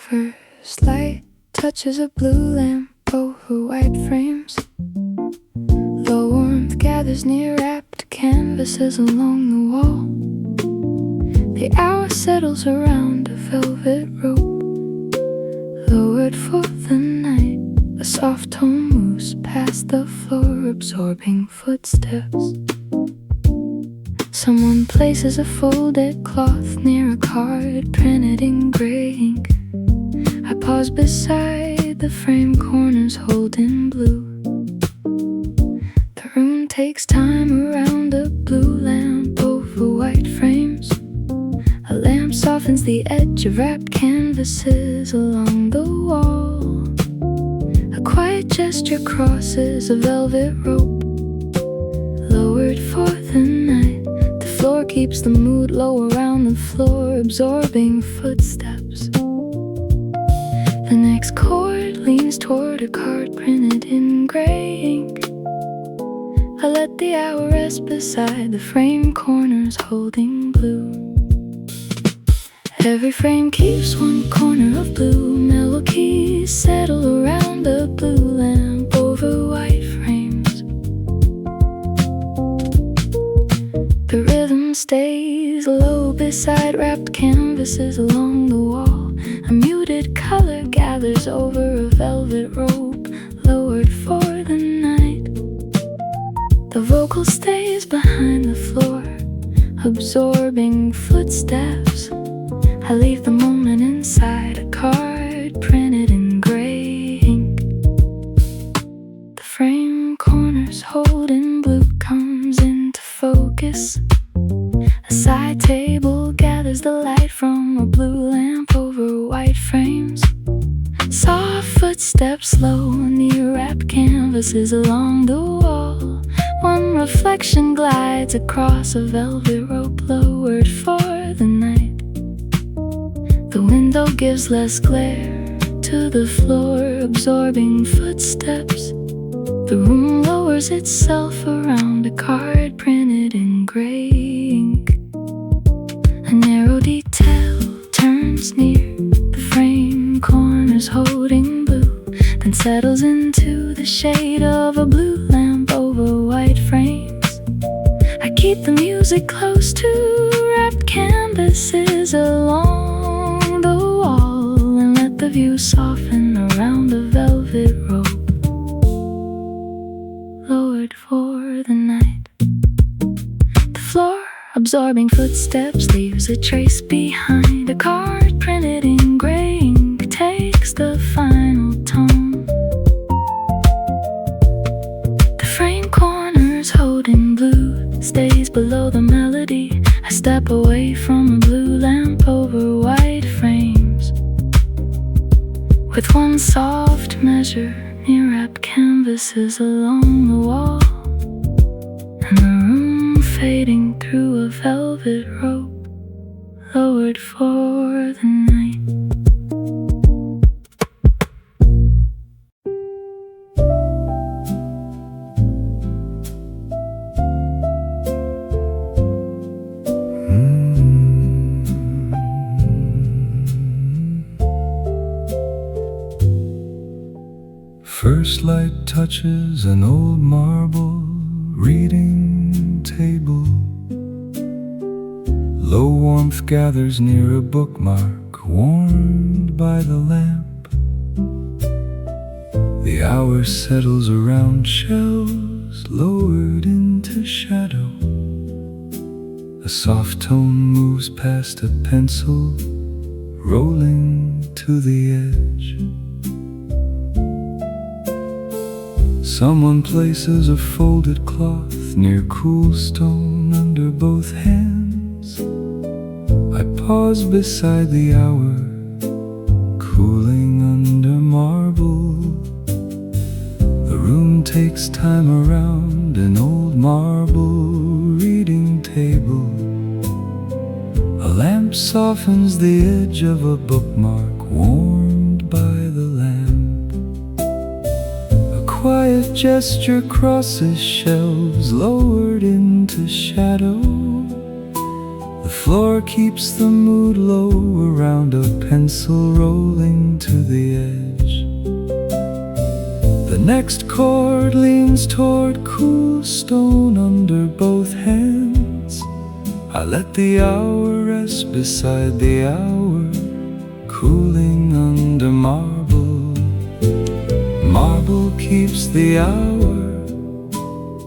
First light touches a blue lamp over white frames. The warmth gathers near wrapped canvases along the wall. The hour settles around a velvet rope, lowered for the night. A soft tone moves past the floor, absorbing footsteps. Someone places a folded cloth near a card printed in gray ink. I pause beside the frame, corners holding blue. The room takes time around a blue lamp over white frames. A lamp softens the edge of wrapped canvases along the wall. A quiet gesture crosses a velvet rope, lowered for the night. The floor keeps the mood low around the floor, absorbing footsteps. The next chord leans toward a card printed in gray ink. I let the hour rest beside the frame, corners holding blue. Every frame keeps one corner of blue. Mellow keys settle around a blue lamp over white frames. The rhythm stays low beside wrapped canvases along the wall. A muted color gathers over a velvet rope, lowered for the night. The vocal stays behind the floor, absorbing footsteps. I leave the moment inside a card printed in gray ink. The frame, corners holding blue, comes into focus. A side table gathers the light from a blue lamp over white frames. Soft footsteps slow near wrapped canvases along the wall. One reflection glides across a velvet rope, lowered for the night. The window gives less glare to the floor, absorbing footsteps. The room lowers itself around a card printed in gray ink. A narrow detail turns near the frame, corners holding blue, then settles into the shade of a blue lamp over white frames. I keep the music close to wrapped canvases along the wall, and let the view soften around a velvet rope, lowered for the night. The floor, absorbing footsteps, leaves a trace behind. A card printed in gray ink takes the final tone. The frame, corners holding blue, stays below the melody. I step away from a blue lamp over white frames, with one soft measure near wrapped canvases along the wall, and the room fading through a velvet rope, lowered for the night. First light touches an old marble reading table. Low warmth gathers near a bookmark warmed by the lamp. The hour settles around shelves lowered into shadow. A soft tone moves past a pencil rolling to the edge. Someone places a folded cloth near cool stone under both hands. I pause beside the hour, cooling under marble. The room takes time around an old marble reading table. A lamp softens the edge of a bookmark warmed by the lamp. Quiet gesture crosses shelves lowered into shadow. The floor keeps the mood low around a pencil rolling to the edge. The next chord leans toward cool stone under both hands. I let the hour rest beside the hour, cooling under marble. Marble keeps the hour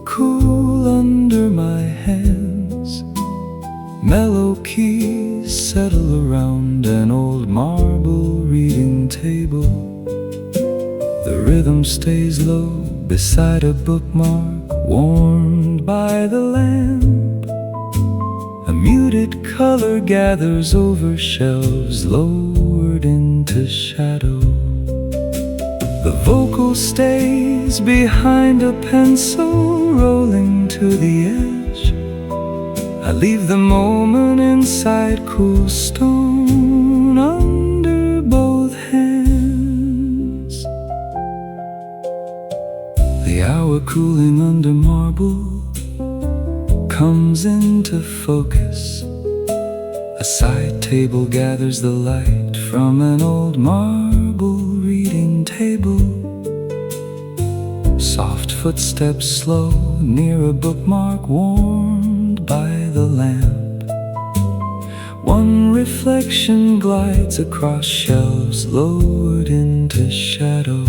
cool under my hands. Mellow keys settle around an old marble reading table. The rhythm stays low beside a bookmark warmed by the lamp. A muted color gathers over shelves lowered into shadow. The vocal stays behind a pencil rolling to the edge. I leave the moment inside cool stone under both hands. The hour cooling under marble comes into focus. A side table gathers the light from an old marble reading table. Soft footsteps slow near a bookmark warmed by the lamp. One reflection glides across shelves lowered into shadow.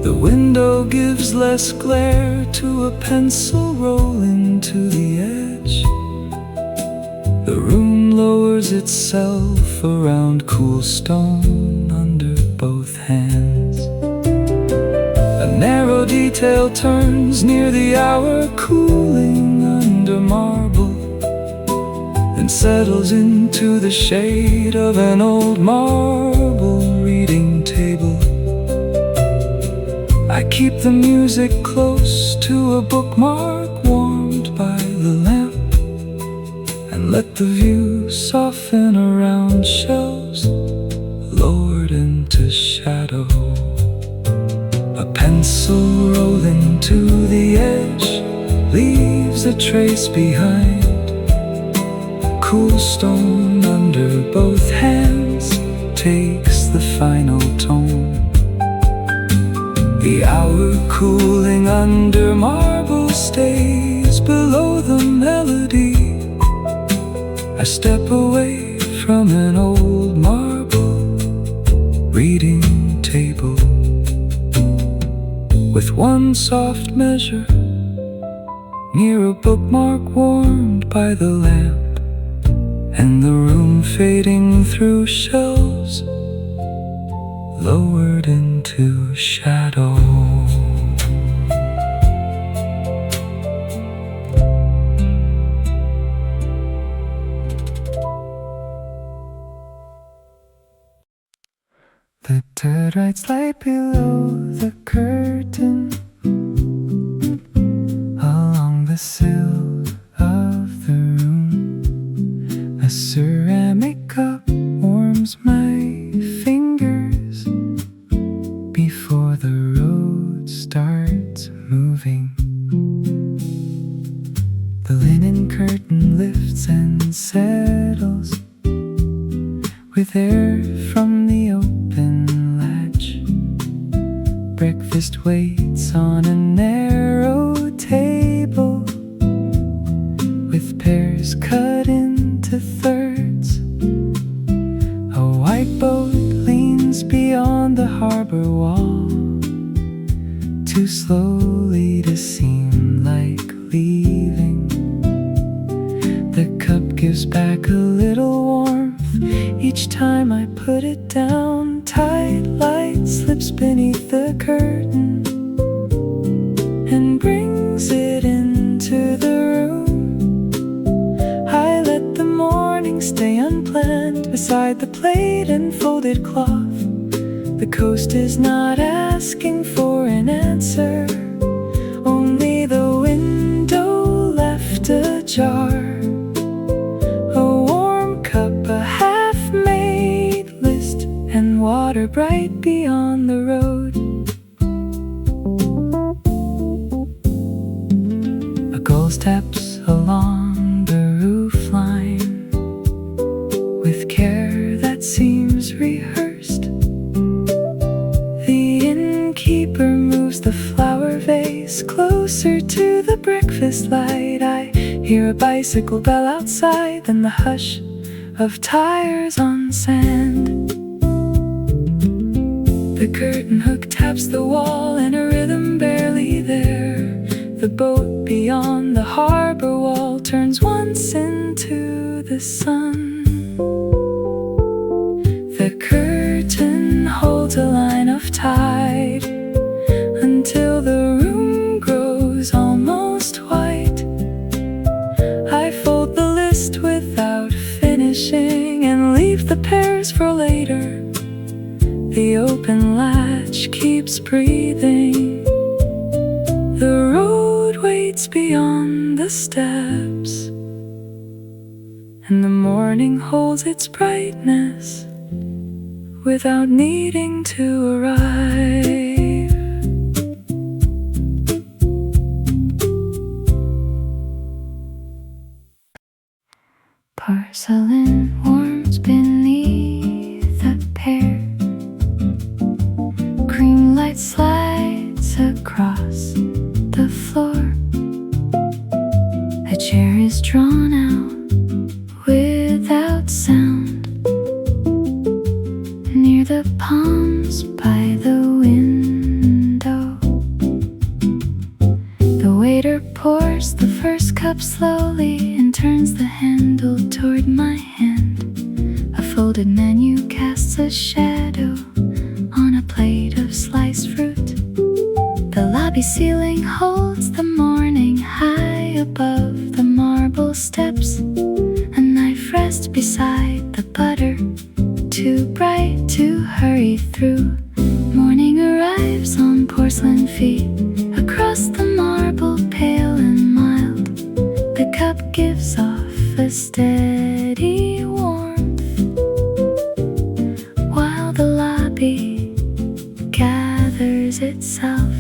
The window gives less glare to a pencil rolling to the edge. The room lowers itself around cool stone under both hands. A narrow detail turns near the hour cooling under marble, then settles into the shade of an old marble reading table. I keep the music close to a bookmark warmed by the lamp, and let the view soften around shelves lowered into shadow. A pencil rolling to the edge leaves a trace behind. Cool stone under both hands takes the final tone. The hour cooling under marble stays below the melody. I step away from an old marble reading table. With one soft measure near a bookmark warmed by the lamp, and the room fading through shelves lowered into shadow. The dead rides light below the curtain along the sill of the room. A ceramic cup warms my fingers before the road starts moving. The linen curtain lifts and settles with air from the open latch. Breakfast waits on a narrow table with pears cut into thirds. A white boat leans beyond the harbor wall, too slowly to seem like leaving. The cup gives back a little warmth each time I put it down. Tight light slips beneath the curtain and brings it into the room. I let the morning stay unplanned beside the plate and folded cloth. The coast is not asking for an answer, only the window left ajar. A warm cup, a half-made list, and water bright beyond the road. A gull steps along the roof line closer to the breakfast light. I hear a bicycle bell outside, then the hush of tires on sand. The curtain hook taps the wall and a rhythm barely there. The boat beyond the harbor wall turns once into the sun. The curtain holds a line of tide until the room grows almost white. I fold the list without finishing and leave the pears for later. The open latch keeps breathing. The road waits beyond the steps, and the morning holds its brightness without needing to arrive. Porcelain warms beneath the pear. Cream light slides across the floor. A chair is drawn out without sound near the palms by the window. The waiter pours the first cup slowly and turns the handle toward my hand. A folded menu casts a shadow on a plate of sliced fruit. The lobby ceiling holds the morning high above the marble steps. A knife rests beside the butter, too bright to hurry through. Morning arrives on porcelain feet across the marble, pale and mild. The cup gives off a steady warmth while the lobby gathers itself.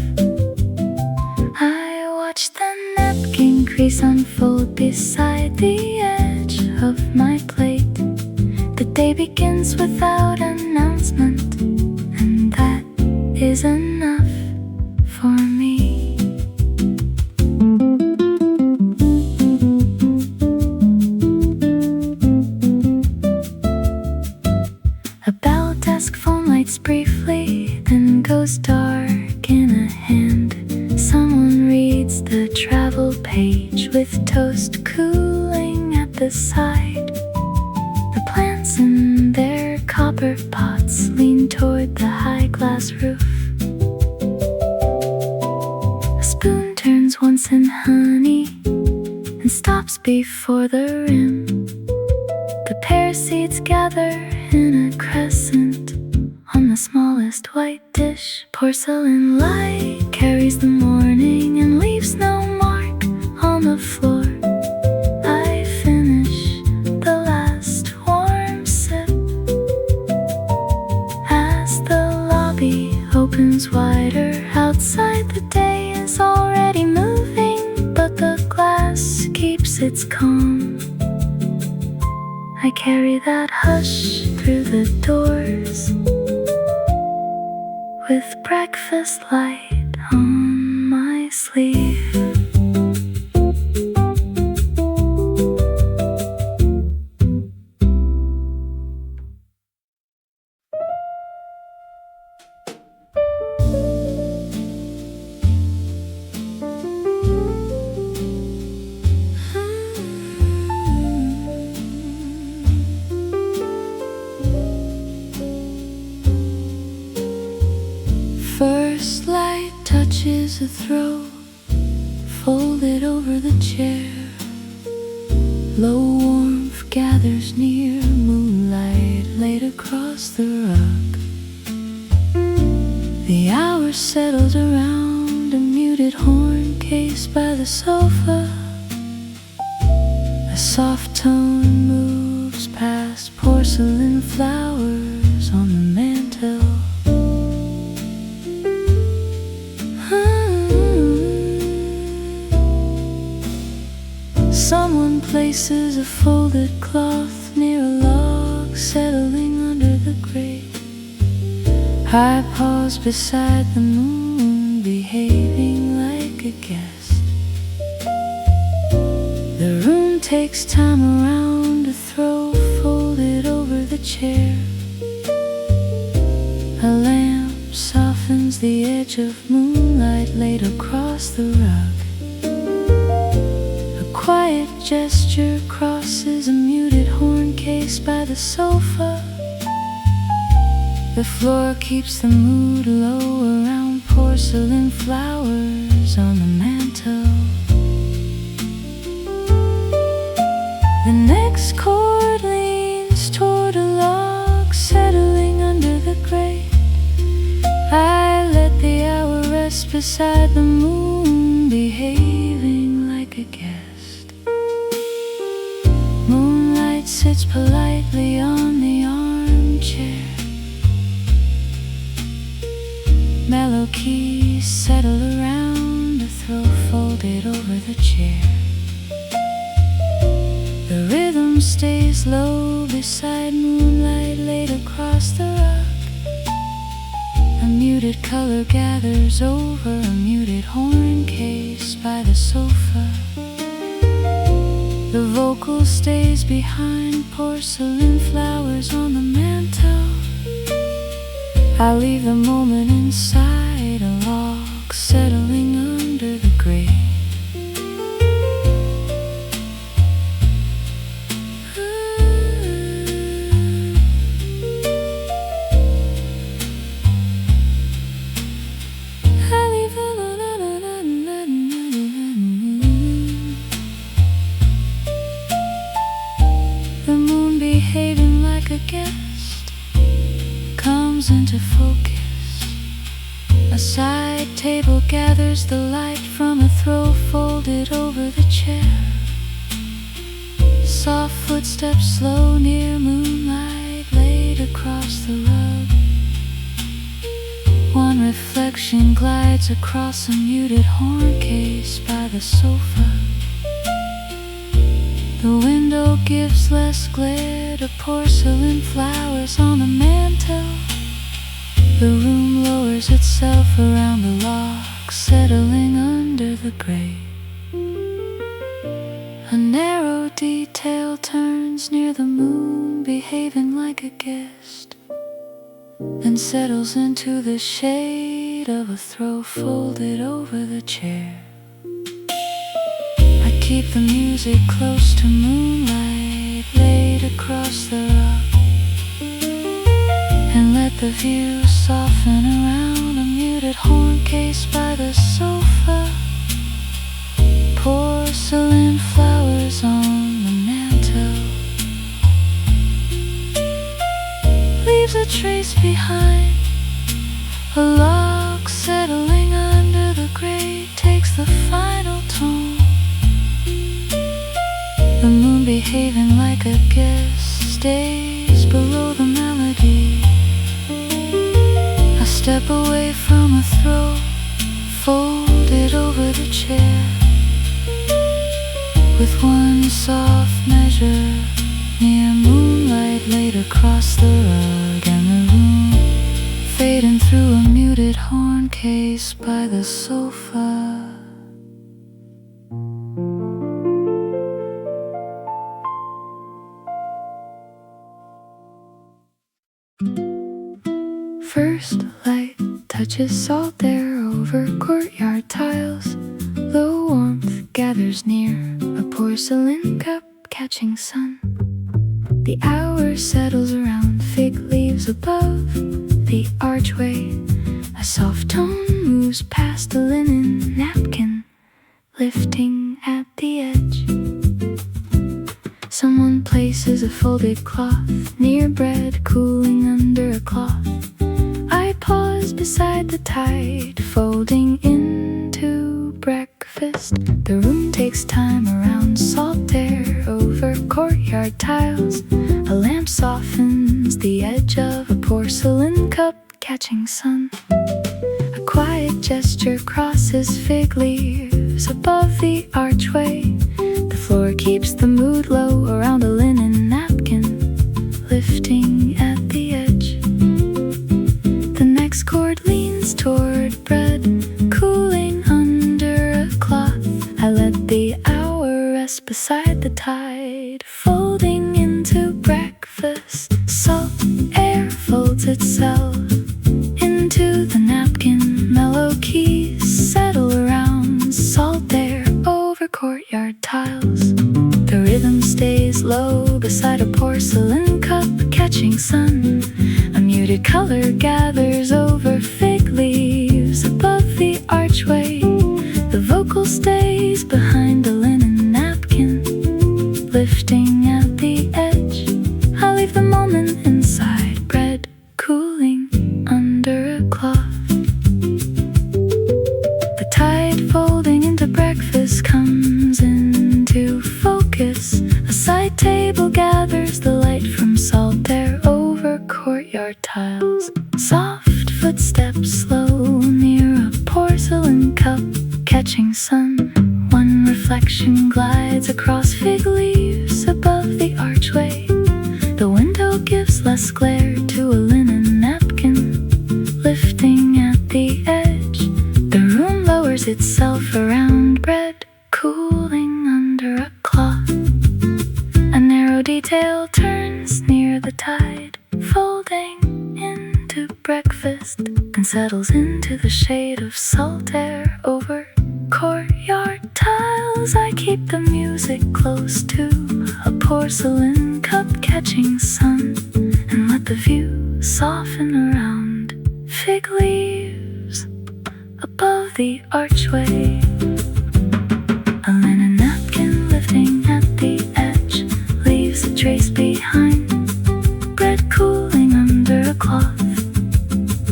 I watch the napkin crease unfold beside the edge of my plate. The day begins without announcement, and that is enough for me. A bell desk phone lights briefly, then goes dark in a hand. Someone reads the travel page with toast cooling at the side. The plants in their copper pots lean toward the high glass roof. A spoon turns once in honey and stops before the rim. The pear seeds gather in a crescent on the smallest white dish. Porcelain light carries the morning and leaves no mark on the floor. I finish the last warm sip as the lobby opens wider. Outside the day is already moving, but the glass keeps its calm. I carry that hush through the doors with breakfast light on my sleeve. First light touches a throw, folded over the chair. Low warmth gathers near, moonlight laid across the rug. The hour settles around a muted horn case by the sofa. A soft tone moves past porcelain flowers on the mantel. Someone places a folded cloth near a log settling under the grate. I pause beside the moon, behaving like a guest. takes time around to throw folded over the chair. A lamp softens the edge of moonlight laid across the rug. A quiet gesture crosses a muted horn case by the sofa. The floor keeps the mood low around porcelain flowers on the mantel. The next chord leans toward a log settling under the grate. I let the hour rest beside the moon, behaving like a guest. Moonlight sits politely on the armchair. Mellow keys settle around, a throw folded over the chair. The rhythm stays low beside moonlight laid across the rug. A muted color gathers over a muted horn case by the sofa. The vocal stays behind porcelain flowers on the mantel. I leave the moment inside a log settling under the grate. The moon behaving like a guest comes into focus. A side table gathers the light from a throw folded over the chair. Soft footsteps slow near moonlight laid across the rug. One reflection glides across a muted horn case by the sofa. The window gives less glare to porcelain flowers on the mantel. The room lowers itself around the log settling under the grate. A narrow detail turns near the moon, behaving like a guest, and settles into the shade of a throw folded over the chair. I keep the music close to moonlight laid across the rug, and let the view soften around a muted horn case by the sofa. Porcelain flowers on the mantel leaves a trace behind. A log settling under the grate takes the final tone. The moon behaving like a guest stays below the melody. I step away from a throw folded over the chair, with one soft measure near moonlight laid across the rug, and the room fading through a muted horn case by the sofa. First light touches salt there over courtyard tiles. The warmth gathers near a porcelain cup catching sun. The hour settles around fig leaves above the archway. A soft tone moves past a linen napkin, lifting at the edge. Someone places a folded cloth near bread cooling under a cloth. I pause beside the tide folding into breakfast. The room takes time around salt air over courtyard tiles. A lamp softens the edge of a porcelain cup catching sun. A quiet gesture crosses fig leaves above the archway. The floor keeps the mood low around a linen napkin, lifting at the edge. The next chord leans toward bread cooling under a cloth. I let the hour rest beside the tide. folds itself into the napkin. Mellow keys settle around salt air over courtyard tiles. The rhythm stays low beside a porcelain cup catching sun. A muted color gathers over fig leaves above the archway. The vocal stays behind the linen napkin, lifting at the edge. I leave the moment inside, bread cooling under a cloth. The tide folding into breakfast comes into focus. A side table gathers the light from salt air over courtyard tiles. Soft footsteps slow near a porcelain cup catching sun. One reflection glides across fig leaves above the archway. The window gives less glare to a linen napkin, lifting at the edge. The room lowers itself around bread, cooling under a cloth. A narrow detail turns near the tide, folding into breakfast, and settles into the shade of salt air over courtyard tiles. I keep the music close to a porcelain cup catching sun, and let the view soften around fig leaves above the archway. A linen napkin lifting at the edge leaves a trace behind. Bread cooling under a cloth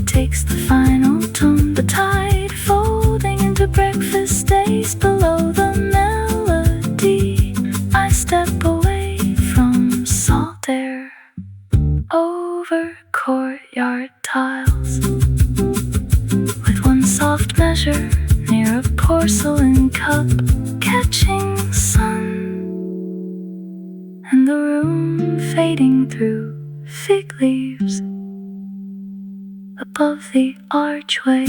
takes the final tone. The tide folding into breakfast stays below the melody. I step away from salt air over courtyard tiles, with one soft measure near a porcelain cup catching sun, and the room fading through fig leaves above the archway.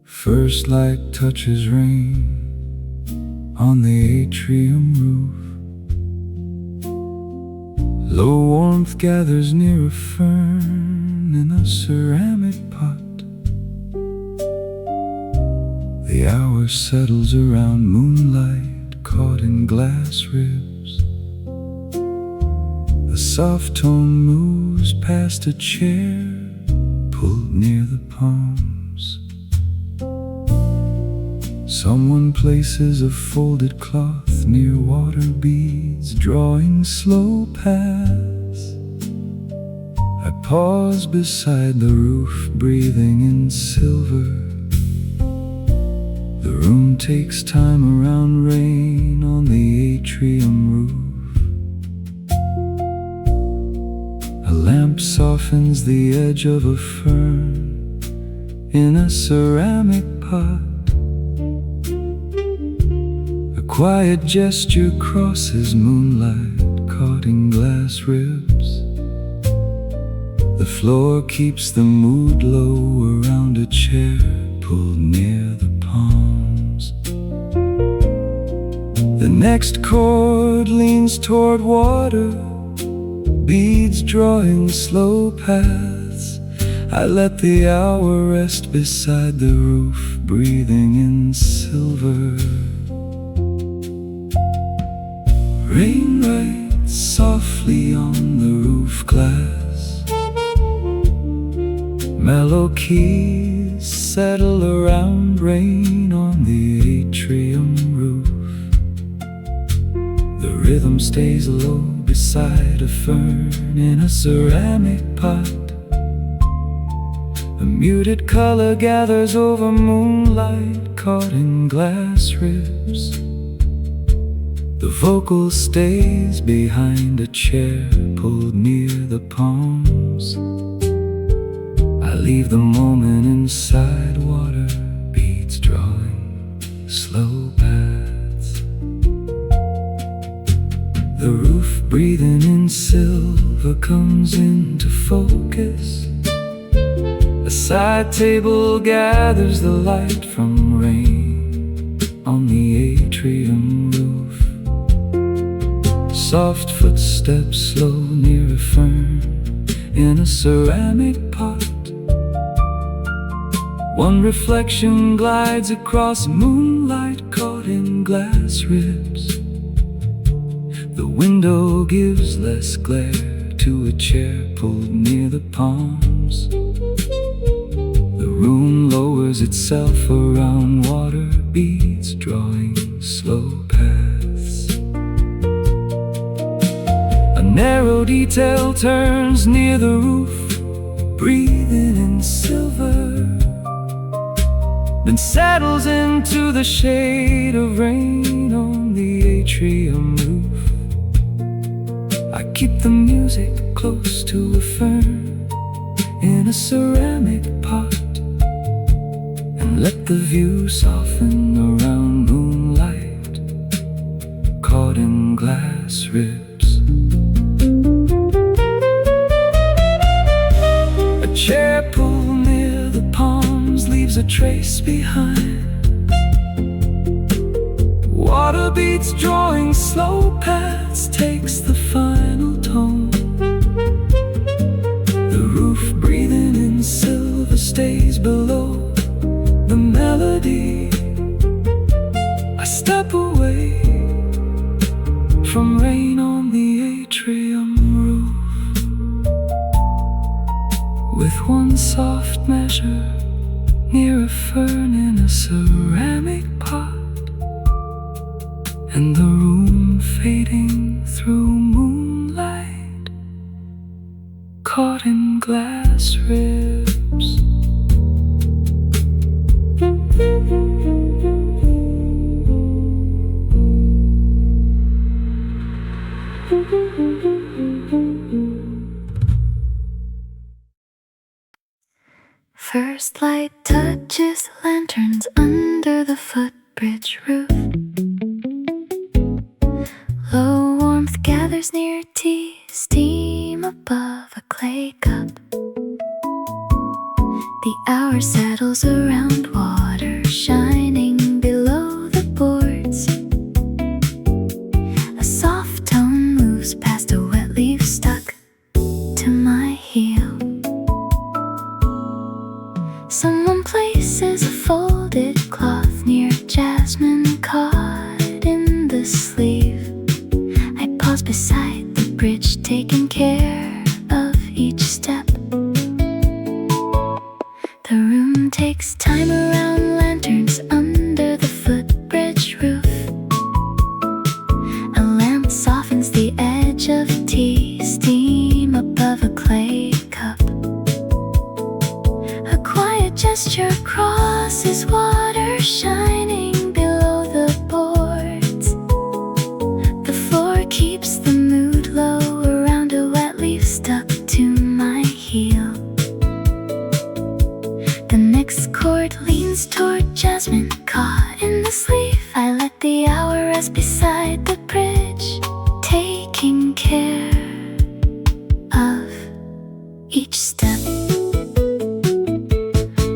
First light touches rain on the atrium roof. Low warmth gathers near a fern in a ceramic pot. The hour settles around moonlight caught in glass ribs. The soft tone moves past a chair pulled near the palms. Someone places a folded cloth near water beads, drawing slow paths. I pause beside the roof, breathing in silver. The room takes time around rain on the atrium roof. A lamp softens the edge of a fern in a ceramic pot. Quiet gesture crosses moonlight caught in glass ribs. The floor keeps the mood low around a chair pulled near the palms. The next chord leans toward water, beads drawing slow paths. I let the hour rest beside the roof, breathing in silver. Rain writes softly on the roof glass. Mellow keys settle around rain on the atrium roof. The rhythm stays low beside a fern in a ceramic pot. A muted color gathers over moonlight caught in glass ribs. The vocal stays behind a chair pulled near the palms. I leave the moment inside water beads drawing slow paths. The roof breathing in silver comes into focus. A side table gathers the light from rain on the atrium roof. Soft footsteps slow near a fern in a ceramic pot. One reflection glides across moonlight caught in glass ribs. The window gives less glare to a chair pulled near the palms. The room lowers itself around water beads, drawing slow paths. A narrow detail turns near the roof, breathing in silver, then settles into the shade of rain on the atrium roof. I keep the music close to a fern in a ceramic pot, and let the view soften around moonlight caught in glass ribs. A chair pulled near the palms leaves a trace behind. Water beats drawing slow paths, takes the final tone. The roof breathing in silver stays below the melody. I step away from rain on the atrium roof, with one soft measure near a fern in a ceramic pot, and the room fading through moonlight caught in glass ribs. First light touches lanterns under the footbridge roof. Low warmth gathers near tea, steam above a clay cup. The hour settles around water shining below the boards. A soft tone moves past a wet leaf stuck to my heel. Someone places a folded cloth near jasmine caught in the sleeve. I pause beside the bridge, taking care of each step. The room takes time around lanterns under the footbridge roof. A lamp softens the edge of tea, steam above a clay cup. A quiet gesture crosses water shining below the boards. The floor keeps the mood low around a wet leaf stuck to my heel. The next chord leans toward jasmine caught in the sleeve. I let the hour rest beside the bridge, taking care of each step.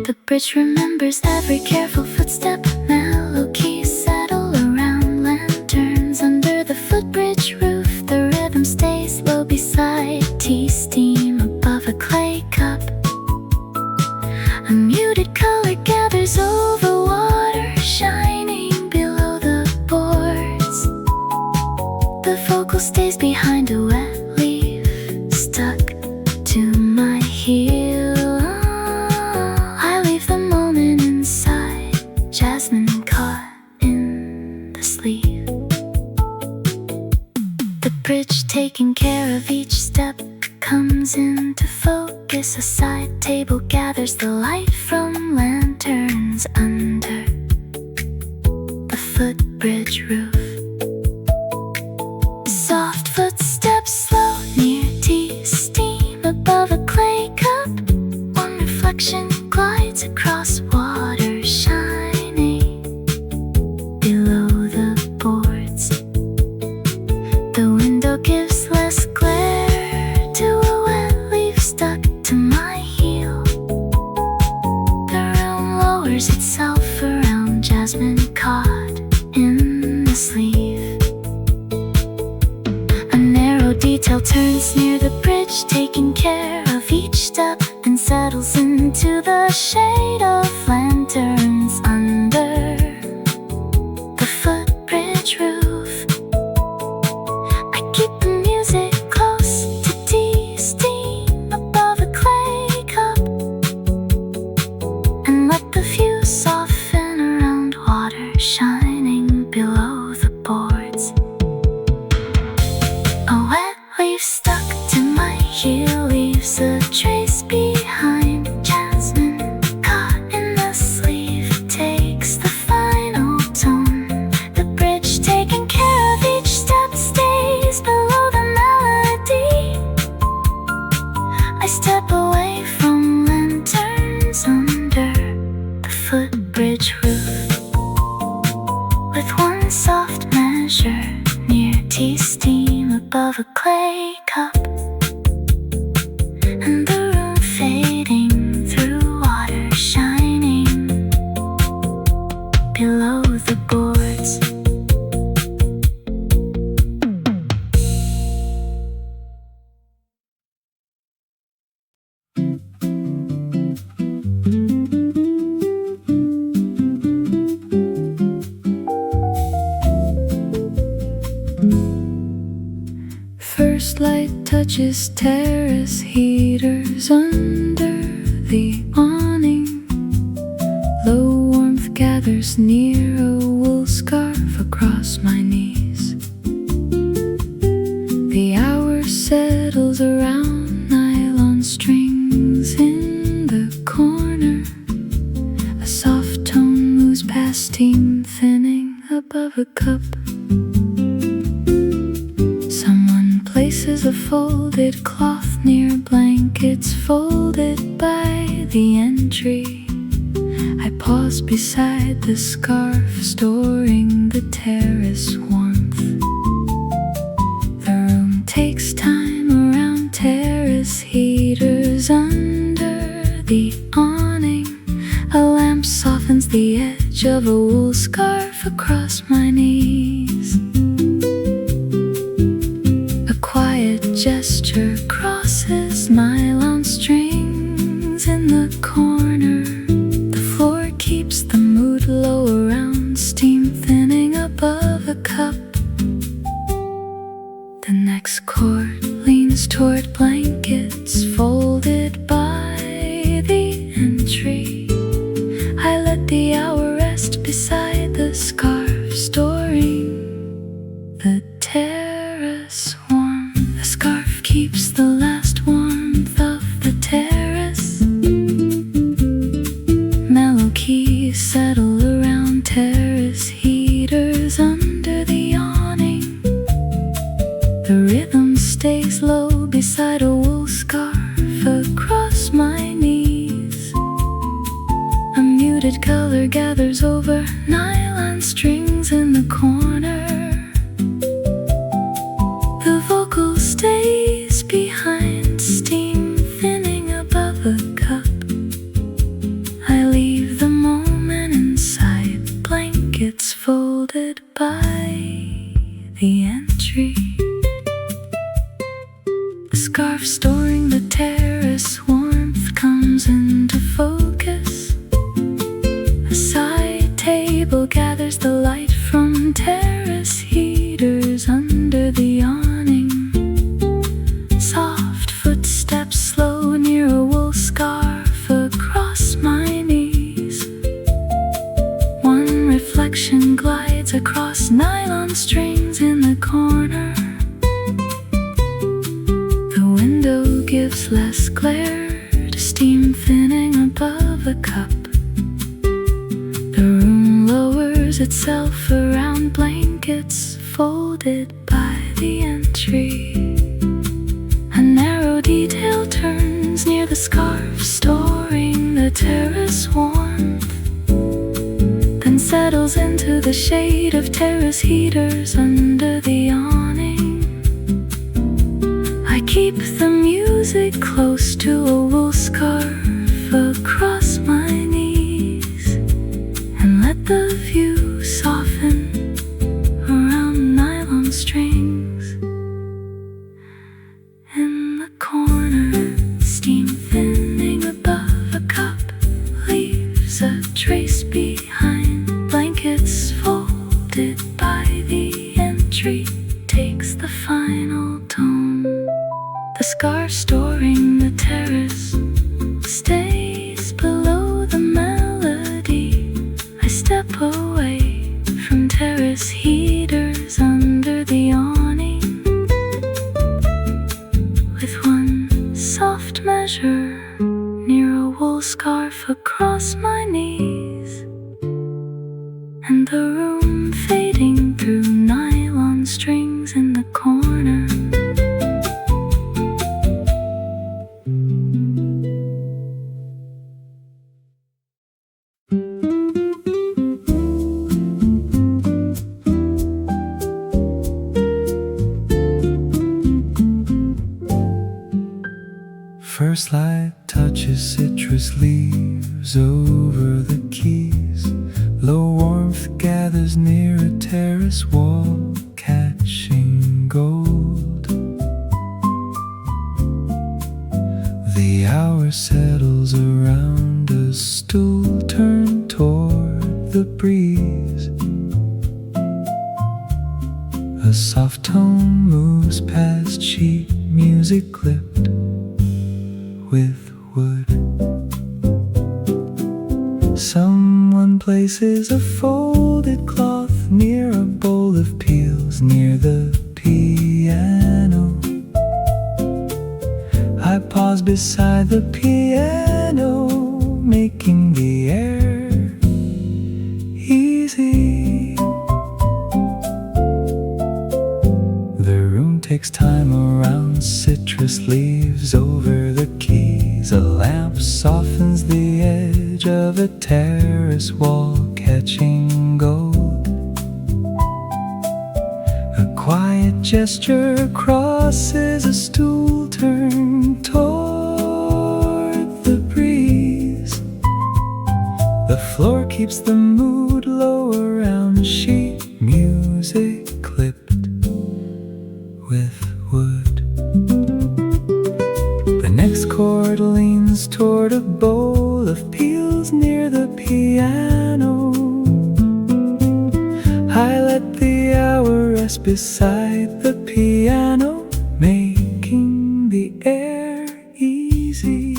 The bridge remembers every careful footstep. Mellow keys settle around lanterns under the footbridge roof. The rhythm stays low beside tea, steam above a clay cup. A muted color gathers over water shining below the boards. The vocal stays behind a wet leaf stuck to my heel. I leave the moment inside, jasmine caught in the sleeve. The bridge taking care of each step comes into focus. A side table gathers the light from lanterns under the footbridge roof. Soft footsteps slow near tea, steam above a clay cup. One reflection glides across water shining below the boards. The window gives light detail turns near the bridge, taking care of each step, and settles into the shade of lanterns under the footbridge roof. I keep the music close to tea steam above a clay cup, and let the view soften around water shining below the boards. A wet leaf stuck to my heel leaves a trace behind. Jasmine caught in the sleeve takes the final tone. The bridge taking care of each step stays below the melody. I step away from lanterns under the footbridge roof, with one soft measure near tea steam above a clay cup, and the room fading through water shining below the boards. First light touches terrace heaters under the awning. Low warmth gathers near a wool scarf across my knees. The hour settles around nylon strings in the corner. A soft tone moves past steam thinning above a cup. Places a folded cloth near blankets folded by the entry. I pause beside the scarf, storing the terrace warmth. The room takes time around terrace heaters under the awning. A lamp softens the edge of a wool scarf across my knees. Gesture crosses nylon strings in the corner. The floor keeps the mood low around steam thinning above a cup. The next chord leans toward blankets folded by the entry. I let the hour rest beside the scarf, storing the terrace warm. The scarf keeps the last warmth of the terrace. Mellow keys settle around terrace heaters under the awning. The rhythm stays low beside a wool scarf across my knees. A muted color gathers over nylon strings in the corner. Stays behind steam thinning above a cup. I leave the moment inside blankets folded by the entry. The scarf storing the terrace warmth comes into focus. A side table gathers the light from terrace heaters under the awning. Soft footsteps slow near a wool scarf across my knees. One reflection glides across nylon strings in the corner. The window gives less glare to steam thinning above a cup. The room lowers itself around blankets folded by the entry. A narrow detail turns near the scarf, storing the terrace warmth, then settles into the shade of terrace heaters under the awning. I keep the music close to a wool scarf across my knees, and let the view soften around nylon strings. A scarf storing the terrace stays below the melody. I step away from terrace heaters under the awning, with one soft measure near a wool scarf across my knees, and the room fading through nylon strings in the corner. First light touches citrus leaves over the keys. Low warmth gathers near a terrace wall, catching gold. The hour settles around a stool turned toward the breeze. A soft tone moves past sheet music clipped with wood. Someone places a folded cloth near a bowl of peels near the piano. I pause beside the piano, making the air easy. The room takes time around citrus leaves over the keys. A lamp softens the edge of a terrace wall, catching gold. A quiet gesture crosses a stool turned toward the breeze. The floor keeps the mood low around sheet music clipped with wood. The next chord leans toward a bowl of peels near the piano. I let the hour rest beside the piano, making the air easy.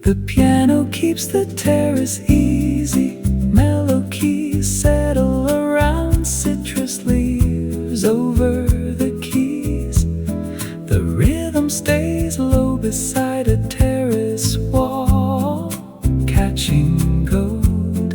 The piano keeps the terrace easy. Mellow keys settle around citrus leaves over the keys. The rhythm stays low beside a terrace wall, catching gold.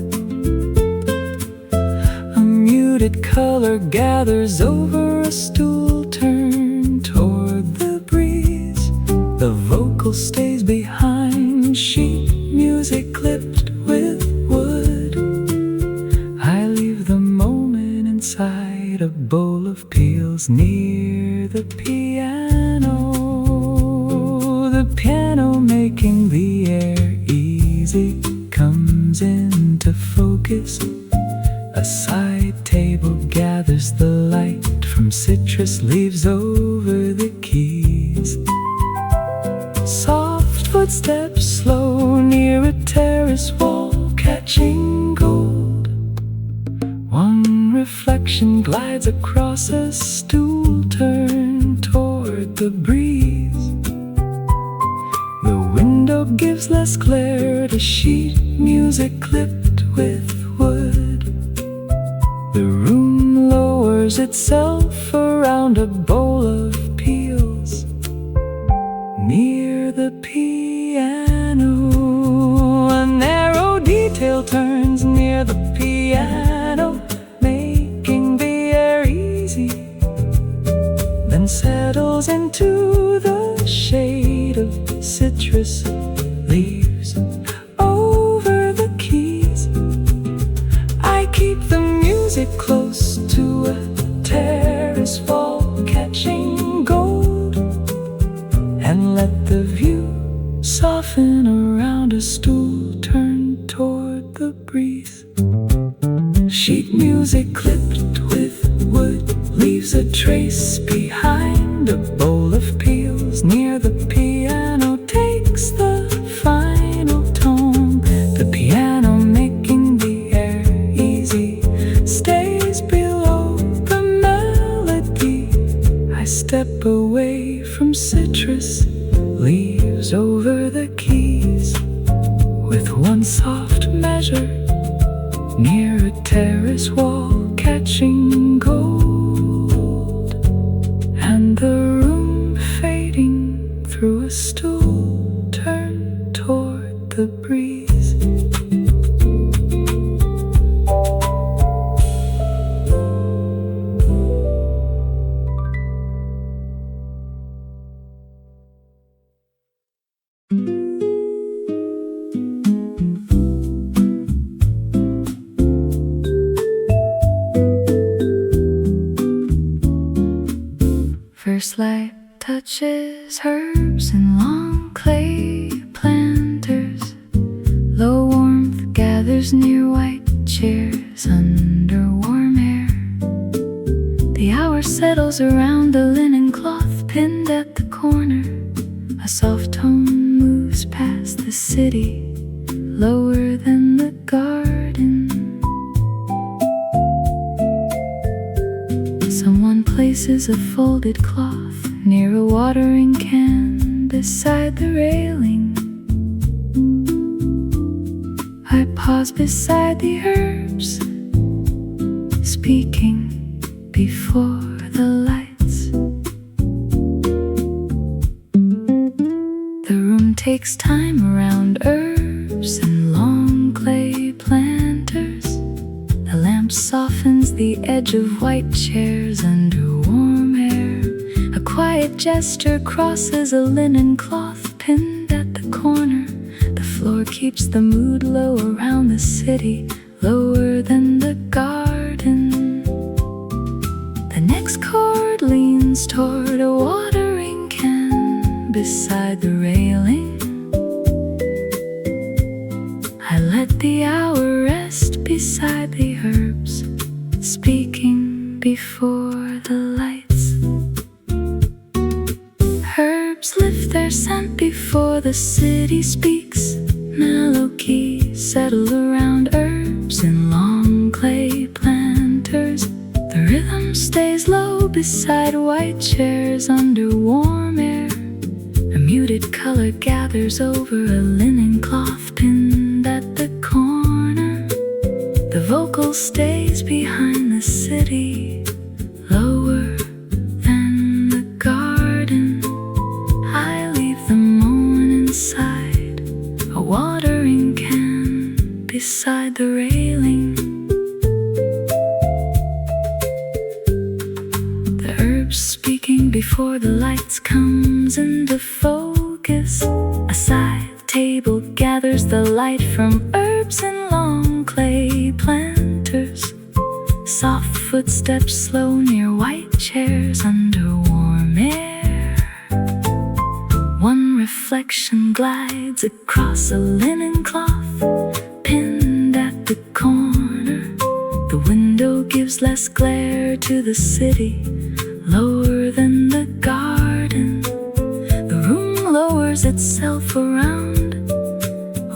A muted color gathers over a stool turned toward the breeze. The vocal stays behind sheet music clipped with wood. I leave the moment inside a bowl of peels near the piano. The piano making the air easy comes into focus. A side table gathers the light from citrus leaves over the keys. Soft footsteps slow near a terrace wall, catching gold. One reflection glides across a stool turned toward the breeze. The window gives less glare to sheet music clipped with wood. The room lowers itself around a bowl of peels near the piano. A narrow detail turns near the piano, making the air easy, then settles into the shade of citrus leaves over the keys. I keep the music close to a terrace wall, catching gold, and let the view soften around a stool turned toward the breeze. Sheet music clipped with wood leaves a trace behind. A bowl of peels near the piano takes the final tone. The piano making the air easy stays below the melody. I step away away from citrus leaves over the keys, with one soft measure near a terrace wall catching gold, and the room fading through a stool turned toward the breeze. First light touches herbs in long clay planters. Low warmth gathers near white chairs under warm air. The hour settles around the linen cloth pinned at the corner. A soft tone moves past the city, lower than the garden. Someone places a folded cloth near a watering can beside the railing. I pause beside the herbs, speaking before the lights. The room takes time around herbs and long clay planters. The lamp softens the edge of white chairs under warm air. A quiet gesture crosses a linen cloth pinned at the corner. The floor keeps the mood low around the city, lower than the garden. The next chord leans toward a watering can beside the railing. I let the hour rest beside the herbs, speaking before the lights. Herbs lift their scent before the city speaks. Mellow keys settle around herbs in long clay planters. The rhythm stays low beside white chairs under warm air. A muted color gathers over a linen cloth pinned at the corner. The vocal stays behind the city, lower than the garden. I leave the moment inside a watering can beside the railing. The herbs speaking before the lights comes into focus. A side table gathers the light from herbs and long clay planters. Soft footsteps slow near white chairs under warm air. One reflection glides across a linen cloth pinned at the corner. The window gives less glare to the city, lower than the garden. The room lowers itself around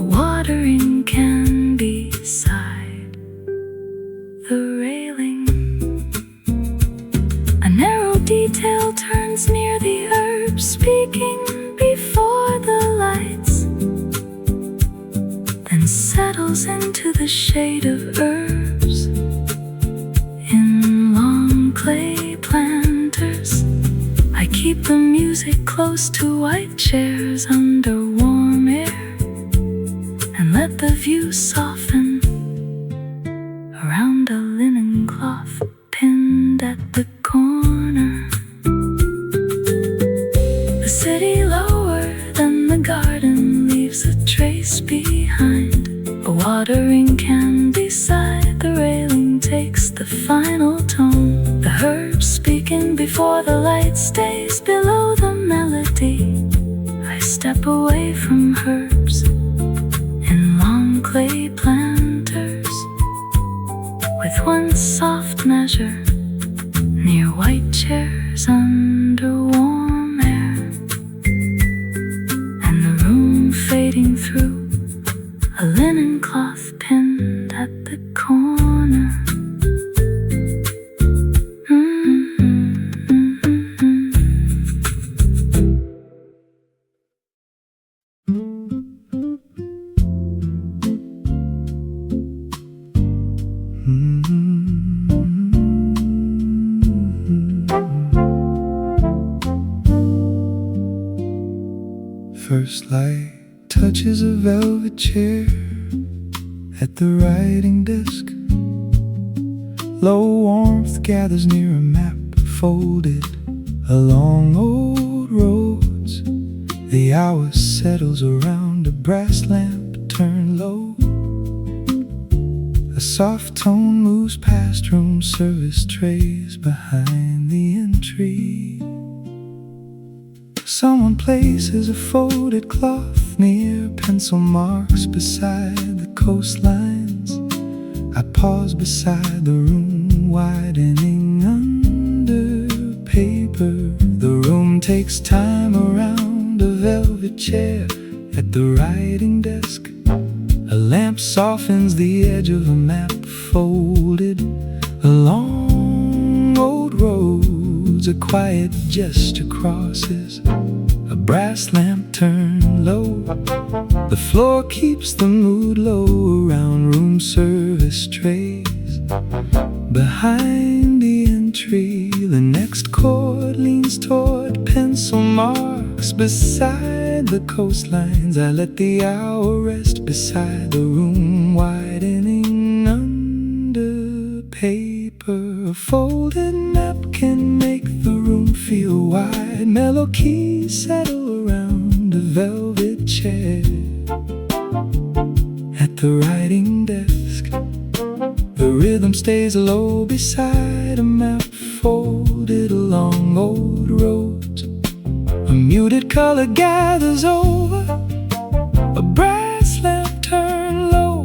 a watering can beside the railing. A narrow detail turns near the herbs, speaking before the lights, then settles into the shade of herbs in long clay planters. I keep the music close to white chairs under warm air, and let the view soften around a linen cloth pinned at the corner. The city lower than the garden leaves a trace behind. A watering can beside the railing takes the final tone. The herbs speaking before the light stays below the melody. I step away from herbs in long clay planters, with one soft measure near white chairs under warm air, and the room fading through a linen cloth pinned at the corner. First light touches a velvet chair at the writing desk. Low warmth gathers near a map folded along old roads. The hour settles around a brass lamp turned low. A soft tone moves past room service trays behind the entry. Someone places a folded cloth near pencil marks beside the coastlines. I pause beside the room, widening under paper. The room takes time around a velvet chair at the writing desk. A lamp softens the edge of a map folded along old roads. A quiet gesture crosses a brass lamp turned low. The floor keeps the mood low around room service trays. Behind the entry, the next chord leans toward pencil marks beside the coastlines. I let the hour rest beside the room, widening under paper. A folded napkin make the room feel wide. Mellow keys settle around a velvet chair at the writing desk. The rhythm stays low beside a map folded along old roads. A muted color gathers over a brass lamp turned low.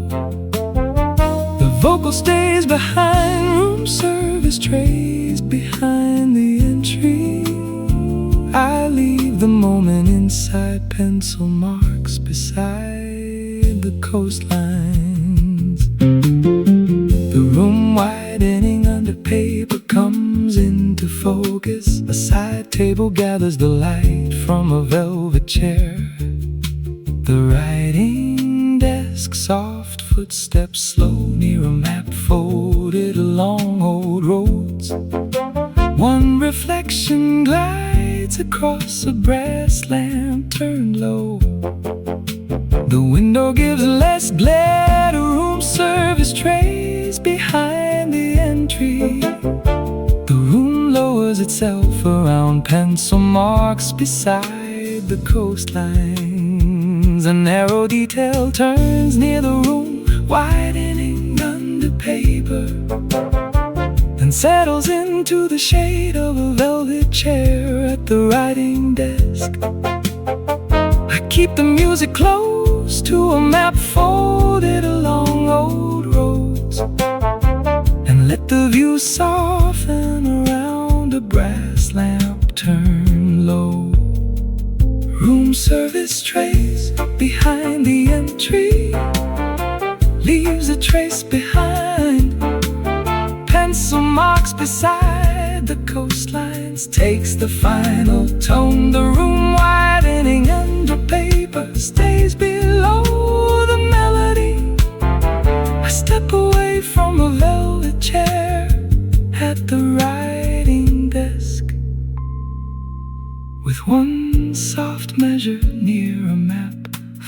The vocal stays behind room service trays behind the entry. I leave the moment inside pencil marks beside the coastlines. The room widening under paper comes into focus. A side table gathers the light from a velvet chair. The writing desk, soft footsteps slow near a map folded along old roads. One reflection glides across a brass lamp turned low. The window gives less glare to room service trays behind the entry. The room lowers itself around pencil marks beside the coastlines. A narrow detail turns near the room, widening under paper, then settles into the shade of a velvet chair at the writing desk. I keep the music close to a map folded along old roads, and let the view soften around a brass lamp turned low. Room service trays behind the entry, leaves a trace behind. Pencil marks beside the coastlines, takes the final tone. The room widening under paper stays below the melody. I step away from a velvet chair at the writing desk, with one soft measure near a map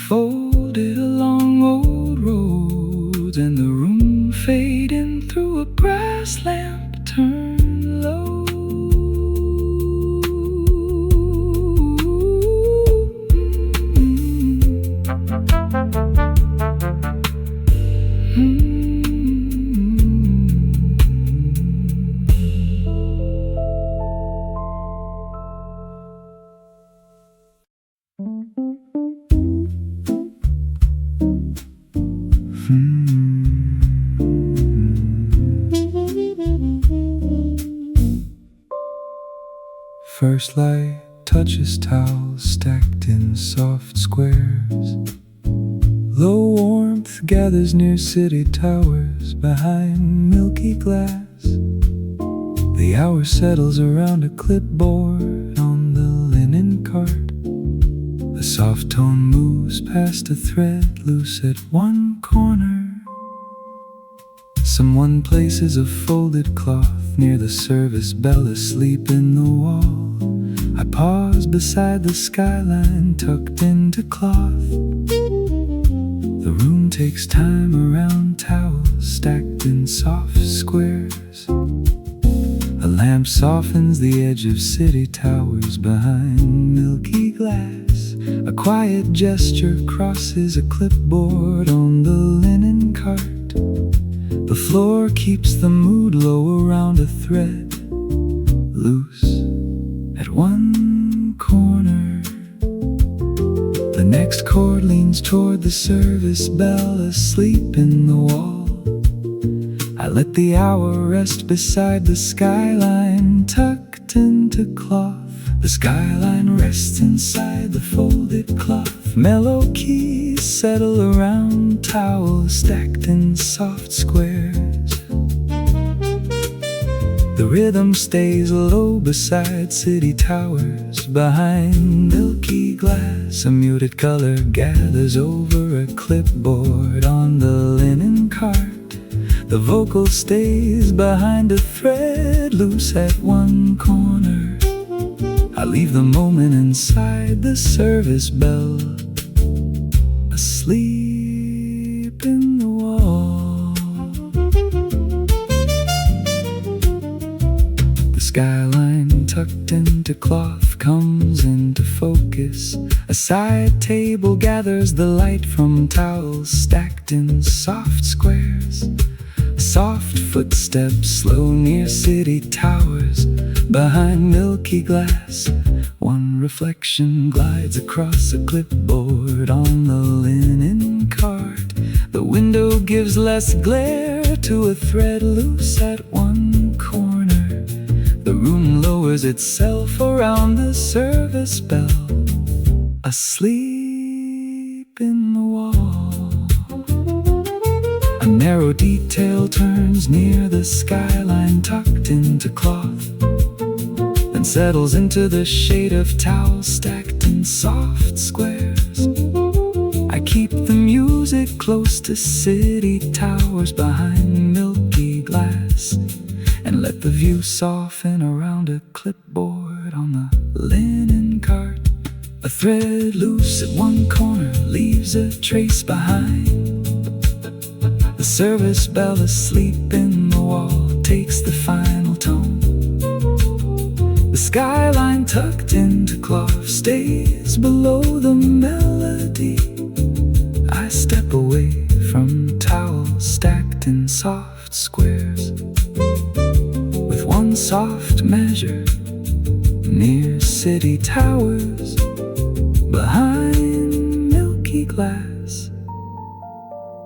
folded along old roads, and the room fading through a brass lamp turned low. First light touches towels stacked in soft squares. Low warmth gathers near city towers behind milky glass. The hour settles around a clipboard on the linen cart. The soft tone moves past a thread loose at one corner. Someone places a folded cloth near the service bell asleep in the wall. I pause beside the skyline tucked into cloth. The room takes time around towels stacked in soft squares. A lamp softens the edge of city towers behind milky glass. A quiet gesture crosses a clipboard on the linen cart. The floor keeps the mood low around a thread, loose at one corner. The next chord leans toward the service bell, asleep in the wall. I let the hour rest beside the skyline tucked into cloth. The skyline rests inside the folded cloth. Mellow keys settle around towels stacked in soft squares. The rhythm stays low beside city towers behind milky glass. A muted color gathers over a clipboard on the linen cart. The vocal stays behind a thread, loose at one corner. I leave the moment inside the service bell, asleep in the wall. The skyline tucked into cloth comes into focus. A side table gathers the light from towels stacked in soft squares. Soft footsteps slow near city towers behind milky glass. One reflection glides across a clipboard on the linen cart. The window gives less glare to a thread loose at one corner. The room lowers itself around the service bell, asleep in the wall. A narrow detail turns near the skyline tucked into cloth, then settles into the shade of towels stacked in soft squares. I keep the music close to city towers behind milky glass, and let the view soften around a clipboard on the linen cart. A thread loose at one corner leaves a trace behind. The service bell asleep in the wall takes the final tone. The skyline tucked into cloth stays below the melody. I step away from towels stacked in soft squares, with one soft measure near city towers behind milky glass,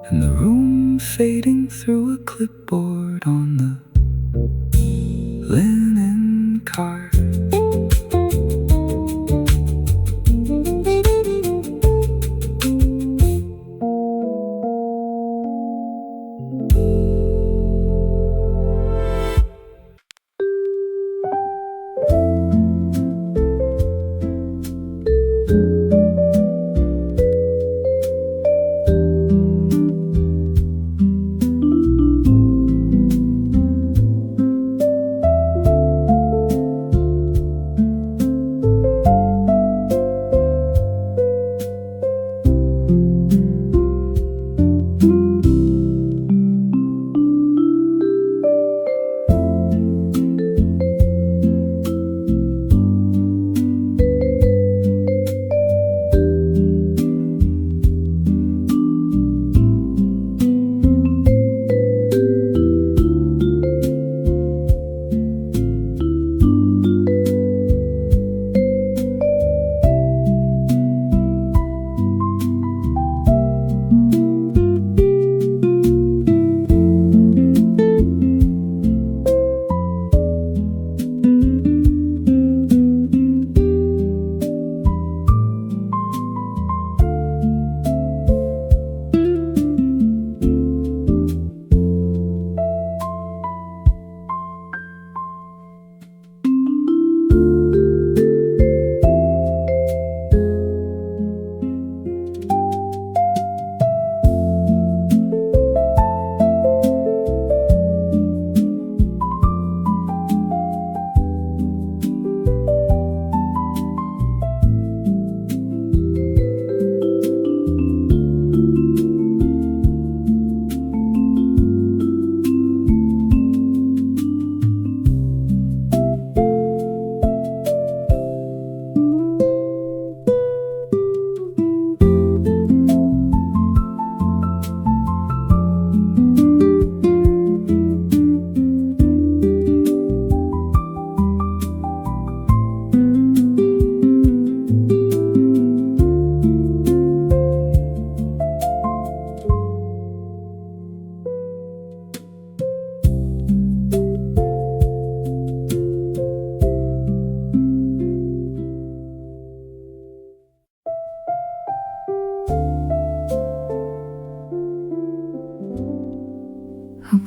and the room fading through a clipboard on the linen cart.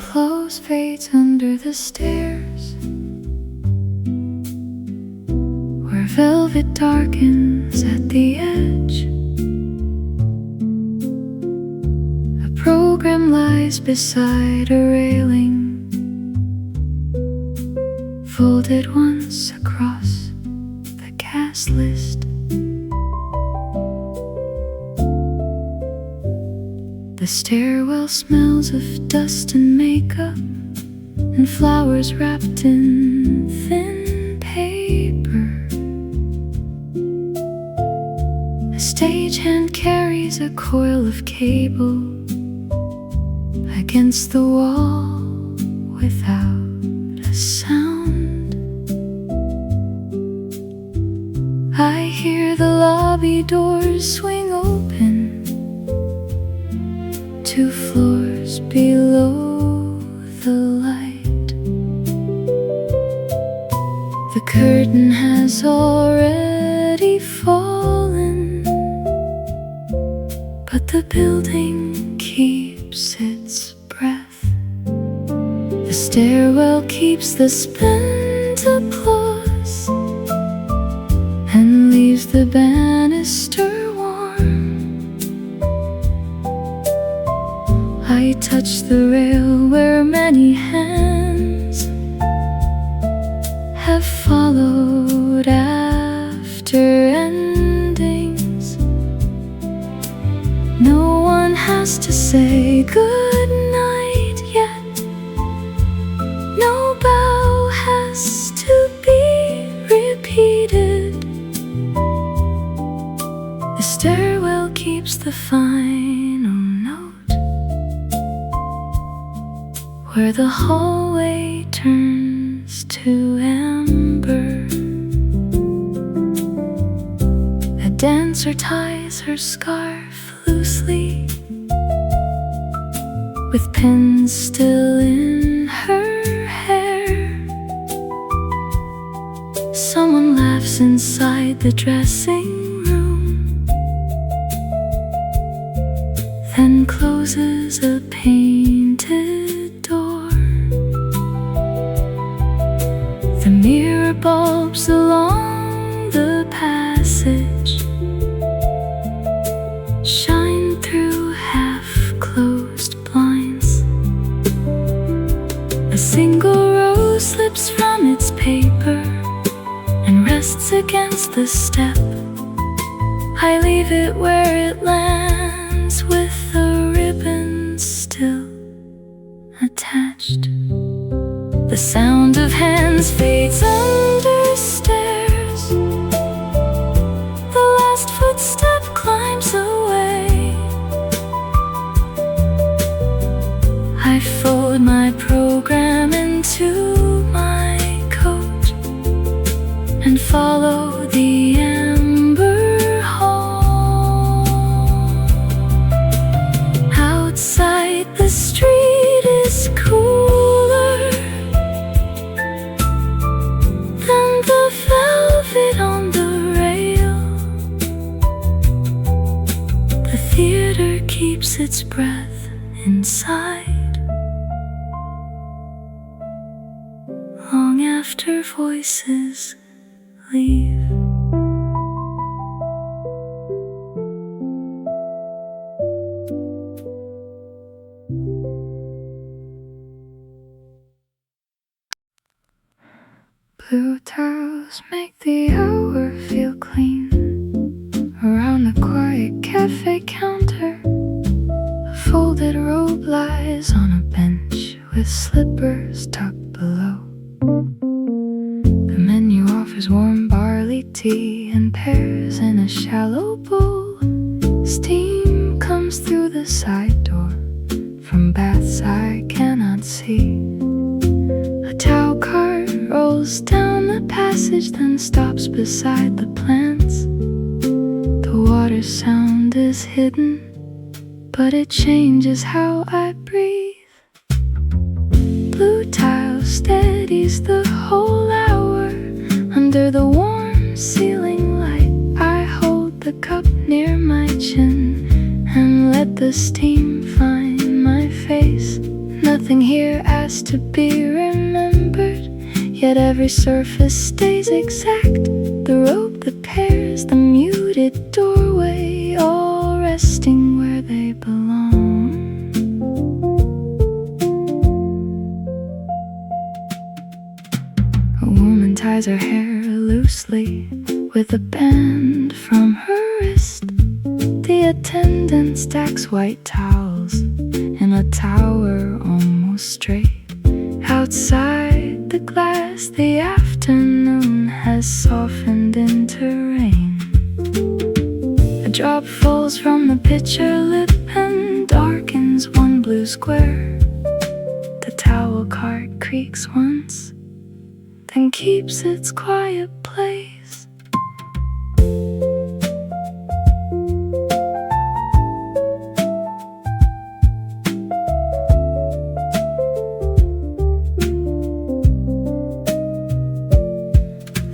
clothes fades under the stairs, where velvet darkens at the edge. A program lies beside a railing, folded once across the cast list. The stairwell smells of dust and makeup and flowers wrapped in thin paper. A stagehand carries a coil of cable against the wall without a sound. I hear the lobby doors swing open, 2 floors below the light. The curtain has already fallen, but the building keeps its breath. The stairwell keeps the spent applause and leaves the banister warm. I touch the rail where many hands have followed after endings. No one has to say good night yet. No bow has to be repeated. The stairwell keeps the final note, where the hallway turns to amber. A dancer ties her scarf loosely, with pins still in her hair. Someone laughs inside the dressing room, then closes a painted door. The mirror bulbs along the passage shine through half-closed blinds. A single rose slips from its paper and rests against the step. I leave it where it lands, with the ribbon still attached. The sound of hands fades under stairs. The last footstep climbs away. I fold my program into my coat and follow the amber hall. Outside the street is cooler than the velvet on the rail. The theater keeps its breath inside, long after voices leave. Blue tiles make the hour feel clean. Around the quiet cafe counter, a folded robe lies on a bench with slippers tucked below. The menu offers warm barley tea and pears in a shallow bowl. Steam comes through the side door from baths I cannot see. A towel cart rolls down the passage, then stops beside the plants. The water sound is hidden, but it changes how I breathe. Blue tile steadies the whole hour under the warm ceiling light. I hold the cup near my chin and let the steam find my face. Nothing Nothing here asks to be remembered, yet every surface stays exact. The rope, the pairs, the muted doorway, all resting where they belong. A woman ties her hair loosely with a band from her wrist. The attendant stacks white towels in a tower almost straight. Outside the glass, the afternoon has softened into rain. A drop falls from the pitcher lip and darkens one blue square. The towel cart creaks once, then keeps its quiet place.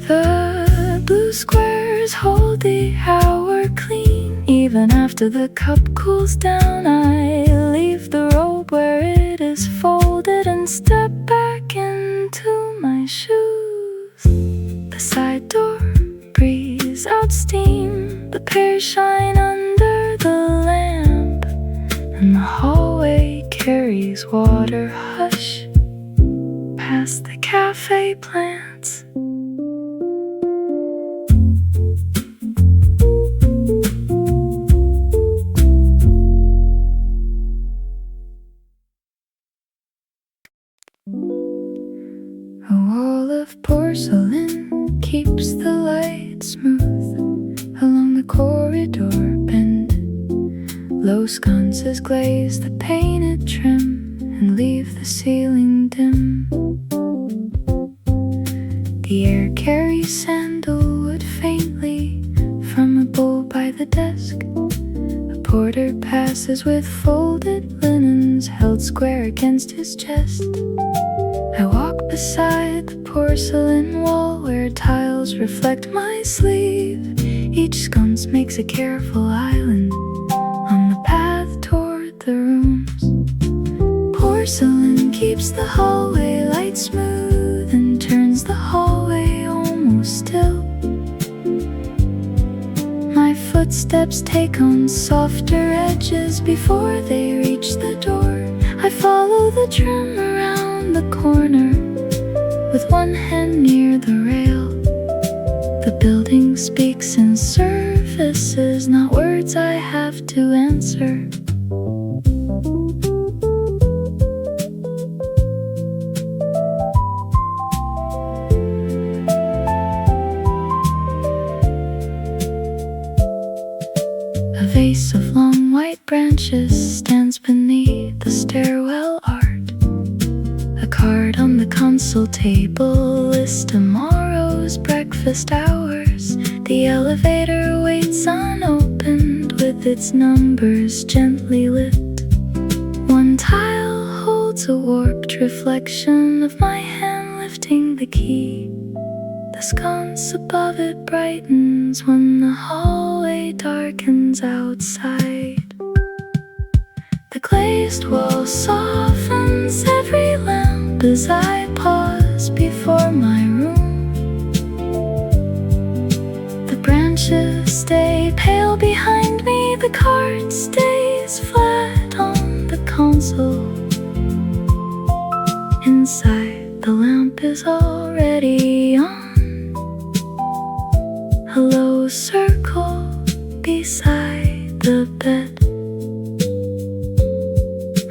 The blue squares hold the hour clean. Even after the cup cools down, I leave the robe where it is folded and step back into my shoes. The side door breathes out steam. The pairs shine under the lamp, and the hallway carries water hush past the cafe plants. A wall of porcelain keeps the light smooth along the corridor bend. Low sconces glaze the painted trim and leave the ceiling dim. The air carries sandalwood faintly from a bowl by the desk. A porter passes with folded linens held square against his chest. I walk beside the porcelain wall where tiles reflect my sleeve. Each sconce makes a careful island on the path toward the rooms. Porcelain keeps the hallway light smooth and turns the hallway almost still. My footsteps take on softer edges before they reach the door. I follow the trim around the corner with one hand near the rail. The building speaks in surfaces, not words I have to answer. A vase of long white branches stands beneath the stairwell art. A card on the console table lists tomorrow's breakfast hours. The elevator waits unopened with its numbers gently lit. One tile holds a warped reflection of my hand lifting the key. The sconce above it brightens when the hallway darkens outside. The glazed wall softens every lamp as I pause before my room. The branches stay pale behind me, the card stays flat on the console. Inside, the lamp is already on. A low circle beside the bed,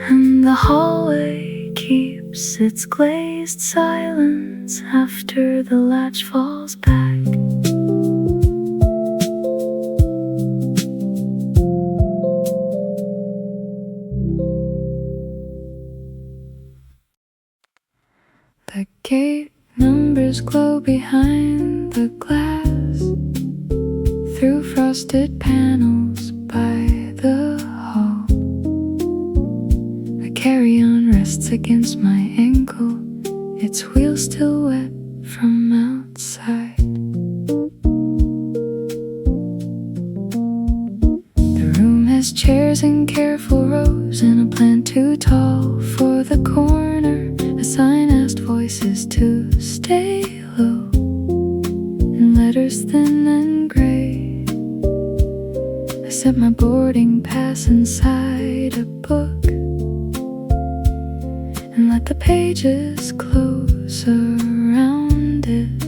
and the hallway keeps its glazed silence after the latch falls back. The gate numbers glow behind the glass. Through frosted panels by the hall, a carry-on rests against my ankle, its wheels still wet from outside. The room has Tennis chairs in careful rows, and a plant too tall for the corner. A sign asked voices to stay low, and letters thin and gray. I set my boarding pass inside a book and let the pages close around it.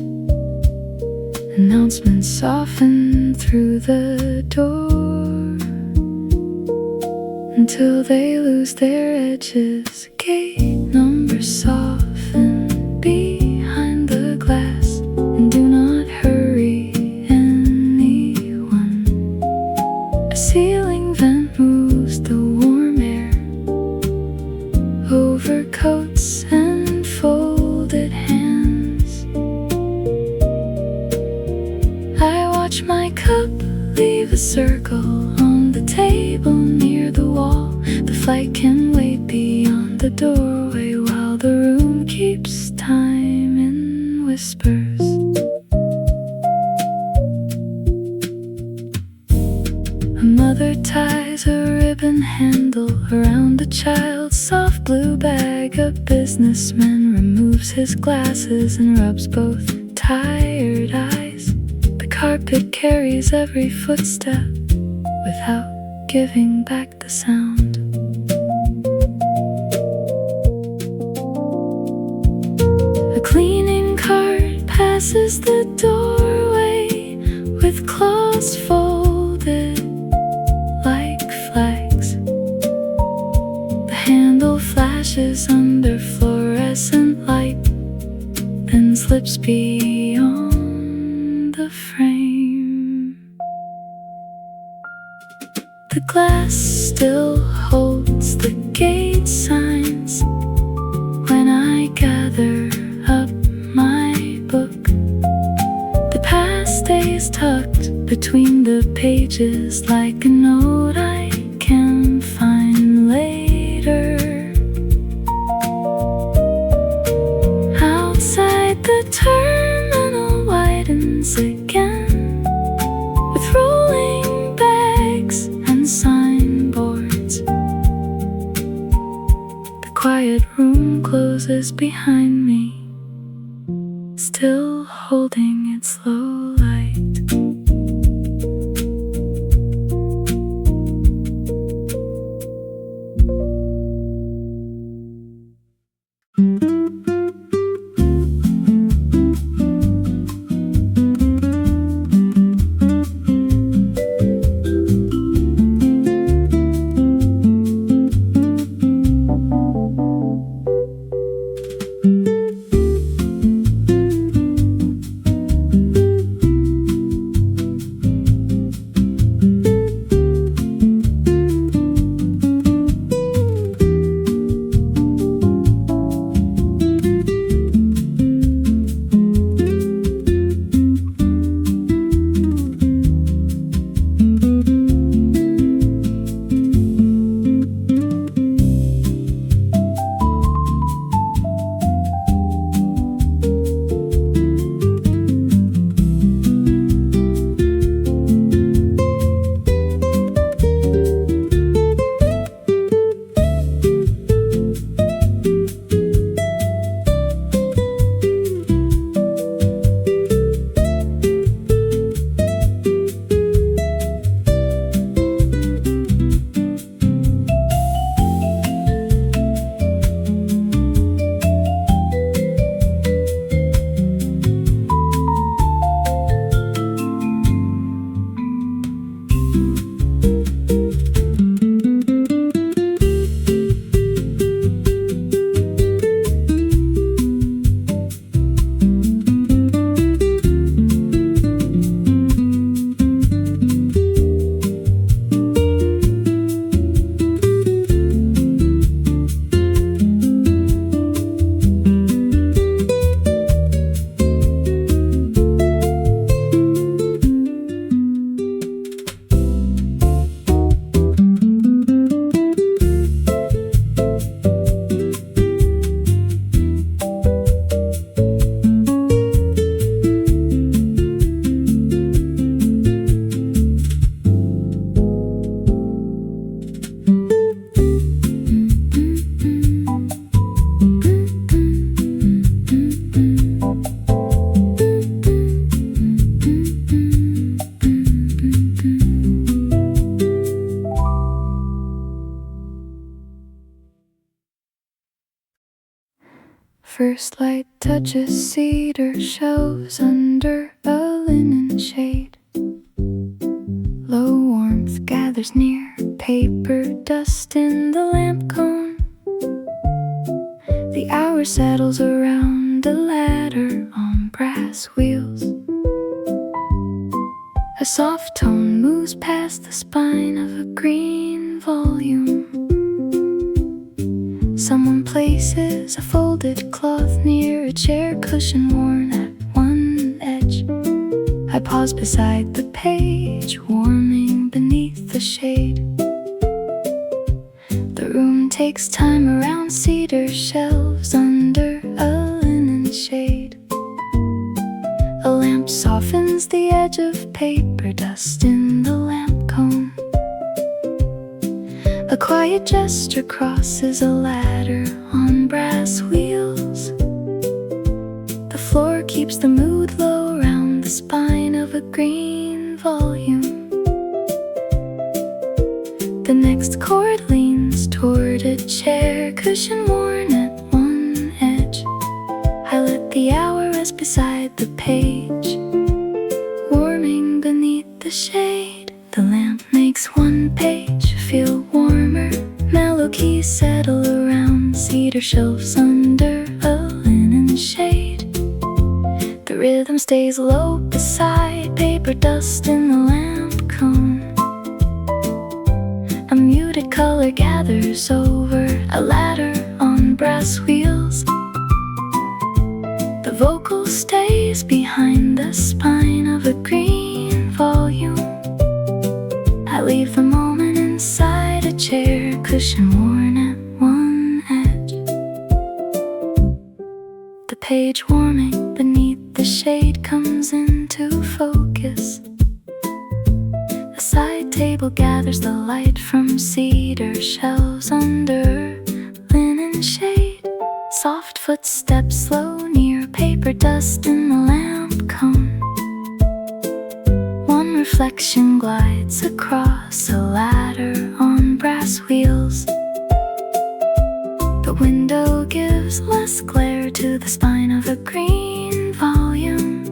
Announcements soften through the door until they lose their edges. Gate numbers soften behind the glass, and do not hurry anyone. A ceiling vent moves the warm air over coats and folded hands. I watch my cup leave a circle on the table near the wall. The flight can wait beyond the doorway while the room keeps time in whispers. A mother ties a ribbon handle around a child's soft blue bag. A businessman removes his glasses and rubs both tired eyes. The carpet carries every footstep without giving back the sound. A cleaning cart passes the doorway with claws folded like flags. The handle flashes under fluorescent light, then slips beyond the frame. The glass still holds the gate signs when I gather up my book. The past stays tucked between the pages like a note I can find later. Outside, the terminal widens again with rolling bags and signboards. The quiet room closes behind me, still holding its low light. First light touches cedar shelves under a linen shade. Low warmth gathers near, paper dust in the lamp cone. The hour settles around a ladder on brass wheels. A soft tone moves past the spine of a green volume. Someone places a folded cloth near a chair cushion worn at one edge. I pause beside the page, warming beneath the shade. The room takes time around cedar shelves under a linen shade. A lamp softens the edge of paper dust in the lamp cone. A quiet gesture crosses a ladder on brass wheels. The floor keeps the mood low around the spine of a green volume. The next chord leans toward a chair cushion worn at one edge. I let the hour rest beside the page, warming beneath the shade. The lamp makes one page feel warmer. Mellow keys settle around cedar shelves under a linen shade. The rhythm stays low beside paper dust in the lamp cone. A muted color gathers over a ladder on brass wheels. The vocal stays behind the spine of a green volume. I leave the moment inside a chair cushion worn at one edge. The page warming beneath the shade comes into focus. A side table gathers the light from cedar shelves under linen shade. Soft footsteps slow near paper dust in the lamp cone. One reflection glides across a ladder on brass wheels. The window gives less glare to the spine of a green volume.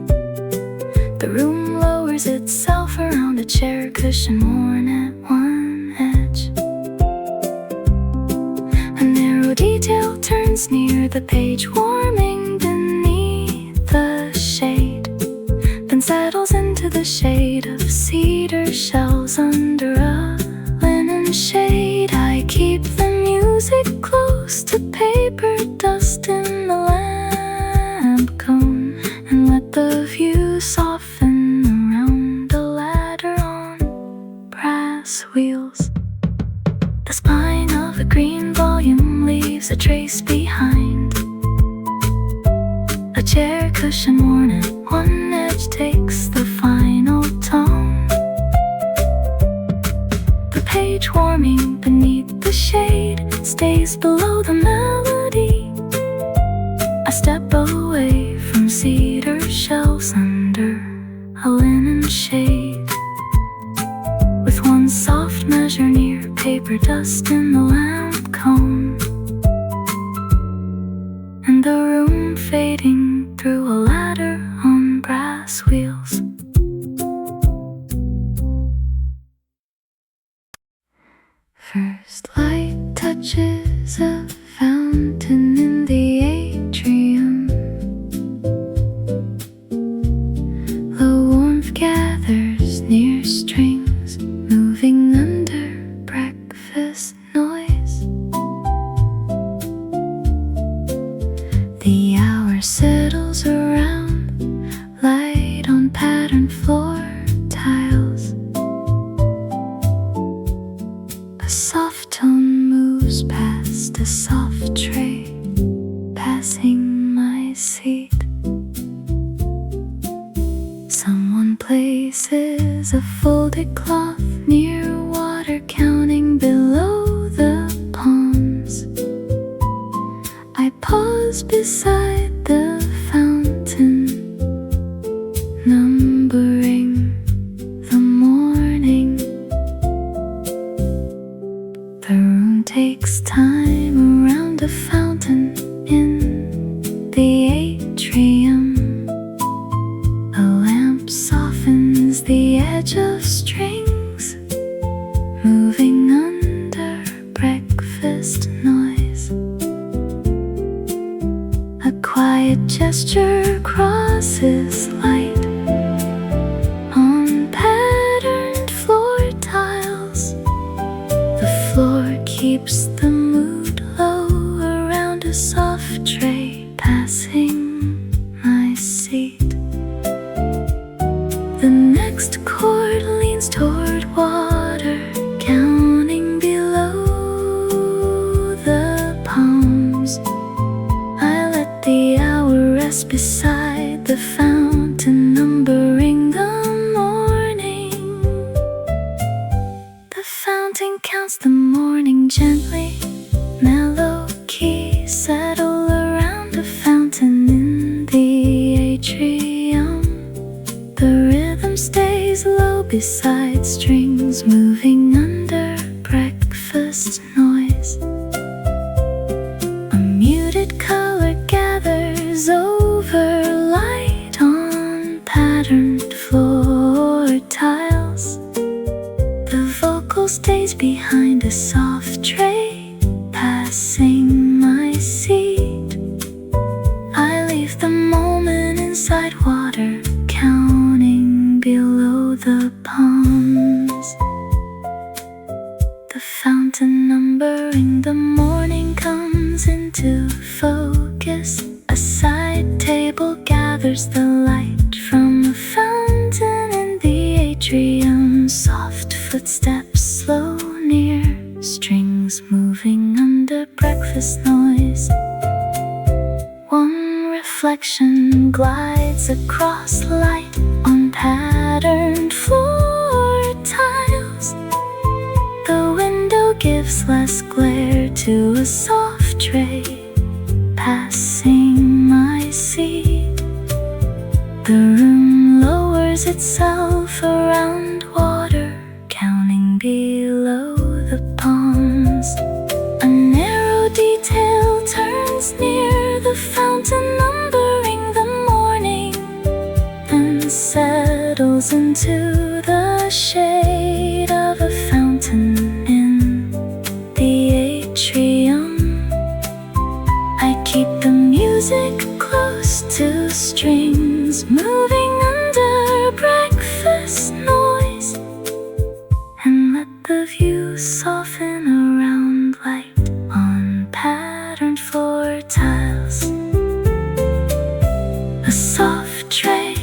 The room lowers itself around a chair cushion worn at one edge. A narrow detail turns near the page, warming beneath the shade, then settles into the shade of cedar shelves under a linen shade. I keep the music close to paper dust in the lamp cone, and let the view soften around a ladder on brass wheels. The spine of a green volume leaves a trace behind. A chair cushion worn at one edge takes the final tone. The page warming beneath the shade stays below the melody. I step away from cedar shelves under a linen shade, with one soft measure near paper dust in the lamp cone, and the room fading through a ladder on brass wheels. First light touches a fountain in the atrium. Low warmth gathers near strings moving under breakfast noise. The hour settles around light on patterned floor tiles. A soft tone moves past a soft tray, passing my seat. Someone places a folded cloth near water, counting below the palms. I pause beside the fountain, numbering the morning. The room takes time around a fountain in of strings moving under breakfast noise. A quiet gesture crosses light on patterned floor tiles. The floor keeps the mood low around a soft tray passing my seat. The next chord leans toward water, counting below the palms. I let the hour rest beside the fountain, numbering the morning. The fountain counts the morning gently, mellow keys settle around the fountain in the atrium. The rhythm stays low beside strings moving under breakfast noise. A muted color gathers over light on patterned floor tiles. The vocal stays behind a soft tray passing my seat. I leave the moment inside water, counting below the palms. The fountain numbering the morning comes into focus. A side table gathers the light from a fountain in the atrium. Soft footsteps slow near, strings moving under breakfast noise. One reflection glides across light on patterned floor tiles. The window gives less glare to a soft tray passing my seat. The room lowers itself around water, counting below the palms. A narrow detail turns near the fountain, numbering the morning, and settles into the shade of a fountain in the atrium. I keep the music close to strings moving under breakfast noise, and let the view soften around light on patterned floor tiles. A soft tray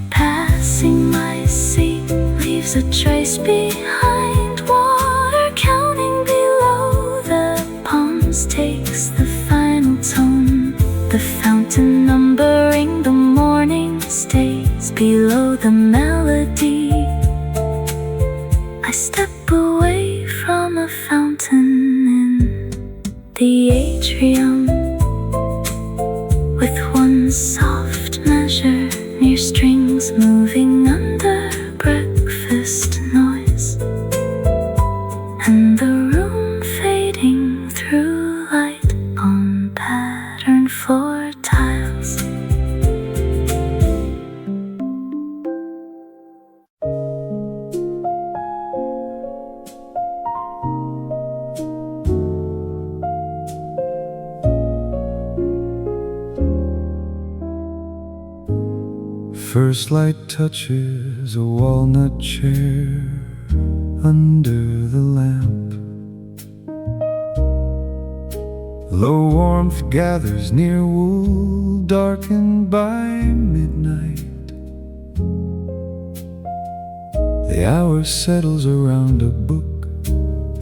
passing my seat leaves a trace behind water, counting below the palms takes the final tone. The fountain numbering the morning stays below the melody. I step away from a fountain in the atrium, with one soft measure near strings moving under breakfast noise, and the room fading through light on patterned floor tiles. First light touches a walnut chair under the lamp. Low warmth gathers near wool, darkened by midnight. The hour settles around a book,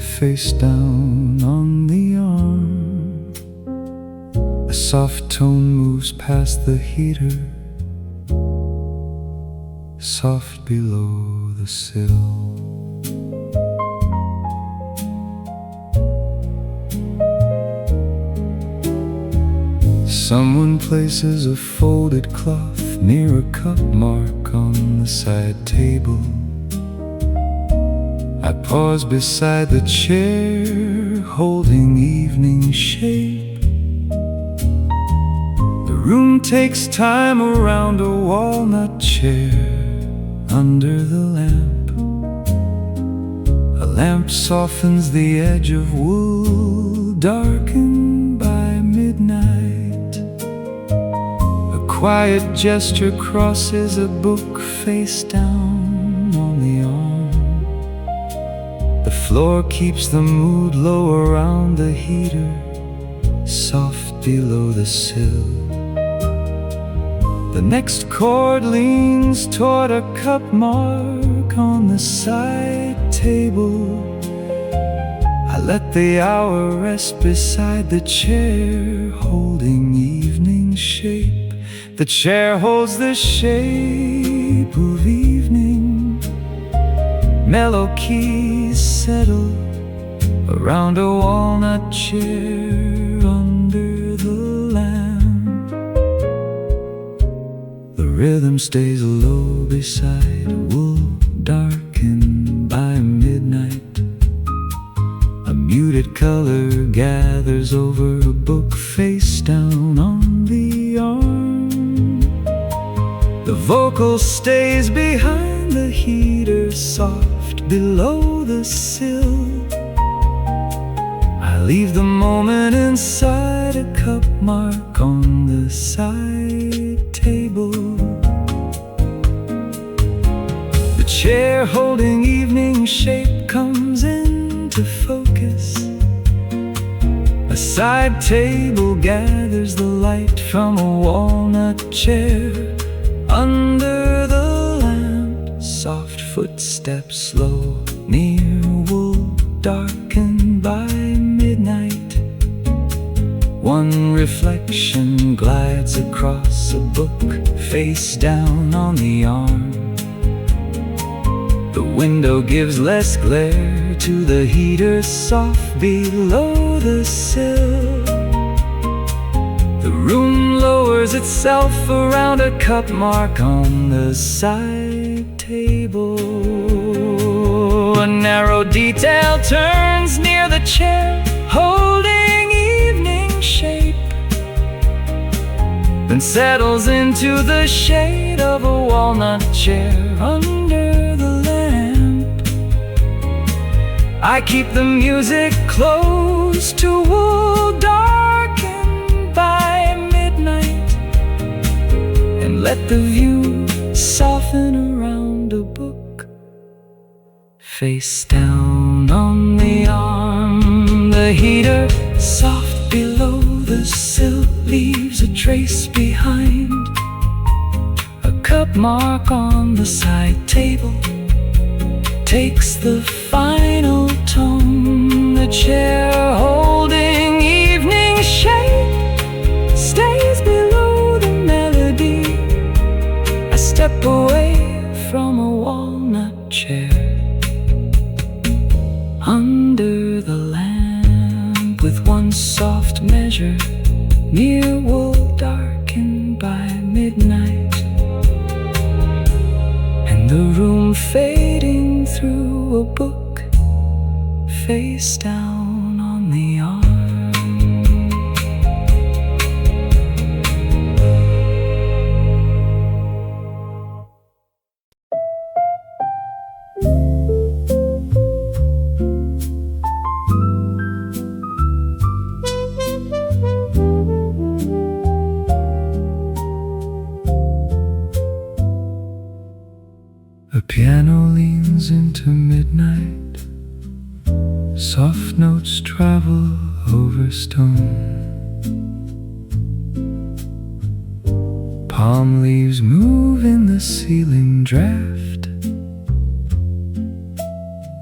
face down on the arm. A soft tone moves past the heater, soft below the sill. Someone places a folded cloth near a cup mark on the side table. I pause beside the chair, holding evening shape. The room takes time around a walnut chair under the lamp. lamp softens the edge of wool, darkened by midnight. A quiet gesture crosses a book face down on the arm. The floor keeps the mood low around the heater, soft below the sill. The next chord leans toward a cup mark on the side table. I let the hour rest beside the chair, holding evening shape. The chair holds the shape of evening. Mellow keys settle around a walnut chair under the lamp. The rhythm stays low beside wool, darkened by midnight. A muted color gathers over a book face down on the arm. The vocal stays behind the heater, soft below the sill. I leave the moment inside a cup mark on the side table. The chair holding evening shape comes into focus. A side table gathers the light from a walnut chair under the lamp. Soft footsteps slow near wool, darkened by midnight. One reflection glides across a book face down on the arm. The window gives less glare to the heater, soft below the sill. The room lowers itself around a cup mark on the side table. A narrow detail turns near the chair, holding evening shape, then settles into the shade of a walnut chair under the lamp. I keep the music close to wool, darkened by midnight, and let the view soften around a book face down on the arm. The heater, soft below the sill, leaves a trace behind. A cup mark on the side table takes the final tone. The chair holding evening shape stays below the melody. I step away from a walnut chair under the lamp, with one soft measure near wool, darkened by midnight, and the room fading through a book face down on the arm. The piano leans into midnight. Soft notes travel over stone. Palm leaves move in the ceiling draft.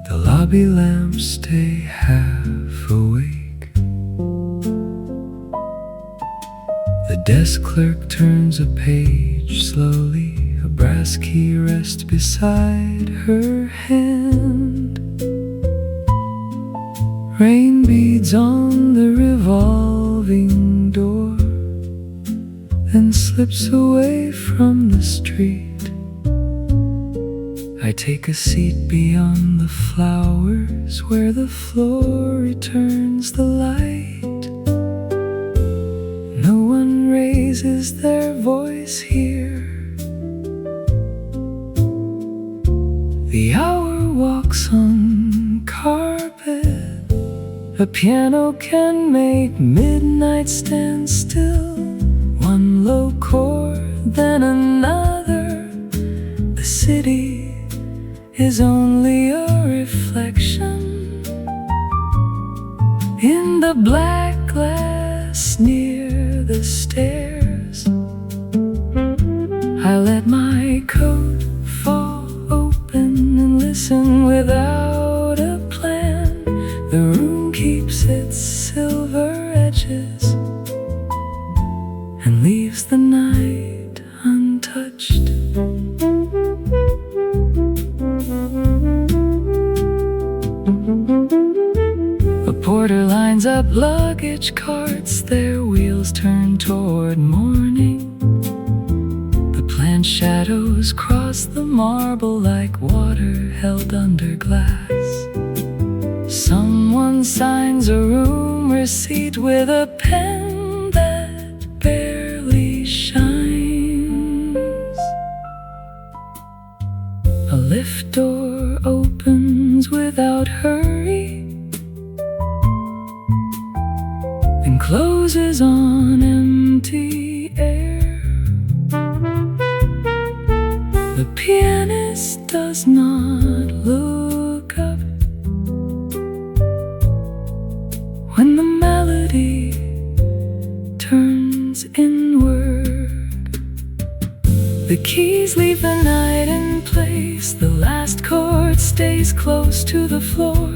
The lobby lamps stay half awake. The desk clerk turns a page slowly. A brass key rests beside her hand. Rain beads on the revolving door, then slips away from the street. I take a seat beyond the flowers, where the floor returns the light. No one raises their voice here. The hour walks on carpet. A piano can make midnight stand still. One low chord, then another. The city is only a reflection in the black glass near the stairs. I let my coat fall open and listen without a plan. The room keeps its silver edges and leaves the night untouched. A porter lines up luggage carts, their wheels turn toward morning. The planned shadows cross the marble like water held under glass. Someone signs a room receipt with a pen that barely shines. A lift door opens without hurry, then closes on empty air. The pianist does not look up when the melody turns inward. The keys leave the night in place. The last chord stays close to the floor.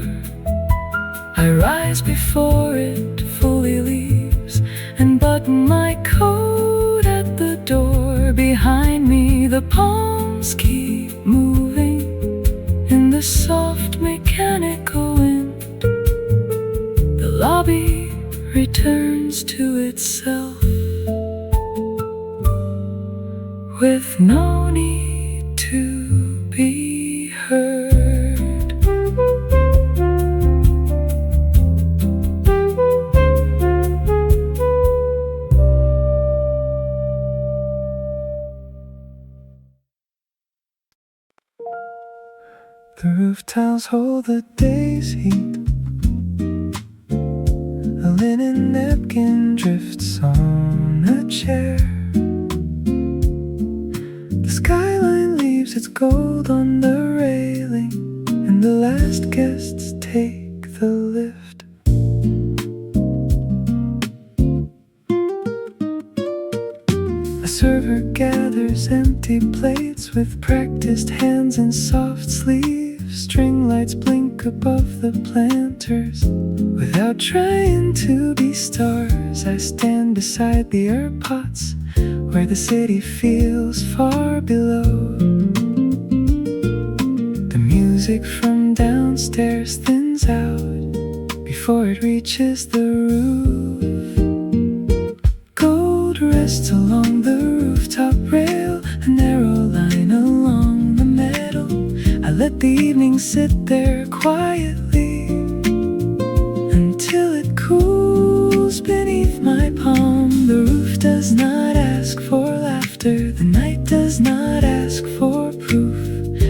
I rise before it fully leaves and button my coat at the door behind me. The palms keep moving in the soft mechanical wind. The lobby returns to itself with no need to be heard. The roof tiles hold the day's heat. A linen napkin drifts on a chair. The skyline leaves its gold on the railing, and the last guests take the lift. A server gathers empty plates with practiced hands and soft sleeves. String lights blink above the planters. Without trying to be stars, I stand beside the herb pots where the city feels far below. The music from downstairs thins out before it reaches the roof. Gold rests along the rooftop rail, a narrow line along the metal. I let the evening sit there quietly until it cools beneath my palm. The roof does not ask for laughter, the night does not ask for proof.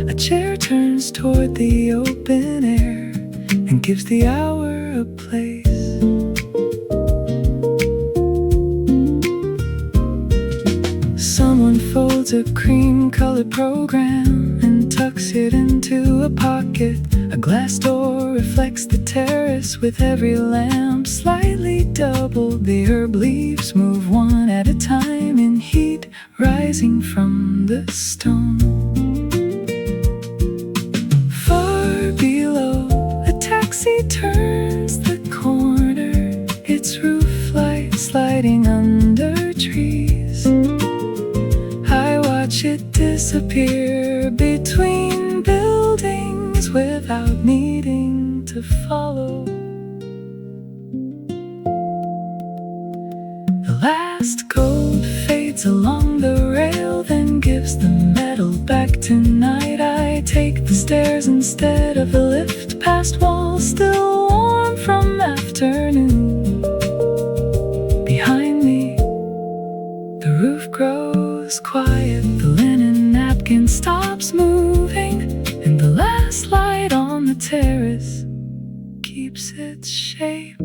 A chair turns toward the open air and gives the hour a place. Someone folds a cream-colored program and tucks it into a pocket. A glass door reflects the terrace with every lamp slightly doubled. The herb leaves move one at a time in heat rising from the stone. Far below, a taxi turns the corner, its roof light sliding under trees. I watch it disappear between buildings without needing to follow. The last gold fades along the rail, then gives the metal back to night. I take the stairs instead of the lift, past walls still warm from afternoon. Behind me, the roof grows quiet. The linen napkin stops moving, and the last light on the terrace keeps its shape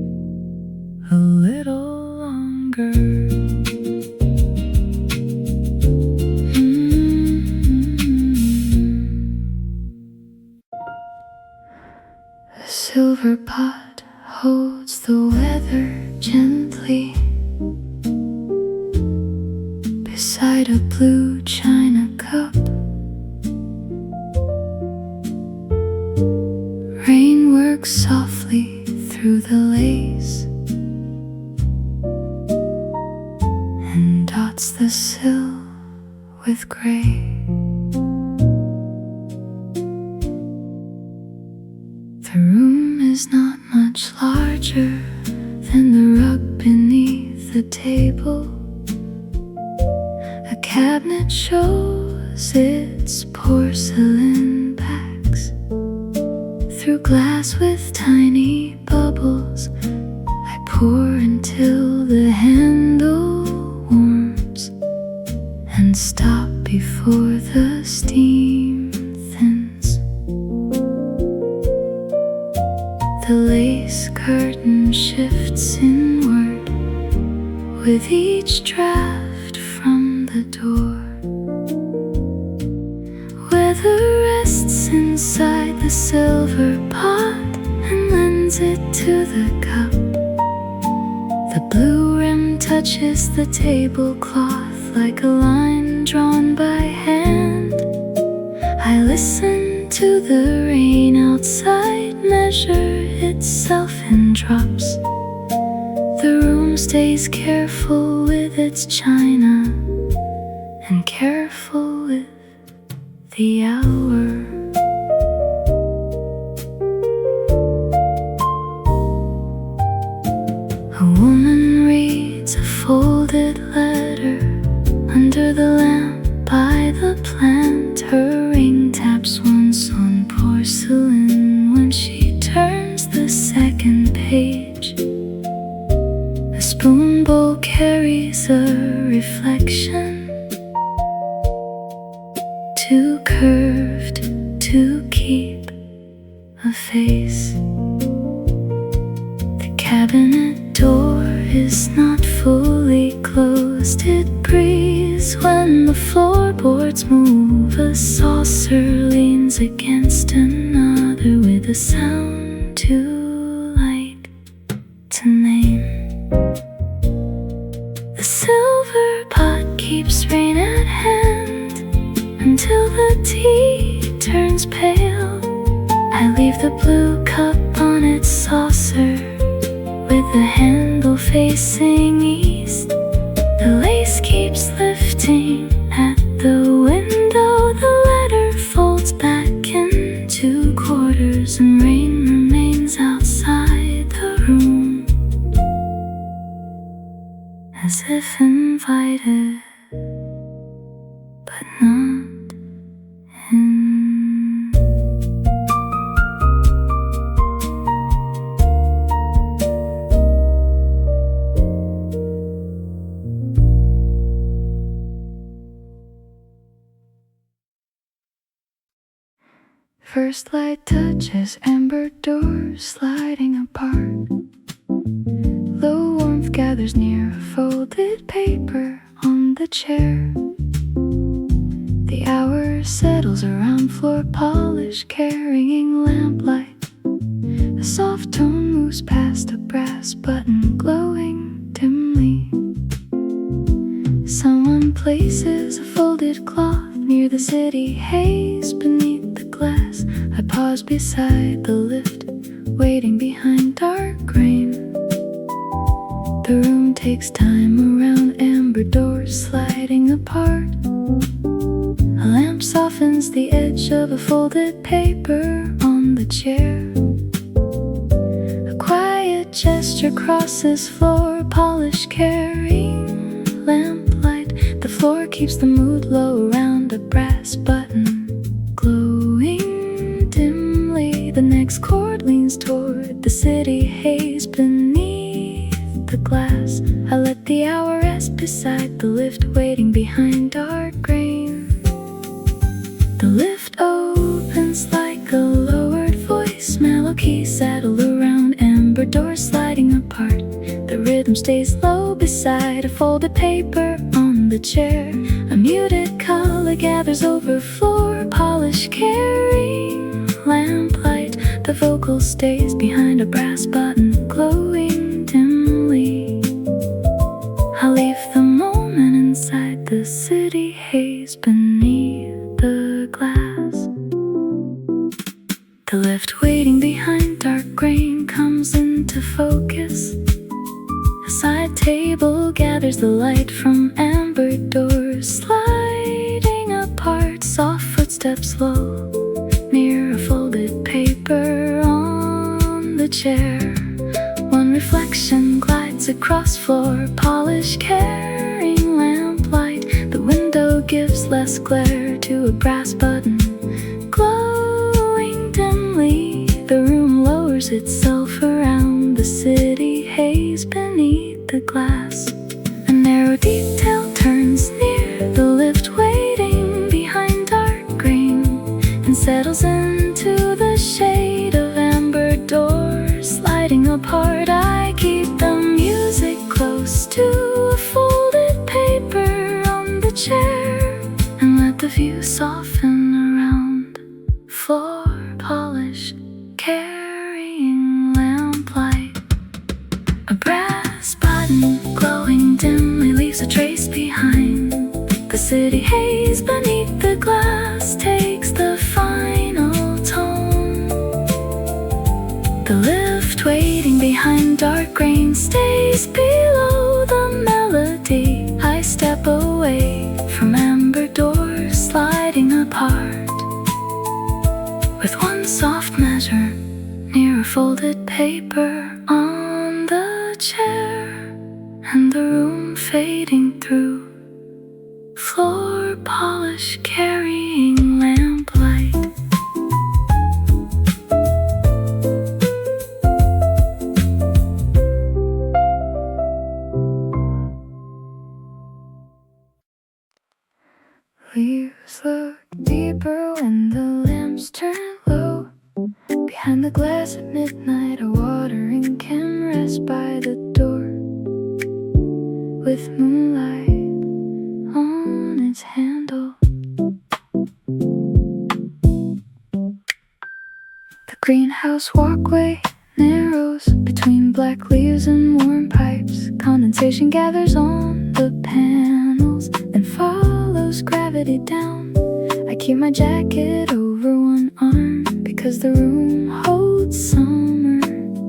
a little longer. The silver pot holds the weather gently beside a blue china cup. Rain works softly through the lace and dots the sill with gray. The room is not much larger than the rug beneath the table. A cabinet shows its porcelain backs through glass with tiny bubbles. I pour until the handle warms and stop before the steam thins. The lace curtain shifts inward with each draft from the door. Weather rests inside the silver pot and lends it to the cup. The blue rim touches the tablecloth like a line drawn by hand. I listen to the rain outside measure itself in drops. The room stays careful with its china and careful with the hour. A woman reads a folded letter under the lamp by the plant. Her ring taps once on porcelain when she turns the second page. A spoon bowl carries a reflection, too curved to keep a face. The cabinet door is not fully closed. It breathes when the floorboards move. A saucer leans against another with a sound too light to name. The silver pot keeps rain at hand until the tea turns pale. I leave the blue cup on its saucer with the handle facing east. The lace keeps lifting at the window. The letter folds back into quarters and rain remains outside the room, as if invited but not in. First light touches amber doors sliding apart. Low warmth gathers near a folded paper on the chair. The hour settles around floor polish carrying lamplight. A soft tone moves past a brass button glowing dimly. Someone places a folded cloth near the city haze beneath the glass. I pause beside the lift, waiting behind dark rain. The room takes time around amber doors sliding apart. A lamp softens the edge of a folded paper on the chair. A quiet gesture crosses floor polish carrying lamplight. The floor keeps the mood low around a brass button glowing dimly. The next chord leans toward the city haze beneath the glass. I let the hour rest beside the lift, waiting behind dark rain. The lift opens like a lowered voice. Mellow keys settle around rhythm stays low beside a folded paper on the chair. A muted color gathers over floor polish carrying lamplight. The vocal stays behind a brass button glowing dimly. I leave the moment inside the city haze beneath the glass. The lift waiting behind dark grain comes into focus. A side table gathers the light from amber doors sliding apart. Soft footsteps low near a folded paper on the chair. One reflection glides across floor polish carrying lamplight. The window gives less glare to a brass button glowing dimly. The room lowers itself around the city haze beneath the glass. A narrow detail turns near the lift waiting behind dark green and settles into the shade of amber doors sliding apart. I keep the music close to a folded paper on the chair and let the view soften around floor polish carrying lamplight. A brass button glowing dimly leaves a trace behind. The city haze beneath the glass takes the final tone. The lift waiting behind dark grain stays below the melody. I step away from amber doors sliding apart. With one soft measure near a folded paper on the chair and the room fading through floor polish carrying lamplight. Leaves look deeper when the lamps turn low. Behind the glass at midnight, a watering can rest by the door with moonlight on its handle. The greenhouse walkway narrows between black leaves and warm pipes. Condensation gathers on the panels, then follows gravity down. I keep my jacket over one arm because the room holds summer.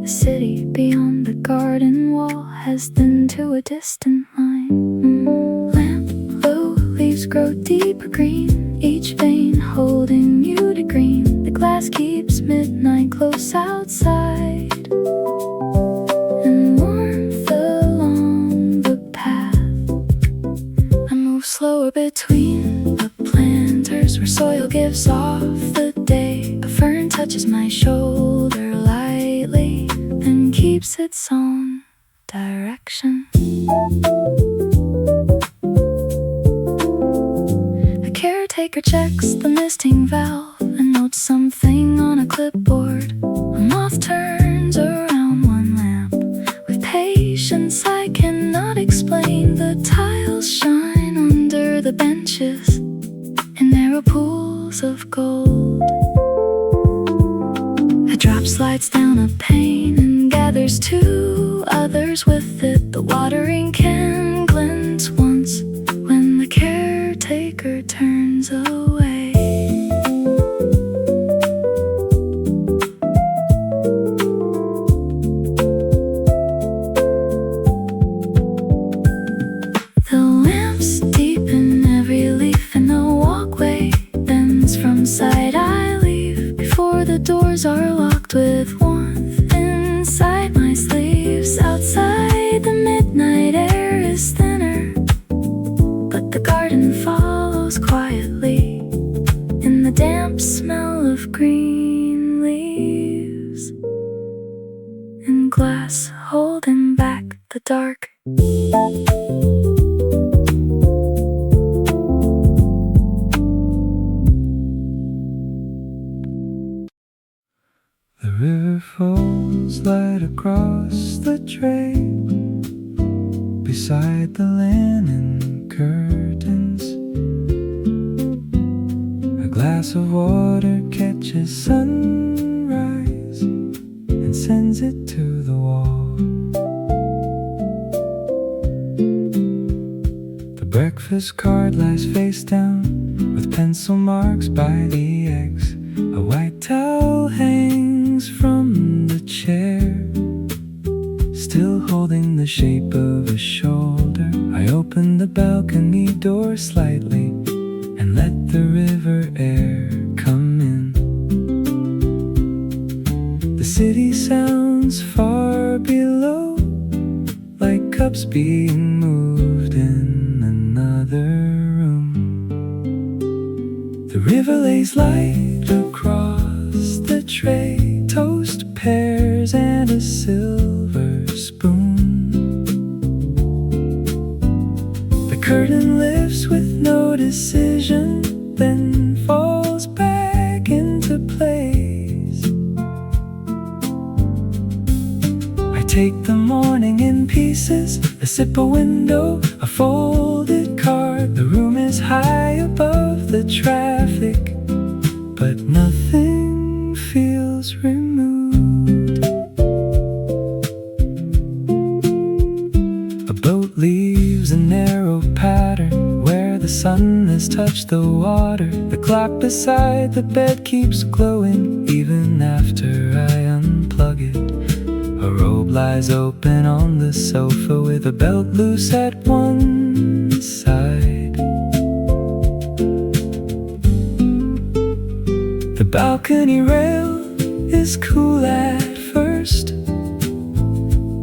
The city beyond the garden wall has thinned to a distant line. Lamp low, leaves grow deeper green, each vein holding muted green. The glass keeps midnight close outside and warmth along the path. I move slower between the planters where soil gives off the day. A fern touches my shoulder lightly and keeps its own direction. A caretaker checks the misting valve and notes something on a clipboard. A moth turns around one lamp. With patience I cannot explain. The tiles shine under the benches in narrow pools of gold. A drop slides down a pane and gathers two others with it. The watering can glints once when the caretaker turns away. The lamps deepen every leaf in the walkway bends from side. I leave before the doors are locked with warmth inside my sleeves. Outside the midnight air is thinner, but the garden follows quietly in the damp smell of green leaves and glass holding back the dark. The river falls light across the drape, beside the linen curtains. A glass of water catches sunrise and sends it to the wall. The breakfast card lies face down with pencil marks by the eggs. A white towel hangs from the chair, still holding the shape of a shoulder. I open the balcony door slightly and let the river air come in. The city sounds far below, like cups being moved in another room. The river lays light across the tray, toast, pears, and a silver spoon. The curtain lifts with no decision, then falls back into place. I take the morning in pieces, a sip a window, a folded card. The room is high above the traffic, but nothing feels removed. A boat leaves a narrow pattern where the sun has touched the water. The clock beside the bed keeps glowing even after I unplug it. A robe lies open on the sofa with a belt loose at one side. The balcony rail is cool at first,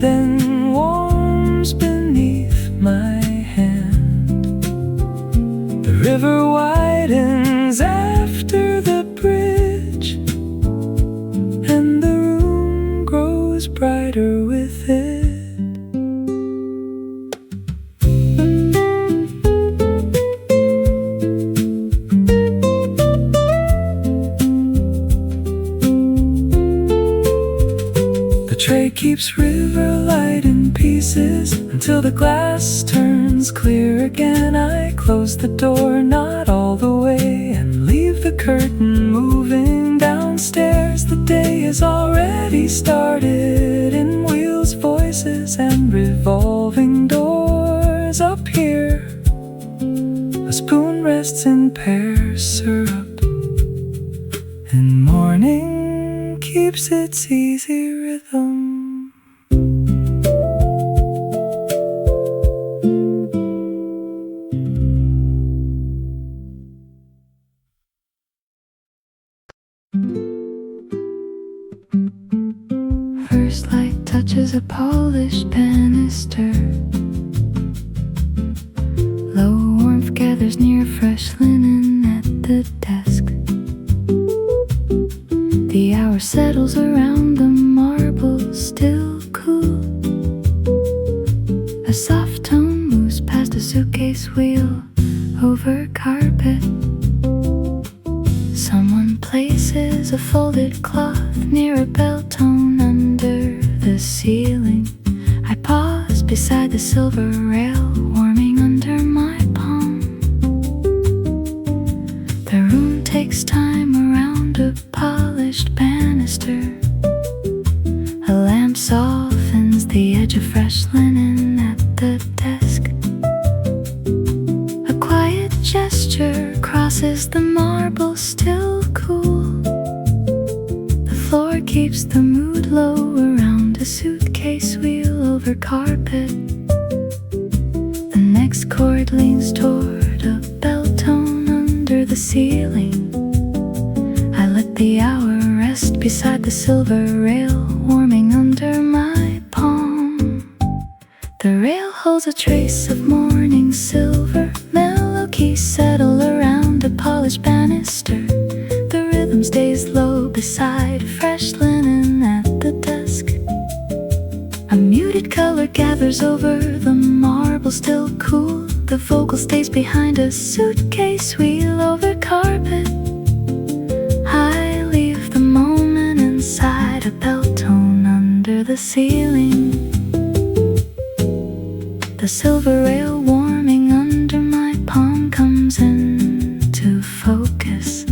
then warms beneath my hand. The river widens after the bridge, and the room grows brighter with it. The tray keeps river light in pieces until the glass turns clear again. I close the door, not all the way, and leave the curtain moving downstairs. The day has already started in wheels, voices, and revolving doors. Up here, a spoon rests in pear syrup, and morning keeps its easy rhythm. First light touches a polished banister. Low warmth gathers near fresh linen at the desk. The hour settles around the marble, still cool. A soft tone moves past a suitcase wheel over carpet. Someone places a folded cloth near a bell tone under the ceiling. I pause beside the silver rail, warming under my palm. The room takes time around a polished banister. A lamp softens the edge of fresh linen at the desk. A quiet gesture crosses the marble, still cool. The floor keeps the mood low around a suitcase wheel over carpet. The next chord leans toward a bell tone under the ceiling. I let the hour rest beside the silver rail, warming under my palm. The rail holds a trace of morning silver. Mellow keys settle around a polished banister. The rhythm stays low beside fresh linen at the desk. A muted color gathers over the marble, still cool. The vocal stays behind a suitcase wheel over carpet. I leave the moment inside a bell tone under the ceiling. The silver rail warming under my palm comes into focus.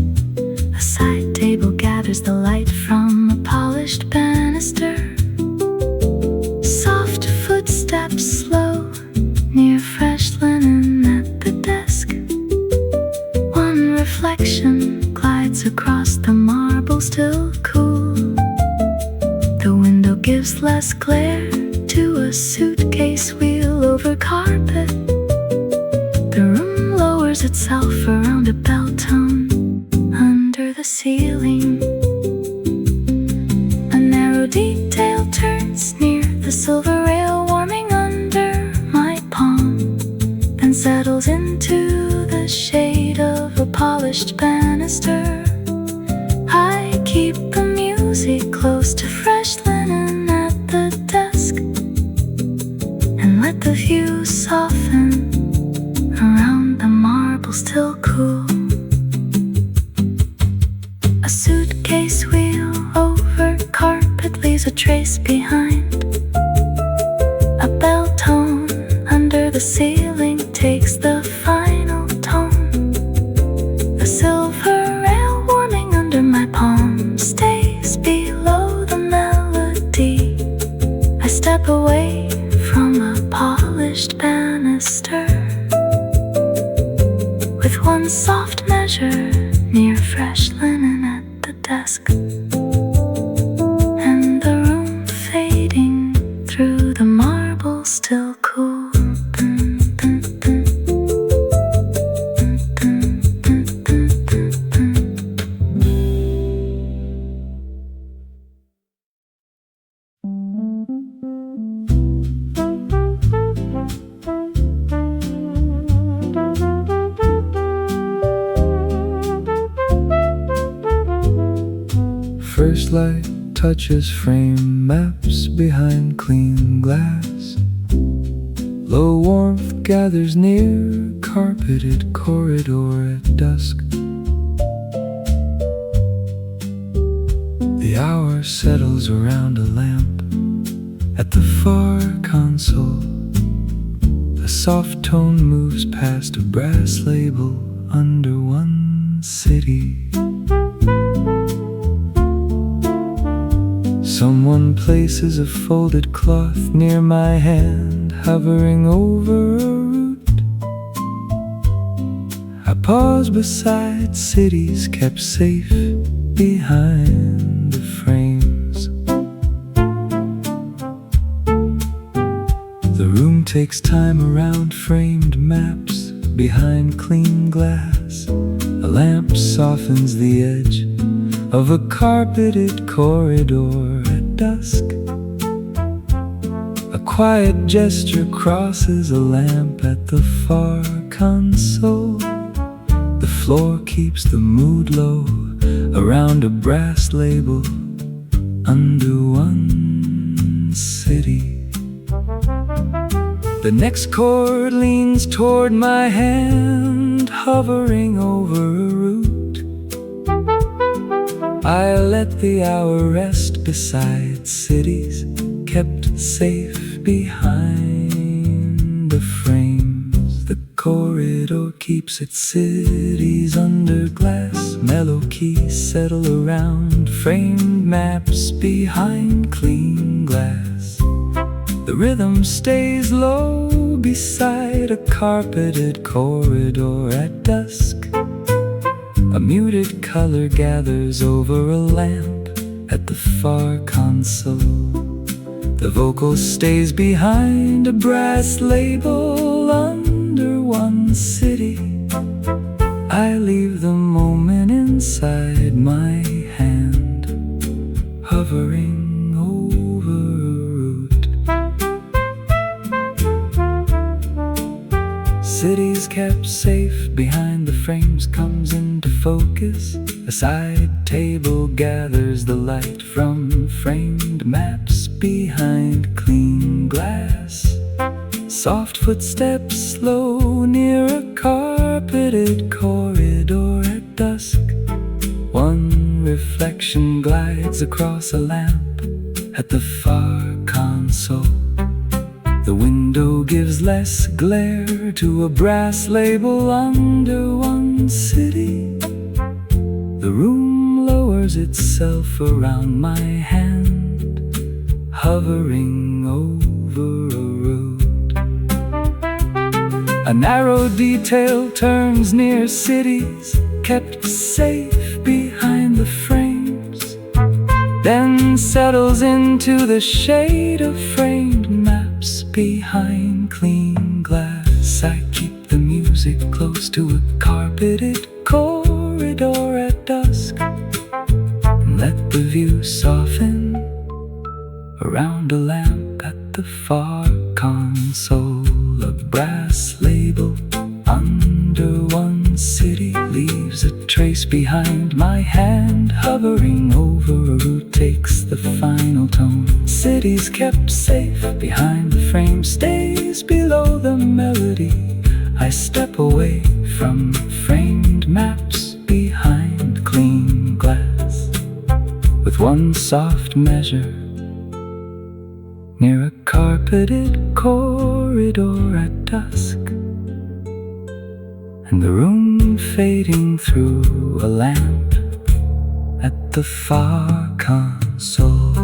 A side table gathers the light from a polished banister. Soft footsteps slow near fresh linen at the desk. One reflection glides across the marble, still cool. The window gives less glare to a suitcase wheel over carpet. The room lowers itself around a bell tone under the ceiling. A narrow detail turns near the silver rail warming under my palm, then settles into the shade of a polished banister. I keep the music close to fresh linen at the desk and let the view soften around the marble, still cool. A suitcase wheel over carpet leaves a trace behind. A bell tone under the ceiling takes the final tone. The silver rail warming under my palm stays below the melody. I step away from a polished banister with one soft measure near fresh linen at the desk, and the room fading through the marble, still cool. First light touches frame, maps behind clean glass. Low warmth gathers near carpeted corridor at dusk. The hour settles around a lamp at the far console. A soft tone moves past a brass label under one city. Someone places a folded cloth near my hand, hovering over a route. I pause beside cities kept safe behind the frames. The room takes time around framed maps behind clean glass. A lamp softens the edge of a carpeted corridor at dusk. A quiet gesture crosses a lamp at the far console. The floor keeps the mood low around a brass label under one city. The next chord leans toward my hand, hovering over a route. I let the hour rest beside cities kept safe behind the frames. The corridor keeps its cities under glass. Mellow keys settle around framed maps behind clean glass. The rhythm stays low beside a carpeted corridor at dusk. A muted color gathers over a lamp at the far console. The vocal stays behind a brass label under one city. I leave the moment inside my hand, hovering over a route. Cities kept safe behind the frames comes into focus. A side table gathers the light from framed maps behind clean glass. Soft footsteps slow near a carpeted corridor at dusk. One reflection glides across a lamp at the far console. The window gives less glare to a brass label under one city. The room lowers itself around my hand, hovering over a road. A narrow detail turns near cities, kept safe behind the frames, then settles into the shade of framed maps behind clean glass. I keep the music close to a carpeted corridor at dusk, and let the view soften around a lamp at the far console. A brass label under one city leaves a trace behind my hand, hovering over a route takes the final tone. Cities kept safe behind the frame, stays below the melody. I step away from framed maps behind clean glass, with one soft measure near a carpeted corridor at dusk, and the room fading through a lamp at the far console.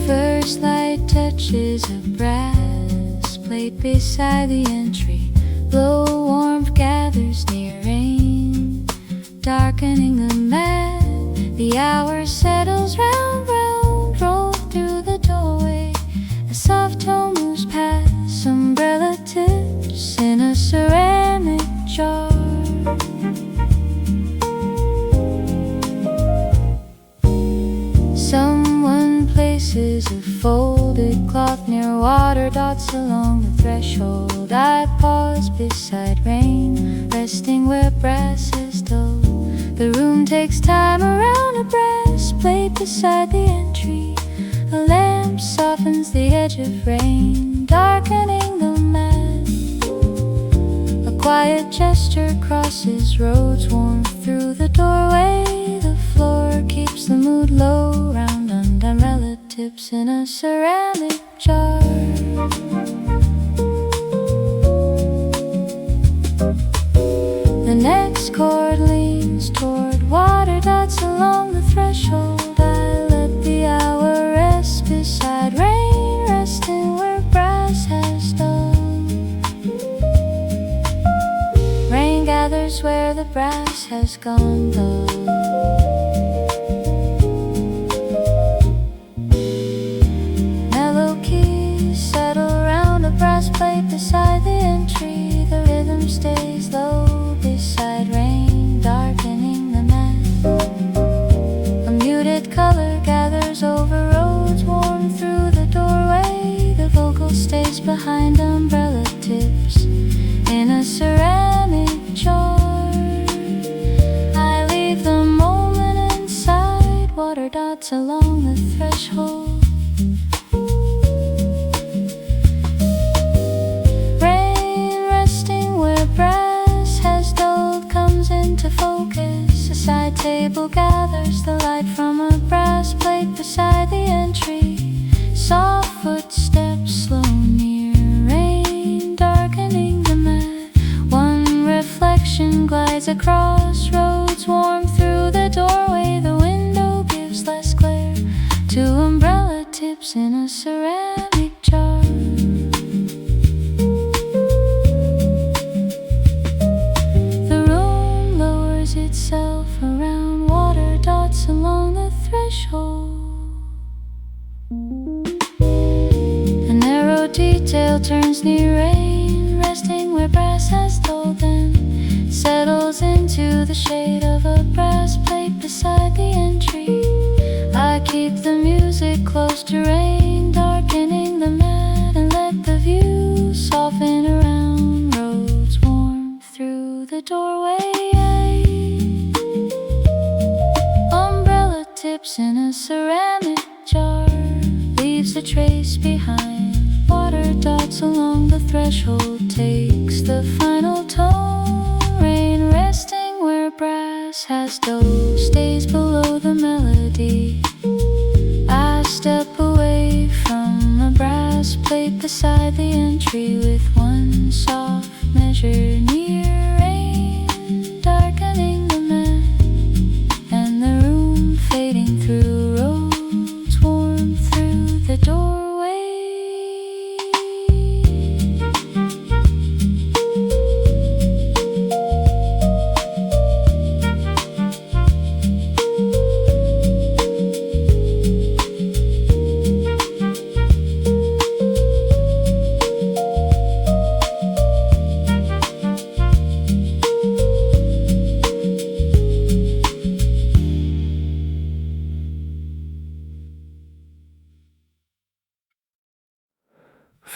First light touches a brass plate beside the entry. Low warmth gathers near rain, darkening the mat. The hour settles round, roll through the doorway. A soft tone moves past umbrella tips in a ceramic jar. Someone places a folded cloth near water dots along the threshold. I pause beside rain, resting where brass is dull. The room takes time around a brass plate beside the entry. A lamp softens the edge of rain, darkening the mat. A quiet gesture crosses roads, warmth through the doorway. The floor keeps the mood low, round umbrella tips in a ceramic jar. The next chord leans toward water dots along the threshold. I let the hour rest beside rain, resting where brass has done. Rain gathers where the brass has gone dull. Mellow keys settle round a brass plate beside the entry. The rhythm stays low beside rain, darkening the mat. A muted color gathers over roads, warm through the doorway. The vocal stays behind umbrella tips in a ceramic jar. I leave the moment inside, water dots along the threshold. Rain resting where brass has dulled comes into focus. A side table gathers the light from a brass plate beside the entry. Soft footsteps slow near rain, darkening the mat. One reflection glides across roads, warm through the doorway. The window gives less glare to umbrella tips in a ceramic jar. The room lowers itself around water dots along the threshold. A narrow detail turns near rain, resting where brass has dulled, then settles into the shade of a brass plate beside the entry. I keep the music close to rain, darkening the mat, and let the view soften around roads, warm through the doorway. threshold takes the final tone. Rain resting where brass has dove stays below the melody. I step away from the brass plate beside the entry with one soft measure near rain darkening the man and the room fading through roads warm through the doorway.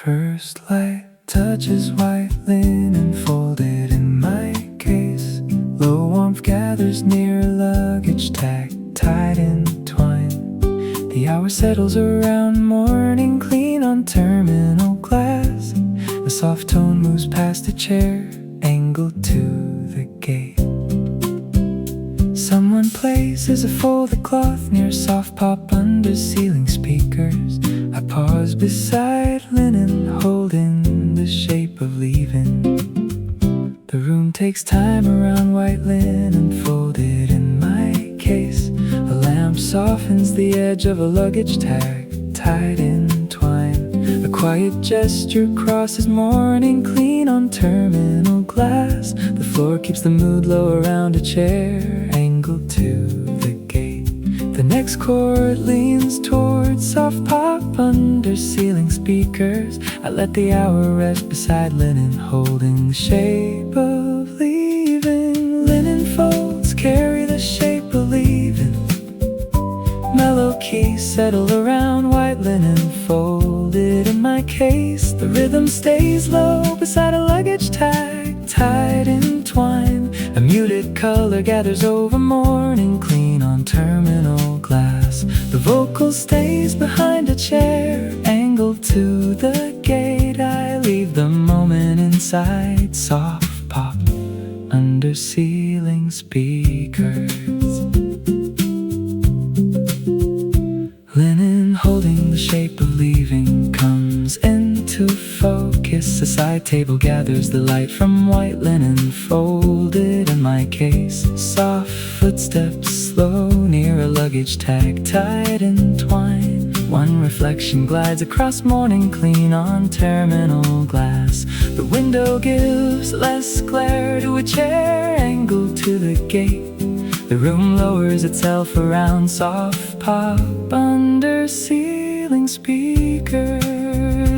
First light touches white linen folded in my case. Low warmth gathers near luggage tag tied in twine. The hour settles around morning clean on terminal glass. The soft tone moves past a chair angled to the gate. Someone places a folded cloth near soft pop under ceiling speakers. I pause beside linen, holding the shape of leaving. The room takes time around white linen folded in my case. A lamp softens the edge of a luggage tag tied in twine. A quiet gesture crosses morning clean on terminal glass. The floor keeps the mood low around a chair angled to the gate. The next chord leans towards soft pop under ceiling speakers. I let the hour rest beside linen, holding the shape of leaving. Linen folds carry the shape of leaving. Mellow keys settle around white linen folded in my case. The rhythm stays low beside a luggage tag tied in twine. A muted color gathers over morning clean on terminal glass. The vocal stays behind a chair angled to the gate. I leave the moment inside soft pop under ceiling speakers. Linen holding the shape of leaving comes into focus. A side table gathers the light from white linen folded in my case. Soft footsteps slow near a luggage tag tied in twine. One reflection glides across morning clean on terminal glass. The window gives less glare to a chair angled to the gate. The room lowers itself around soft pop under ceiling speakers.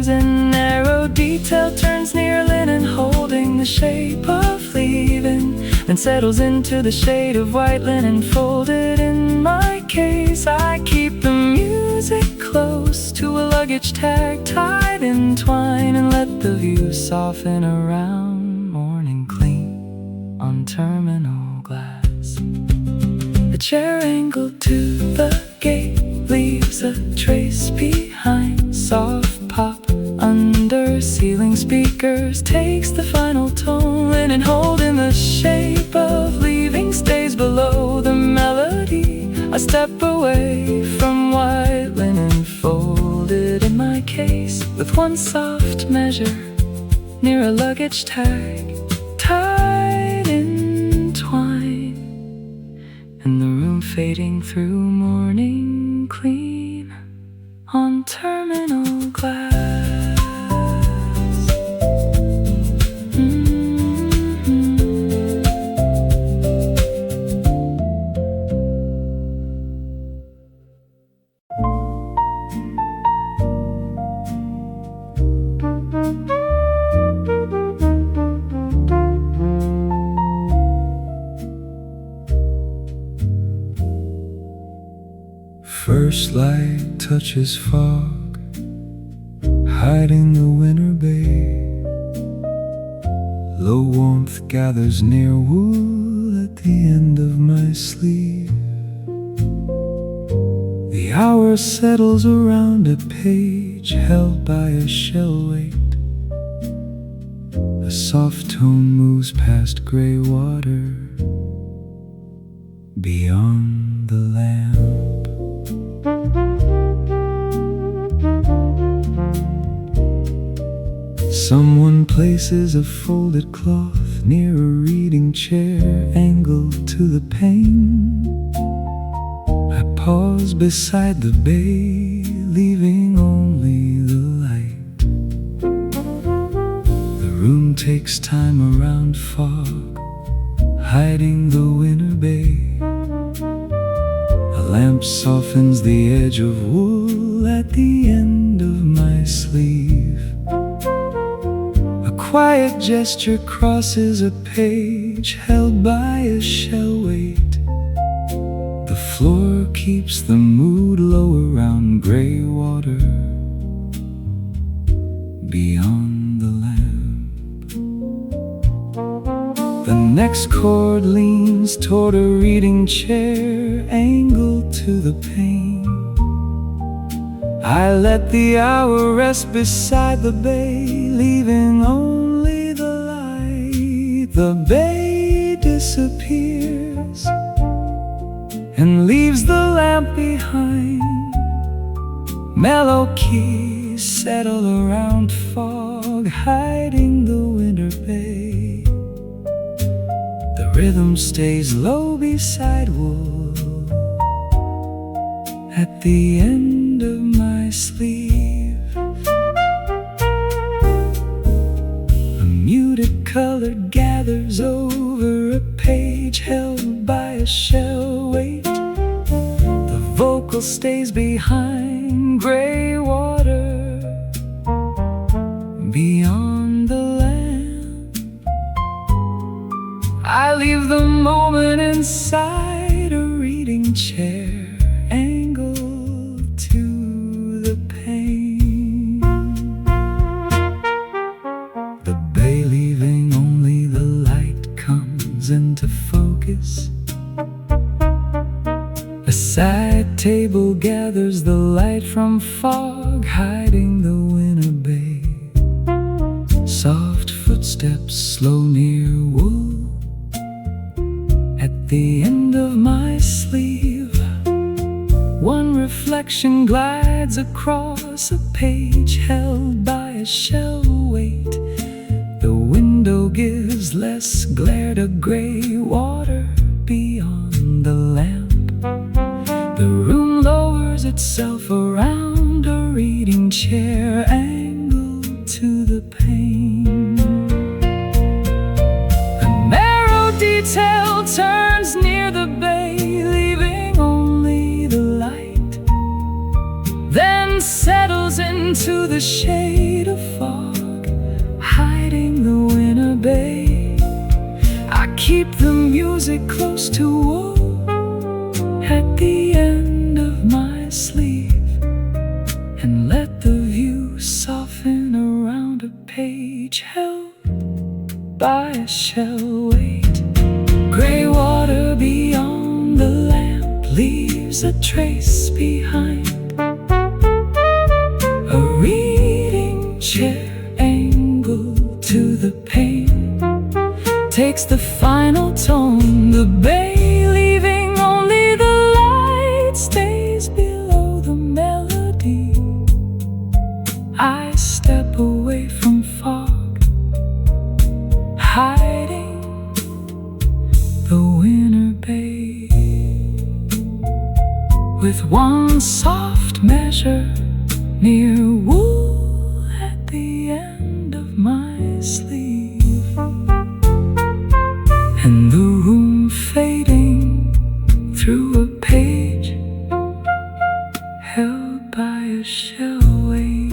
An narrow detail turns near linen holding the shape of leaving, then settles into the shade of white linen folded in my case. I keep the music close to a luggage tag tied in twine and let the view soften around morning clean on terminal glass. A chair angled to the gate leaves a trace behind. Soft pop under ceiling speakers takes the final tone. Linen holding the shape of leaving stays below the melody. I step away from white linen folded in my case with one soft measure near a luggage tag tied in twine. And the room fading through morning clean on terminal glass. First light touches fog, hiding the winter bay. Low warmth gathers near wool at the end of my sleeve. The hour settles around a page held by a shell weight. soft tone moves past gray water beyond the lamp. Someone places a folded cloth near a reading chair angled to the pane. I pause beside the bay, leaving only the light. The room takes time around fog, hiding the winter bay. A lamp softens the edge of wool at the end of my sleeve. A quiet gesture crosses a page held by a shell weight. The floor keeps the mood low around gray water beyond the lamp. The next chord leans toward a reading chair angled to the pane. I let the hour rest beside the bay, leaving only the light. The bay disappears and leaves the lamp behind. Mellow keys settle around fog, hiding the winter bay. The rhythm stays low beside wool at the end of my sleeve. A muted color gathers over a page held by a shell weight. The vocal stays behind gray water beyond the lamp. I leave the moment inside a reading chair angled to the pane. The bay leaving only the light comes into focus. A side table gathers the light from fog, hiding the winter bay. Soft footsteps slow near wool at the end of my sleeve. One reflection glides across a page held by a shell weight. The window gives less glare to gray water beyond the lamp. The room lowers itself around a reading chair angled to the pane. A narrow detail turns near the bay, leaving only the light. Then settles into the shade of fog, hiding the winter bay. I keep the music close to wool at the end of my sleeve, and let the view soften around a page held by a shell weight. Gray water beyond the lamp leaves a trace behind. A reading chair angled to the pane takes the final tone. The bay leaving only the light stays below the melody. I step away from fog, hiding the winter bay. With one soft measure near wool at the end of my sleeve, and the room fading through a page held by a shell weight.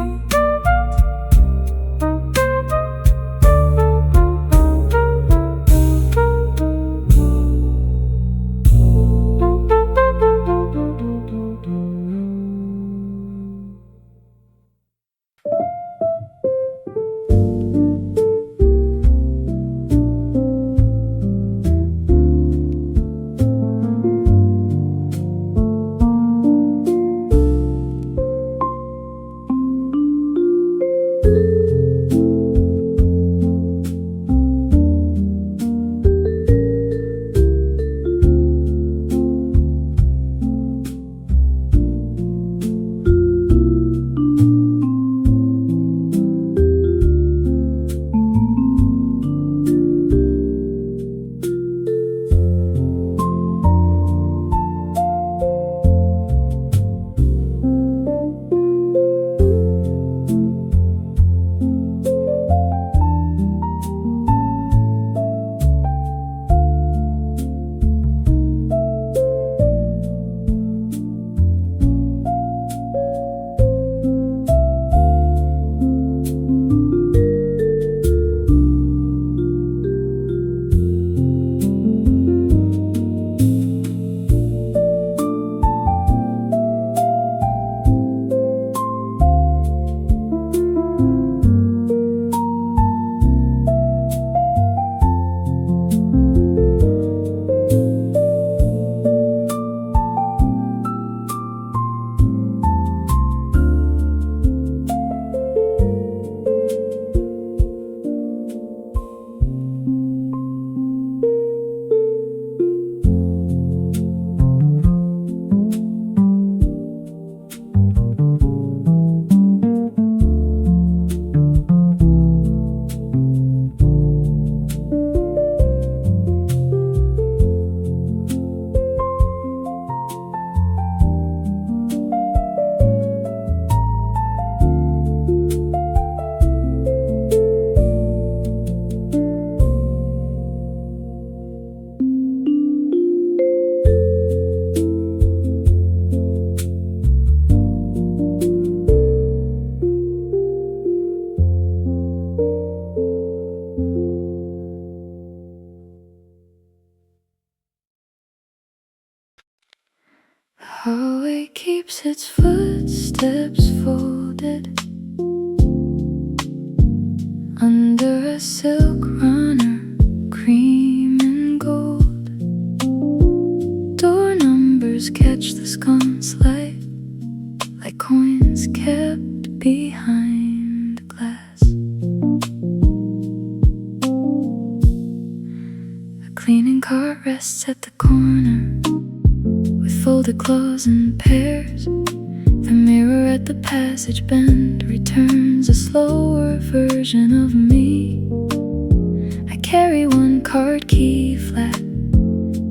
hallway keeps its footsteps folded under a silk runner, cream and gold. Door numbers catch the sconce light like coins kept behind glass. A cleaning cart rests at the corner with folded clothes in pairs. The mirror at the passage bend returns a slower version of me. I carry one card key flat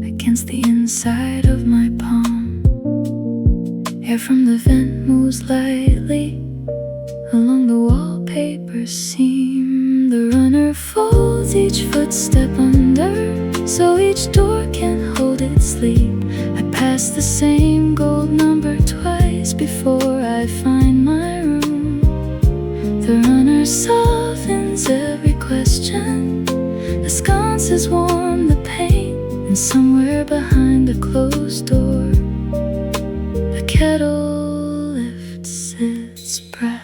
against the inside of my palm. Air from the vent moves lightly along the wallpaper seam. The runner folds each footstep under, so each door can hold its sleep. I pass the same gold number twice before I find my room. The runner softens every question. The sconces warm the pain, and somewhere behind a closed door, the kettle lifts its breath.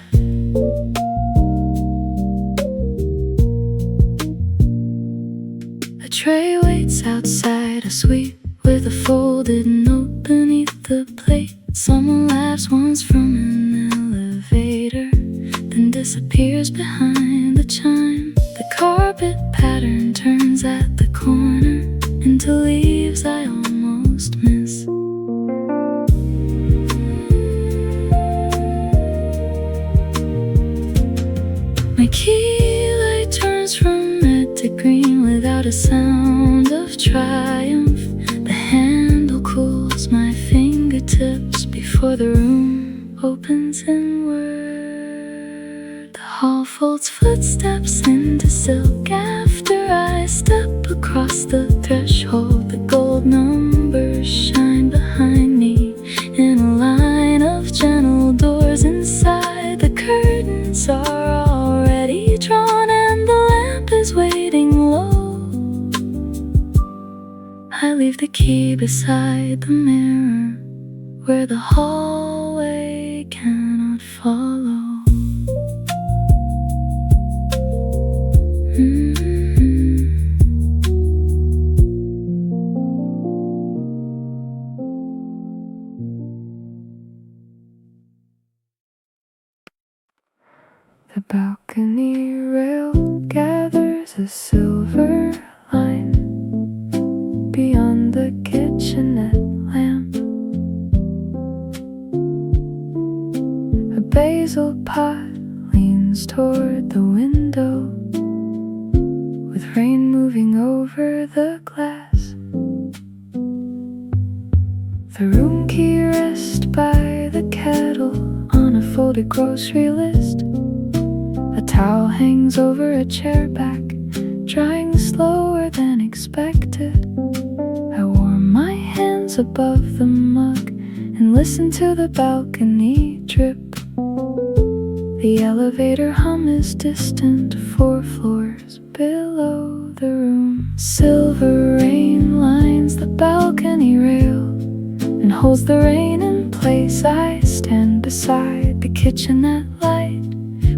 A tray waits outside a suite with a folded note beneath the plate. Someone laughs once from an elevator, then disappears behind the chime. The carpet pattern turns at the corner into leaves I almost miss. My key light turns from red to green without a sound of triumph. The handle cools my fingertips before the room opens inward. The hall folds footsteps into silk after I step across the threshold. The gold numbers shine behind me in a line of gentle doors inside. The curtains are already drawn and the lamp is waiting low. I leave the key beside the mirror where the hallway cannot follow. The balcony rail gathers a silver line beyond the kitchenette lamp. A basil pot leans toward the window with rain moving over the glass. The room key rests by the kettle on a folded grocery list. A towel hangs over a chair back, drying slower than expected. I warm my hands above the mug and listen to the balcony drip. The elevator hum is distant 4 floors below the room. Silver rain lines the balcony rail and holds the rain in place. I stand beside the kitchenette light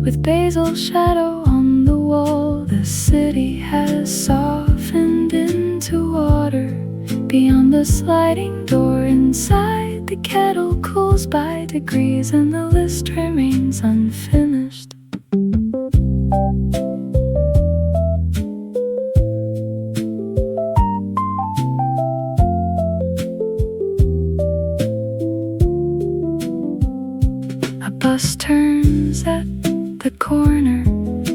with basil shadow on the wall. The city has softened into water beyond the sliding door. Inside the kettle cools by degrees and the list remains unfinished. A bus turns at the corner,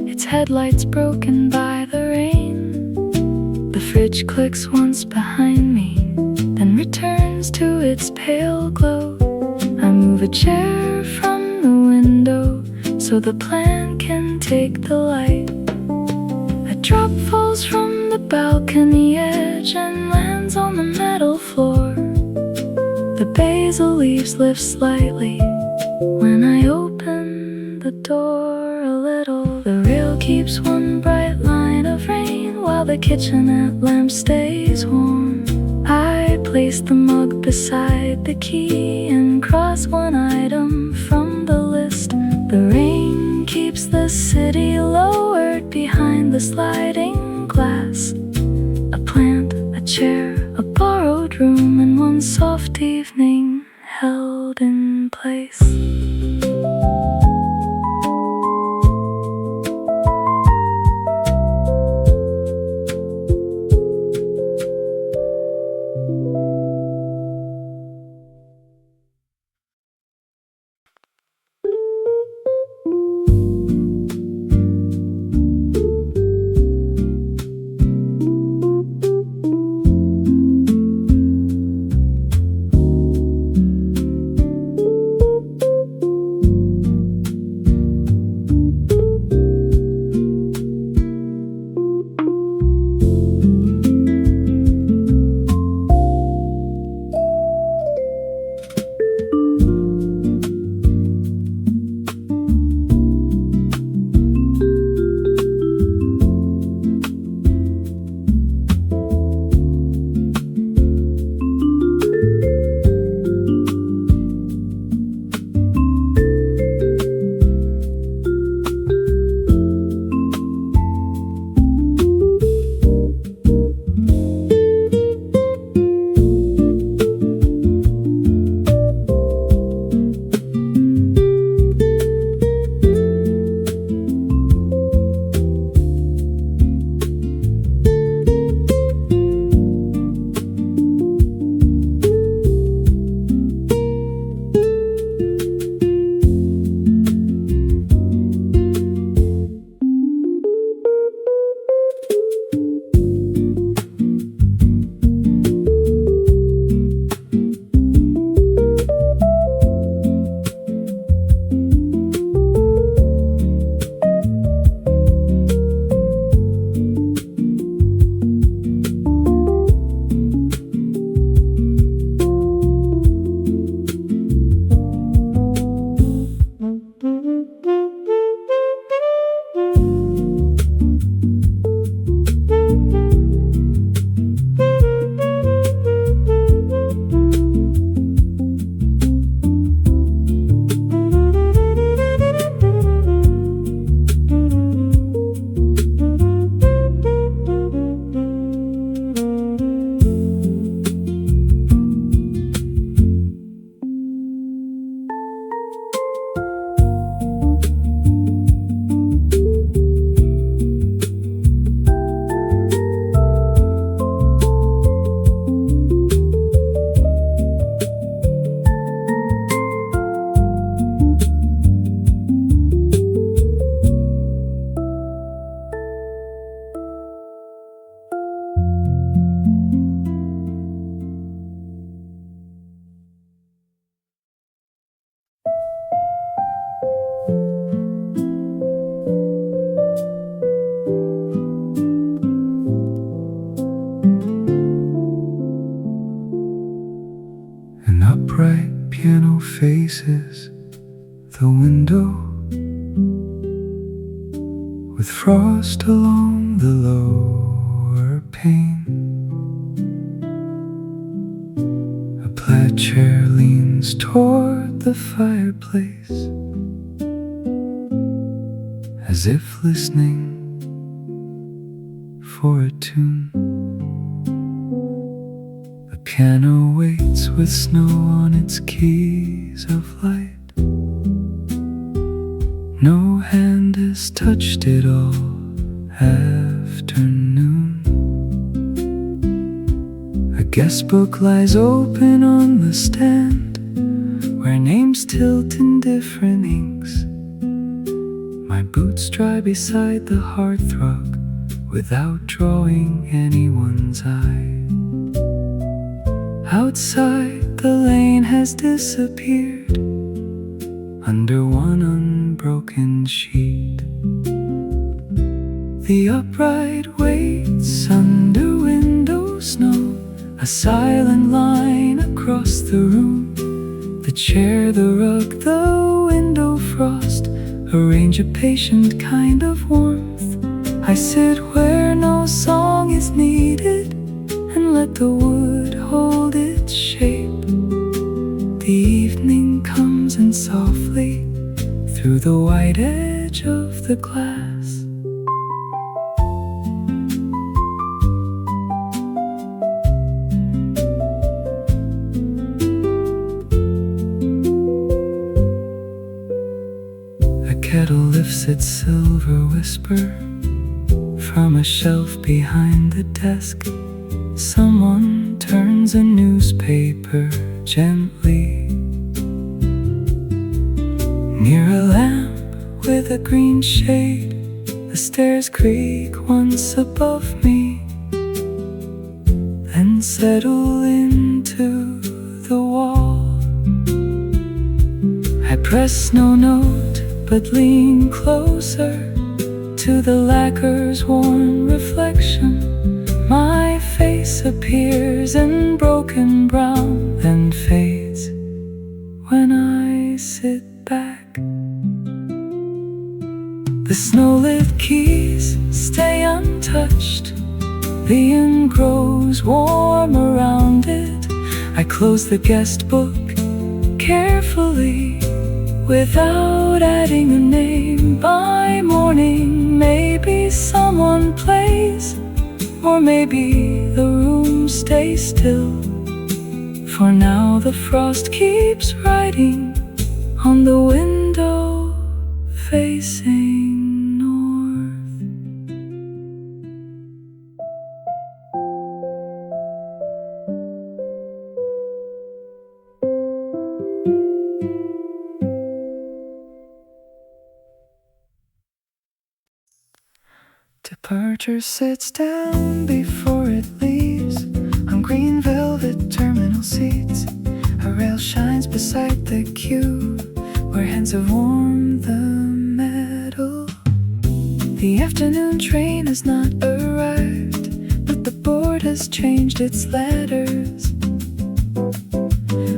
its headlights broken by the rain. The fridge clicks once behind me, then returns to its pale glow. I move a chair from the window so the plant can take the light. A drop falls from the balcony edge and lands on the metal floor. The basil leaves lift slightly when I open the door a little. The rail keeps one bright line of rain while the kitchenette lamp stays warm. I place the mug beside the key and cross one item from the list. The rain keeps the city lowered behind the sliding glass. A plant, a chair, a borrowed room, and one soft evening held in place. Upright piano faces the window, with frost along the lower pane. A plaid chair leans toward the fireplace, as if listening for a tune. The piano waits with snow on its keys of light. No hand has touched it all afternoon. A guest book lies open on the stand, where names tilt in different inks. My boots dry beside the hearthrug without drawing anyone's eye. Outside, the lane has disappeared under one unbroken sheet. The upright waits under window snow, a silent line across the room. The chair, the rug, the window frost arrange a patient kind of warmth. I sit where no song is needed and let the wood hold it. softly through the white edge of the glass. A kettle lifts its silver whisper from a shelf behind the desk. Someone turns a newspaper gently near a lamp with a green shade. The stairs creak once above me, then settle into the wall. I press no note but lean closer to the lacquer's warm reflection. My face appears in broken brown, then fades when I sit back. The snow-lit keys stay untouched. The inn grows warm around it. I close the guest book carefully without adding a name. By morning, maybe someone plays, or maybe the room stays still. For now the frost keeps writing on the window facing north. Departure sits down before it leaves on green velvet terminal seats. A rail shines beside the queue where hands have warmed the metal. The afternoon train has not arrived, but the board has changed its letters.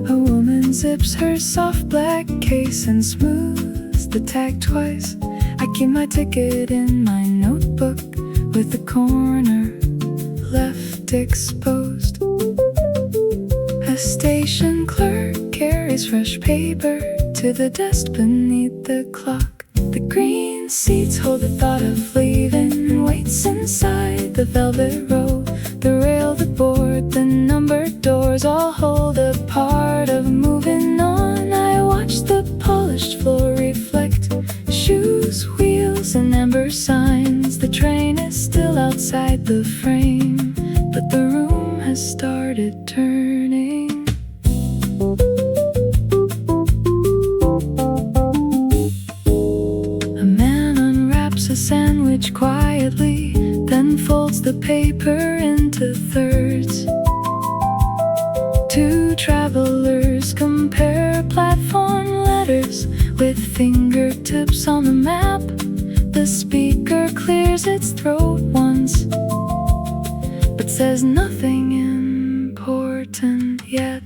A woman zips her soft black case and smooths the tag twice. I keep my ticket in my notebook with the corner left exposed. A station clerk carries fresh paper to the desk beneath the clock. The green seats hold the thought of leaving and waits inside the velvet row. The rail, the board, the numbered doors all hold a part of moving on. I watch the polished floor reflect shoes, wheels, and amber signs. The train is still outside the frame, but the room has started turning. A man unwraps a sandwich quietly, then folds the paper into thirds. Two travelers compare platform letters with fingertips on the map. The speaker clears its throat once, but says nothing important yet.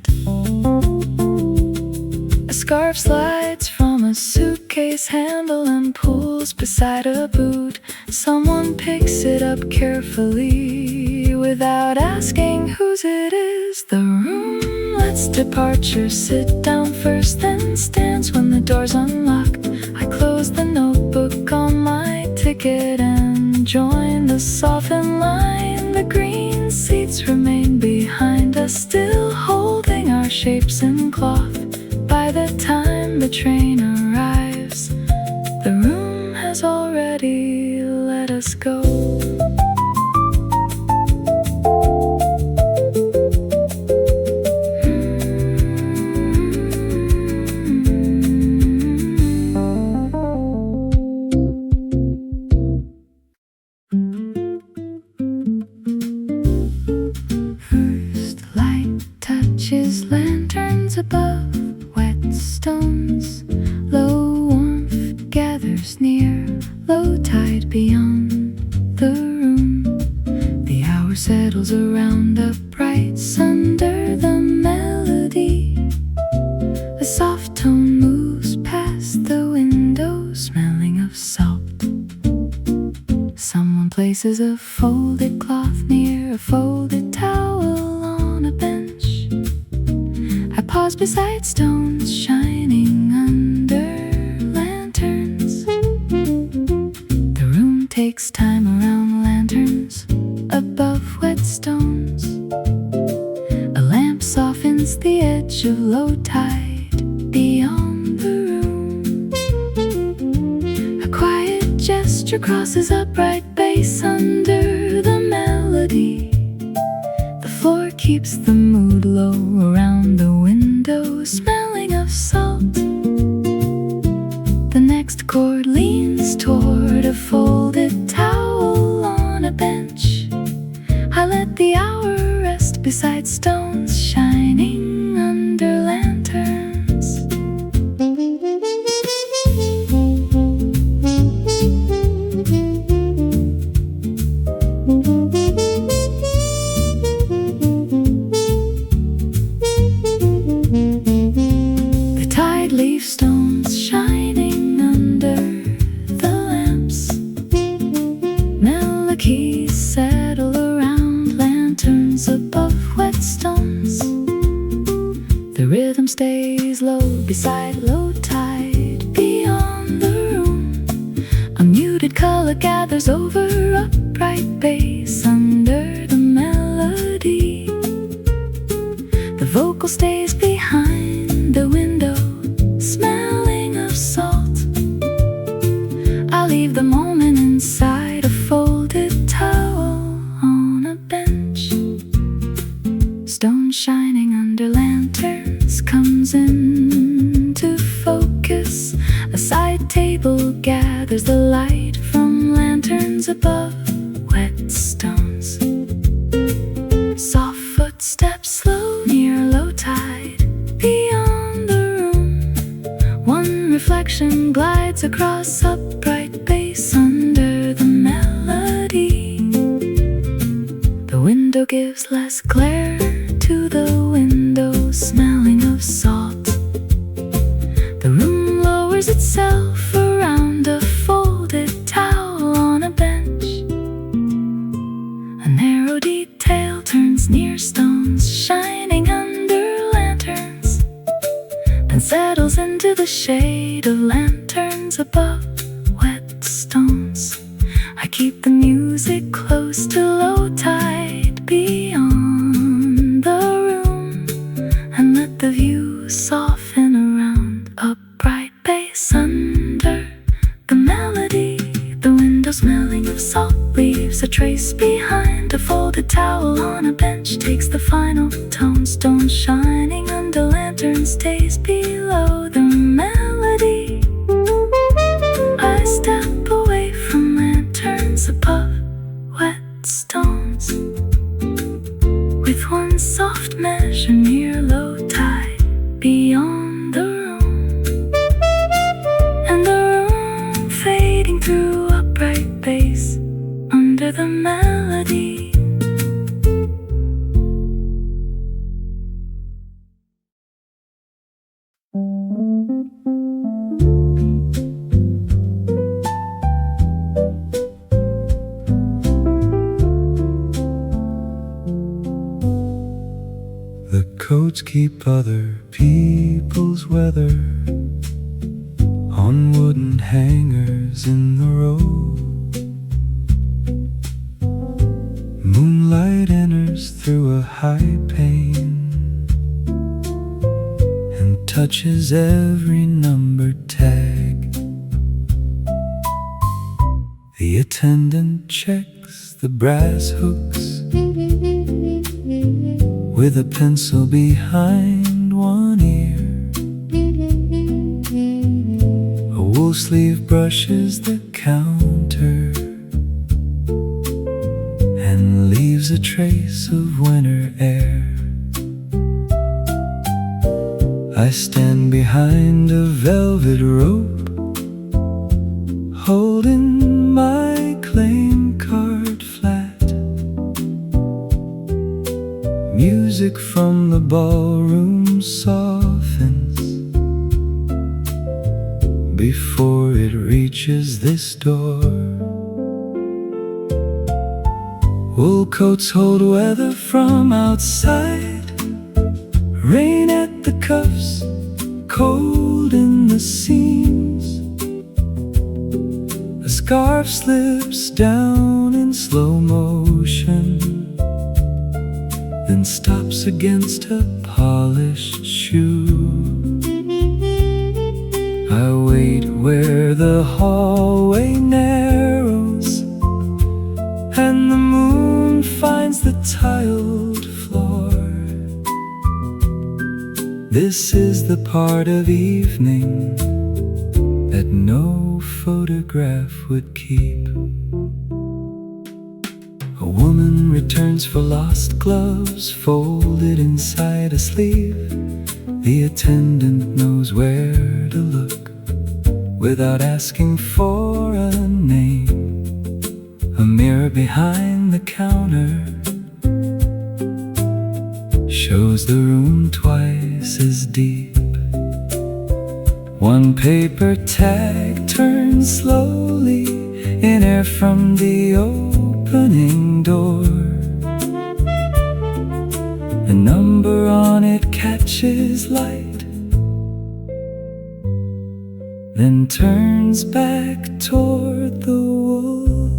A scarf slides from a suitcase handle and pulls beside a boot. Someone picks it up carefully without asking whose it is. The room lets departure sit down first, then stands when the doors unlock. I close the notebook on my ticket and join the softened line. The green seats remain behind us, still holding our shapes in cloth. By the time the train arrives, the room has already let us go. Lanterns above wet stones. Low warmth gathers near, low tide beyond the room. The hour settles around uprights under the melody. A soft tone moves past the window, smelling of salt. Someone places a folded cloth near a folded towel on a bench. I pause beside stones shining whetstones. A lamp softens the edge of low tide beyond the room. A quiet gesture crosses upright bass under the melody. The floor keeps the mood low around the window, smelling of salt. The next chord leans toward a folded towel on a bench. I let the hour rest beside stones shining under lanterns. The tide leaves stones shining under the lamps. Melodies settle around lanterns above whetstones. The rhythm stays low beside low tide beyond the room. A muted color gathers over upright bass under the melody. The vocal stays behind the window, smelling of salt. I leave the moment inside a folded towel on a bench. Stone shining under lanterns comes into focus. A side table gathers the light from lanterns above whetstones. Soft footsteps slow near low tide beyond the room. One reflection glides across upright bass under the melody. The window gives less glare to the window, smelling of salt. The room lowers itself around a folded towel on a bench. A narrow detail turns near stones shining under lanterns, then settles into the shade of lanterns above whetstones. I keep the music close to low tide beyond the room, and let the view soften around upright bass under the melody. The window smelling of salt leaves a trace behind. A folded towel on a bench takes the final tone. Stone shining under lantern stays below the melody. I step away from lanterns above whetstones, with one soft measure near low tide beyond the room, and the room fading through upright bass under the melody. The coats keep other people's weather on wooden hangers in the road. Moonlight enters through a high pane and touches every number tag. The attendant checks the brass hooks with a pencil behind one ear. A wool sleeve brushes the counter and leaves a trace of winter air. I stand behind a velvet rope, holding my claim card flat. Music from the ballroom softens before it reaches this door. Wool coats hold weather from outside, rain at the cuffs, cold in the seams. A scarf slips down in slow motion then stops against a polished shoe. I wait where the hallway narrows, and the moon finds the tiled floor. This is the part of evening that no photograph would keep. A woman returns for lost gloves folded inside a sleeve. The attendant knows where to look without asking for a name. A mirror behind the counter shows the room twice as deep. One paper tag turns slowly in air from the opening door. A number on it catches light, then turns back toward the wall.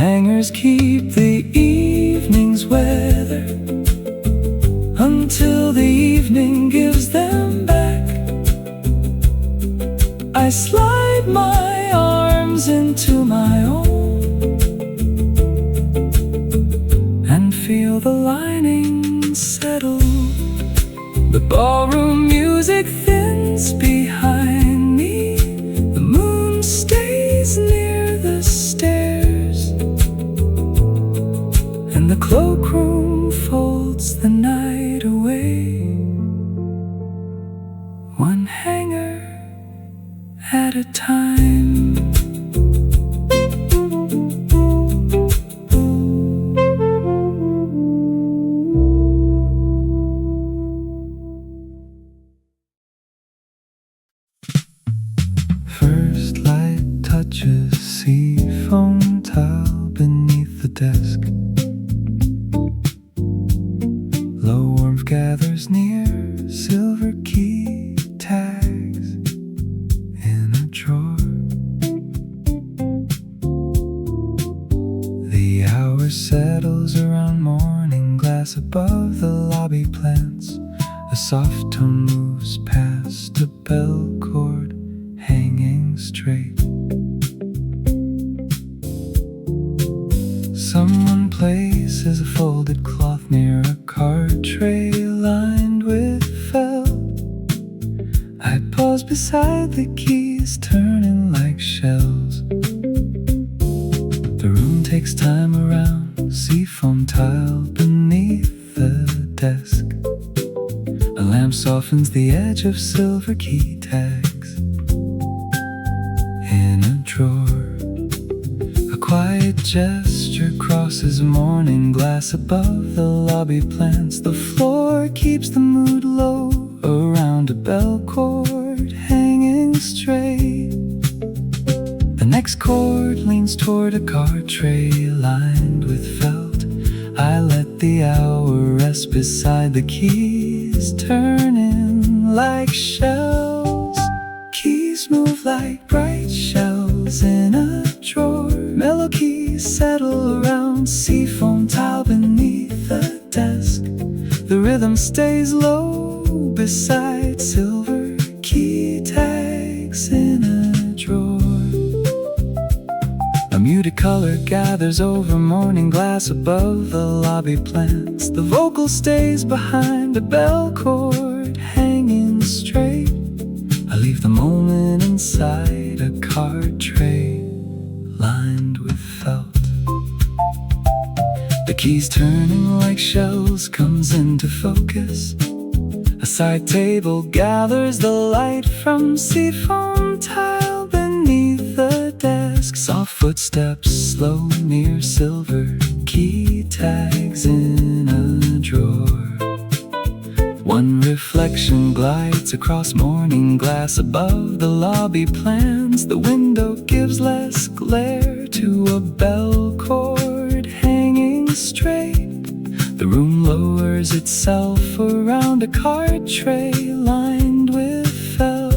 Hangers keep the evening's weather until the evening gives them back. I slide my arms into my own and feel the lining settle. The ballroom music thins behind me. The moon stays near the stairs, and the cloakroom folds the night away. One hanger at a time. First light touches seafoam tile beneath the desk. Low warmth gathers near, silver key tags in a drawer. The hour settles around morning glass above the lobby plants. A soft tone moves past a bell cord hanging straight. Someone places a folded cloth near a card tray lined with felt. I pause beside the keys turning like shells. The room takes time around, seafoam tile beneath the desk. A lamp softens the edge of silver key tags in a drawer. A quiet gesture crosses morning glass above the lobby plants. The floor keeps the mood low around a bell cord hanging straight. The next cord leans toward a card tray lined with felt. I let the hour rest beside the keys, turning like shells. Keys move like bright shells in a drawer. Mellow keys settle around seafoam tile beneath the desk. The rhythm stays low beside silver key tags in a drawer. A muted color gathers over morning glass above the lobby plants. The vocal stays behind a bell cord hanging straight. I leave the moment inside a card tray lined with felt. The keys turning like shells comes into focus. A side table gathers the light from seafoam tile beneath the desk. Soft footsteps slow near silver key tags in a drawer. One reflection glides across morning glass above the lobby plants. The window gives less glare to a bell cord straight. The room lowers itself around a card tray lined with felt.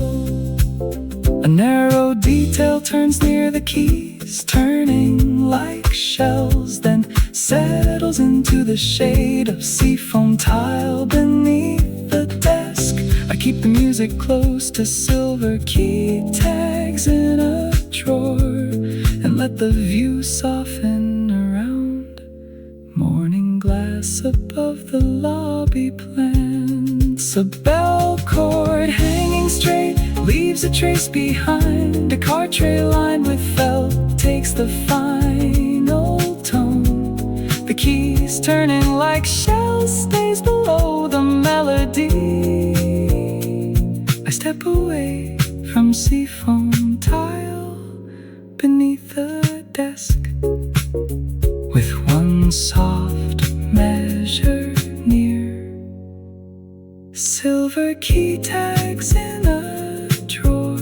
A narrow detail turns near the keys, turning like shells, then settles into the shade of seafoam tile beneath the desk. I keep the music close to silver key tags in a drawer and let the view soften around. Morning glass above the lobby plants. A bell cord hanging straight leaves a trace behind. A card tray lined with felt takes the final tone. The keys turning like shells stays below the melody. I step away from seafoam tile beneath the desk, with one soft measure near. Silver key tags in a drawer,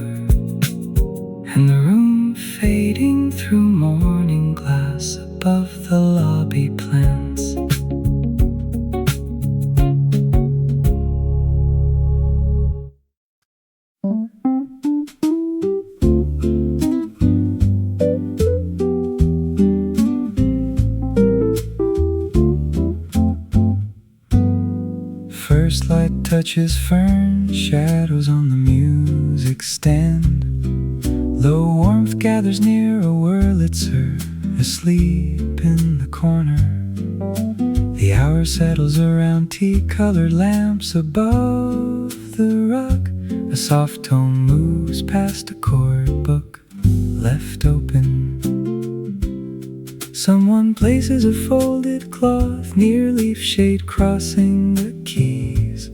and the room fading through morning glass above the lobby plants. First light touches fern shadows on the music stand. Low warmth gathers near a Wurlitzer asleep in the corner. The hour settles around tea-colored lamps above the rug. A soft tone moves past a chord book left open. Someone places a folded cloth near leaf shade crossing the keys.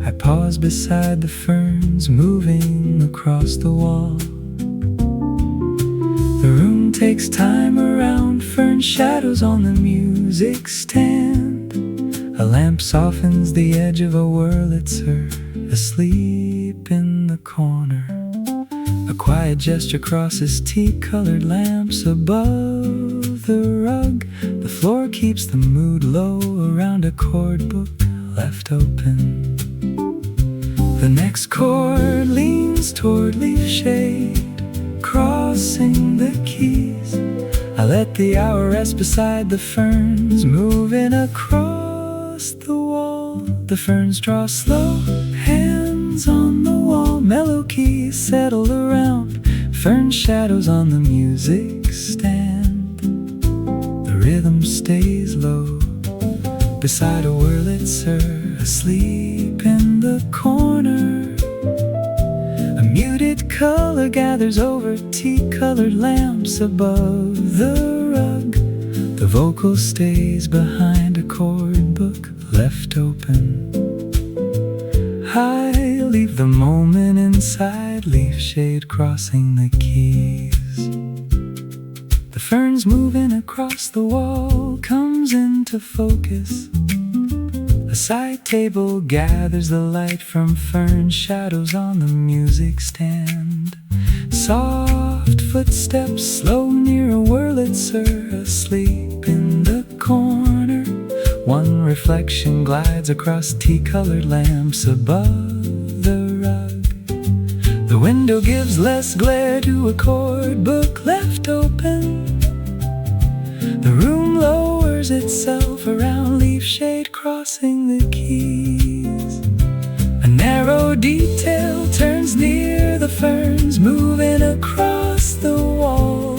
I pause beside the ferns moving across the wall. The room takes time around fern shadows on the music stand. A lamp softens the edge of a Wurlitzer asleep in the corner. A quiet gesture crosses tea-colored lamps above the rug. The floor keeps the mood low around a chord book left open. The next chord leans toward leaf shade, crossing the keys. I let the hour rest beside the ferns, moving across the wall. The ferns draw slow hands on the wall. Mellow keys settle around fern shadows on the music stand. The rhythm stays low beside a Wurlitzer asleep in the corner. A muted color gathers over tea-colored lamps above the rug. The vocal stays behind a chord book left open. I leave the moment inside leaf shade crossing the keys. The ferns moving across the wall comes into focus. A side table gathers the light from fern shadows on the music stand. Soft footsteps slow near a Wurlitzer asleep in the corner. One reflection glides across tea-colored lamps above the rug. The window gives less glare to a chord book left open. The room lowers itself around leaf shade crossing the keys. A narrow detail turns near the ferns, moving across the wall,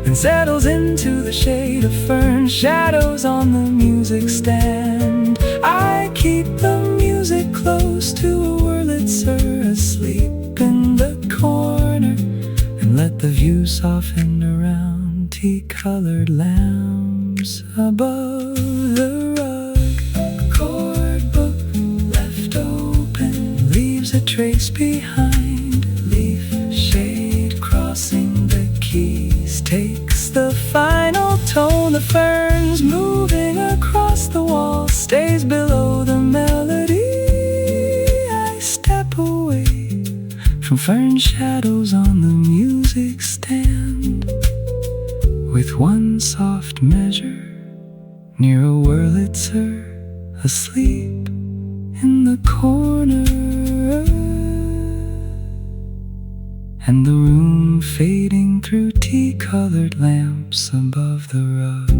then settles into the shade of fern shadows on the music stand. I keep the music close to a Wurlitzer asleep in the corner, and let the view soften around tea-colored lamps above the rug. Chord book left open leaves a trace behind. Leaf shade crossing the keys takes the final tone. The ferns moving across the wall stays below the melody. I step away from fern shadows on the music stand, with one soft measure near a Wurlitzer asleep in the corner, and the room fading through tea-colored lamps above the rug.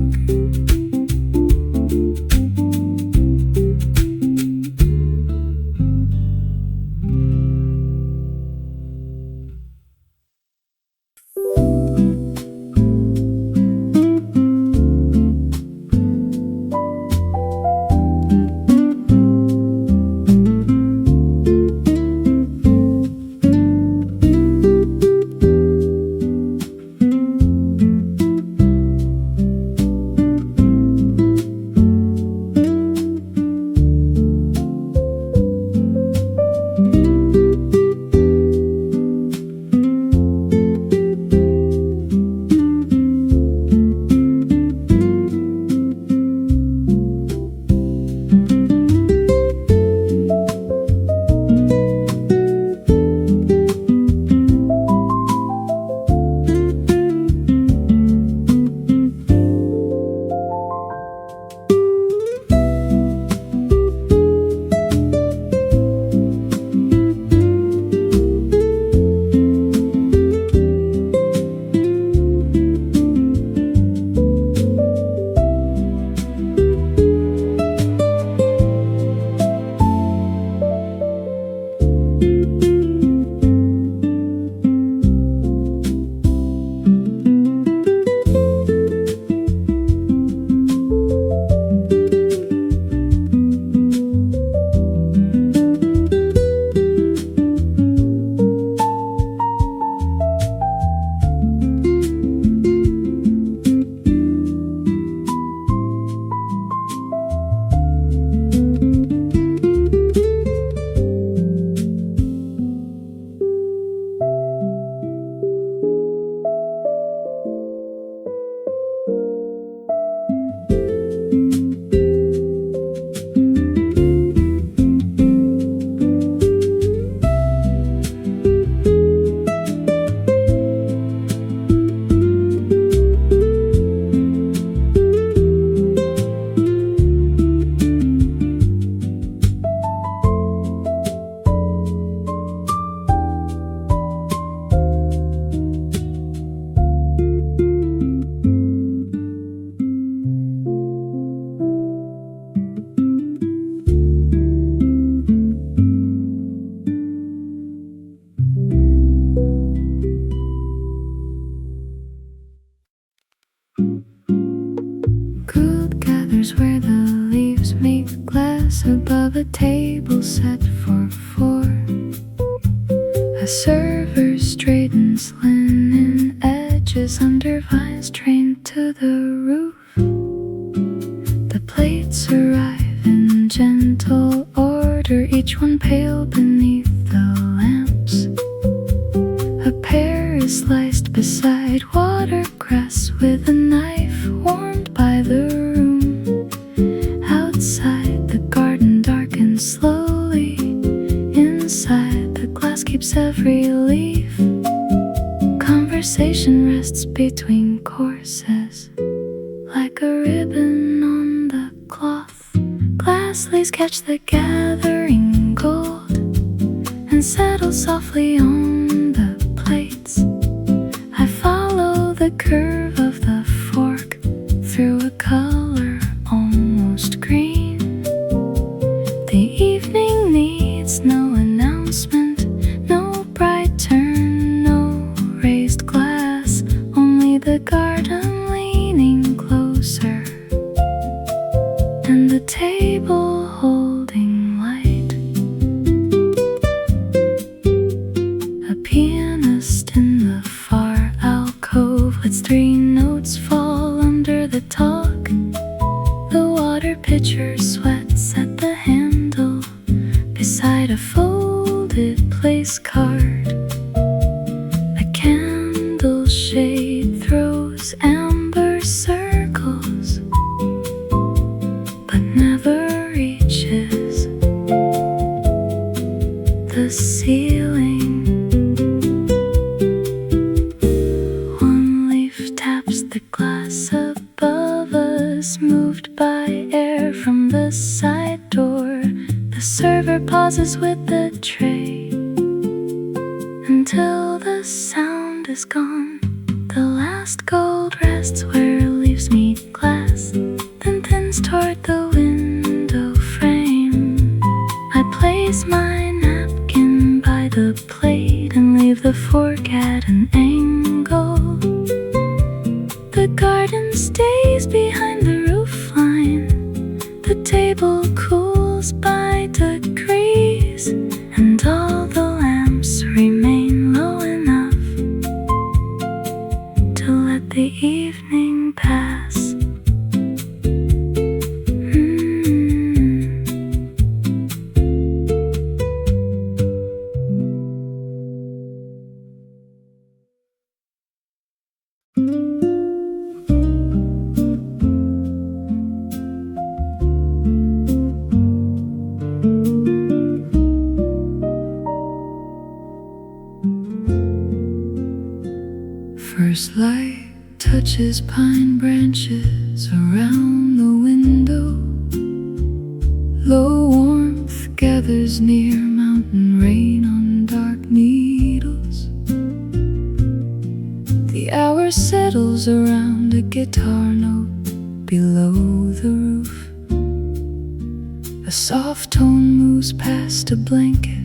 Where the leaves meet glass above a table set for four. A server straightens linen edges under vines trained to the roof. The plates arrive in gentle order, each one pale beneath the lamps. A pear is sliced beside watercress with a knife warmed by the room. Outside, the garden darkens slowly. Inside, the glass keeps every leaf. Conversation rests between courses, like a ribbon on the cloth. Glass leaves catch the gathering gold and settle softly on the plates. I follow the curve of the fork through a color almost green. The evening needs no announcement, no bright turn, no raised glass, only the garden leaning closer and the table holding light. A pianist in the far alcove lets three notes fall under the talk. The water pitcher sweats at the handle beside a folded place card. A candle shade throws amber circles but never reaches the ceiling. One leaf taps the glass above us, moved by pauses with the tray until the sound is gone. The last gold rests where it leaves me glass, then thins toward the window frame. I place my napkin by the plate and leave the fork at an angle. The garden stays behind the roof line. The table cools by degrees, and all the lamps remain low enough to let the evening pass. First light touches pine branches around the window. Low warmth gathers near, mountain rain on dark needles. The hour settles around a guitar note below the roof. A soft tone moves past a blanket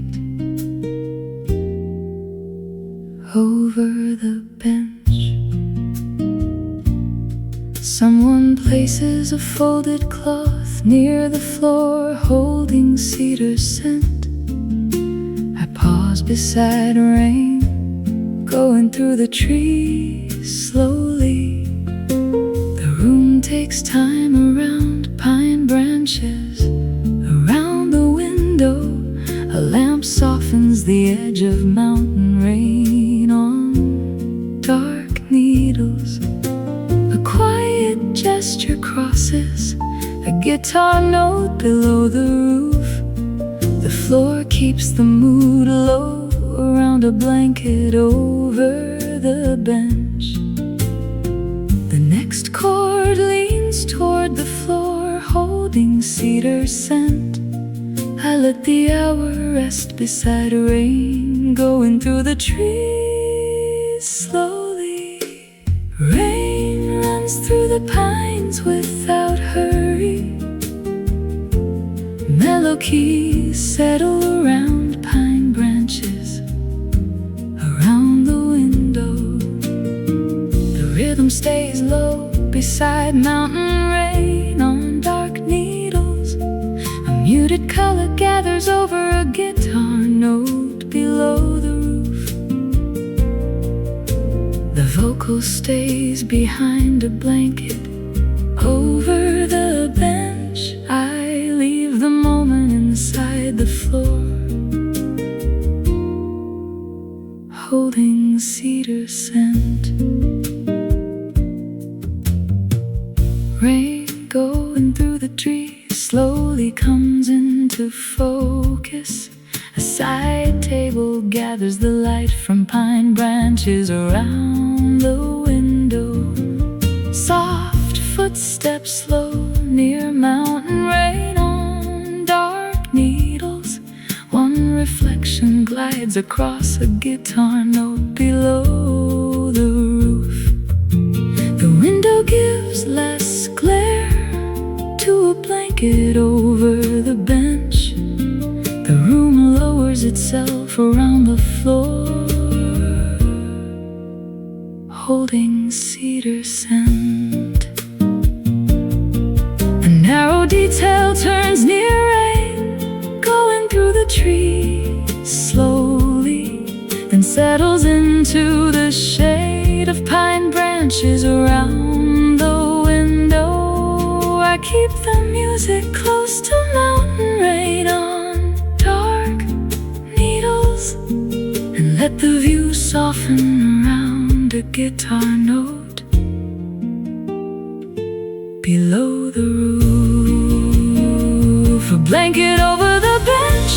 over the bench. Someone places a folded cloth near the floor, holding cedar scent. I pause beside rain, going through the trees slowly. The room takes time around pine branches, around the window. A lamp softens the edge of mountain rain on dark needles. A quiet gesture crosses a guitar note below the roof. The floor keeps the mood low around a blanket over the bench. The next chord leans toward the floor, holding cedar scent. I let the hour rest beside rain, going through the trees slowly. Rain runs through the pines without hurry. Mellow keys settle around pine branches, around the window. The rhythm stays low beside mountain rain on dark needles. A muted color gathers over a guitar note below the roof. The vocal stays behind a blanket over the bench. I leave the moment inside the floor, holding cedar scent. Rain going through the trees slowly comes into focus. A side table gathers the light from pine branches around the window. Soft footsteps slow near mountain rain on dark needles. One reflection glides across a guitar note below the roof. The window gives less glare to a blanket over the bench. The room lowers itself around the floor, holding cedar scent. A narrow detail turns near rain, going through the trees slowly, then settles into the shade of pine branches around the window. I keep the music close to mountain rain on dark needles, and let the view soften around a guitar note below the roof. A blanket over the bench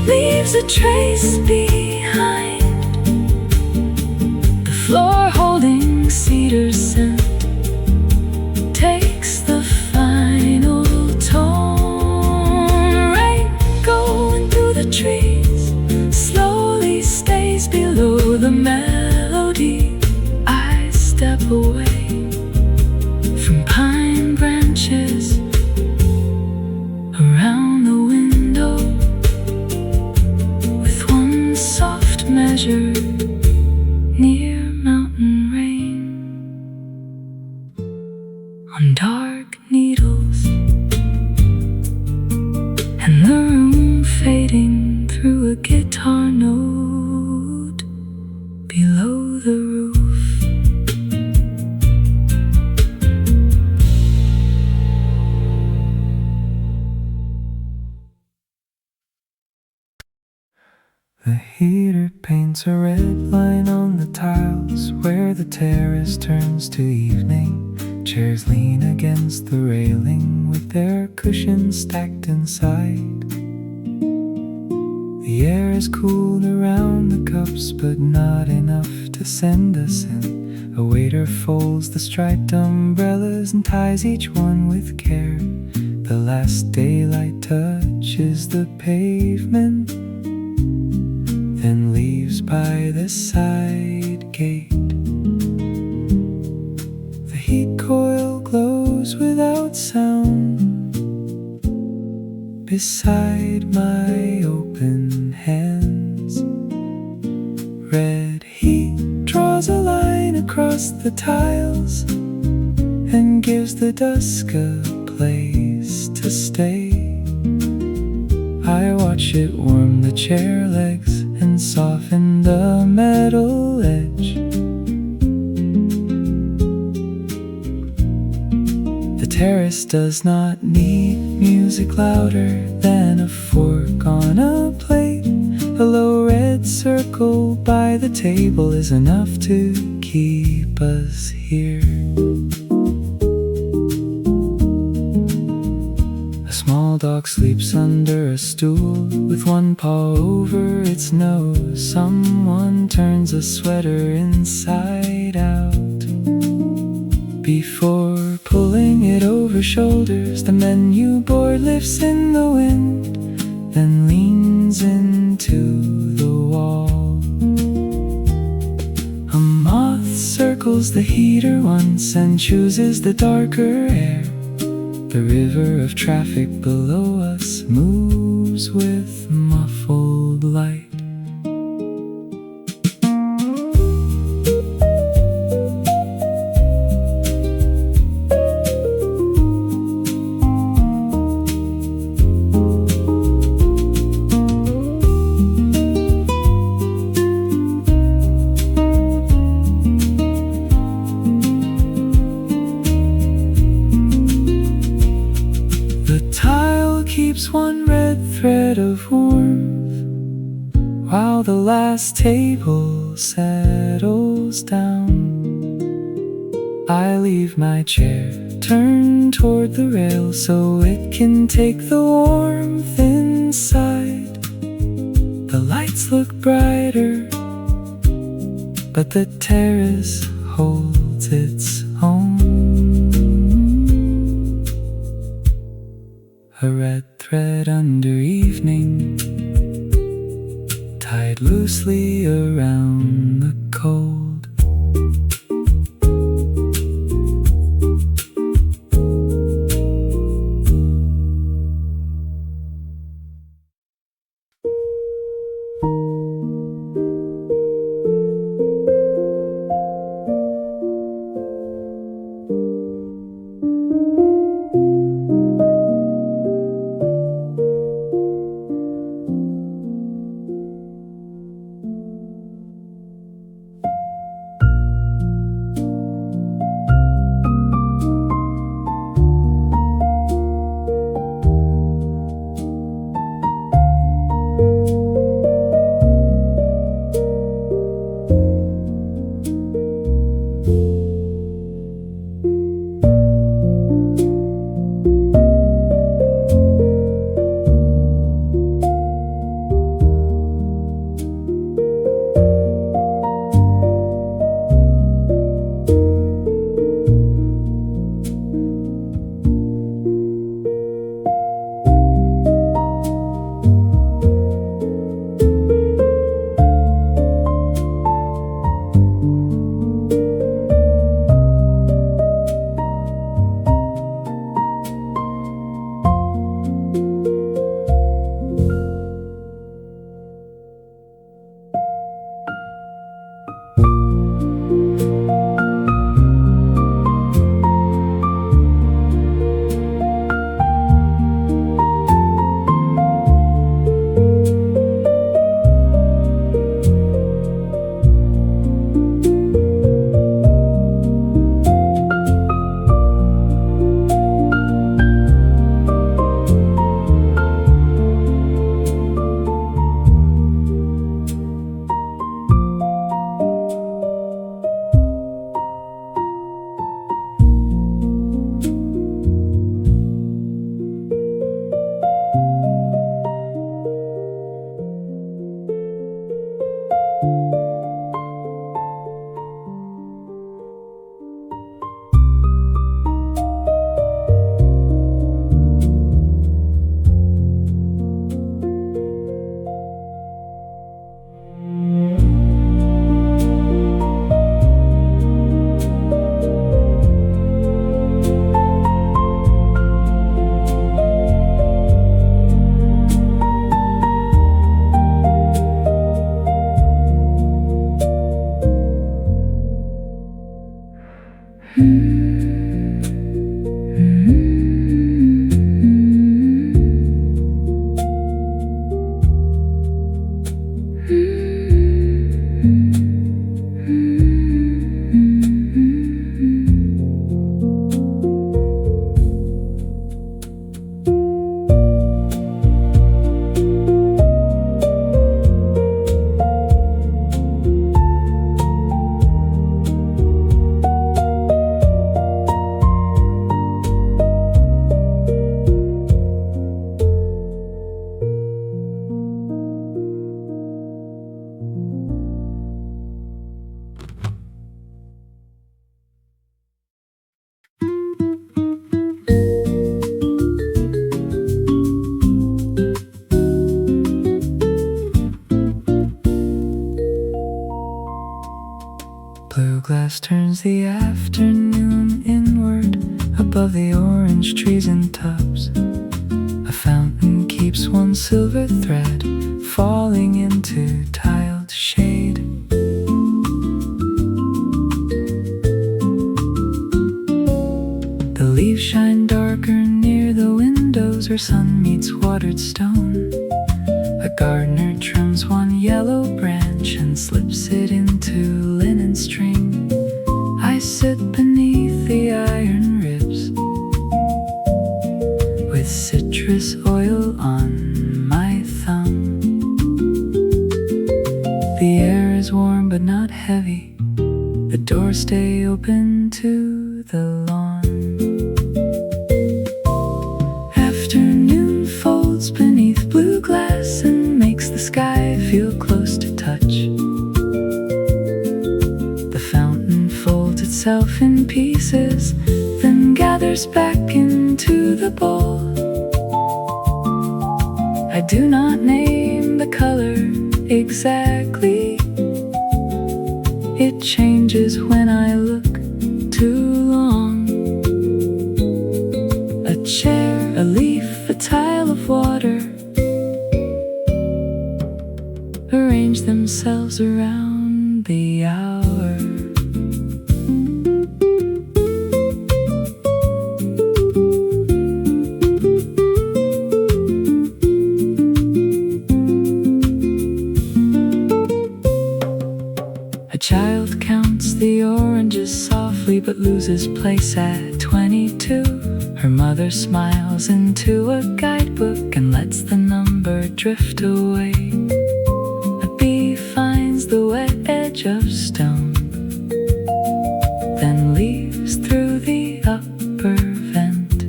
leaves a trace behind. The floor holding cedar scent takes the final tone. Rain going through on dark needles, and the room fading through a guitar note below the roof. The heater paints a red line on the tiles where the terrace turns to evening. Chairs lean against the railing with their cushions stacked inside. The air is cooled around the cups, but not enough to send us in. A waiter folds the striped umbrellas and ties each one with care. The last daylight touches the pavement, then leaves by the side gate. The heat coil glows without sound beside my open hands. Red heat draws a line across the tiles and gives the dusk a place to stay. I watch it warm the chair legs and soften the metal edge. The terrace does not need music louder than a fork on a plate. A low red circle by the table is enough to keep us here. A small dog sleeps under a stool with one paw over its nose. Someone turns a sweater inside out before pulling it over shoulders. The menu board lifts in the wind, then leans into the wall. A moth circles the heater once and chooses the darker air. The river of traffic below us moves with muffled light. Keeps one red thread of warmth while the last table settles down. I leave my chair turned toward the rail so it can take the warmth inside. The lights look brighter, but the terrace holds its own. A red thread under evening, tied loosely around the cold. above the orange trees and tubs. A fountain keeps one silver thread falling into tiled shade. The leaves shine darker near the windows where sun meets watered stone. A gardener trims one yellow branch and slips it into linen string. I sit beneath the iron ribs with citrus oil on my thumb. The air is warm but not heavy. The doors stay open to the lawn. Afternoon folds beneath blue glass and makes the sky feel close to touch. The fountain folds itself in pieces, then gathers back into the bowl. I do not name the color exactly. It changes when I look too long. A chair, a leaf, a tile of water arrange themselves around the hour. A child counts the oranges softly but loses place at 22. Her mother smiles into a guidebook and lets the number drift away. A bee finds the wet edge of stone, then leaves through the upper vent.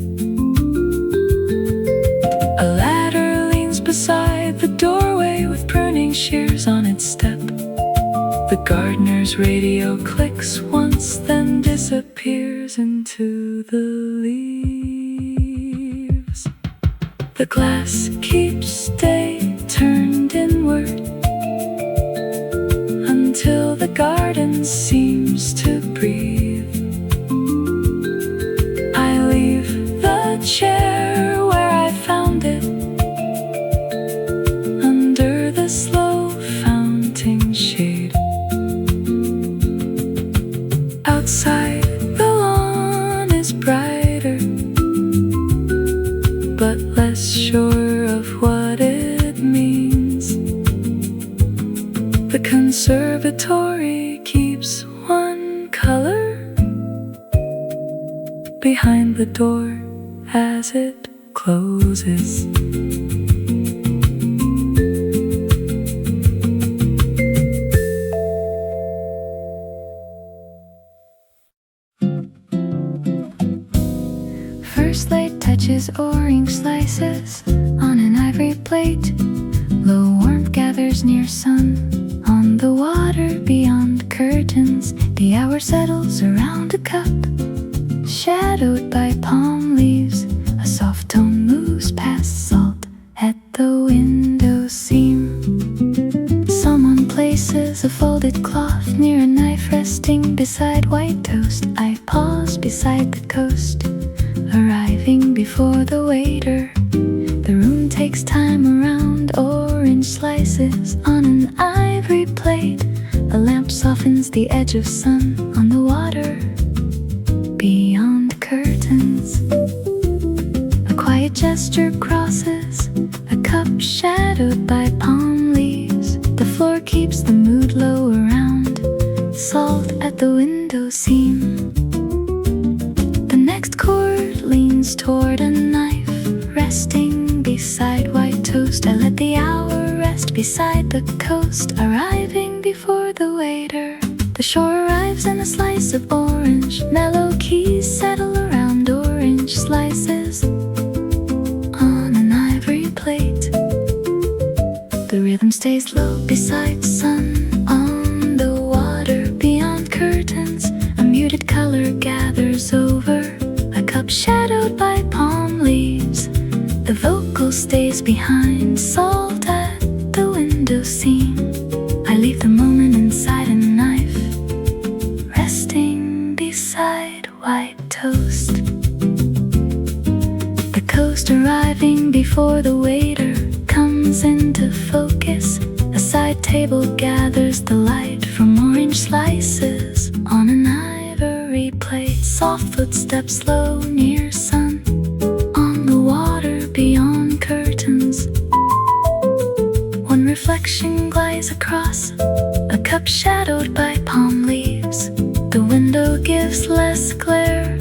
A ladder leans beside the doorway with pruning shears on its step. The gardener's radio clicks once, then disappears into the leaves. The glass keeps stay turned inward until the garden seems to breathe. I leave the chair where I found it, under the slow fountain shade. Outside, the lawn is brighter, but less sure of what it means. The conservatory keeps one color behind the door as it closes. First light touches orange slices on an ivory plate. Low warmth gathers near sun on the water beyond curtains. The hour settles around a cup, shadowed by palm leaves. A soft tone moves past salt at the window seam. Someone places a folded cloth near a knife resting beside white toast. I pause beside the coast, arriving before the waiter. The room takes time around orange slices on an ivory plate. A lamp softens the edge of sun on the water beyond curtains. A quiet gesture crosses a cup shadowed by palm leaves. The floor keeps the mood low around salt at the window seam. The next chord leans toward a knife resting beside white toast. I let the hour rest beside the coast, arriving before the waiter. The shore arrives in a slice of orange. Mellow keys settle around orange slices on an ivory plate. The rhythm stays low beside sun on the water beyond curtains. A muted color gathers over a cup shadowed by palm leaves. The vocal stays behind salt at the window seam. I leave the moment inside a knife resting beside white toast. toast arriving before the waiter comes into focus. A side table gathers the light from orange slices on an ivory plate. Soft footsteps slow near sun on the water beyond curtains. One reflection glides across a cup shadowed by palm leaves. The window gives less glare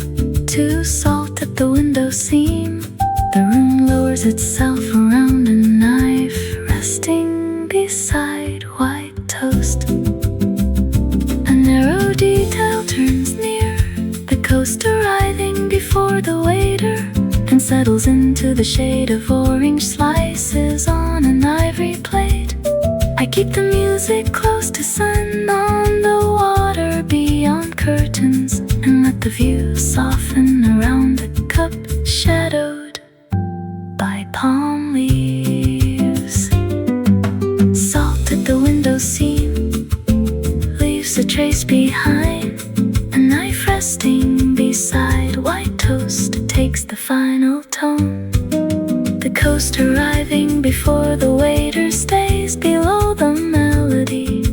to salt at the window seam. The room lowers itself around a knife resting beside white toast. A narrow detail turns near, the coast arriving before the waiter, and settles into the shade of orange slices on an ivory plate. I keep the music close to sun on the water beyond curtains, and let the view soften around the cup shadowed by palm leaves. Salt at the window seam leaves a trace behind. A knife resting beside white toast takes the final tone. The coast arriving before the waiter stays below the melody.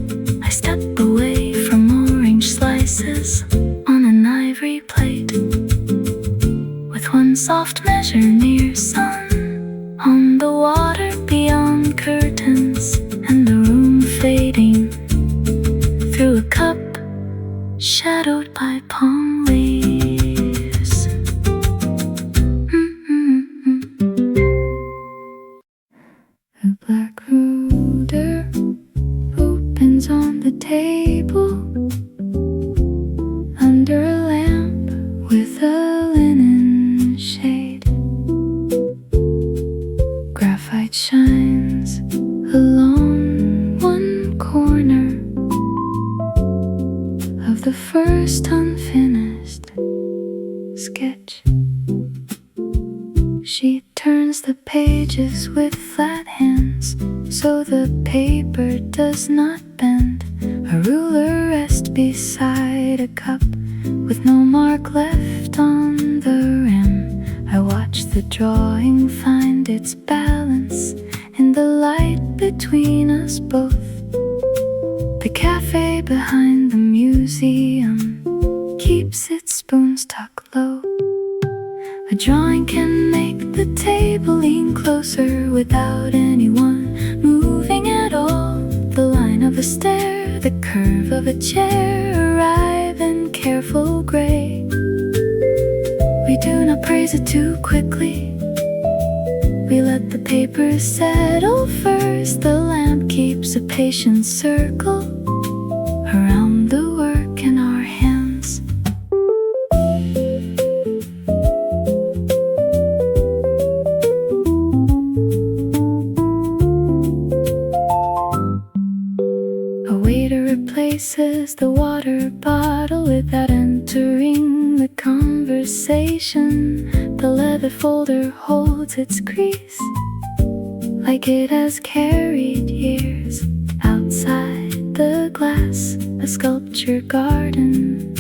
I step away from orange slices on an ivory plate, with one soft measure near sun on the water beyond curtains, and the room fading through a cup shadowed by palm leaves. A black ruler opens on the table under a lamp with a linen shade. Graphite shines along one corner of the first unfinished sketch. She turns the pages with flat hands so the paper does not bend. A ruler rests beside a cup with no mark left on the rim. I watch the drawing find its balance in the light between us both. The cafe behind the museum keeps its spoons tucked low. A drawing can make the table lean closer without anyone moving at all. The line of a stair, the curve of a chair arrive in careful gray. We do not praise it too quickly. We let the paper settle first. The lamp keeps a patient circle around the work in our hands. A waiter replaces the water bottle without entering the conversation. The leather folder holds its crease like it has carried years. Outside the glass, a sculpture garden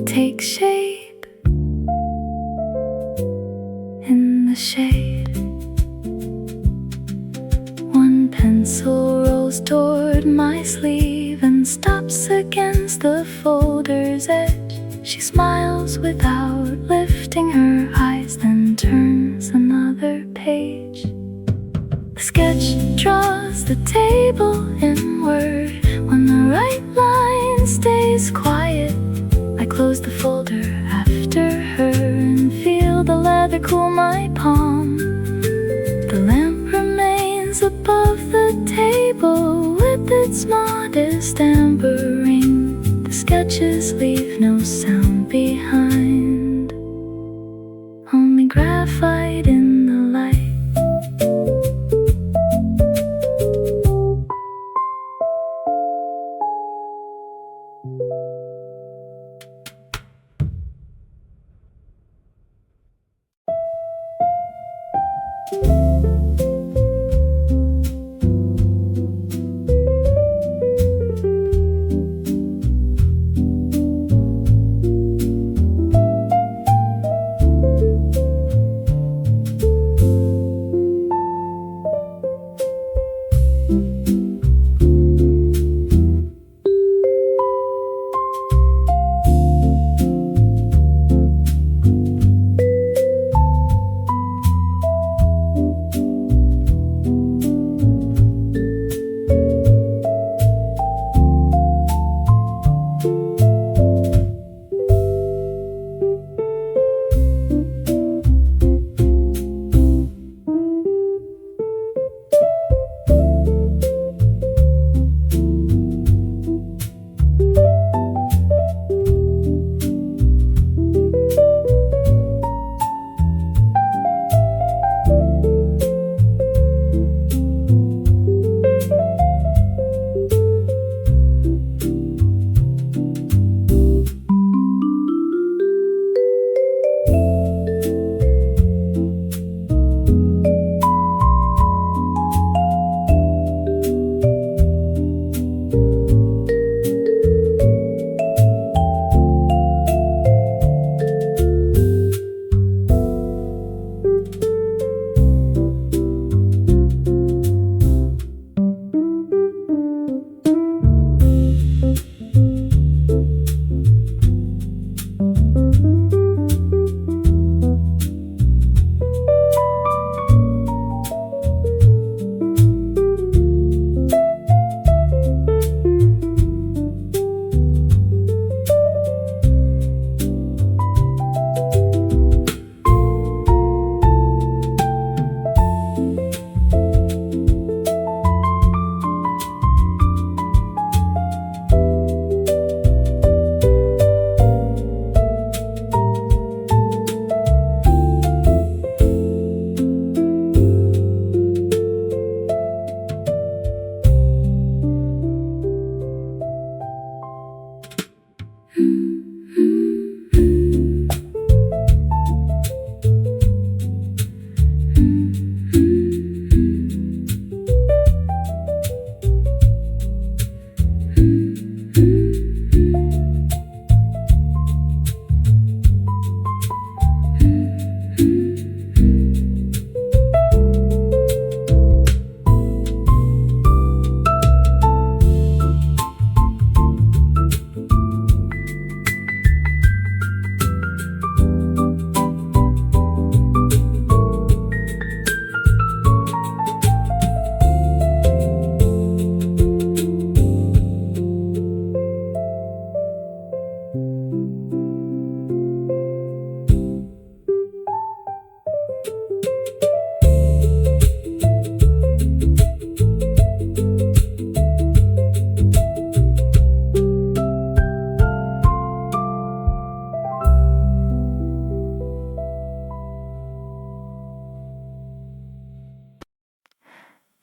takes shape in the shade. One pencil rolls toward my sleeve and stops against the folder's edge. She smiles without lifting her eyes, then turns another page. The sketch draws the table inward. When the right line stays quiet, I close the folder after her and feel the leather cool my palm. The lamp remains above the table with its modest amber ring. The sketches leave no sound behind, only graphite in the light.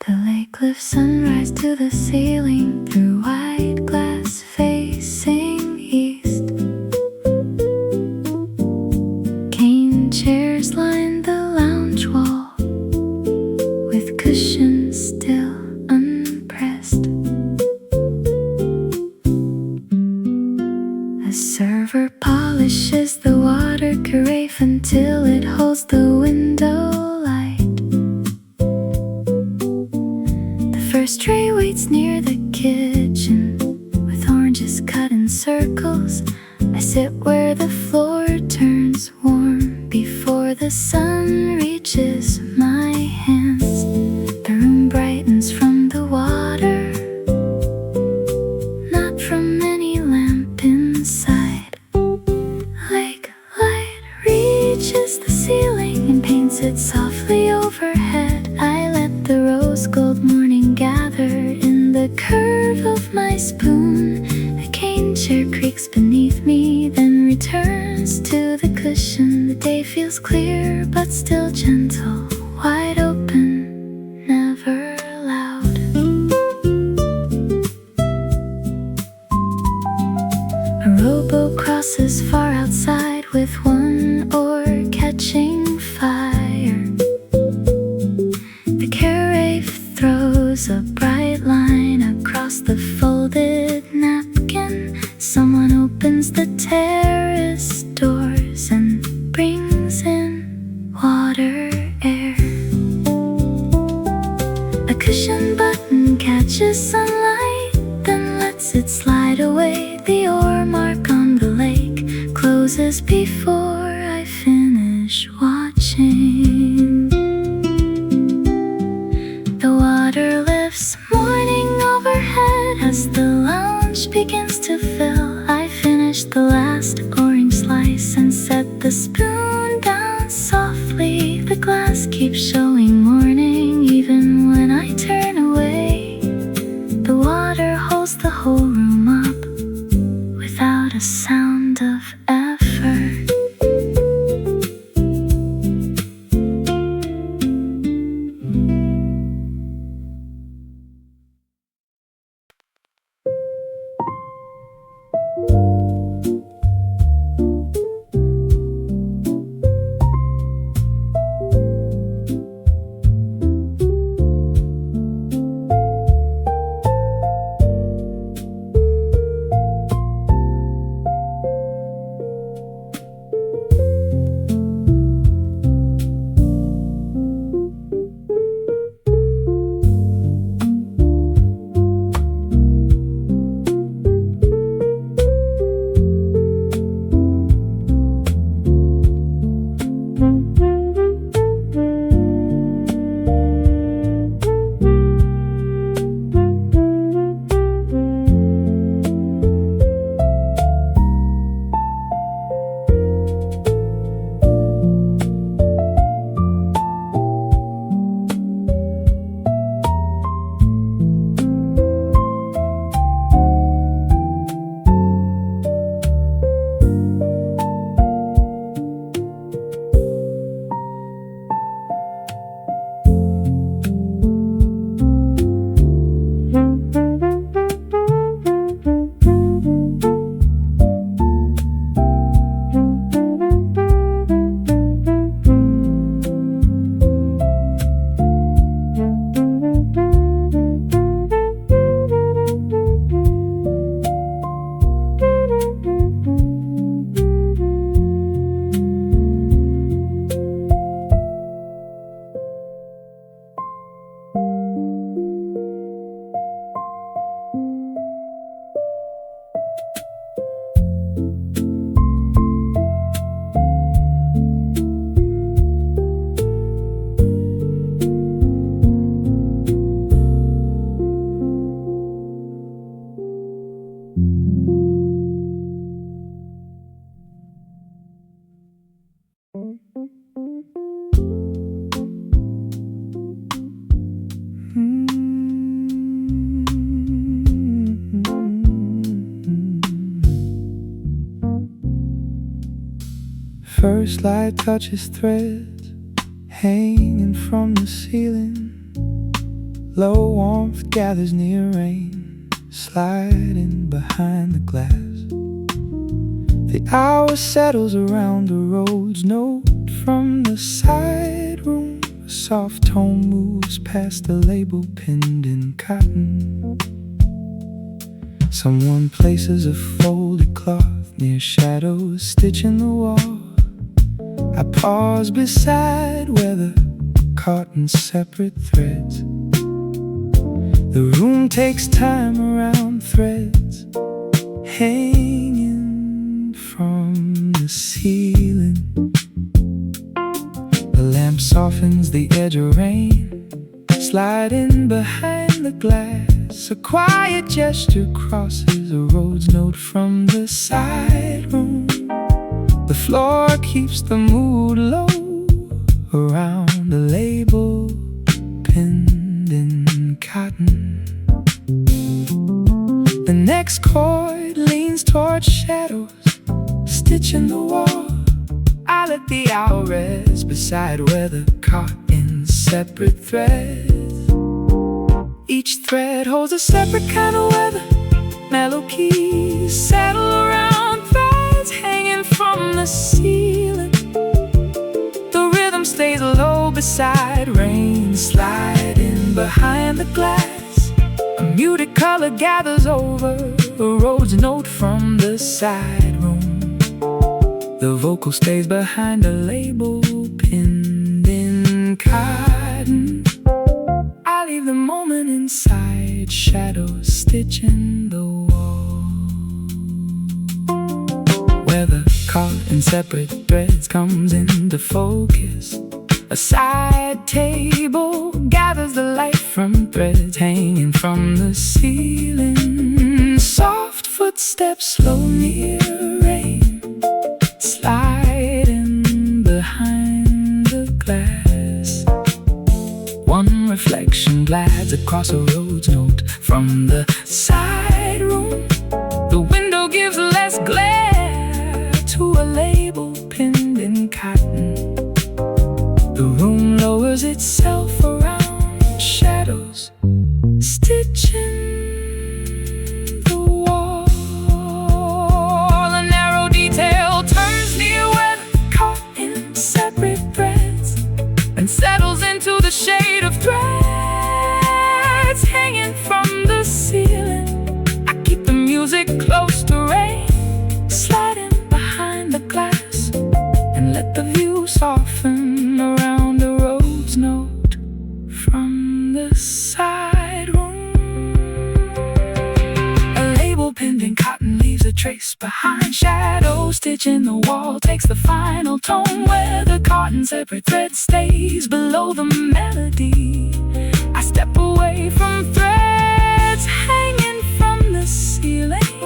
The lake lifts sunrise to the ceiling through white glass facing east. Cane chairs line the lounge wall with cushions still unpressed. A server polishes the water carafe until it holds the window light. The first tray waits near the kitchen with oranges cut in circles. I sit where the floor turns warm before the sun reaches my hands. The room brightens from the water, not from any lamp inside. Lake light reaches the ceiling and paints it softly overhead. I let the rose gold morning gather in the curve of my spoon. A cane chair creaks beneath me, then returns to the cushion. The day feels clear but still gentle, wide open, never loud. A rowboat crosses far outside with one oar catching fire. The carafe throws a bright line across the folded napkin. Someone opens the terrace doors and brings in water air. A cushion button catches sunlight, then lets it slide away. The oar mark on the lake closes before I finish watching. The water lifts morning overhead as the lounge begins to fill. I finish the last orange slice and set the spoon down softly. The glass keeps showing morning even when I turn away. The water holds the whole room up without a sound of effort. First light touches threads hanging from the ceiling. Low warmth gathers near rain, sliding behind the glass. The hour settles around the road's note from the side room. A soft tone moves past the label pinned in cotton. Someone places a folded cloth near shadows stitching the wall. I pause beside where the caught in separate threads. The room takes time around threads hanging from the ceiling. The lamp softens the edge of rain, sliding behind the glass. A quiet gesture crosses a road's note from the side room. The floor keeps the mood low around the label pinned in cotton. The next chord leans toward shadows stitching the wall. I let the hour rest beside where the caught in separate threads. Each thread holds a separate kind of weather. Mellow keys settle around threads hanging from the ceiling. The rhythm stays low beside rain sliding behind the glass. A muted color gathers over a road's note from the side room. The vocal stays behind a label pinned in cotton. I leave the moment inside shadows stitching the wall. Where the caught in separate threads comes into focus. A side table gathers the light from threads hanging from the ceiling. Soft footsteps slow near rain, sliding behind the glass. One reflection glides across a road's note from the side room. The window gives less glare to a label pinned in cotton. The room lowers itself around shadows stitching the wall. A narrow detail turns near where caught in separate threads and settles into the shade of threads hanging from the ceiling. I keep the music close to rain, sliding behind the glass, and let the view soften around the road's note from the side room. A label pinned in cotton leaves a trace behind. Shadow stitching the wall takes the final tone where the caught in separate thread stays below the melody. I step away from threads hanging from the ceiling,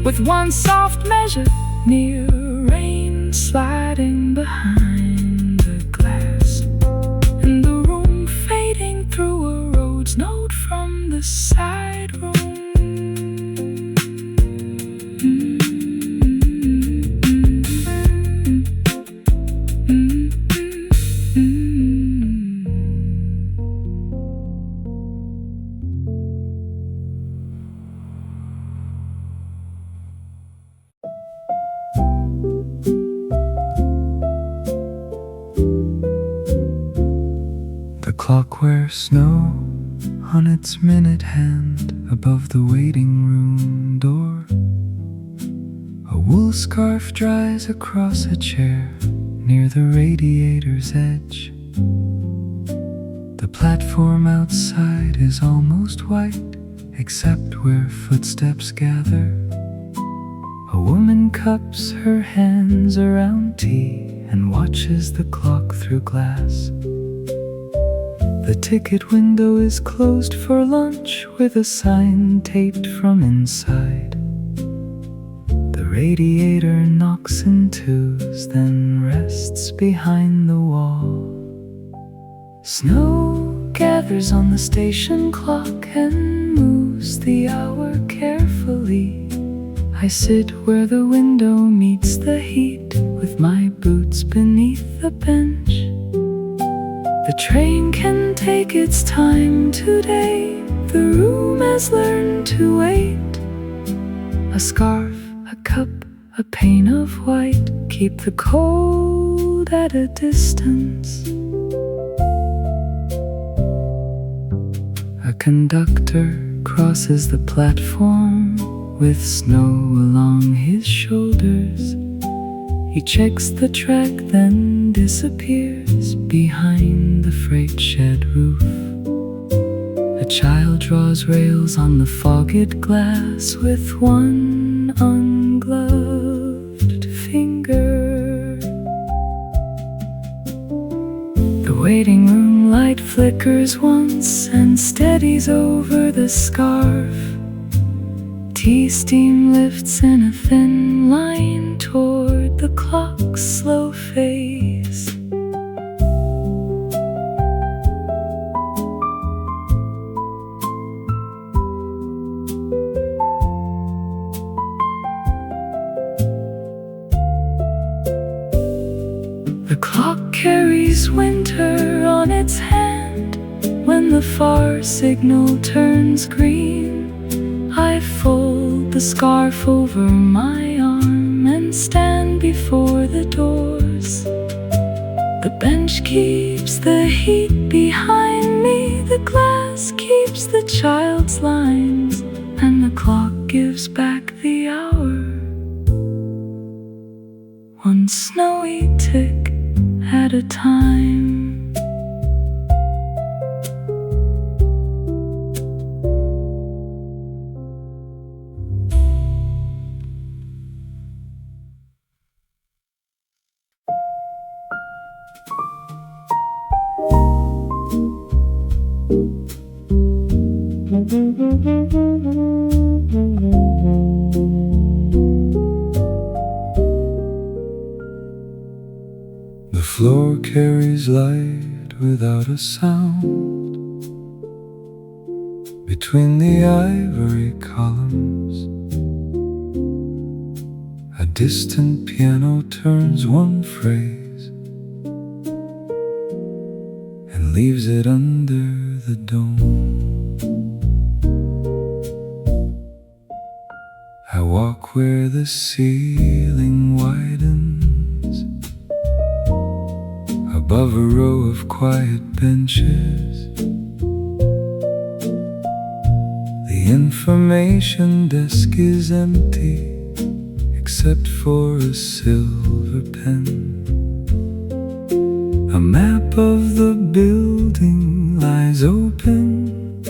with one soft measure near rain sliding behind the glass, and the room fading through a road's note from the side room. The clock wears snow on its minute hand above the waiting room door. A wool scarf dries across a chair near the radiator's edge. The platform outside is almost white, except where footsteps gather. A woman cups her hands around tea and watches the clock through glass. The ticket window is closed for lunch with a sign taped from inside. The radiator knocks in twos, then rests behind the wall. Snow gathers on the station clock and moves the hour carefully. I sit where the window meets the heat, with my boots beneath the bench. The train can take its time today. The room has learned to wait. A scarf, a cup, a pane of white keep the cold at a distance. A conductor crosses the platform with snow along his shoulders. He checks the track, then disappears behind the freight shed roof. A child draws rails on the fogged glass with one ungloved finger. The waiting room light flickers once and steadies over the scarf. Tea steam lifts in a thin line toward the clock's slow face. The clock carries winter on its hand. When the far signal turns green, I fold the scarf over my arm and stand before the doors. The bench keeps the heat behind me. The glass keeps the child's lines, and the clock gives back the hour. One snowy tick at a time. The floor carries light without a sound. Between the ivory columns, a distant piano turns one phrase and leaves it under the dome. I walk where the ceiling widens, above a row of quiet benches. The information desk is empty, except for a silver pen. A map of the building lies open,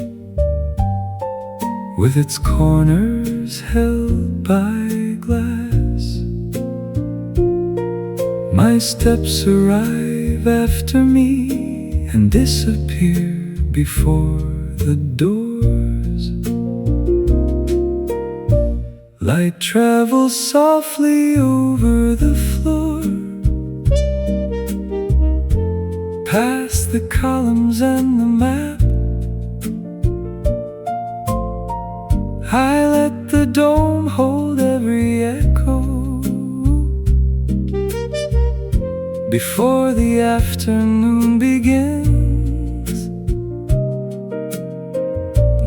with its corners held by glass. My steps arrive after me and disappear before the doors. Light travels softly over the floor, past the columns and the map. I let the dome hold every echo before the afternoon begins.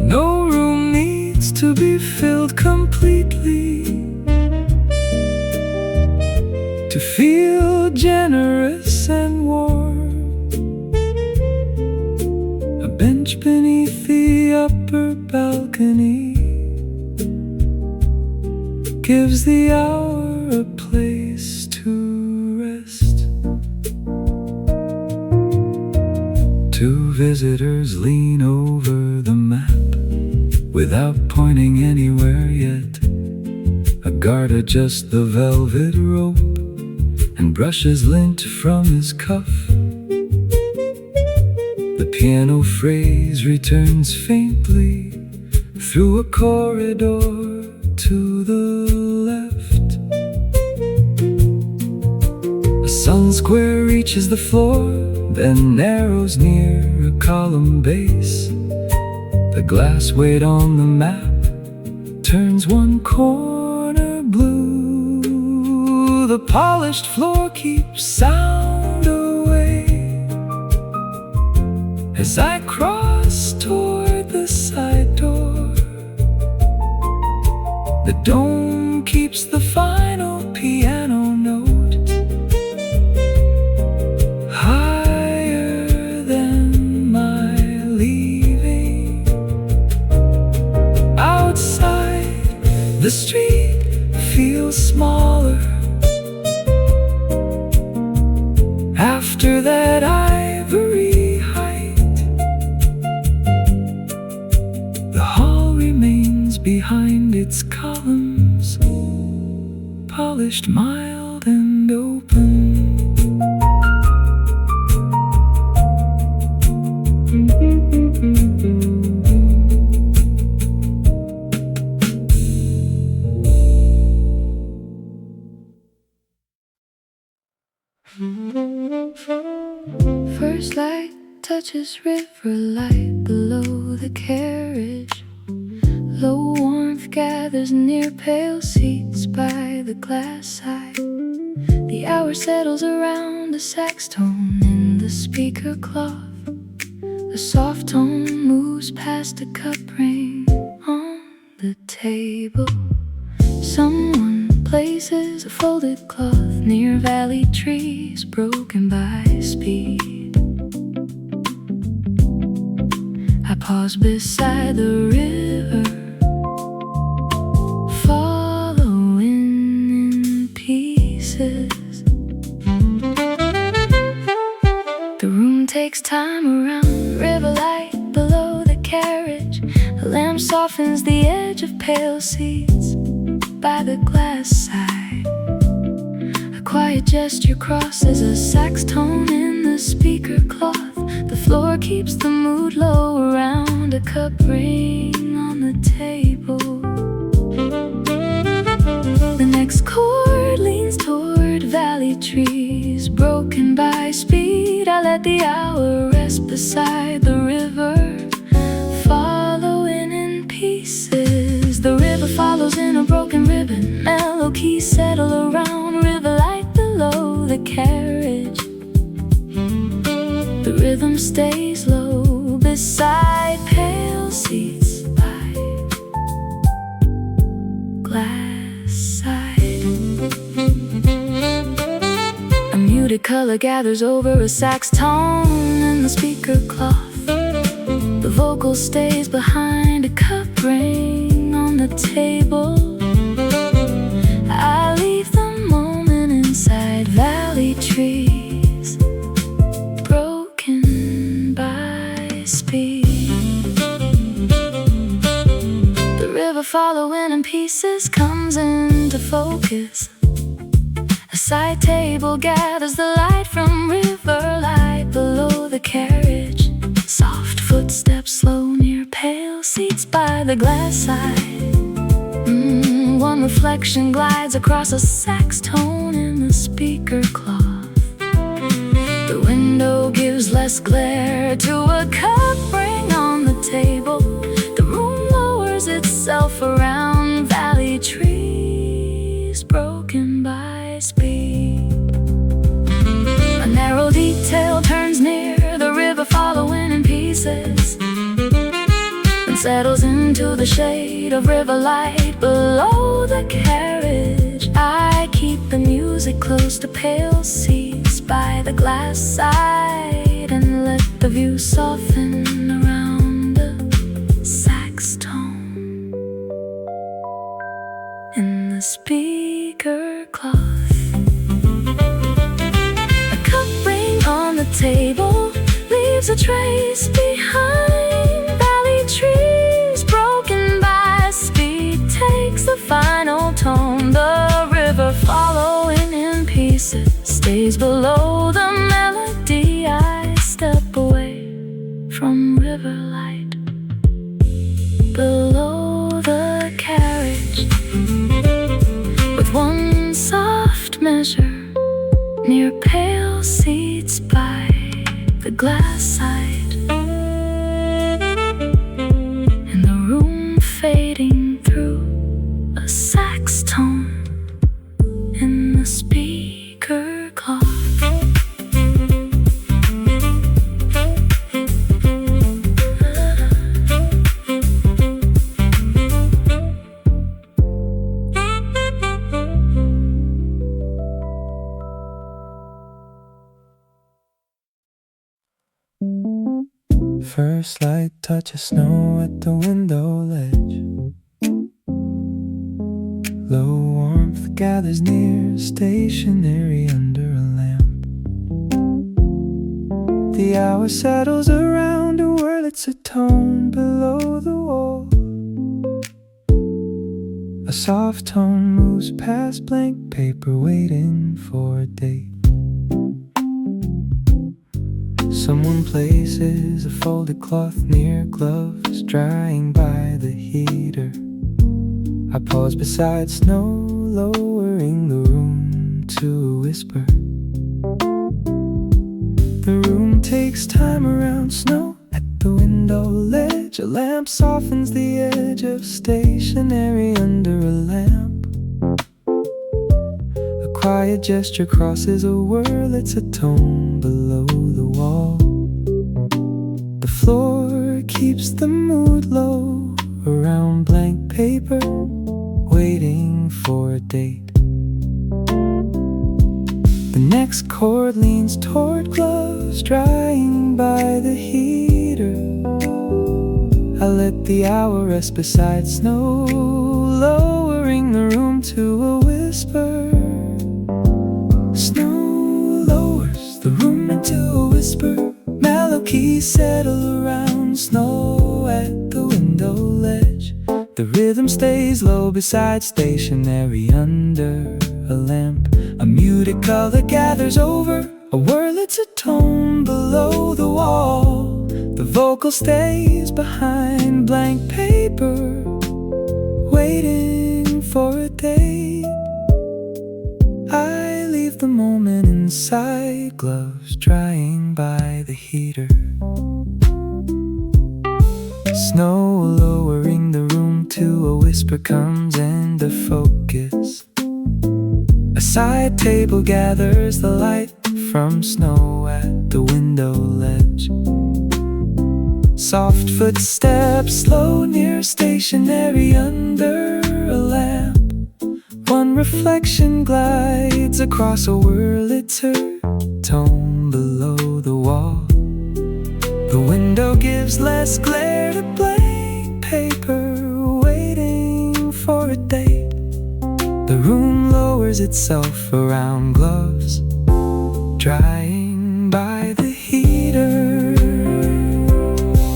No room needs to be filled completely to feel generous and warm. A bench beneath the upper balcony gives the hour a place to rest. Two visitors lean over the map without pointing anywhere yet. A guard adjusts the velvet rope and brushes lint from his cuff. The piano phrase returns faintly through a corridor to the left. A sun square reaches the floor, then narrows near a column base. The glass weight on the map turns one corner blue. The polished floor keeps sound away as I cross toward the side door. The dome keeps the final piano note higher than my leaving. Outside, the street feels smaller after that ivory height. The hall remains behind its columns, polished, mild, and open. First light touches river light below the carriage. Low warmth gathers near pale seats by the glass side. The hour settles around a sax tone in the speaker cloth. The soft tone moves past a cup ring on the table. Someone places a folded cloth near valley trees broken by speed. I pause beside the river, following in pieces. The room takes time around river light below the carriage. A lamp softens the edge of pale seats by the glass side. A quiet gesture crosses a sax tone in the speaker cloth. The floor keeps the mood low around a cup ring on the table. The next chord leans toward valley trees broken by speed. I let the hour rest beside the river, following in pieces. The river follows in a broken ribbon. Mellow keys settle around river light below the carriage. The rhythm stays low beside pale seats by glass side. A muted color gathers over a sax tone in the speaker cloth. The vocal stays behind a cup ring on the table. I leave the moment inside valley trees broken by speed. The river following in pieces comes into focus. A side table gathers the light from river light below the carriage. Soft footsteps slow near pale seats by the glass side. One reflection glides across a sax tone in the speaker cloth. The window gives less glare to a cup ring on the table. The room lowers itself around valley trees broken by speed. A narrow detail turns near the river following in pieces, and settles into the shade of river light below the carriage. I keep the music close to pale seats by the glass side, and let the view soften around a sax tone in the speaker cloth. A cup ring on the table leaves a trace behind. Valley trees broken by speed takes the final tone. The river following in pieces stays below the melody. I step away from river light below the carriage, with one soft measure near pale seats by the glass side, and the room fading through a sax tone in the speaker cloth. First light touches snow at the window ledge. Low warmth gathers near, stationary under a lamp. The hour settles around a whirl, it's a tone below the wall. A soft tone moves past blank paper, waiting for a date. Someone places a folded cloth near gloves, drying by the heater. I pause beside snow, lowering the room to a whisper. The room takes time around snow at the window ledge. A lamp softens the edge of stationery under a lamp. A quiet gesture crosses a whirl, it's a tone below the wall. The floor keeps the mood low around blank paper, waiting for a date. The next chord leans toward gloves, drying by the heater. I let the hour rest beside snow, lowering the room to a whisper. Snow lowers the room into a whisper. Mellow keys settle around snow at the window ledge. The rhythm stays low beside stationery under a lamp. A muted color gathers over a whirl, it's a tone below the wall. The vocal stays behind blank paper, waiting for a date. I leave the moment inside, gloves drying by the heater. Snow lowering the room to a whisper comes into focus. A side table gathers the light from snow at the window ledge. Soft footsteps slow near stationery under a lamp. One reflection glides across a whirl, it's her tone below the wall. The window gives less glare to blank paper, waiting for a date. The room lowers itself around gloves, drying by the heater.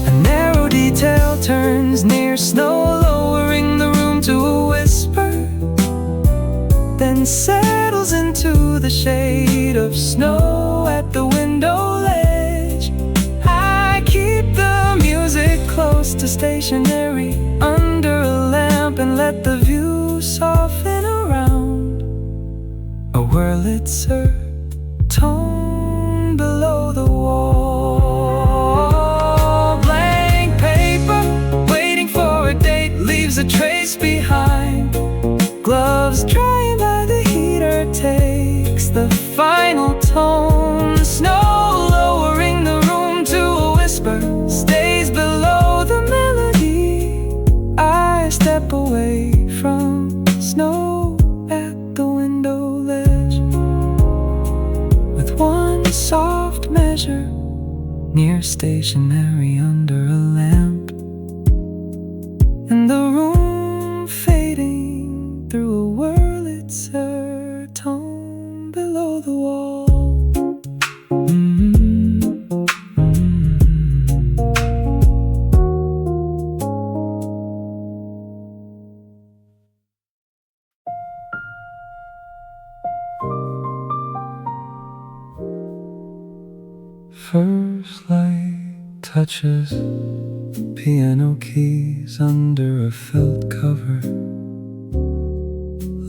A narrow detail turns near snow, lowering the room to a whisper, then settles into the shade of snow at the window ledge. I keep the music close to stationery under a lamp and let the view soften around a whirl, it's her tone below the wall. Blank paper, waiting for a date, leaves a trace behind. Gloves drying by the heater takes the final tone. Snow lowering the room to a whisper, stays below the melody. I step away from snow at the window ledge, with one soft measure near stationery under a lamp, and the room fading through a whirl, it's her tone below the wall. First light touches piano keys under a felt cover.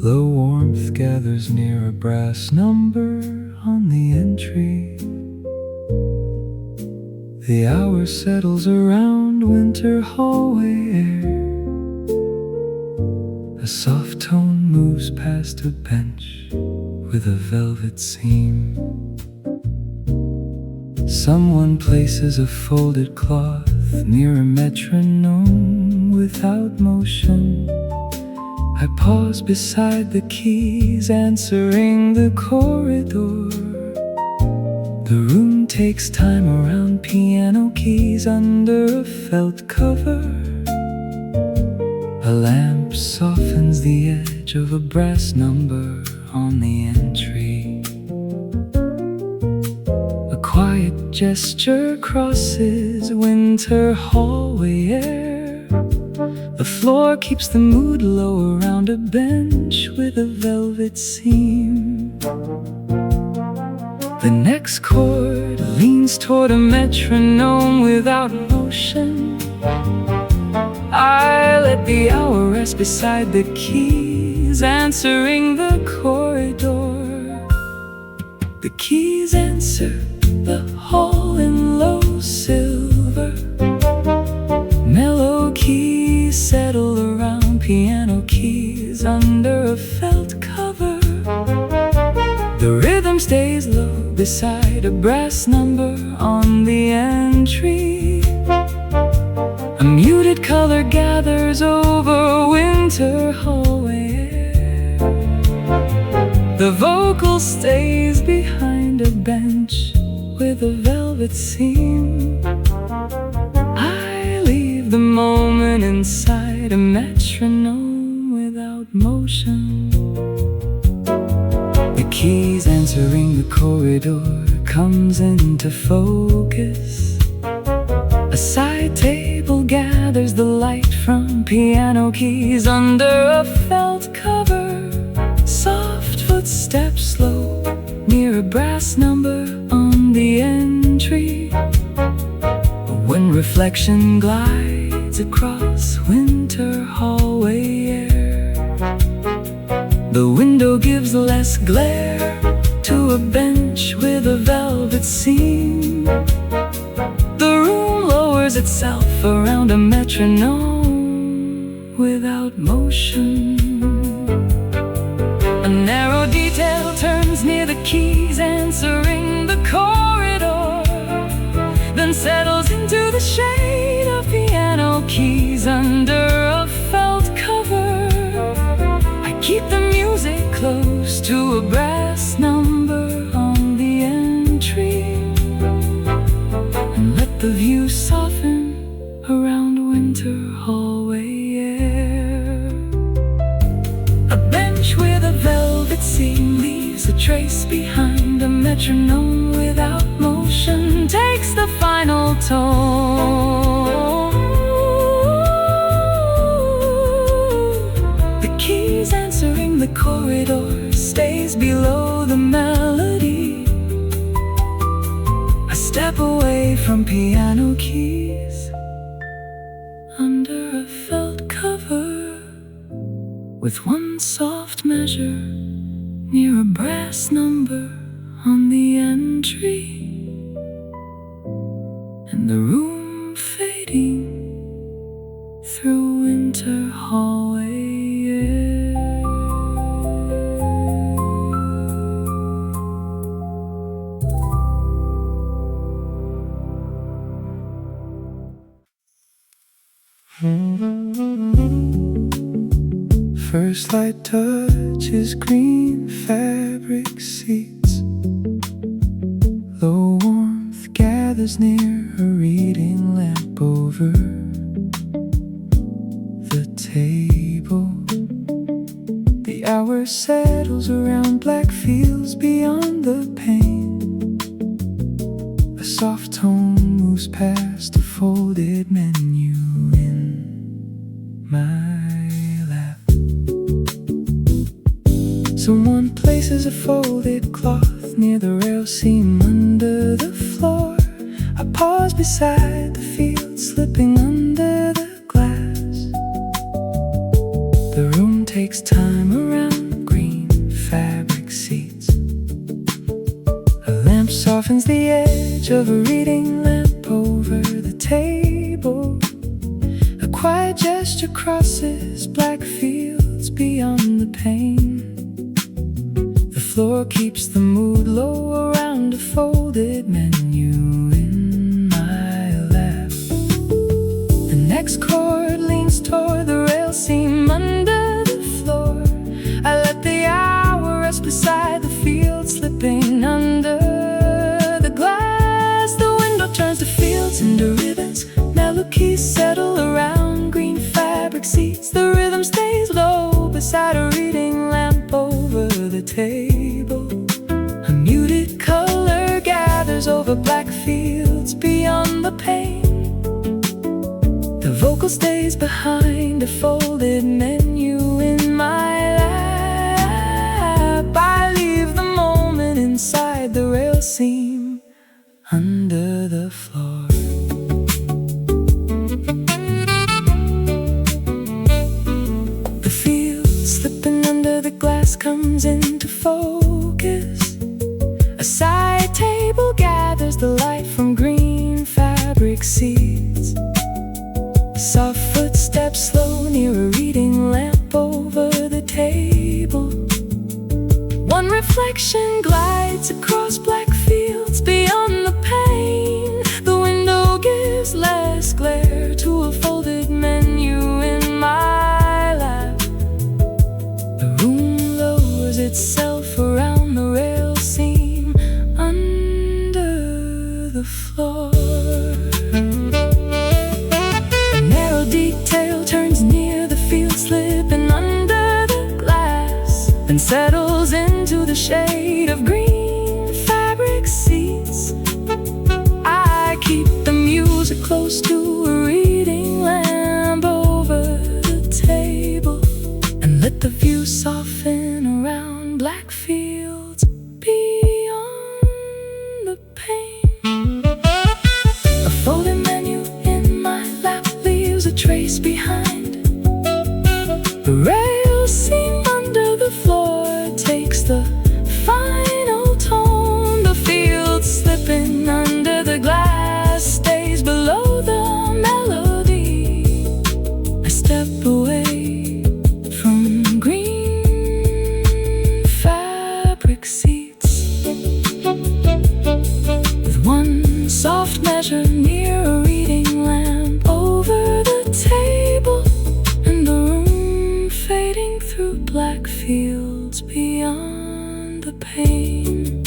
Low warmth gathers near a brass number on the entry. The hour settles around winter hallway air. A soft tone moves past a bench with a velvet seam. Someone places a folded cloth near a metronome without motion. I pause beside the keys, answering the corridor. The room takes time around piano keys under a felt cover. A lamp softens the edge of a brass number on the entry. A quiet gesture crosses winter hallway air. The floor keeps the mood low around a bench with a velvet seam. The next chord leans toward a metronome without motion. I let the hour rest beside the keys, answering the corridor. The keys answer the hall in low silver. Mellow keys settle around piano keys under a felt cover. The rhythm stays low beside a brass number on the entry. A muted color gathers over winter hallway air. The vocal stays behind a bench with a velvet seam. I leave the moment inside a metronome without motion. The keys answering the corridor comes into focus. A side table gathers the light from piano keys under a felt cover. Soft footsteps slow near a brass number on the entry. When reflection glides across winter hallway air, the window gives less glare to a bench with a velvet seam. The room lowers itself around a metronome without motion. A narrow detail turns near the keys answering the corridor, then settles into the shade of piano keys under a felt cover. I keep the music close to a brass number on the entry, and let the view soften around winter hallway air. A bench with a velvet seam leaves a trace behind. A metronome without motion takes the final tone. The keys answering the corridor stays below the melody. I step away from piano keys under a felt cover, with one soft measure near a brass number on the entry, and the room fading through winter hallway air. First light touches green fabric seats. Low warmth gathers near a reading lamp over the table. The hour settles around black fields beyond the pane. A soft tone moves past a folded menu in my lap. Someone places a folded cloth near the rail seam under the floor. I pause beside the field, slipping under the glass. The room takes time around green fabric seats. A lamp softens the edge of a reading lamp over the table. A quiet gesture crosses black fields beyond the pane. The floor keeps the mood low around a folded menu in my lap. The next chord leans toward the rail seam under the floor. I let the hour rest beside the field, slipping under the glass. cinder ribbons, mellow keys settle around green fabric seats. The rhythm stays low beside a reading lamp over the table. A muted color gathers over black fields beyond the pane. The vocal stays behind a folded menu in my lap. I leave the moment inside the rail seam under the floor. The field slipping under the glass comes into focus. A side table gathers the light from green fabric seats. Soft footsteps slow near a reading lamp over the table. One reflection glides across black fields beyond the pane. The window gives less glare to a folded menu in my lap. The room lowers itself around the rail seam under the floor. A narrow detail turns near the field, slipping under the glass, then settles into the shade of green fabric seats. I keep the music close to a reading lamp over the table, and let the view soften around black fields beyond the pane. A folded menu in my lap leaves a trace behind. The rail seam under the floor takes the final tone. The field slipping under the glass stays below the melody. I step away from green fabric seats, with one soft measure near a reading lamp over the table, and the room fading through black fields beyond the pane.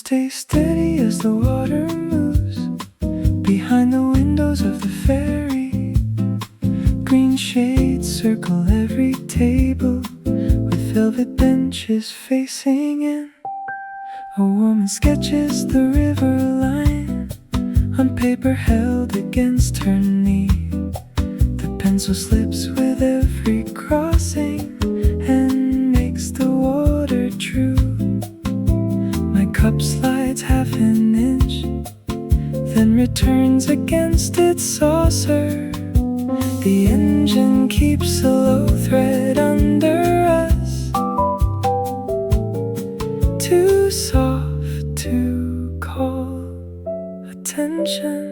stay steady as the water moves behind the windows of the ferry. Green shades circle every table with velvet benches facing in. A woman sketches the river line on paper held against her knee. The pencil slips with every crossing and makes the water true. My cup slides half an inch, then returns against its saucer. The engine keeps a low thread under us, too soft to call attention.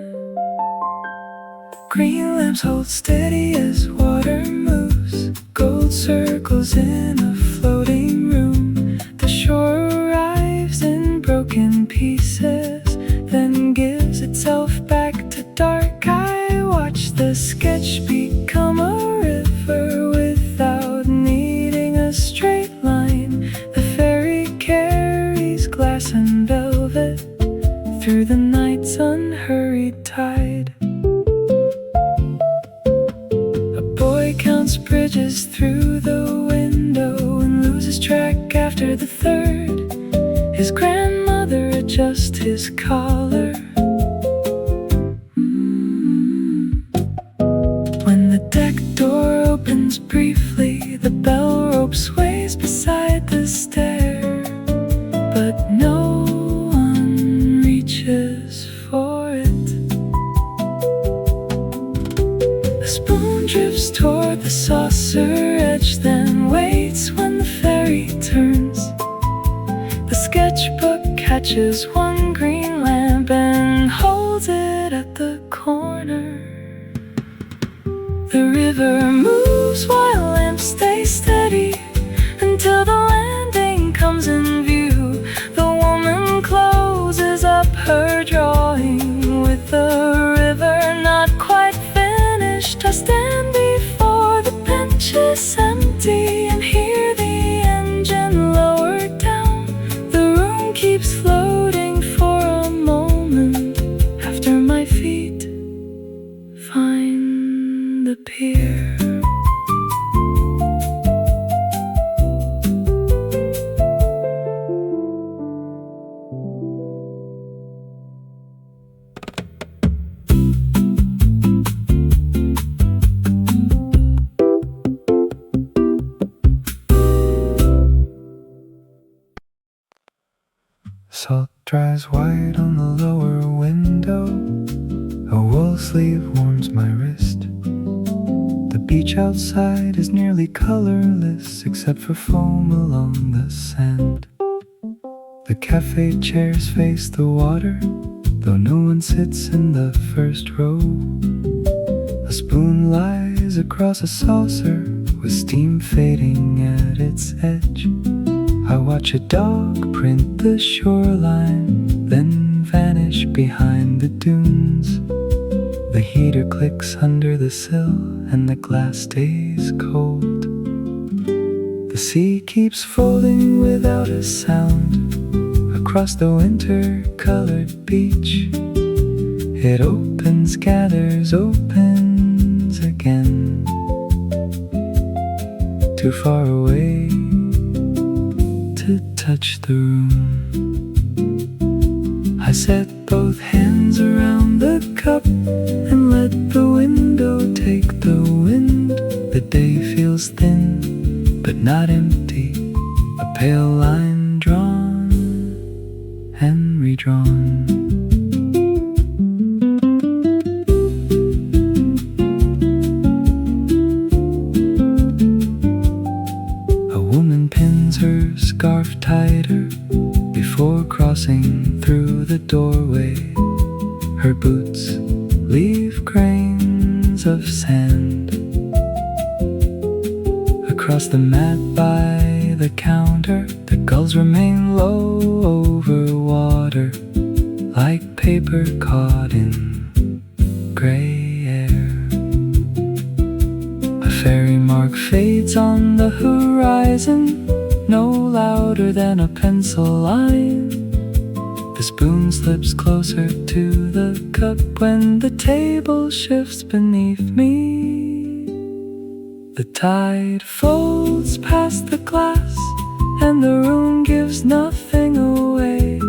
Green lamps hold steady as water moves, gold circles in a floating room. The shore arrives in broken pieces, then gives itself back to dark. I watch the sketch become a river without needing a straight line. The ferry carries glass and velvet through the night's unhurried tide. A boy counts bridges through the window and loses track after the third. His grandmother adjusts his collar. When the deck door opens briefly, the bell rope sways beside the stair, but no one reaches for it. The spoon drifts toward the saucer edge, then waits when the ferry turns. The sketchbook catches one green lamp and holds it at the corner. The river moves while lamps stay steady until the landing comes in view. The woman closes up her drawing with the river not quite finished. I stand before the benches empty and hear the engine lower down. The room keeps floating for a moment after my feet find the pier. Salt dries white on the lower window. A wool sleeve warms my wrist. The beach outside is nearly colorless except for foam along the sand. The cafe chairs face the water, though no one sits in the first row. A spoon lies across a saucer with steam fading at its edge. I watch a dog print the shoreline, then vanish behind the dunes. The heater clicks under the sill and the glass stays cold. The sea keeps folding without a sound across the winter-colored beach. It opens, gathers, opens again. Too far away to touch the room. I set both hands around the cup and let the window take the wind. The day feels thin, but not empty. A pale line drawn and redrawn. A woman pins her scarf tighter before crossing through the doorway. Her boots leave grains of sand across the mat by the counter. The gulls remain low over water, like paper caught in gray air. A ferry mark fades on the horizon, no louder than a pencil line. spoon slips closer to the cup when the table shifts beneath me. The tide folds past the glass and the room gives nothing away.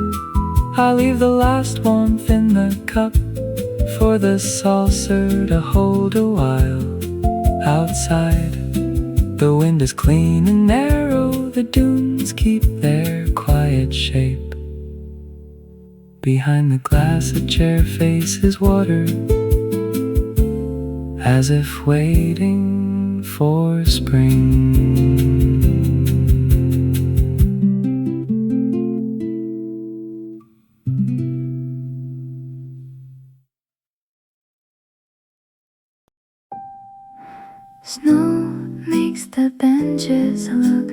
I leave the last warmth in the cup for the saucer to hold a while. Outside, the wind is clean and narrow, the dunes keep their quiet shape. Behind the glass a chair faces water, as if waiting for spring. Snow makes the benches look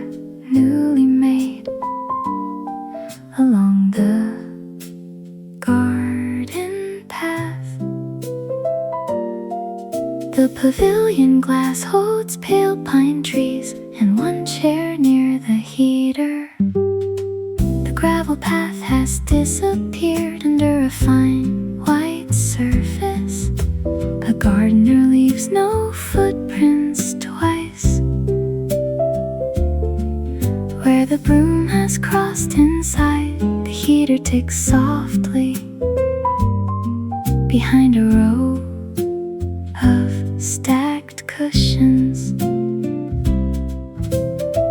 newly made along the garden path. The pavilion glass holds pale pine trees and one chair near the heater. The gravel path has disappeared under a fine white surface. A gardener leaves no footprints twice. Where the broom has crossed inside, the heater ticks softly behind a row of stacked cushions.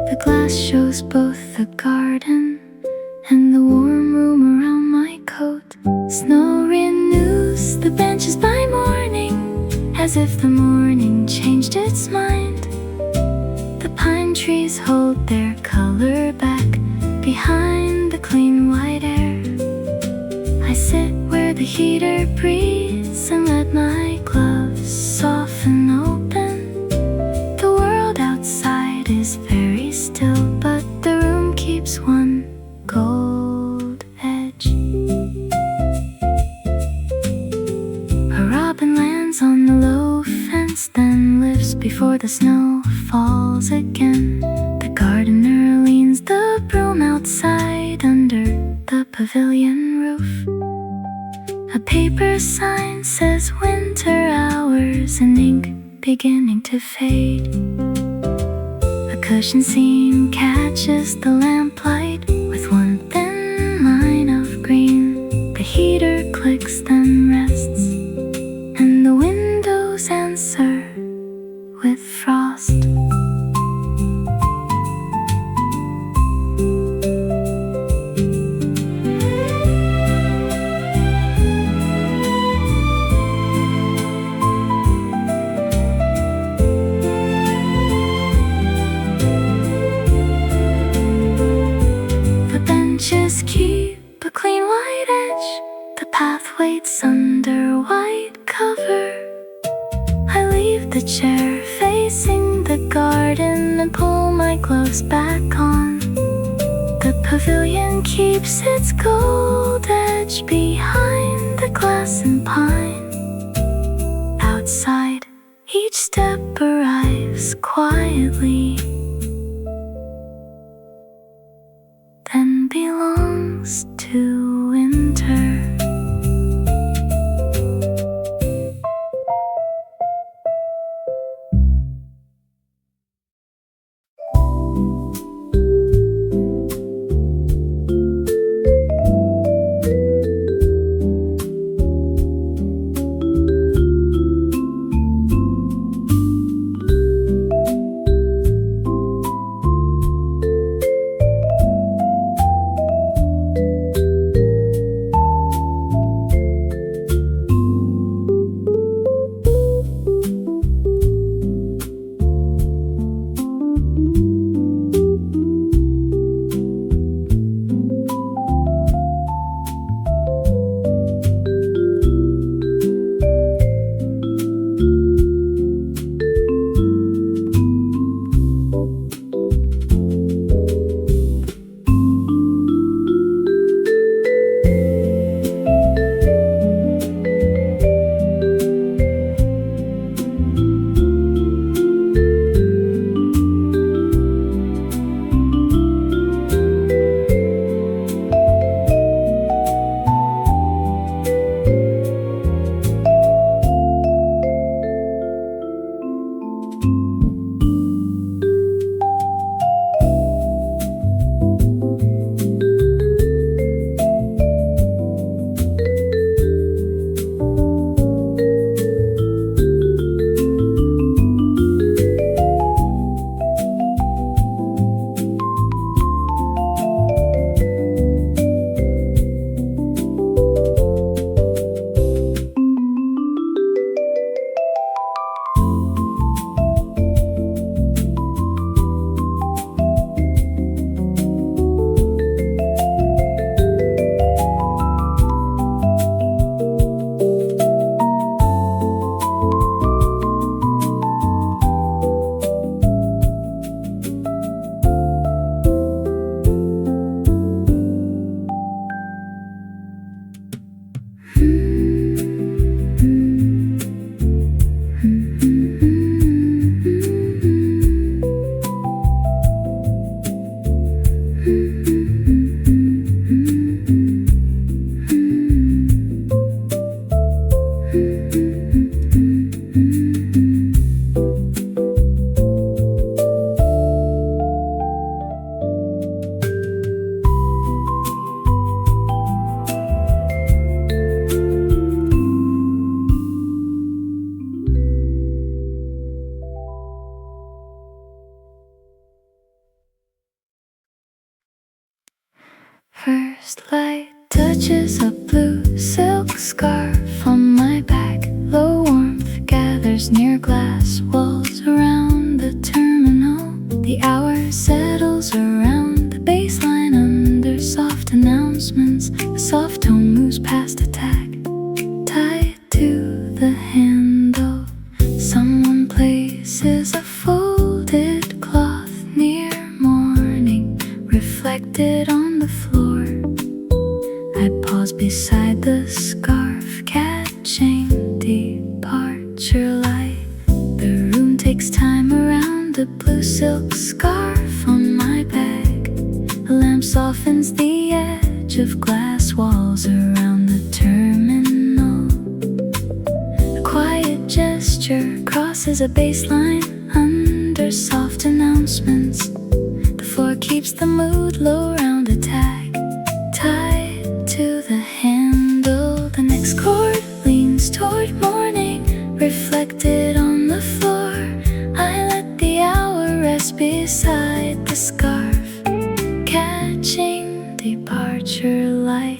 The glass shows both the garden and the warm room around my coat. Snow renews the benches by morning, as if the morning changed its mind. The pine trees hold their color back behind the clean white air. I sit where the heater breathes and let my gloves soften open. The world outside is very still, but the room keeps one gold edge. A robin lands on the low fence, then lifts before the snow falls again. The gardener leans the broom outside under the pavilion roof. A paper sign says winter hours in ink beginning to fade. A cushion seam catches the lamplight with one thin line of green. The heater clicks then rests, and the windows answer with frost. The benches keep a clean white edge. The path waits under white cover. I leave the chair facing the garden and pull my gloves back on. The pavilion keeps its gold edge behind the glass and pine. Outside, each step arrives quietly, then belongs to winter. scarf on my back. The warmth gathers near glass walls around the terminal. The hour settles around the baseline under soft announcements. The soft tone moves past a tag tied to the handle. Someone places a folded cloth near morning, reflected on the floor. I pause beside the scarf, catching departure light. The room takes time around the blue silk scarf on my back. A lamp softens the edge of glass walls around the terminal. A quiet gesture crosses a baseline under soft announcements. The floor keeps the mood low around a tag tied to the handle. The next chord leans toward morning, reflected on the floor. I let the hour rest beside the scarf, catching departure light.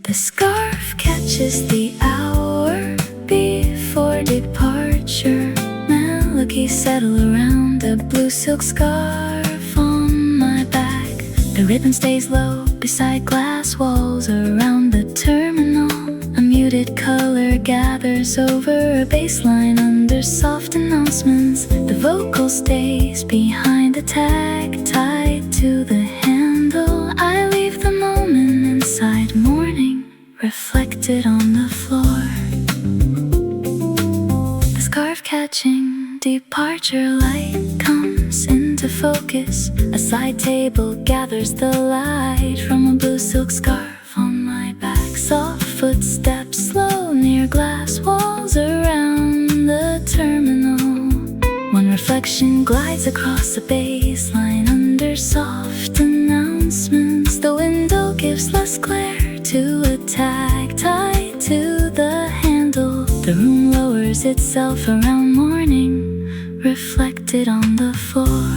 The scarf catches the hour before departure. Melodies settle around a blue silk scarf on my back. The rhythm stays low beside glass walls around the terminal. A muted color gathers over a baseline under soft announcements. The vocal stays behind the tag tied to the handle. I leave the moment inside morning, reflected on the floor. The scarf catching departure light comes into focus. A side table gathers the light from a blue silk scarf on my back. Soft footsteps slow near glass walls around the terminal. One reflection glides across the baseline under soft announcements. The window gives less glare to a tag tied to the handle. The room lowers itself around morning, reflected on the floor.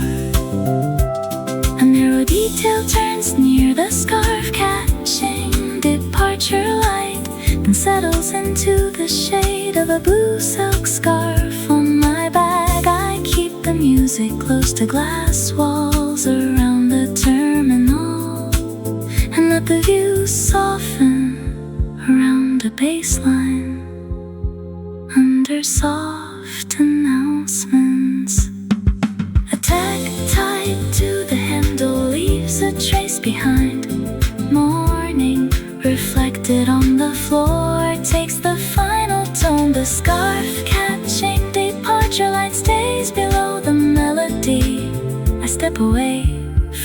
A narrow detail turns near the scarf, catching departure light, then settles into the shade of a blue silk scarf on my back. I keep the music close to glass walls around the terminal, and let the view soften around a baseline under soft announcements. A tag tied to the handle leaves a trace behind. Morning, reflected on the floor, takes the final tone. The scarf catching departure light stays below the melody. I step away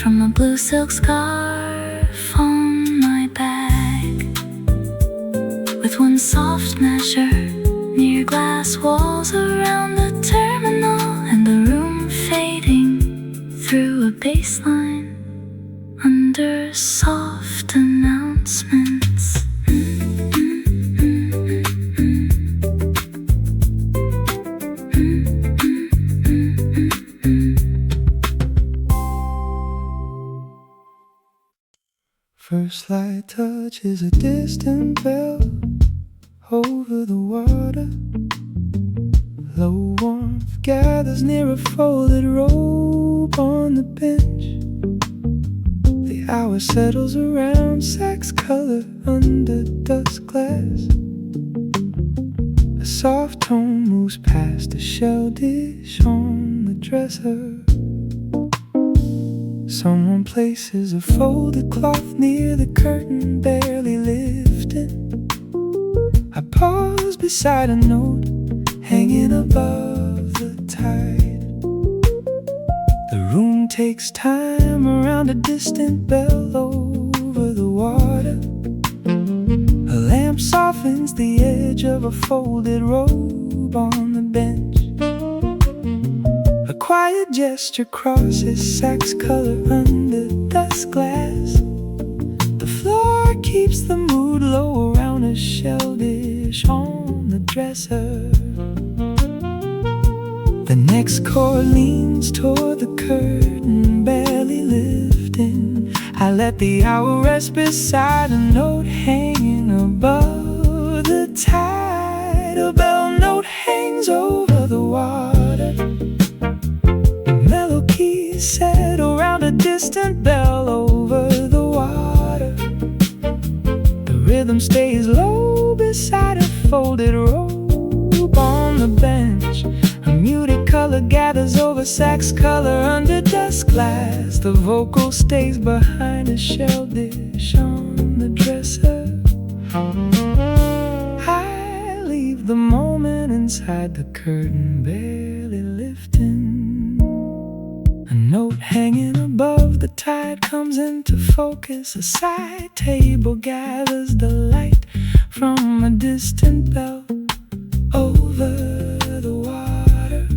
from the blue silk scarf on my back. With one soft measure near glass walls around the terminal, and the room fading through a baseline under soft announcements. First light touches a distant bell over the water. Low warmth gathers near a folded robe on the bench. The hour settles around sax color under dusk glass. A soft tone moves past a shell dish on the dresser. Someone places a folded cloth near the curtain, barely lifted. I pause beside a note hanging above the tide. The room takes time around a distant bell over the water. A lamp softens the edge of a folded robe on the bench. A quiet gesture crosses sax color under dusk glass. The floor keeps the mood low around a shell dish on the dresser. The next chord leans toward the curtain, barely lifting. I let the hour rest beside a note hanging above rhythm stays low beside a folded robe on the bench. A muted color gathers over sax color under dusk glass. The vocal stays behind a shell dish on the dresser. I leave the moment inside the curtain, barely lifting. A note hanging above the tide comes into focus. A side table gathers the light from a distant bell over the water.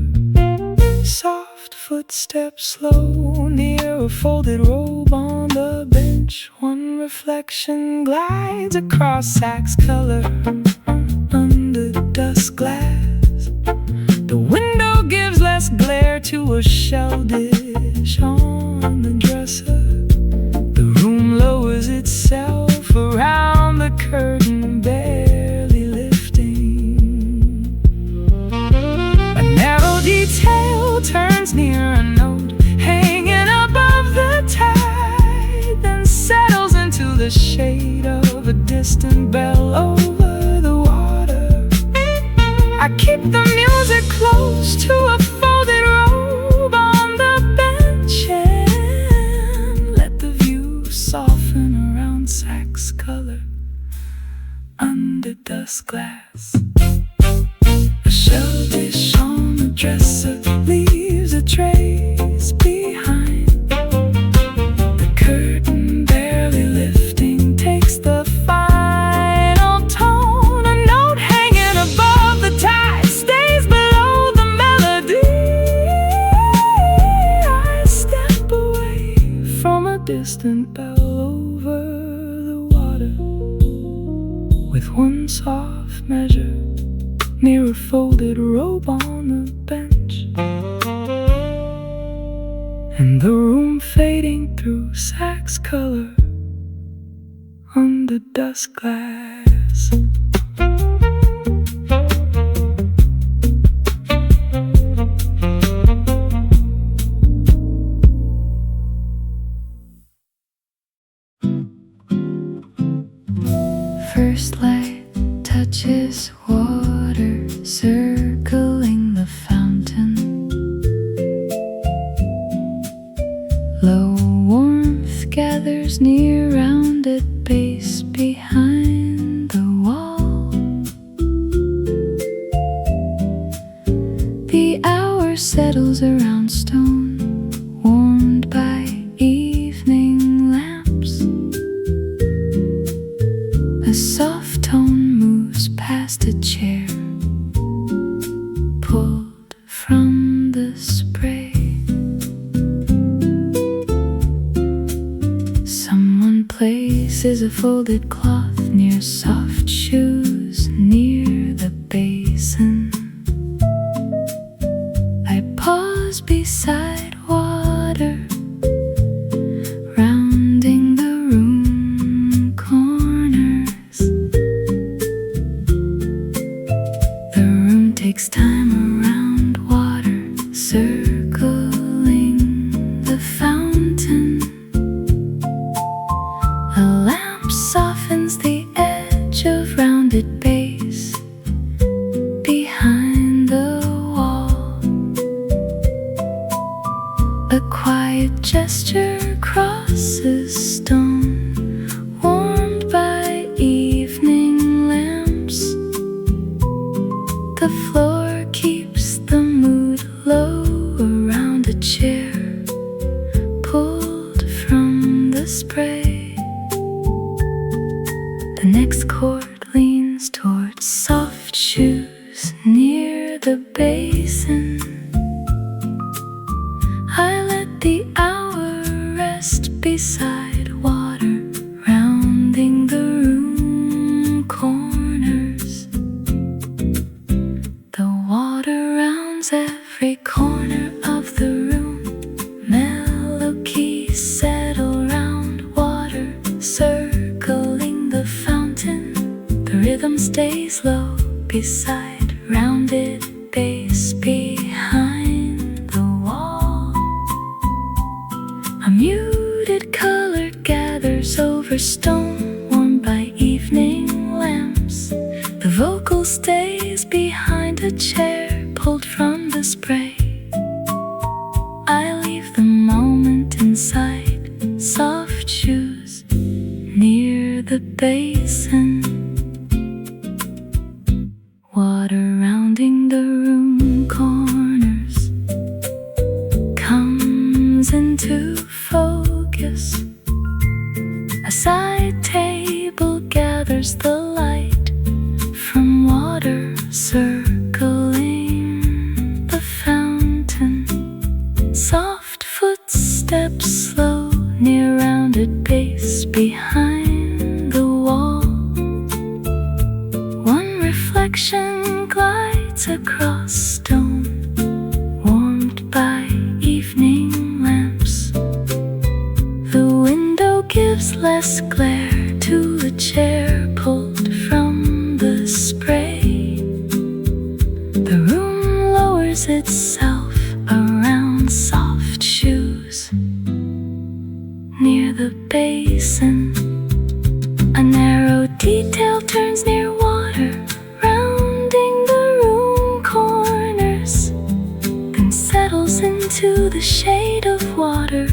Soft footsteps slow near a folded robe on the bench. One reflection glides across sax color under dusk glass. The window gives less glare to a shell dish on the dresser. The room lowers itself around the curtain, barely lifting. A narrow detail turns near a note hanging above the tide, then settles into the shade of a distant bell over the water. I keep the music close to a folded robe on the bench and let the view soften around sax color under dusk glass. A shell dish on the dresser leaves a trace behind. The curtain barely lifting takes the final tone. A note hanging above the tide stays below the melody. I step away from a distant bell over the water with one soft measure near a folded robe on the bench, and the room fading through sax color under dusk glass. First light touches water, circling the fountain. Low warmth gathers near rounded base behind the wall. The hour settles around stone, warmed by evening lamps. A soft tone moves past a chair, pulled from the spray. Someone places a folded cloth near soft shoes near the basin. I pause beside water, rounding the room corners. The room takes time around water, circling the fountain. A lamp softens the edge of rounded base behind the wall. A quiet gesture crosses stone, warmed by evening lamps. The floor keeps the mood low around a chair, pulled from the spray. The next chord leans towards soft shoes near the basin. I let the hour rest beside water, rounding the room corners. The water rounds every corner of the room. Mellow keys settle round water, circling the fountain. The rhythm stays low beside rounded base behind the wall. A muted color gathers over stone, warmed by evening reflection glides across stone, warmed by evening lamps. The window gives less glare to a chair pulled from the spray. The room lowers itself around soft shoes. Near the basin, a narrow detail turns near water, rounding the room corners, then settles into the shade of water,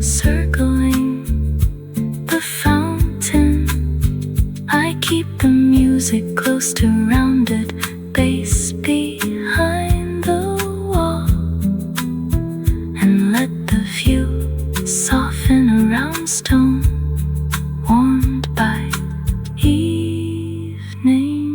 circling the fountain. I keep the music close to rounded bass behind the wall, and let the view soften around stone, warmed by evening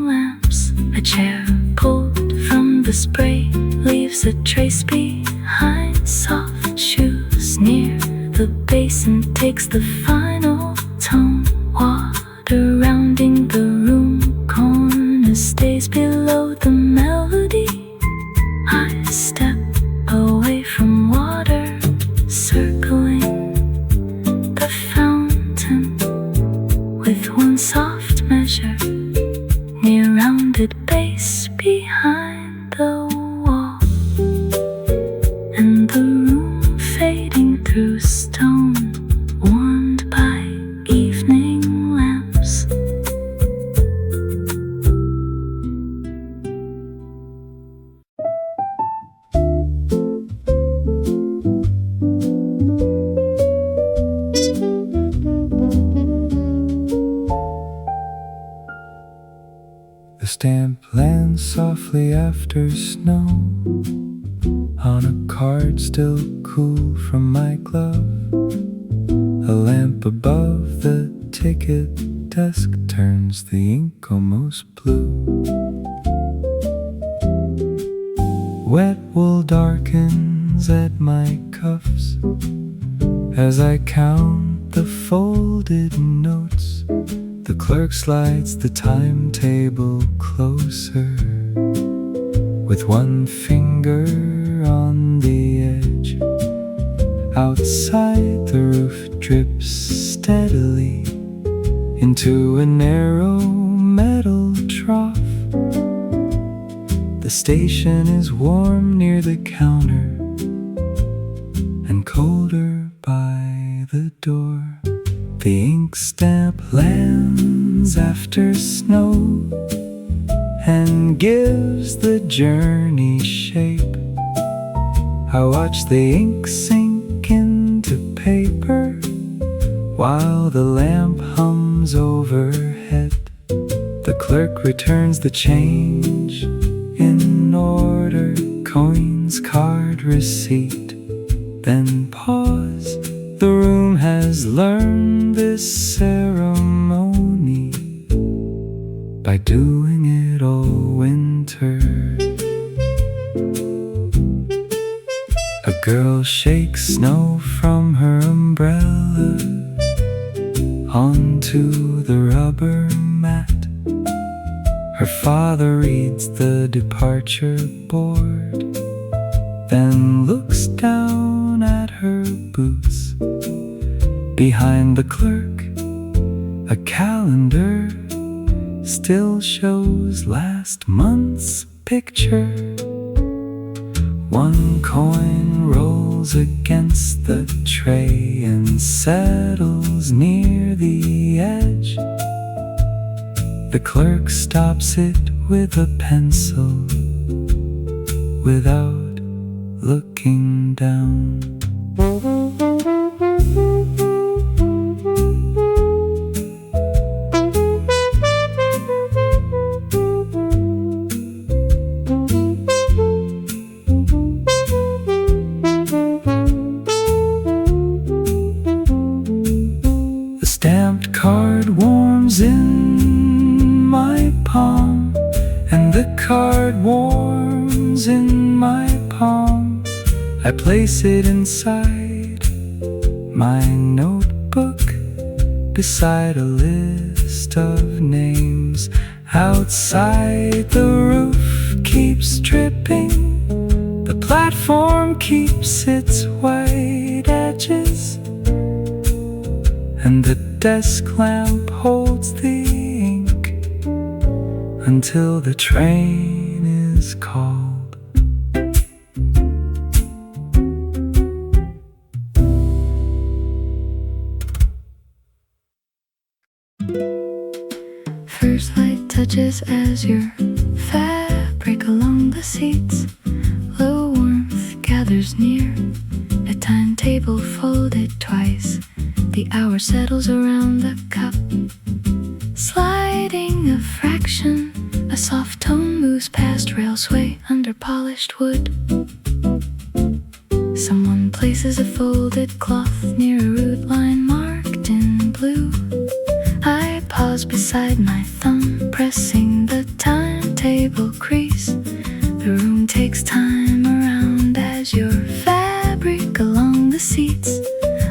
lamps. A chair pulled from the spray leaves a trace behind. Soft shoes near the basin takes the final tone. Water rounding the room corner stays below the melody. I step away from water, circling the fountain with one soft measure near rounded base behind the wall, and the room fading through stone, warmed by evening lamps. The stamp lands softly after snow on a card still cool from my glove. A lamp above the ticket desk turns the ink almost blue. Wet wool darkens at my cuffs as I count the folded notes. The clerk slides the timetable closer with one finger on the edge. Outside, the roof drips steadily into a narrow metal trough. The station is warm near the counter and colder by the door. The ink stamp lands after snow and gives the journey shape. I watch the ink sink into paper while the lamp hums overhead. The clerk returns the change in order, coins, card, receipt, then pause. The room has learned this ceremony by doing it all winter. A girl shakes snow from her umbrella onto the rubber mat. Her father reads the departure board, then looks down at her boots. Behind the clerk, a calendar still shows last month's picture. One coin rolls against the tray and settles near the edge. The clerk stops it with a pencil without looking down. The stamped card warms in my palm, and the card warms in my palm. I place it inside my notebook beside a list of names Outside the roof keeps dripping, the platform keeps its white edges, and the desk lamp holds the ink until the train is called. First light touches azure fabric along the seats. Low warmth gathers near, a timetable folded twice. The hour settles around the cup, sliding a fraction. A soft tone moves past rail sway under polished wood. Someone places a folded cloth near a route line marked in blue. I pause beside my thumb, pressing the timetable crease. The room takes time around as your fabric along the seats.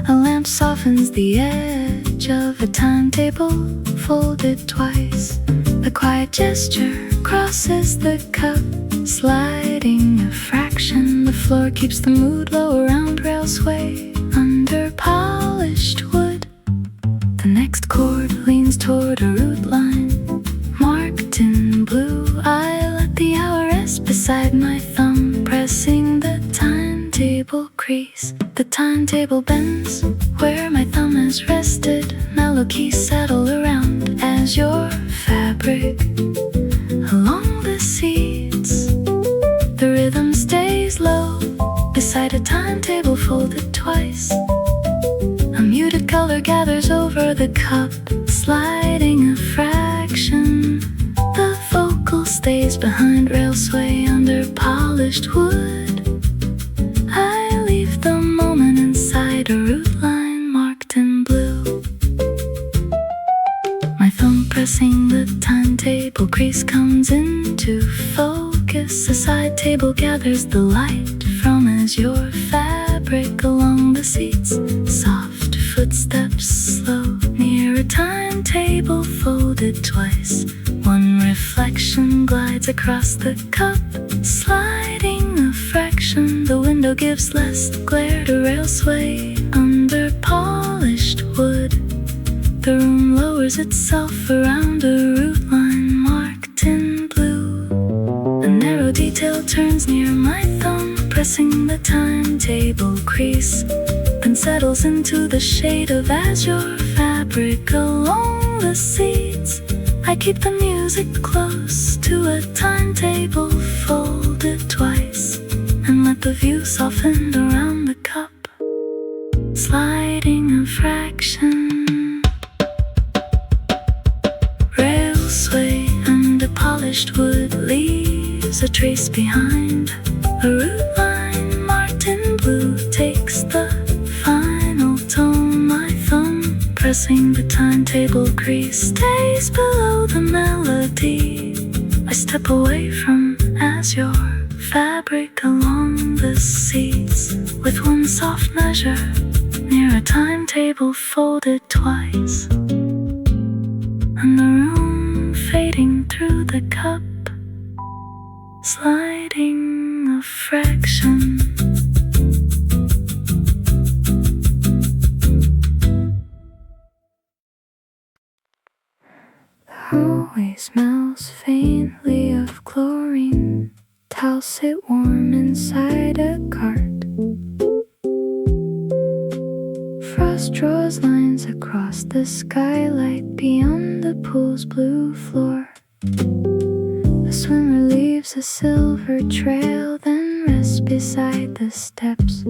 A lamp softens the edge of a timetable folded twice. A quiet gesture crosses the cup, sliding a fraction. The floor keeps the mood low around rail sway under polished wood. The next chord leans toward a route line marked in blue. I let the hour rest beside my thumb, pressing the timetable crease. The timetable bends where my thumb has rested. Mellow keys settle around as your fabric along the seats. The rhythm stays low beside a timetable folded twice. A muted color gathers over the cup, sliding a fraction. The vocal stays behind rail sway under polished wood. I leave the moment inside a route line marked in blue. My thumb pressing the timetable crease comes into focus. A side table gathers the light from azure fabric along the seats. Soft footsteps slow near a timetable folded twice. One reflection glides across the cup, sliding a fraction. The window gives less glare to rail sway under polished wood. The room lowers itself around a route line marked in blue. A narrow detail turns near my thumb, pressing the timetable crease, then settles into the shade of azure fabric along the seats. I keep the music close to a timetable folded twice, and let the view soften around the cup, sliding a fraction. Rail sway under polished wood leaves a trace behind. A route line marked in blue takes the final tone. My thumb pressing the timetable crease stays below the melody. I step away from azure fabric along the seats, with one soft measure near a timetable folded twice, and the room fading through the cup, sliding a fraction. The hallway smells faintly of chlorine. Towels sit warm inside a cart. Frost draws lines across the skylight beyond the pool's blue floor. The swimmer leaves a silver trail, then rests beside the steps.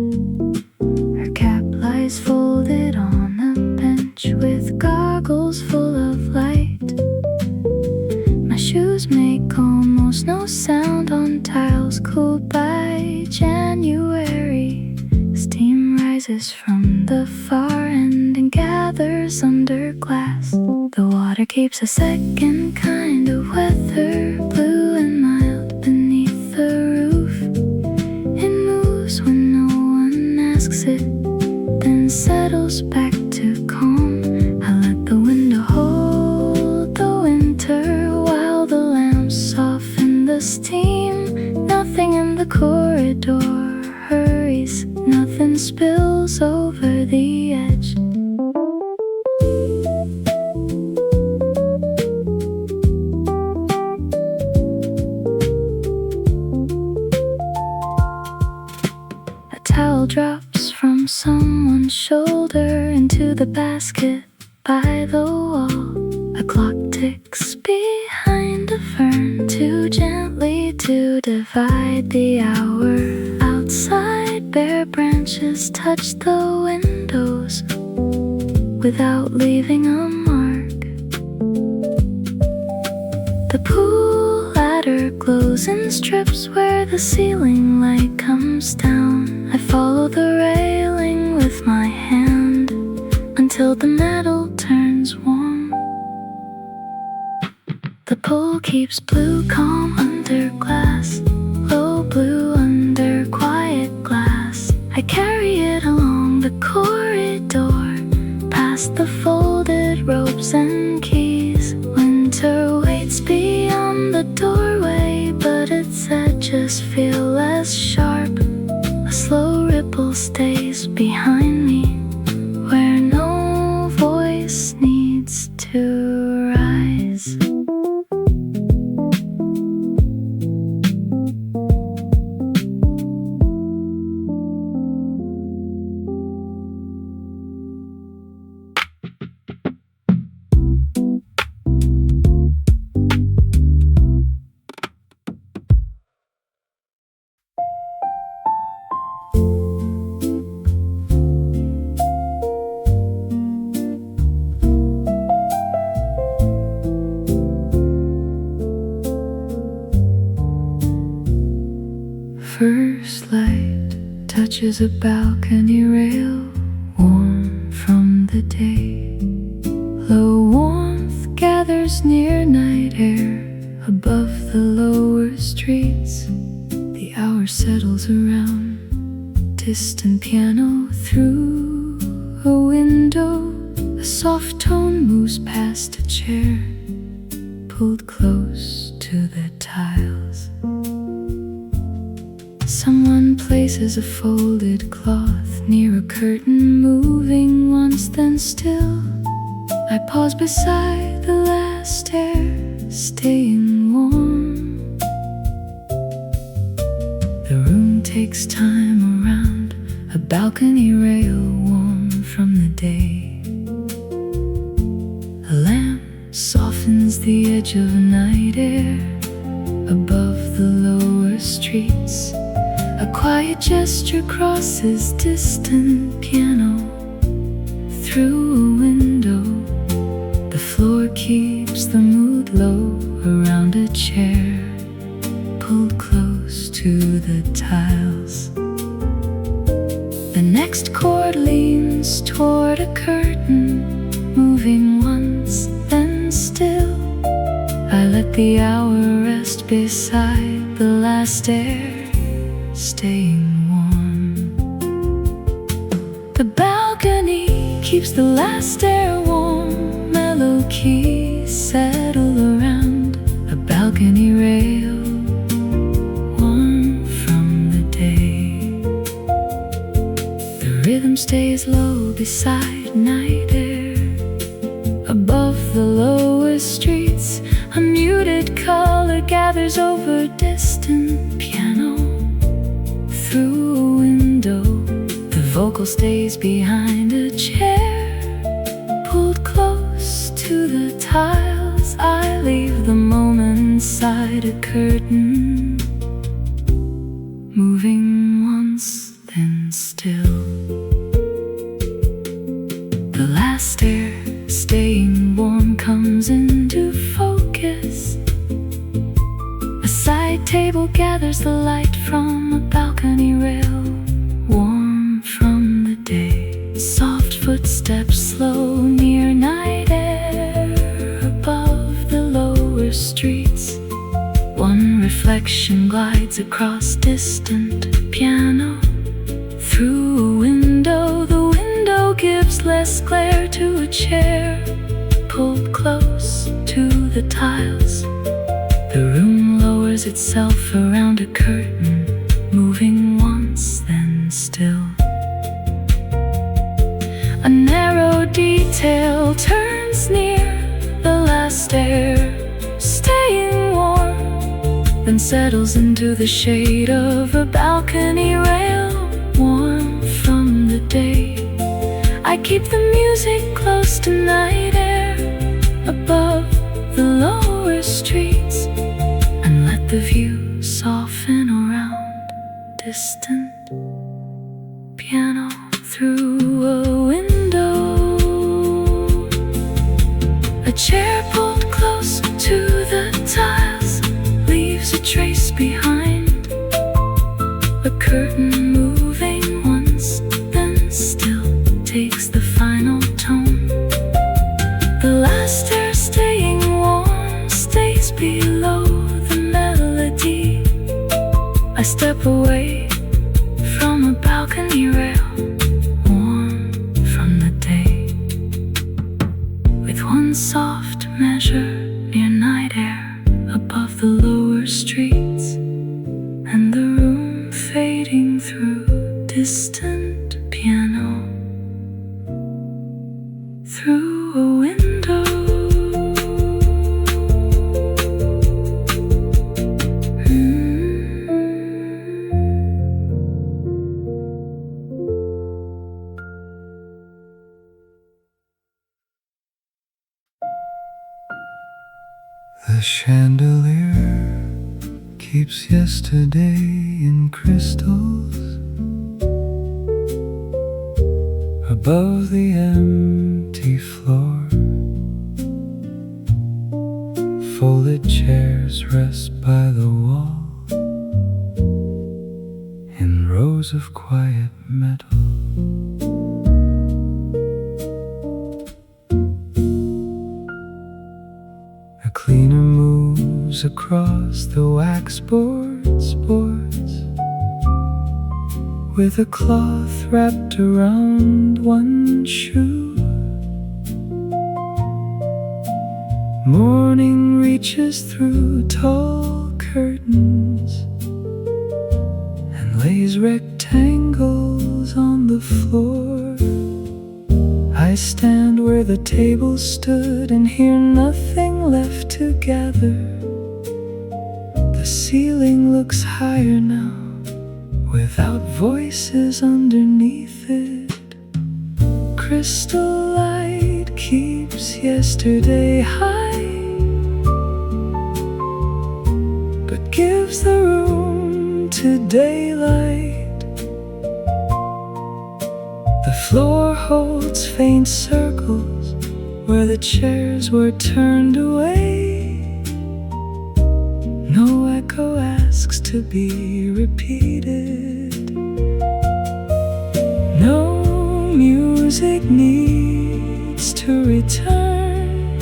Her cap lies folded on a bench with goggles full of light. My shoes make almost no sound on tiles cooled by January. Steam rises from the far end and gathers under glass. The water keeps a second kind of weather, blue and mild beneath the roof. It moves when no one asks it, then settles back to calm. I let the window hold the winter while steam. Nothing in the corridor hurries, nothing spills over the edge. A towel drops from someone's shoulder into the basket by the wall. A clock ticks behind a fern, too gently to divide the hour. Outside, bare branches touch the windows without leaving a mark. The pool ladder glows in strips where the ceiling light comes down. I follow the railing with my hand until the metal turns warm. The pool keeps blue calm under glass, low blue under quiet glass. I carry it along the corridor, past the folded ropes and keys. Winter waits beyond the doorway, but its edges feel less sharp. A slow ripple stays behind me, where no voice needs to rise. First light touches a balcony rail, warm from the day. Low warmth gathers near night air above the lower streets. The hour settles around distant piano through a window. A soft tone moves past a chair, pulled close to the tiles. Someone places a folded cloth near a curtain, moving once then still. I pause beside the last stair, staying warm. The room takes time around a balcony rail, warm from the day. A lamp softens the edge of night air above the lower streets. A quiet gesture crosses distant piano through a window. The floor keeps the mood low around a chair, pulled close to the tiles. The next chord leans toward a curtain, moving once then still. I let the hour rest beside the last air, staying warm. The balcony keeps the last air warm. Mellow keys settle around a balcony rail, warm from the day. The rhythm stays low beside night air above the lower streets. A muted color gathers over distant piano. Through a window, the vocal stays behind a chair, pulled close to the tiles. I leave the moment inside a curtain, moving once then still. The last air, staying warm, comes into focus. A side table gathers the light from a balcony rail, warm from the day. Soft footsteps slow near night air above the lower streets. One reflection glides across distant piano. Through a window, the window gives less glare to a chair, pulled close to the tiles. The room lowers wears itself around a curtain, moving once, then still. A narrow detail turns near, the last stair staying warm, then settles into the shade of a balcony rail, warm from the day. I keep the music close to night air, above the lower streets, and let the view soften around distant piano through a window. A chair pulled close to the tiles leaves a trace behind, a curtain moving once, then still takes the final tone. The last stair staying warm stays below the melody. I step away from a balcony rail, warm from the day, with one soft measure near night air above the lower streets, and the room fading through distant piano through a window. The chandelier keeps yesterday in crystals above the empty floor. Folded chairs rest by the wall in rows of quiet metal. A cleaner moves across the wax boards, with a cloth wrapped around one shoe. Morning reaches through tall curtains and lays rectangles on the floor. I stand where the table stood and hear nothing left to gather. The ceiling looks higher now, without voices underneath it. Crystal light keeps yesterday high, but gives the room to daylight. The floor holds faint circles where the chairs were turned away. No echo asks to be repeated. No music needs to return.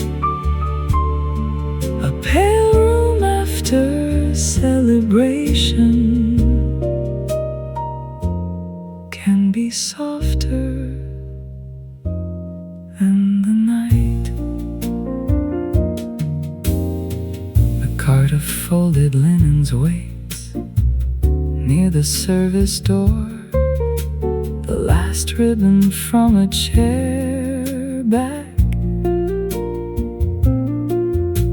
A pale room after celebration can be softer than the night. The cart of folded linens waits near the service door. The last ribbon from a chair back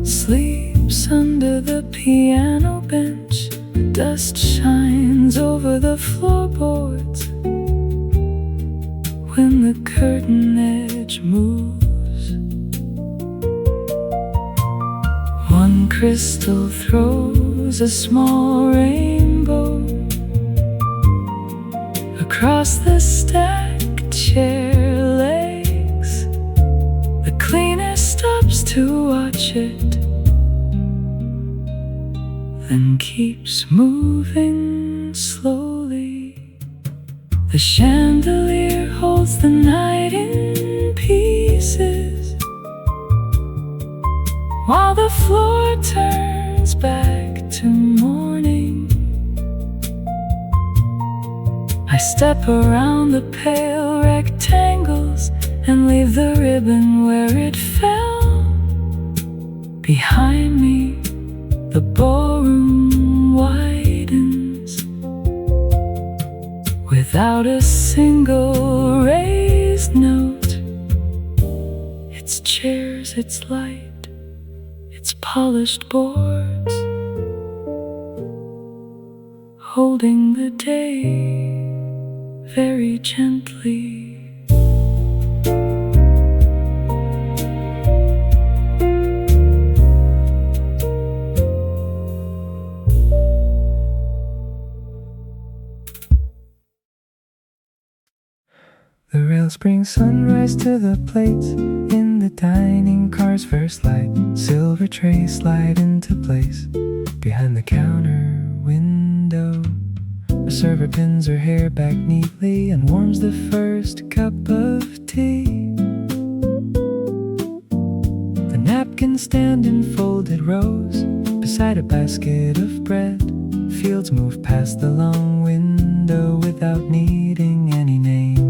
sleeps under the piano bench. Dust shines over the floorboards when the curtain edge moves. One crystal throws a small rainbow across the stacked chair legs. The cleaner stops to watch it, then keeps moving slowly. The chandelier holds the night in pieces, while the floor turns back to morning. I step around the pale rectangles and leave the ribbon where it fell. Behind me, the ballroom polished boards, holding the day very gently. The rails bring sunrise to the plates in the dining car's first light. Silver trays slide into place behind the counter window. A server pins her hair back neatly and warms the first cup of tea. The napkins stand in folded rows beside a basket of bread. Fields move past the long window without needing any name.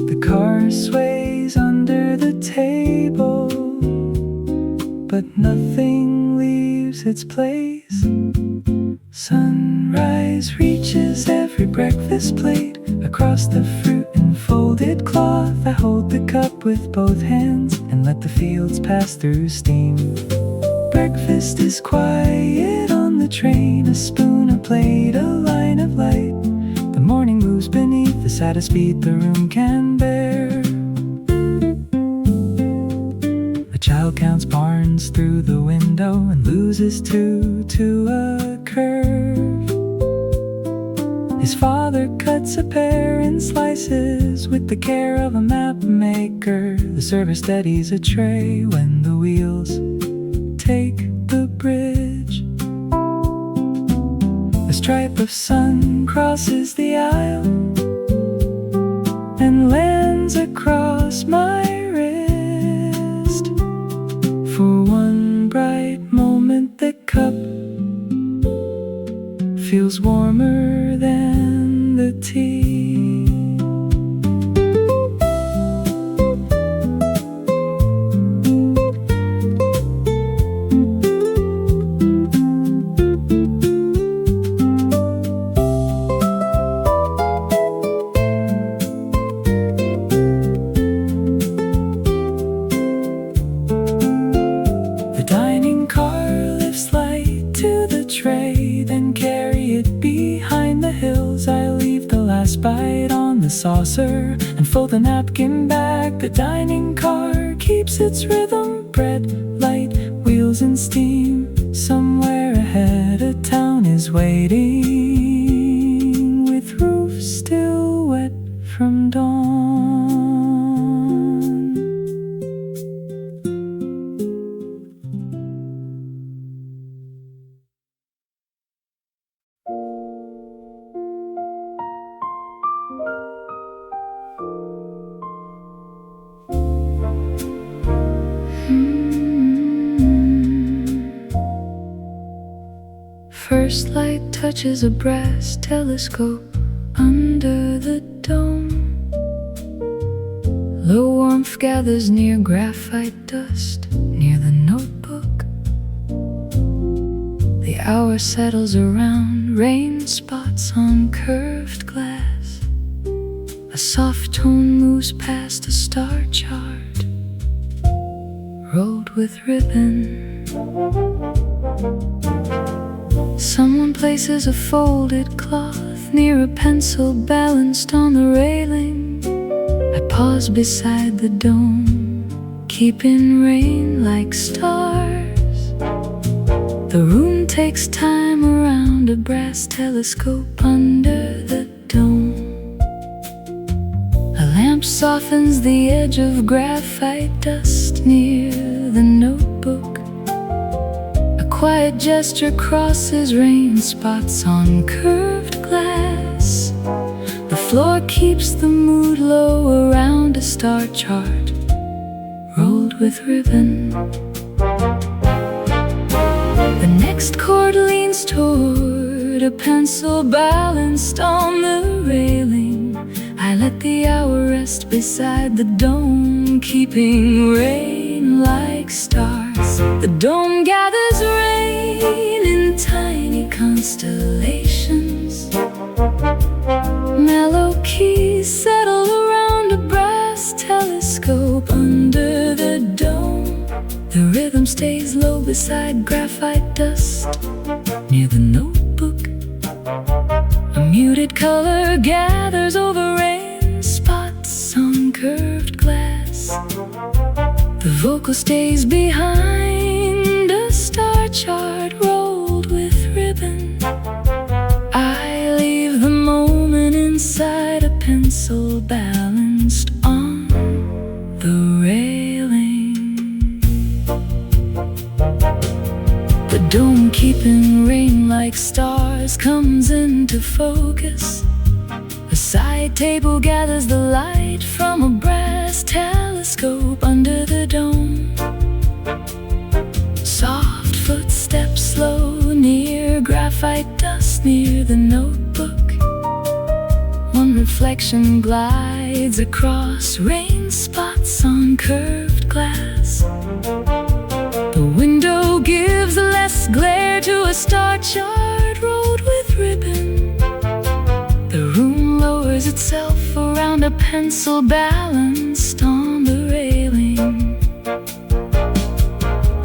The car sways under the table, but nothing leaves its place. Sunrise reaches every breakfast plate. Across the fruit and folded cloth, I hold the cup with both hands and let the fields pass through steam. Breakfast is quiet on the train, a spoon, a plate, a line of light. The morning moves beneath the saddest beat the room can bear. A child counts barns through the window and loses two to a curve. His father cuts a pear in slices with the care of a map maker. The server steadies a tray when the wheels take the bridge. A stripe of sun crosses the aisle and lands across my wrist. For one bright moment the cup feels warmer than the tea. Bite on the saucer and fold the napkin back. The dining car keeps its rhythm. Bread, light, wheels and steam. Somewhere ahead a town is waiting, with roofs still wet from dawn. First light touches a brass telescope under the dome. Low warmth gathers near graphite dust near the notebook. The hour settles around rain spots on curved glass. A soft tone moves past a star chart rolled with ribbon. Someone places a folded cloth near a pencil balanced on the railing. I pause beside the dome, keeping rain like stars. The room takes time around a brass telescope under the dome. A lamp softens the edge of graphite dust near the notebook. Quiet gesture crosses rain spots on curved glass. The floor keeps the mood low around a star chart rolled with ribbon. The next chord leans toward a pencil balanced on the railing. I let the hour rest beside the dome, keeping rain like stars. The dome gathers rain in tiny constellations. Mellow keys settle around a brass telescope under the dome. The rhythm stays low beside graphite dust near the notebook. A muted color gathers over rain spots on curved glass. The vocal stays behind a star chart rolled with ribbon. I leave the moment inside a pencil balanced on the railing. The dome keeping rain like stars comes into focus. A side table gathers the light from a brass telescope under the dome. Soft footsteps slow near graphite dust near the notebook. One reflection glides across rain spots on curved glass. The window gives less glare to a star chart rolled with ribbon. The room lowers itself around a pencil balanced on the railing.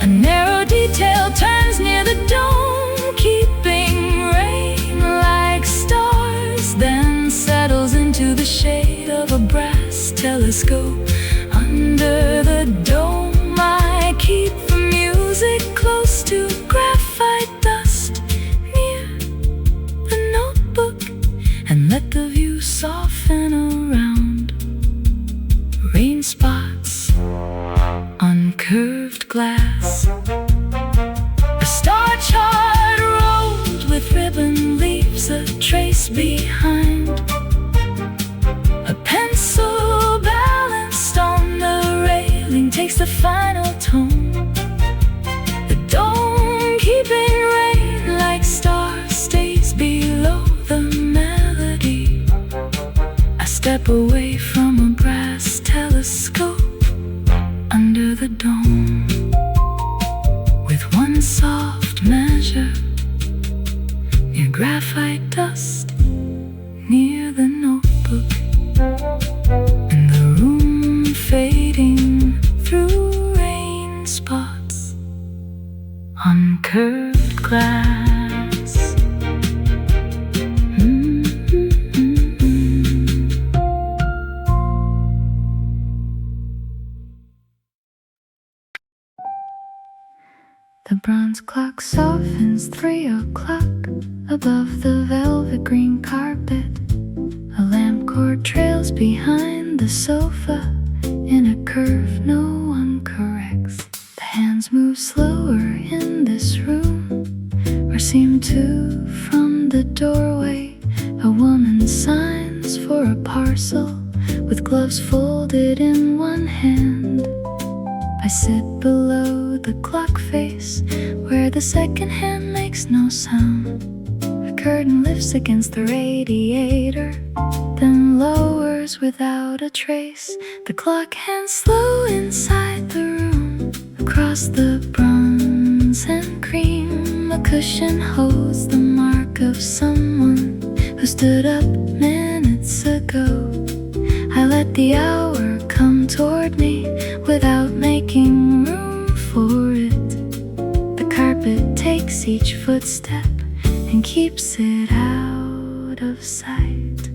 A narrow detail turns near the dome, keeping rain like stars, then settles into the shade of a brass telescope under the dome. I keep the music close to graphite dust near the notebook and let the view soften around rain spots on curved glass. A star chart rolled with ribbon leaves a trace behind. A pencil balanced on the railing takes the final tone. The dome keeping rain like stars stays below the melody. I step away from a brass telescope under the dome with one soft measure near graphite dust near the notebook, and the room fading through rain spots on curved glass. The bronze clock softens 3 o'clock above the velvet green carpet. A lamp cord trails behind the sofa in a curve no one corrects. The hands move slower in this room, or seem to from the doorway. A woman signs for a parcel with gloves folded in one hand. I sit below the clock face where the second hand makes no sound. The curtain lifts against the radiator, then lowers without a trace. The clock hands slow inside the room. Across the bronze and cream, a cushion holds the mark of someone who stood up minutes ago. I let the hour come toward me without making room for it. The carpet takes each footstep and keeps it out of sight.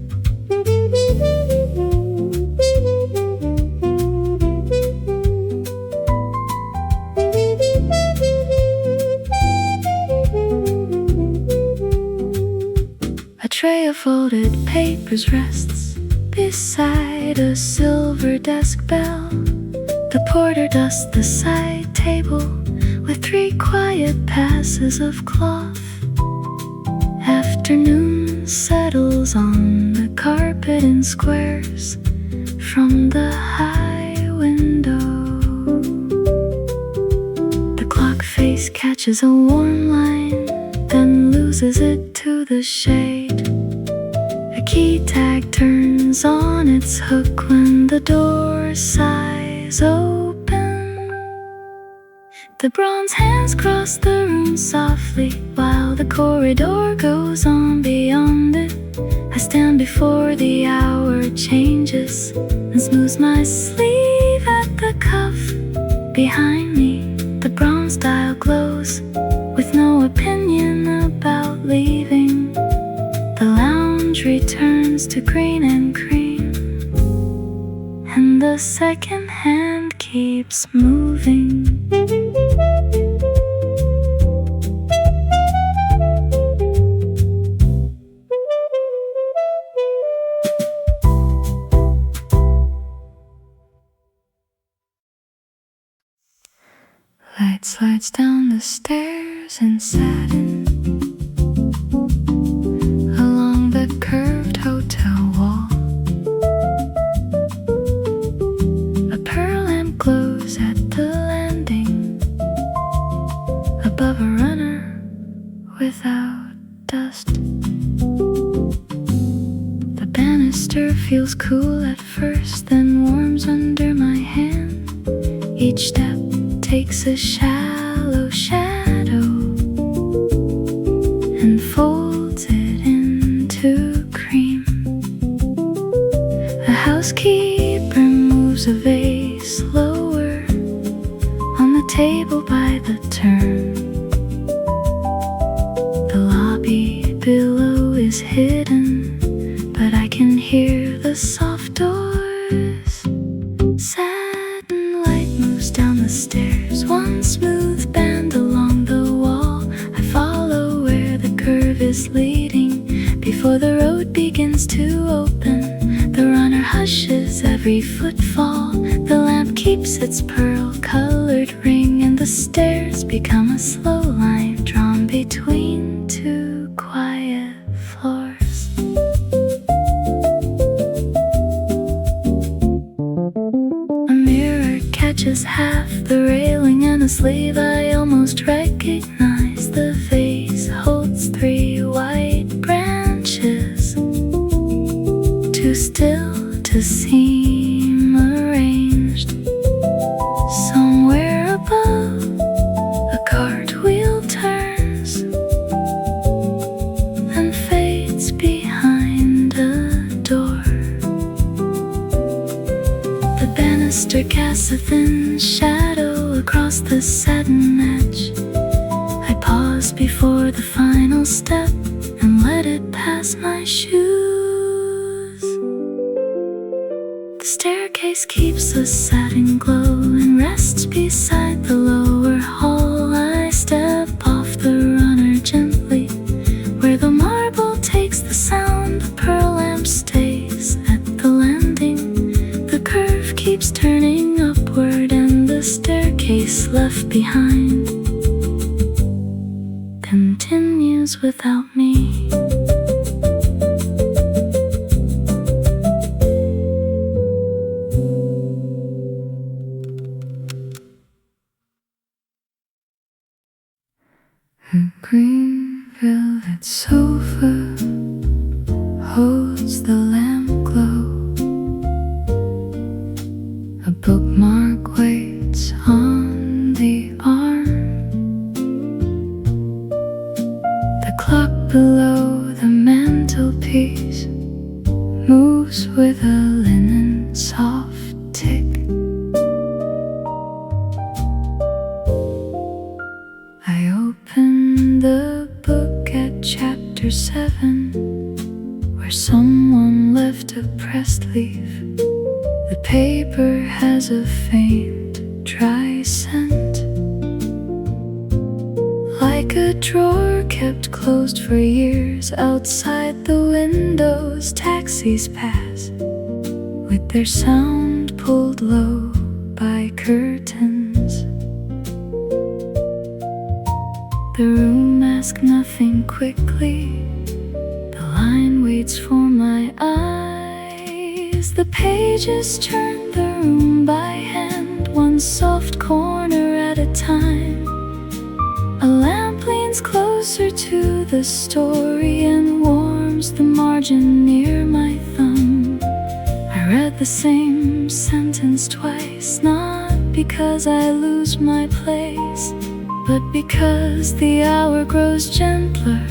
A tray of folded papers rests beside a silver desk bell. The porter dusts the side table with 3 quiet passes of cloth. Afternoon settles on the carpet in squares from the high window. The clock face catches a warm line, then loses it to the shade. A key tag turns on its hook when the door sighs open. The bronze hands cross the room softly while the corridor goes on beyond it. I stand before the hour changes and smooths my sleeve at the cuff behind me. turns to green and cream, and the second hand keeps moving. Light slides down the stairs in satin, along the curved hotel wall. A pearl lamp glows at the landing, above a runner without dust. The banister feels cool at first, then warms under my hand. Each step takes a shallow shadow and folds it into cream. A housekeeper moves a vase lower on the table by the turn. The lobby below is hidden, but I can hear the soft doors. Satin light moves down the stairs, one smooth band along the wall. I follow where the curve is leading. Before the road begins to open, the runner hushes every footfall. The lamp keeps its pearl-colored ring, and the stairs become a slow line drawn between two quiet floors. A mirror catches half the railing and a sleeve I almost recognize. The vase holds three white branches, too still to seem arranged. Somewhere above, a cartwheel turns and fades behind a door. The banister casts a thin shadow across the satin edge. I pause before the final step and let it pass my shoes. The staircase keeps a satin glow and rests beside the lower hall. I step off the runner gently, where the marble takes the sound. The pearl lamp stays at the landing. The curve keeps turning upward, and the staircase left behind continues without me. A green velvet sofa holds the lamp glow. A bookmark waits on the arm. The clock below the mantelpiece moves with a linen soft tick. I open the book at chapter 7, where someone left a pressed leaf. The paper has a faint, dry scent, like a drawer kept closed for years. Outside the windows, taxis pass with their sound pulled low by curtains. The room asks nothing quickly. The line waits for my eyes. The pages turn the room by hand, one soft corner at a time. A lamp leans closer to the story and warms the margin near my thumb. I read the same sentence twice, not because I lose my place, but because the hour grows gentler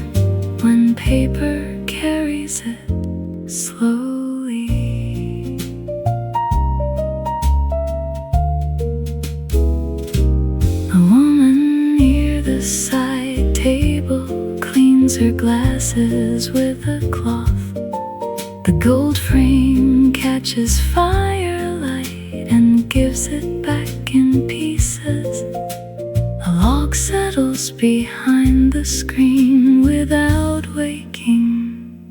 when paper carries it slowly. A woman near the side table cleans her glasses with a cloth. The gold frame catches firelight and gives it back in pieces. A log settles behind the screen without waking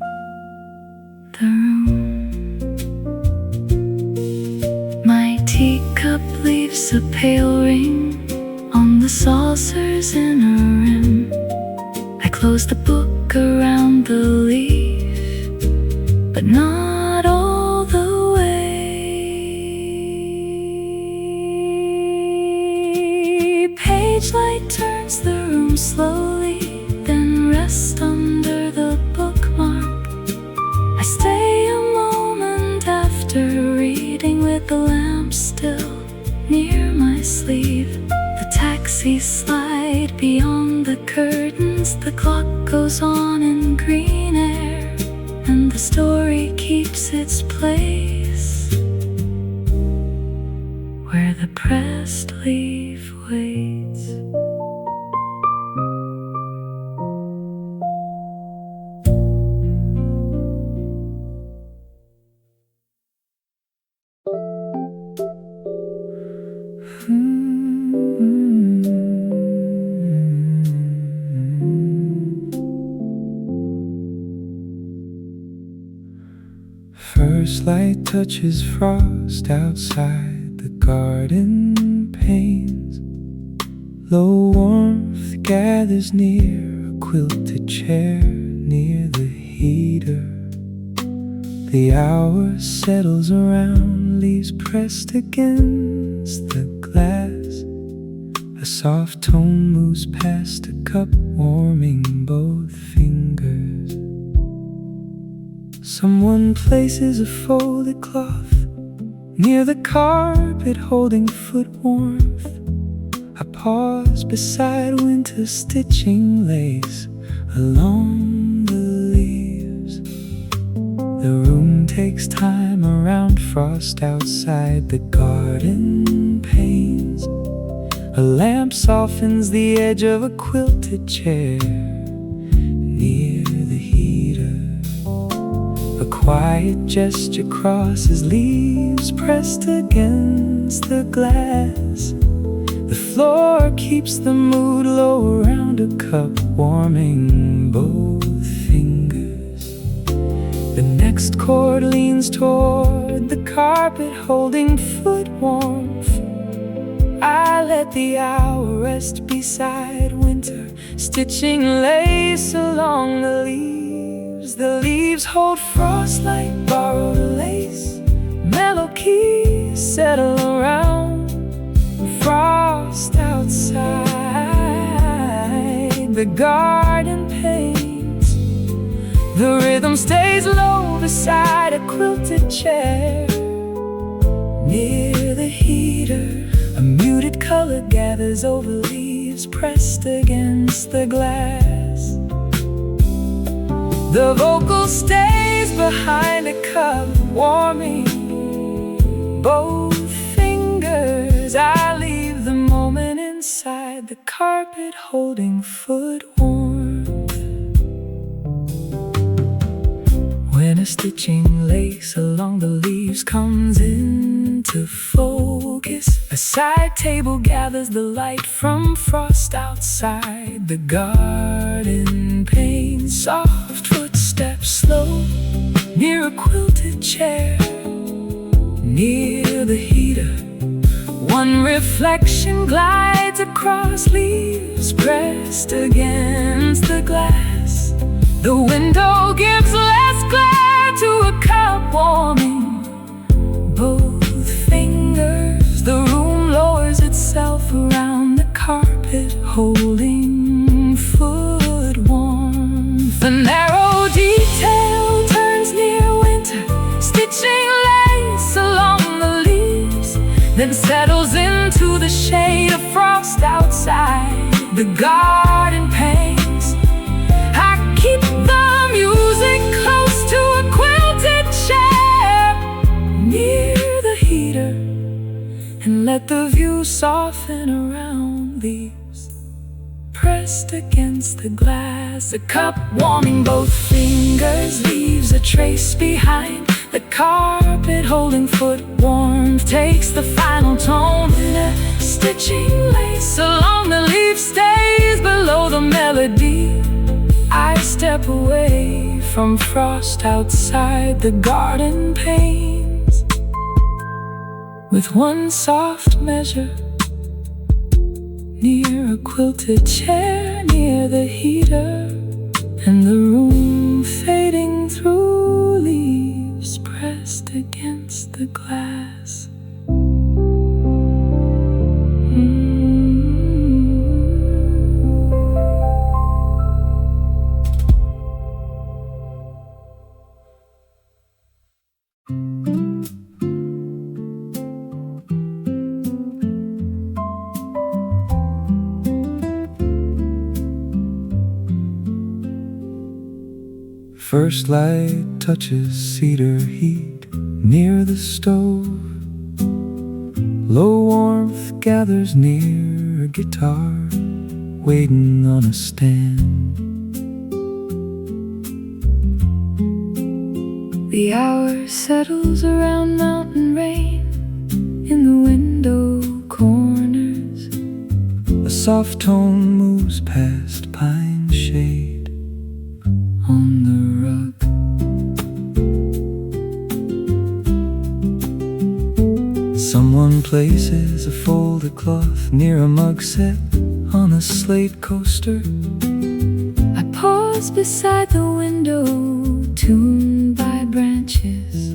the room. My teacup leaves a pale ring on the saucer's inner rim. I close the book around the leaf, but not all the way. Page light turns the room slowly, then rests under the bookmark. I stay a moment after reading with the lamp still near my sleeve. The taxis slide beyond the curtains, the clock goes on in green air, and the story keeps its place where the pressed leaf waits. First light touches frost outside the garden panes. Low warmth gathers near a quilted chair near the heater. The hour settles around, leaves pressed against the glass. A soft tone moves past a cup, warming both fingers. Someone places a folded cloth near the carpet, holding foot warmth. I pause beside winter, stitching lace along the leaves. The room takes time around frost outside the garden panes. A lamp softens the edge of a quilted chair near the heater. A quiet gesture crosses leaves pressed against the glass. The floor keeps the mood low around a cup, warming both fingers. The next chord leans toward the carpet, holding foot warmth. I let the hour rest beside winter, stitching lace along the leaves. The leaves hold frost like borrowed lace. Mellow keys settle around frost outside the garden panes. The rhythm stays low beside a quilted chair near the heater. A muted color gathers over leaves pressed against the glass. The vocal stays behind a cup, warming both fingers. I leave the moment inside the carpet, holding foot warmth. When a stitching lace along the leaves comes into focus, a side table gathers the light from frost outside the garden pane. Soft footsteps slow near a quilted chair near the heater. One reflection glides across leaves pressed against the glass. The window gives less glare to a cup, warming both fingers. The room lowers itself around the carpet, holding foot warmth. The narrow detail turns near winter, stitching lace along the leaves, then settles into the shade of frost outside the garden panes. I keep the music close to a quilted chair near the heater, and let the view soften around leaves pressed pressed against the glass. The cup warming both fingers leaves a trace behind. The carpet holding foot warmth takes the final tone. The stitching lace along the leaf stays below the melody. I step away from frost outside the garden panes. With one soft measure near a quilted chair near the heater, and the room fading through leaves pressed against the glass. First light touches cedar heat near the stove. Low warmth gathers near a guitar waiting on a stand. The hour settles around mountain rain in the window corners. A soft tone moves past pine shade On the rug, someone places a folded cloth near a mug set on a slate coaster. I pause beside the window, tuned by branches.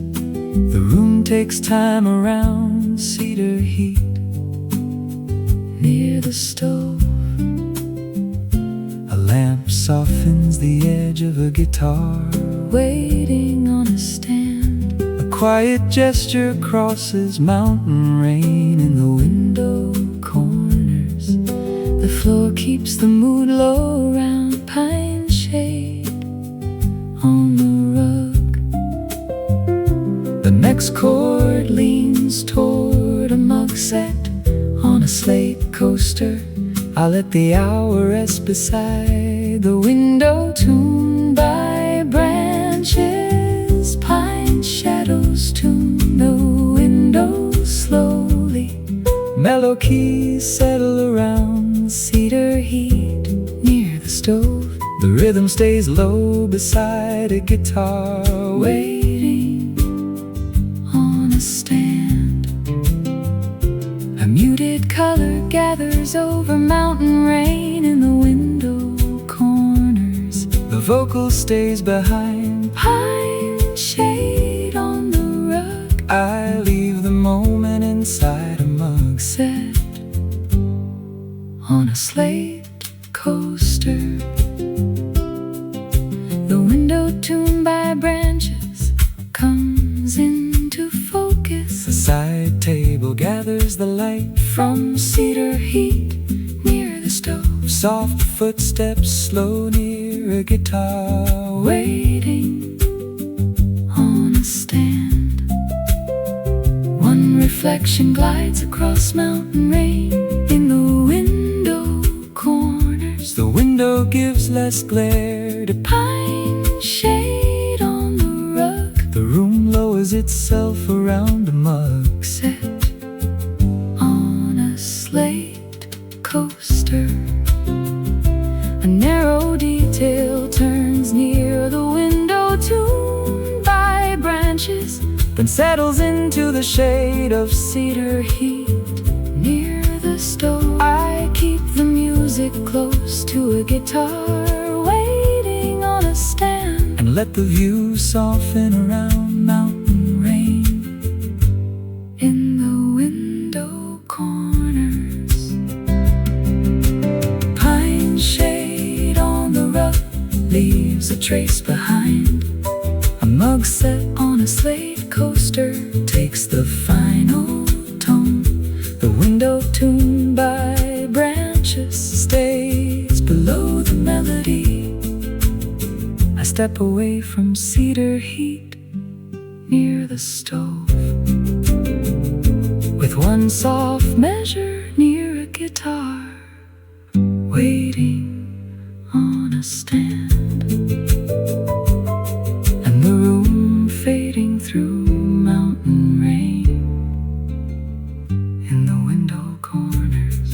The room takes time around cedar heat Near the stove, a lamp softens the edge of a guitar. waiting on a stand. A quiet gesture crosses mountain rain in the window corners. The floor keeps the mood low around pine shade on the rug. The next chord Leans toward a mug set on a slate coaster. I let the hour rest beside The window tuned by branches, pine shadows tune the window slowly. mellow keys settle around Cedar heat near the stove, the rhythm stays low beside a guitar waiting on a stand. A muted color gathers over mountain rain in the window corners. The vocal stays behind. Pine shade on the rug, I leave the moment inside a mug set on a slate coaster. The window tuned by branches comes into focus. The side table gathers the light From cedar heat near the stove, soft footsteps slow near a guitar waiting on a stand. One reflection glides across mountain rain in the window corners. The window gives less glare to Pine shade on the rug, the room lowers itself around a mug set on a slate coaster. A narrow detail turns near the window tuned by branches, then settles into the shade of cedar heat near the stove. I keep the music close to a guitar waiting on a stand, and let the view soften around mountain rain in the window corners. Pine shade on the rug leaves a trace behind. A mug set on a slate coaster takes the final tone. the window Tuned by branches stays below the melody. I step away from Cedar heat near the stove, with one soft measure near a guitar waiting a stand, and the room fading through mountain rain in the window corners.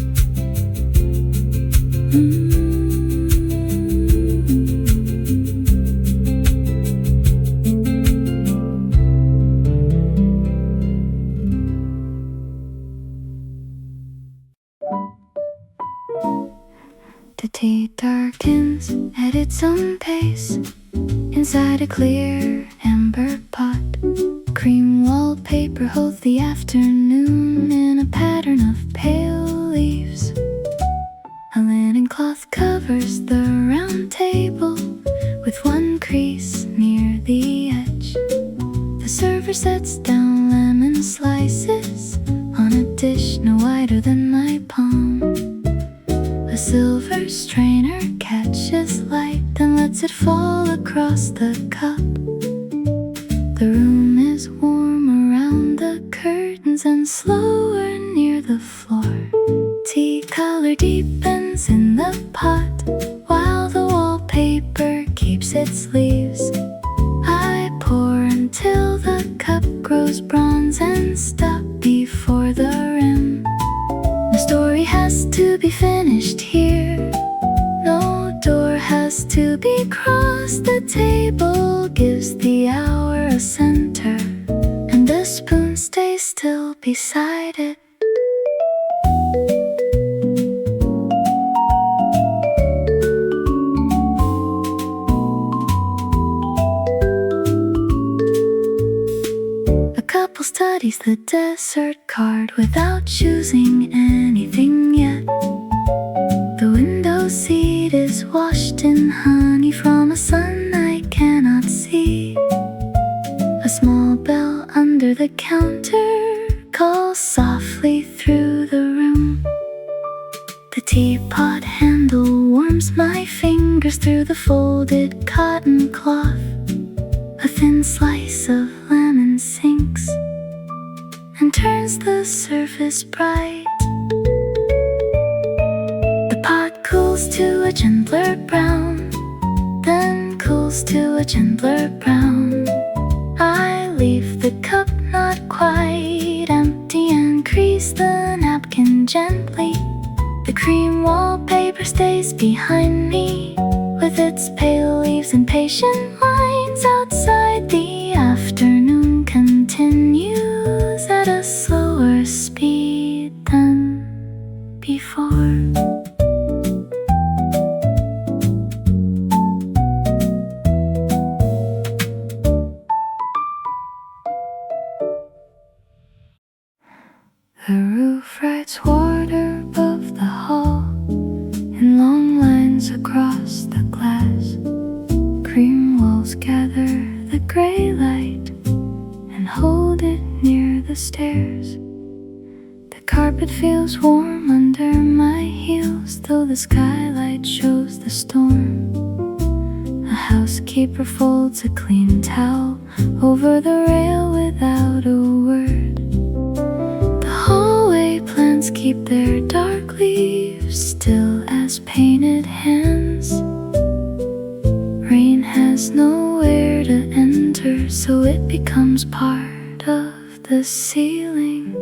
The tea darkens at its own pace inside a clear amber pot. Cream wallpaper holds the afternoon in a pattern of pale leaves. A linen cloth covers the round table with one crease near the edge. The server sets down lemon slices on a dish no wider than my palm. A silver strainer catches light and lets it fall across the cup. The room is warm around the curtains and slower near the floor. Tea color deepens in the pot while the wallpaper keeps its leaves. I pour until the cup grows bronze and stop before the rim. The story has to be finished here. No door has to be crossed. The table gives the hour a center, and a spoon stays still beside it. A couple studies the dessert card without choosing anything yet. The window seat is washed in honey from a sun I cannot see. A small bell under the counter calls softly through the room. The teapot handle warms my fingers through the folded cotton cloth. A thin slice of lemon sinks and turns the surface bright. The pot cools to a gentler brown, then cools to a gentler brown. I leave the cup not quite empty and crease the napkin gently. The cream wallpaper stays behind me with its pale leaves and patient lines outside. The afternoon continues at a slower speed than before. The roof writes water above the hall in long lines across the glass. Cream walls gather the gray light and hold it near the stairs. The carpet feels warm under my heels, though the skylight shows the storm. A housekeeper folds a clean towel over the rail without a word. Hallway plants keep their dark leaves still as painted hands. Rain has nowhere to enter, so it becomes part of the ceiling.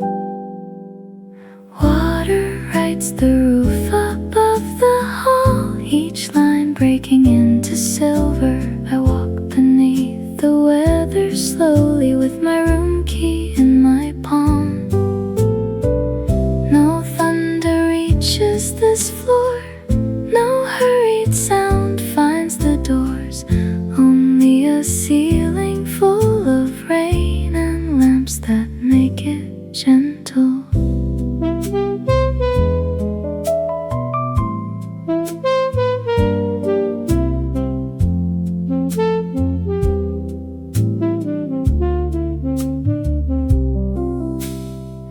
Water writes the roof above the hall, each line breaking into silver. I walk beneath the weather slowly with my room key in my palm. This floor, no hurried sound finds the doors, only a ceiling full of rain and lamps that make it gentle.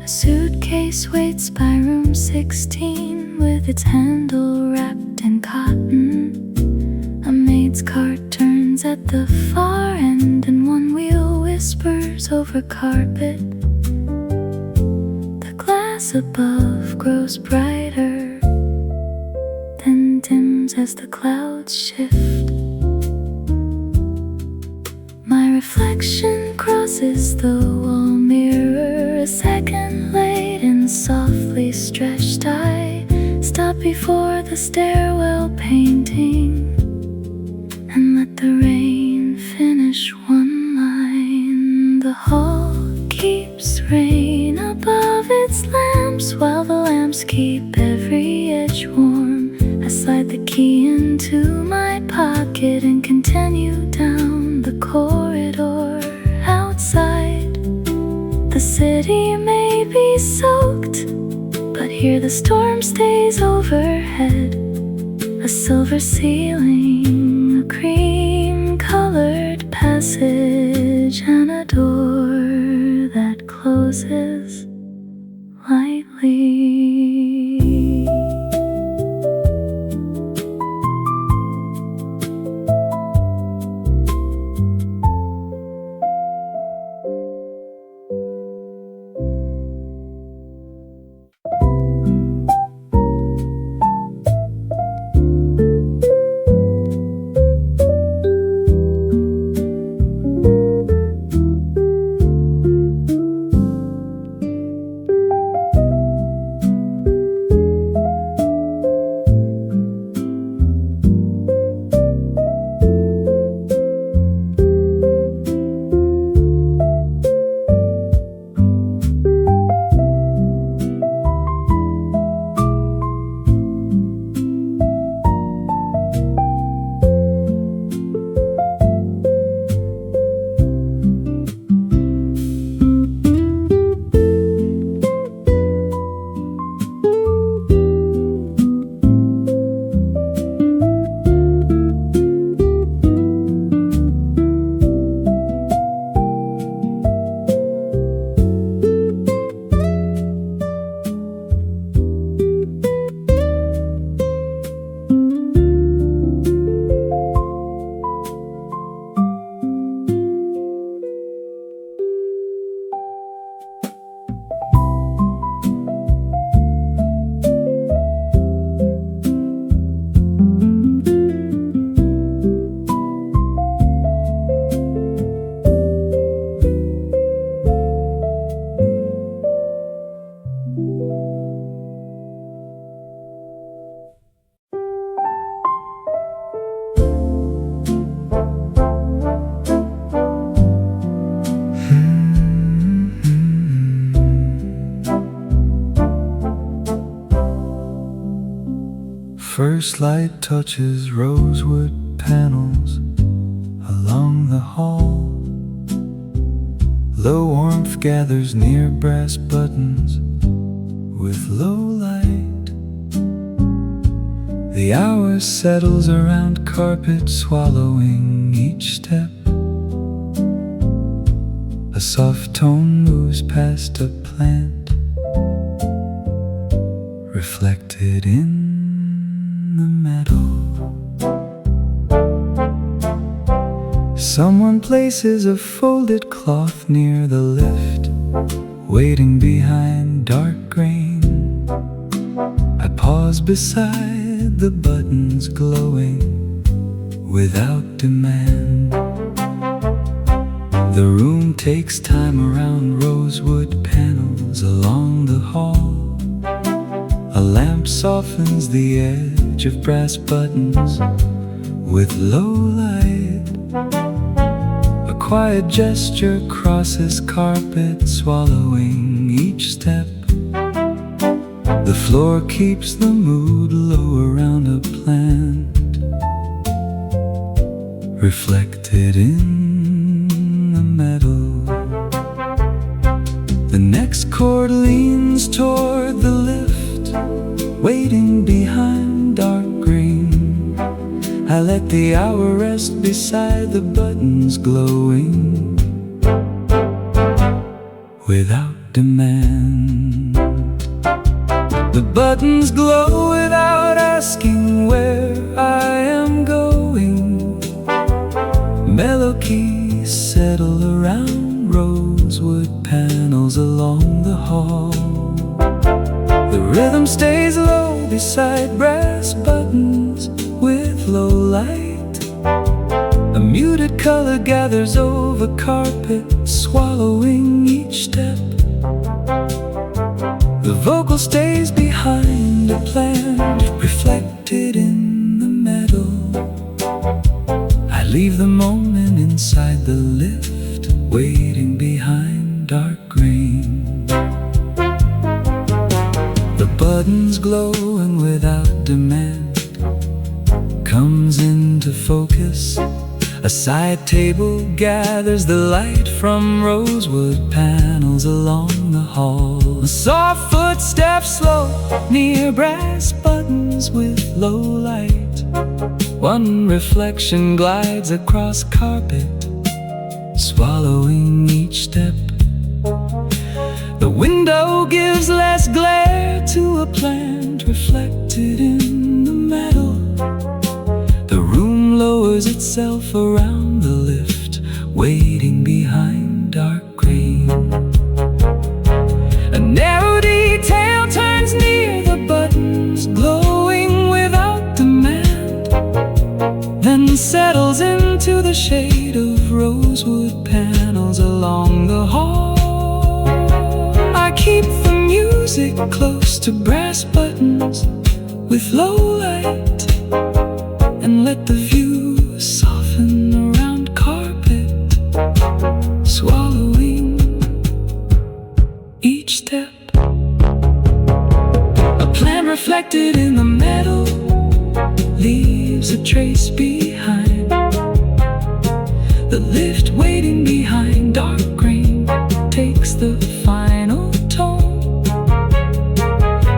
A suitcase waits by room 16 with its handle wrapped in cotton. A maid's cart turns at the far end and one wheel whispers over carpet. The glass above grows brighter, then dims storms as the clouds shift. My reflection crosses the wall mirror, a second late and softly stretched. I stop before the stairwell painting and let the rain finish one line. The hall keeps rain above its lamps, while the lamps keep every edge warm. I slide the key into my pocket and continue down the corridor. Outside, the city may be soaked, but here the storm stays overhead. A silver ceiling, a cream-colored passage, and a door that closes lightly. First light touches rosewood panels along the hall. Low warmth gathers near brass buttons with low light. The hour settles around carpet, swallowing each step. A soft tone moves past a plant, reflected in the meadow. Someone places a folded cloth near the lift, waiting behind dark grain. I pause beside the buttons glowing without demand. The room takes time around rosewood panels along the hall. A lamp softens the edge of brass buttons with low light. A quiet gesture crosses carpet, swallowing each step. The floor keeps the mood low around a plant, reflected in the meadow. The next chord leans toward the lift, waiting behind dark green. I let the hour rest beside the buttons glowing without demand. The buttons glow without asking where I am going. Mellow keys settle around rosewood panels along the hall. The rhythm stays low beside brass buttons muted color gathers over carpet, swallowing each step. The vocal stays behind a plant, reflected in the metal. I leave the moment inside the lift, waiting behind dark rain. The buttons glowing without demand comes into focus. A side table gathers the light from rosewood panels along the hall. Soft footsteps slow near brass buttons with low light. One reflection glides across carpet, swallowing each step. The window gives less glare to a plant reflected in the metal. The room lowers itself around the lift, waiting behind dark rain. A narrow detail turns near the buttons, glowing without demand, then settles into the shade of rosewood panels along the hall. I keep the music close to brass buttons with low light, and let the view soften around carpet, swallowing each step. A plant reflected in the metal leaves a trace behind. The lift waiting behind dark rain takes the final tone.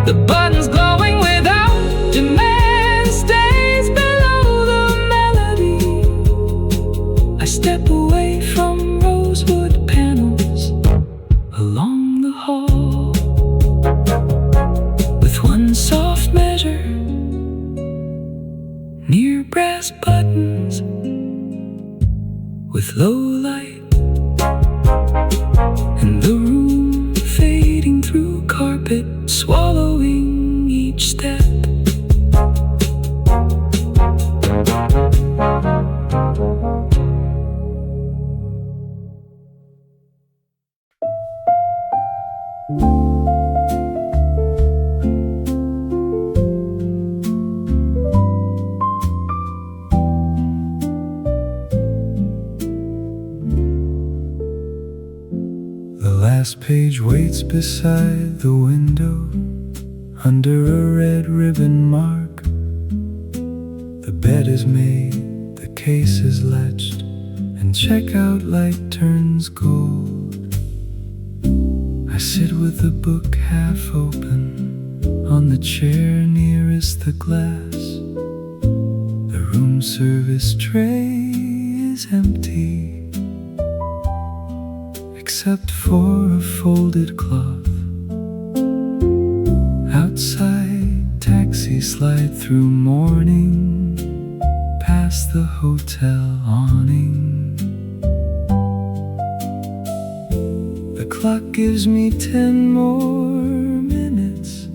The buttons glowing without demand stays below the melody. I step away from rosewood panels along the hall with one soft measure near brass buttons with low light, and the room fading through carpet, swallowing each step. The last page waits beside the window under a red ribbon mark. The bed is made, the case is latched, and checkout light turns gold. I sit with the book half open on the chair nearest the glass. The room service tray is empty except for a folded cloth. Outside, taxis slide through morning, past the hotel awning. The clock gives me 10 more minutes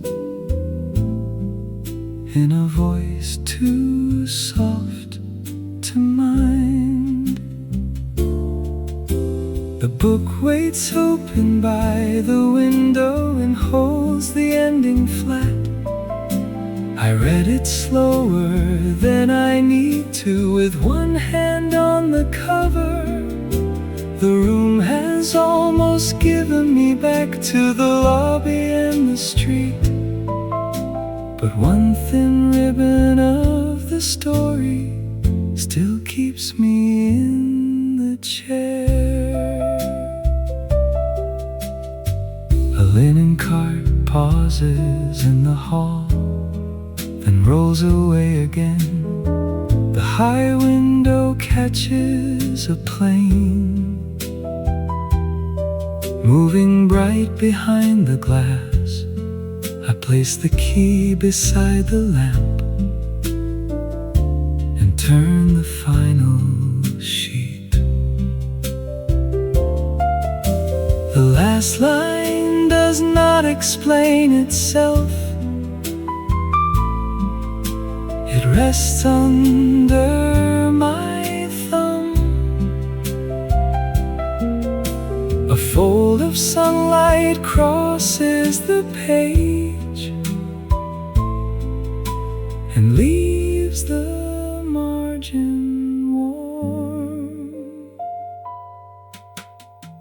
in a voice too soft to mind. The book waits open by the window and holds the ending flat. I read it slower than I need to, with one hand on the cover. The room has almost given me back to the lobby and the street, but one thin ribbon of the story still keeps me in the chair. A linen cart pauses in the hall, then rolls away again. The high window catches a plane, moving bright behind the glass. I place the key beside the lamp and turn the final sheet. The last line does not explain itself. It rests under my thumb. light crosses the page and leaves the margin warm.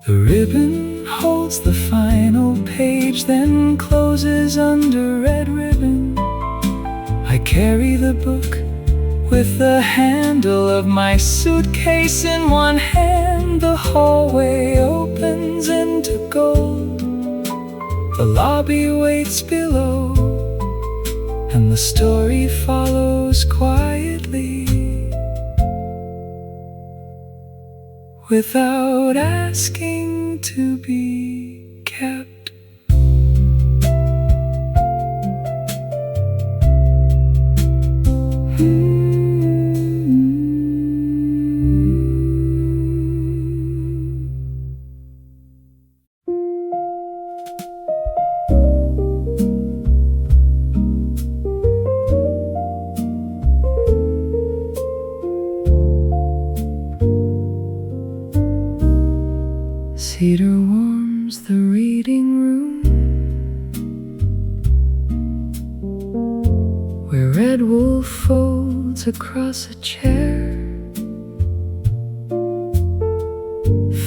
The ribbon holds the final page, then closes under red ribbon. I carry the book with the handle of my suitcase in one hand. The hallway opens into gold. The lobby waits below, and the story follows quietly, without asking to be kept. Cedar warms the reading room, where red wool folds across a chair.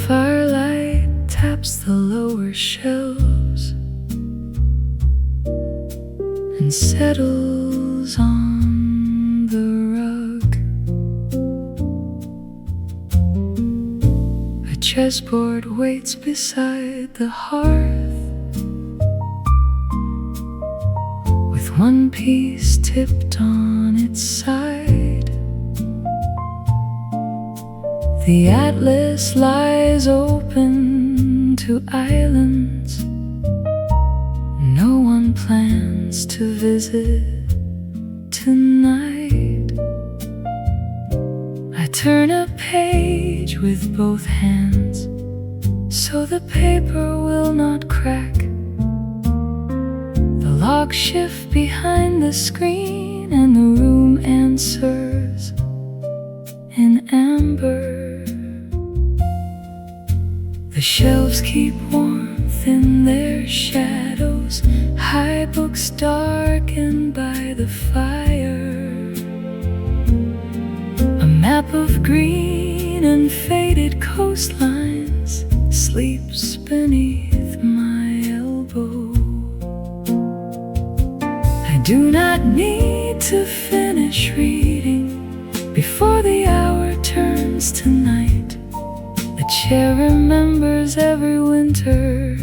Firelight taps the lower shelves and settles on the rug. A chessboard waits beside the hearth, with one piece tipped on its side. The atlas lies open to islands no one plans to visit tonight. I turn a page with both hands, so the paper will not crack. The locks shift behind the screen, and the room answers in amber. The shelves keep warmth in their shadows, high books darkened by the fire. A map of green and faded coastlines sleeps beneath my elbow. I do not need to finish reading before the hour turns to night. The chair remembers every winter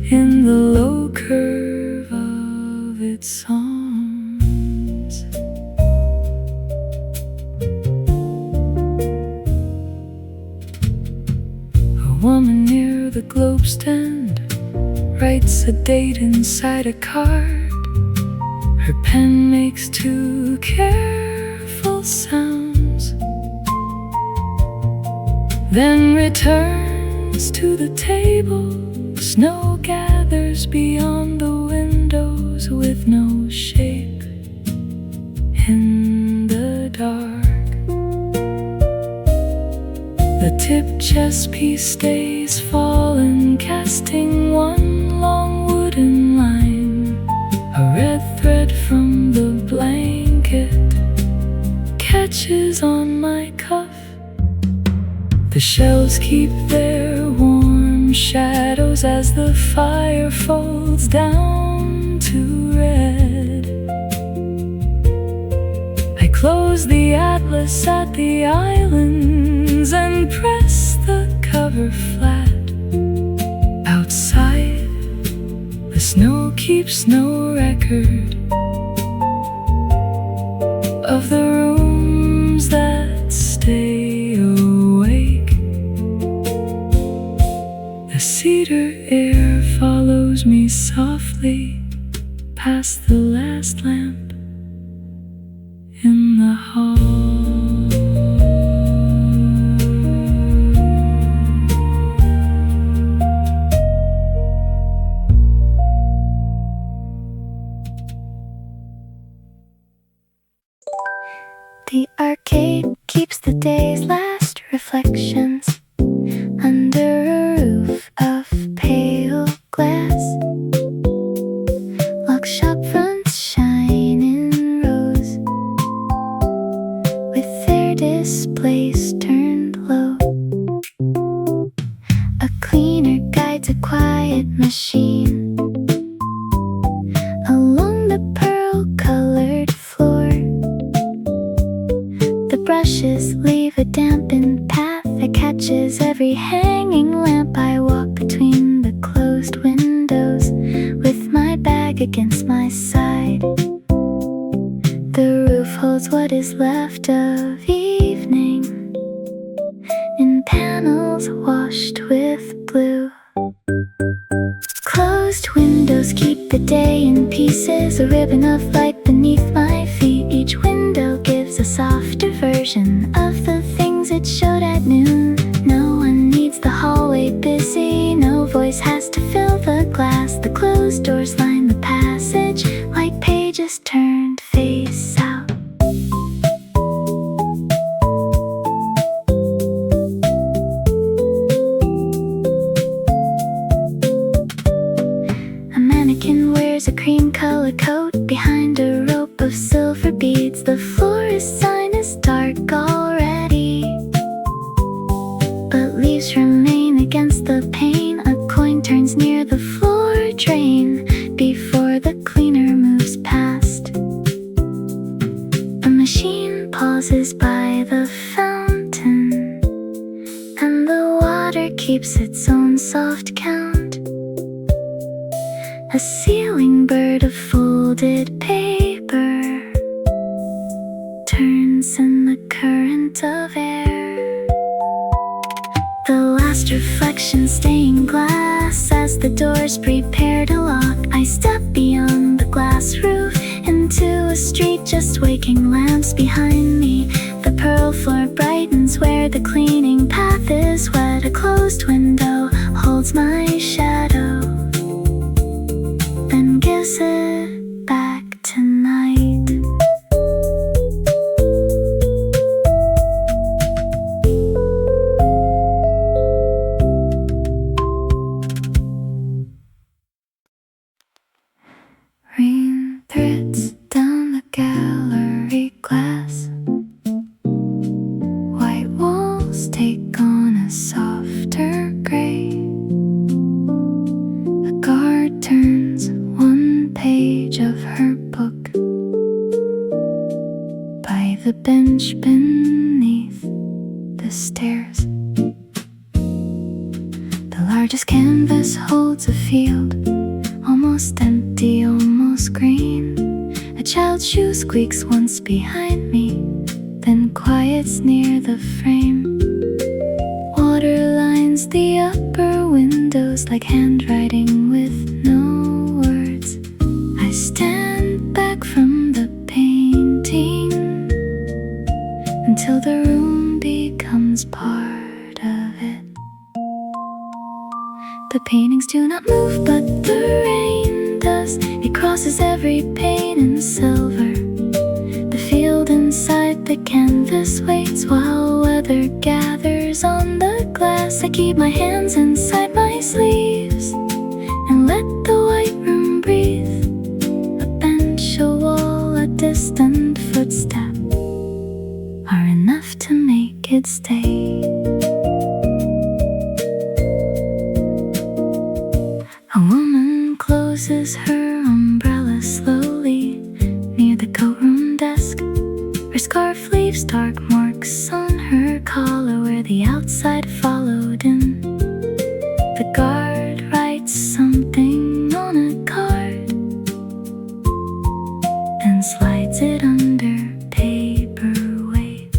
in the low curve of its songs. A woman near the globe stand writes a date inside a card. Her pen makes two careful sounds, then returns to the table. Snow gathers beyond the windows with no shape in the dark. The tipped chess piece stays fallen, casting one long wooden line. A red thread from the blanket catches on my cuff. The shelves keep their warm shadows as the fire folds down to red. I close the atlas at the islands and press the cover flat. Outside, the snow keeps no record of the rooms that stay awake. The cedar air follows me softly past the last lamp in the hall. The arcade keeps the day's last reflections under a roof of pale glass. with their displays turned low. A cleaner guides a quiet machine along the pearl-colored floor. The brushes leave a dampened path that catches every hanging lamp. I walk between the closed windows with my bag against my side. The roof holds what is left of evening in panels washed with blue. Closed windows keep the day in pieces, a ribbon of light beneath my feet. Each window gives a softer version of the things it showed at noon. No one needs the hallway busy, no voice has to fill the glass. The closed doors line the passage like pages turned face out. A mannequin wears a cream-colored coat behind a rope of silver beads. The florist's sign is dark already, but leaves remain against the pane. A coin turns near the floor drain before the cleaner moves past. A machine pauses by the fountain, and the water keeps its own soft count. A ceiling bird of folded paper turns in the current of air. The last reflection stained glass as the doors prepare to lock. I step beyond the glass roof into a street just waking lamps behind me. The pearl floor brightens where the cleaning path is wet. A closed window holds my shadow, then gives it back tonight. Rain threads down the gallery glass. White walls take on a softer gray. A guard turns one page of her book by the bench beneath the stairs. The largest canvas holds a field, almost empty, almost green. A child's shoe squeaks once behind me, then quiets near the frame. Water lines the upper windows like handwriting with no words. I stand back from the painting until the room becomes part of it. The paintings do not move, but the rain does. It crosses every pane in silver. The field inside the canvas waits while weather gathers on the glass. I keep my hands inside my sleeves and let the white room breathe. A bench, a wall, a distant footstep are enough to make it stay. A woman closes her umbrella slowly near the coat-room desk. Her scarf leaves dark marks on her collar where the outside followed in. The guard writes something on a card and slides it under paperweight.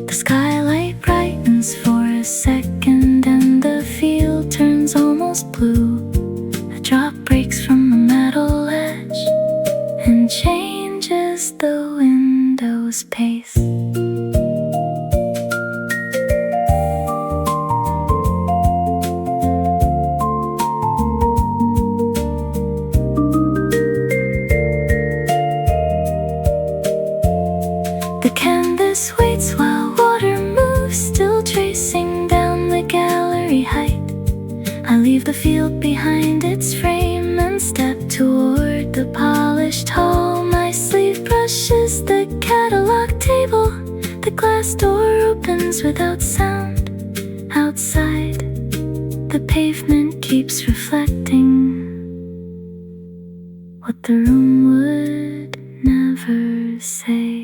The skylight brightens for a second and the field turns almost blue. A drop breaks from a metal edge and changes the window's pace. The canvas waits while water moves, still tracing down the gallery height. I leave the field behind its frame and step toward the polished hall. My sleeve brushes the catalog glass door opens without sound. Outside, the pavement keeps reflecting what the room would never say.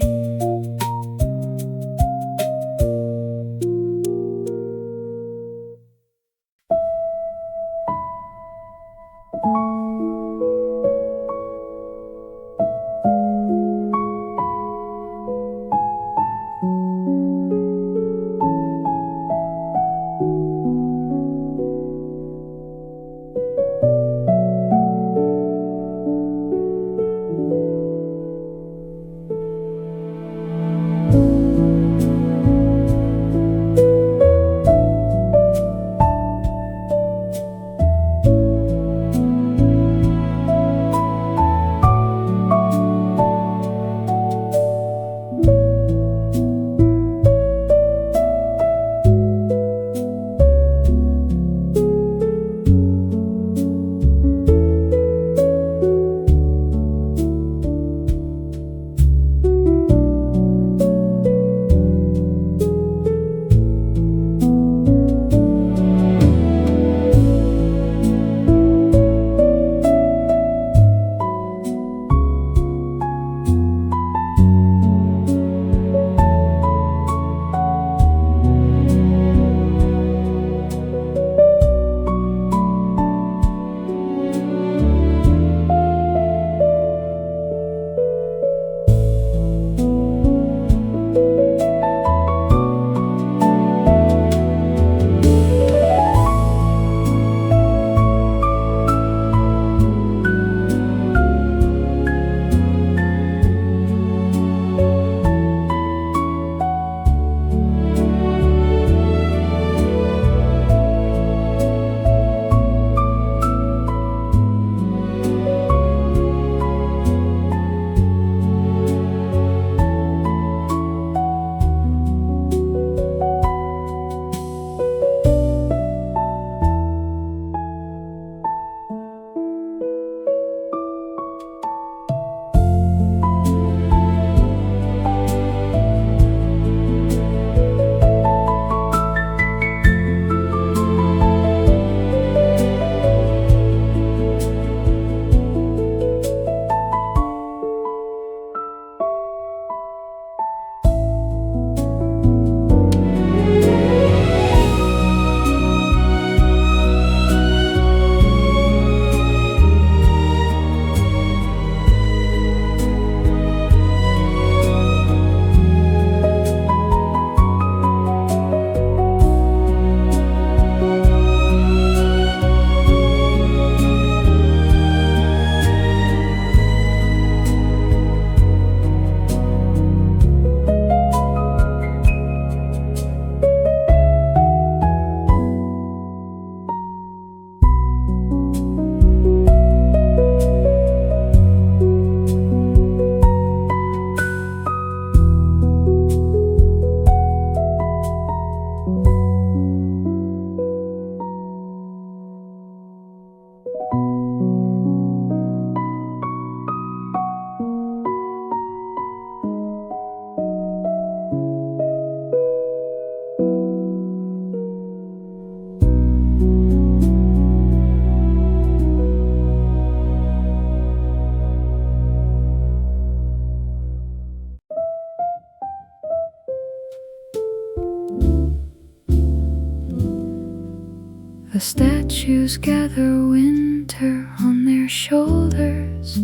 The statues gather winter on their shoulders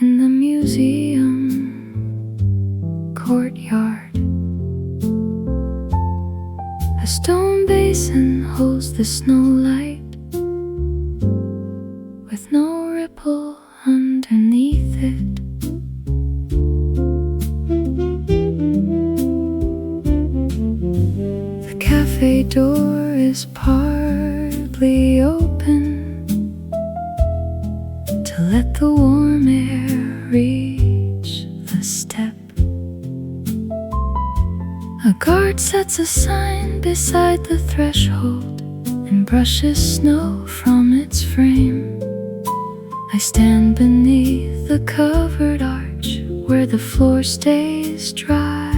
in the museum courtyard. A stone basin holds the snowlight with no ripple underneath it. The cafe door is partly open to let the warm air reach the step. A guard sets a sign beside the threshold and brushes snow from its frame. I stand beneath the covered arch where the floor stays dry.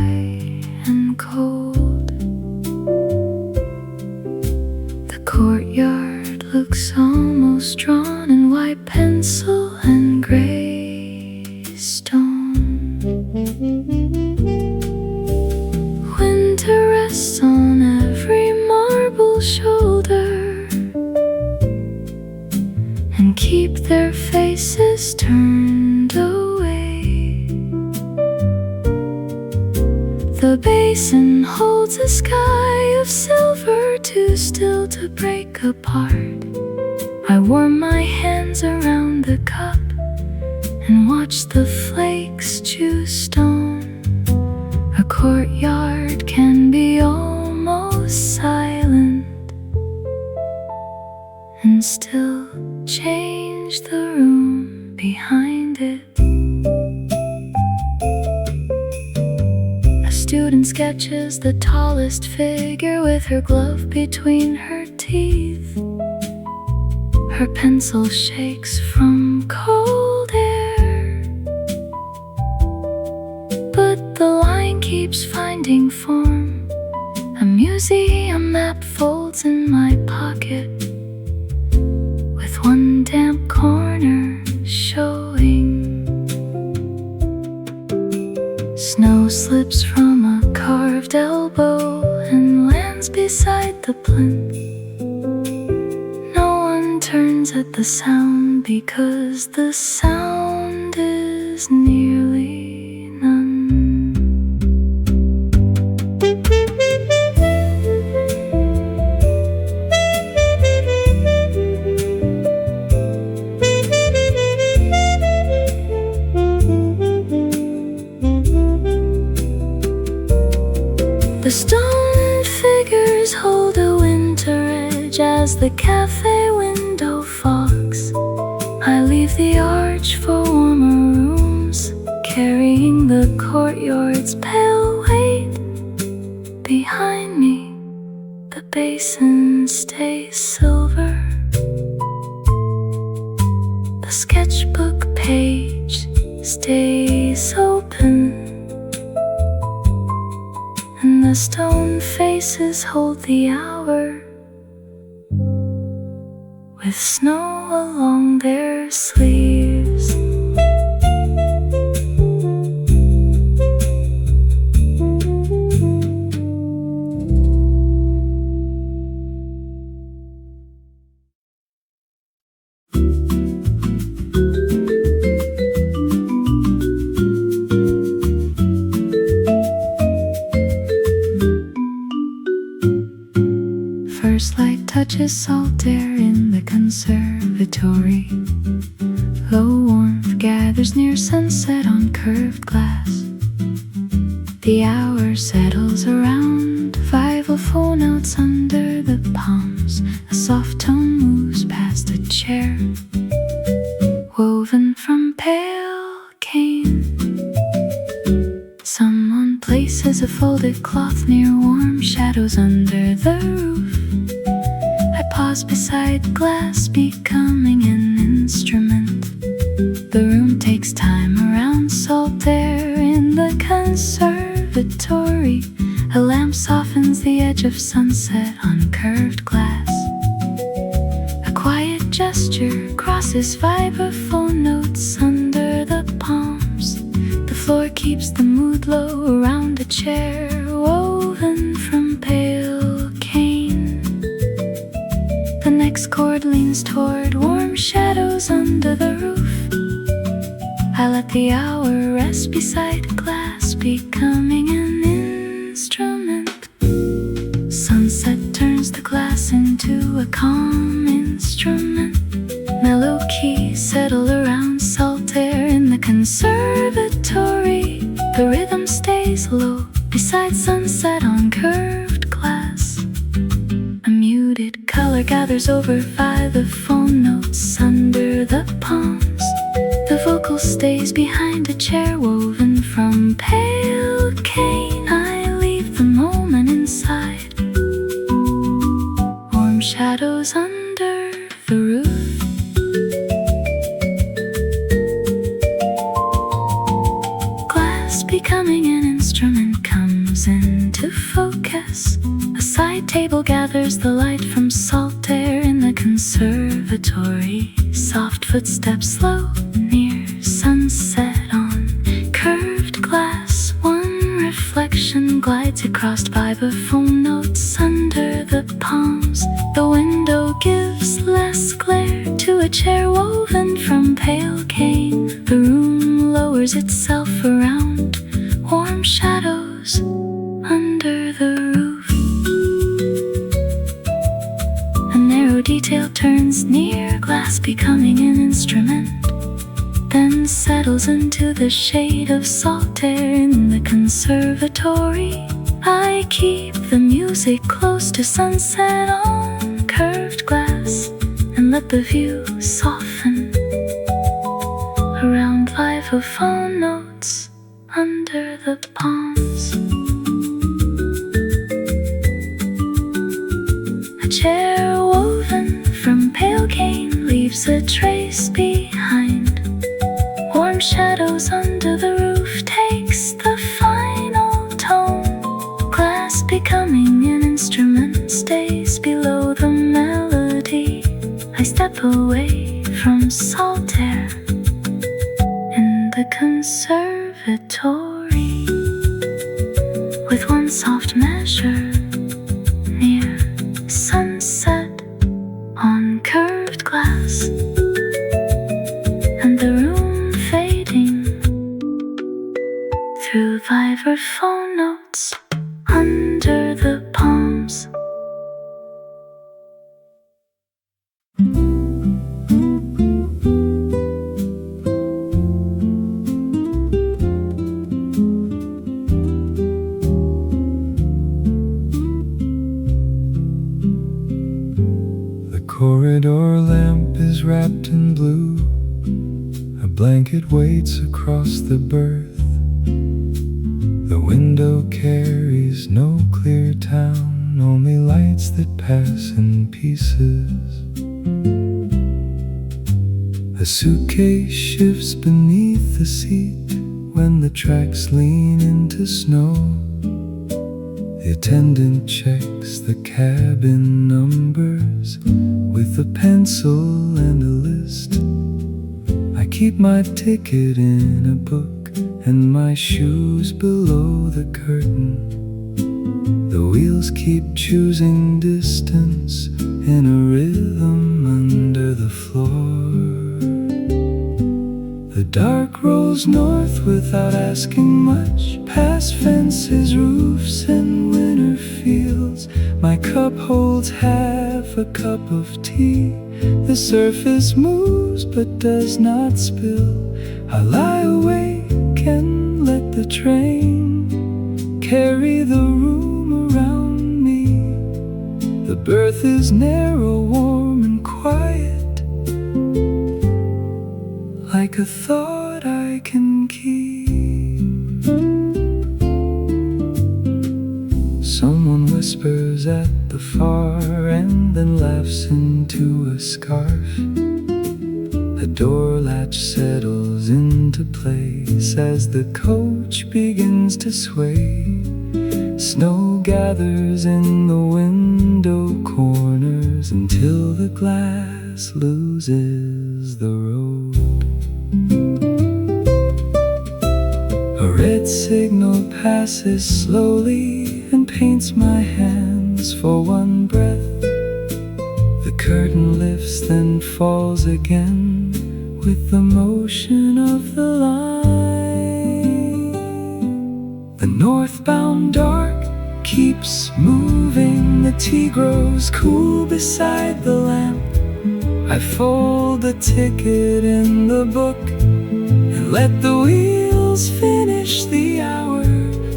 The basin holds a sky of silver too still to break apart. I warm my hands around the cup and watch the flakes chew stone. A courtyard can be almost silent and still change the room behind it. A student sketches the tallest figure with her glove between her teeth. Her pencil shakes from cold air, but the line keeps finding form. A museum map folds in my pocket, with one damp corner showing. Snow slips from a carved elbow and lands beside the plinth. No one turns at the sound because the sound is nearly none. The stone figures hold a winter edge as the cafe window fogs. I leave the arch for warmer rooms, carrying the courtyard's pale weight. Behind me, the basin stays silver. The sketchbook page stays open, and the stone faces hold the hour with snow along their sleeves. First light touches salt air in the conservatory. Low warmth gathers near sunset on curved glass. The hour settles around 504 notes under the palms. A soft tone moves past a chair, woven from pale cane. Someone places a folded cloth near warm shadows under the roof. I pause beside glass, becoming an instrument. The room takes time around salt air in the conservatory. A lamp softens the edge of sunset on curved glass. A quiet gesture crosses vibraphone notes under the palms. The floor keeps the mood low around a chair woven from pale cane. The next chord leans toward warm shadows under the roof. I let the hour rest beside glass, becoming an instrument. Sunset turns the glass into a calm instrument. Mellow keys settle around salt air in the conservatory. The rhythm stays low beside sunset on curved glass. A muted color gathers over vibraphone notes under the palms. The vocal stays behind a chair woven from pale cane. I leave the moment inside. Warm shadows under the roof. Glass becoming an instrument comes into focus. A side table gathers the light from salt air in the conservatory. Soft footsteps slow near sunset on curved glass. One reflection glides across vibraphone notes under the palms. The window gives less glare to a chair woven from pale cane. The room lowers itself around warm shadows begins near glass, becoming an instrument, then settles into the shade of solitaire in the conservatory. I keep the music close to sunset on curved glass and let the view soften around vibraphone notes under the palms. A chair woven from pale cane leaves a trace behind. Warm shadows under the roof takes the final tone. Glass becoming an instrument stays below the melody. I step away from solitaire in the conservatory with one soft measure near sunset on curved glass, and the room fading through vibraphone notes under the palms. The corridor lamp is wrapped in blue. A blanket waits across the berth. The window carries no clear town, only lights that pass in pieces. A suitcase shifts beneath the seat when the tracks lean into snow. The attendant checks the cabin numbers with a pencil and a list. I keep my ticket in a book and my shoes below the curtain. The wheels keep choosing distance in a rhythm under the floor. The dark rolls north without asking much, past fences, roofs, and winter fields. My cup holds half a cup of tea. The surface moves but does not spill. I lie awake and let the train carry the room around me. The berth is narrow, warm, and quiet, like a thought I can keep. Someone whispers at the far end, then laughs into a scarf. The door latch settles into place as the coach begins to sway. Snow gathers in the window corners until the glass loses the road. A red signal passes slowly and paints my hands for one breath. The curtain lifts, then falls again with the motion of the line. The northbound dark keeps moving. The tea grows cool beside the lamp. I fold the ticket in the book and let the wheels finish the hour.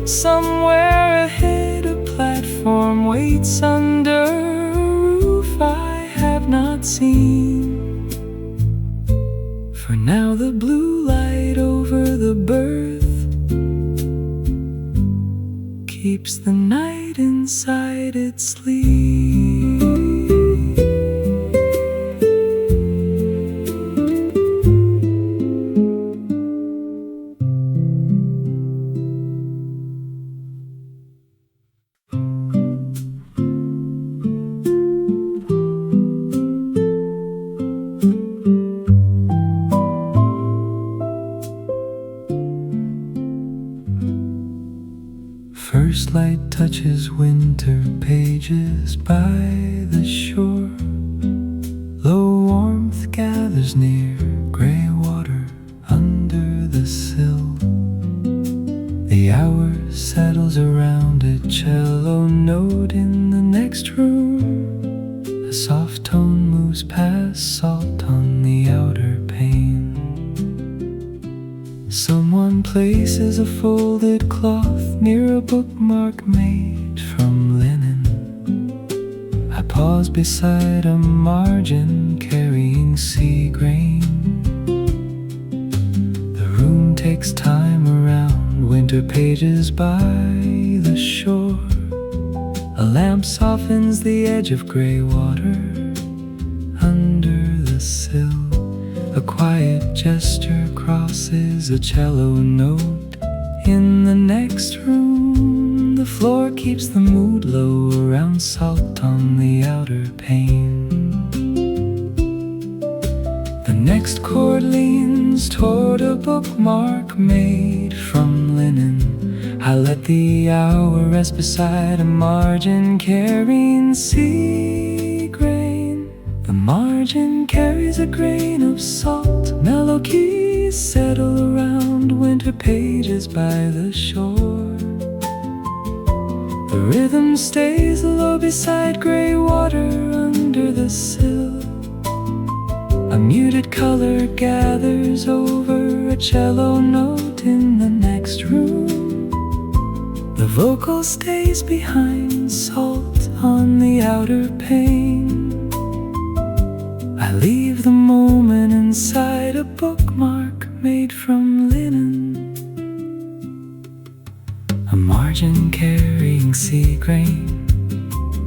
Somewhere ahead a platform waits under a roof I have not seen. For now the blue light over the berth keeps the night inside its sleep. First light touches winter pages by the shore. Low warmth gathers near gray water under the sill. The hour settles around a cello note in the next room. A soft tone moves moves past salt on the outer pane. Someone places a folded cloth near a bookmark made from linen. I pause beside a margin carrying sea grain. The room takes time around winter pages by the shore. A lamp softens the edge of gray water under the sill. A quiet gesture crosses a cello note in the next room. The floor keeps the mood low around salt on the outer pane. The next chord leans toward a bookmark made from linen. I let the hour rest beside a margin carrying sea grain. The margin carries a grain of salt. Mellow keys settle around winter pages by the shore. The rhythm stays low beside gray water under the sill. A muted color gathers over a cello note in the next room. The vocal stays behind salt on the outer pane. I leave the moment inside a bookmark made from linen. A margin carrying sea grain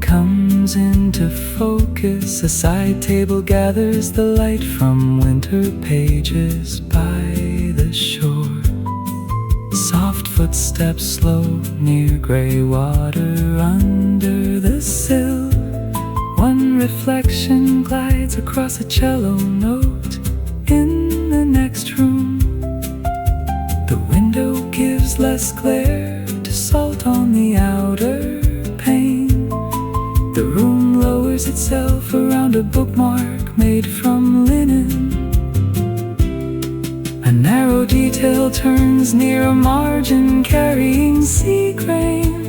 comes into focus. A side table gathers the light from winter pages by the shore. Soft footsteps slow near gray water under the sill. One reflection glides across a cello note in the next room. The window gives less glare to salt on the outer pane. The room lowers itself around a bookmark made from linen. A narrow detail turns near a margin carrying sea grain,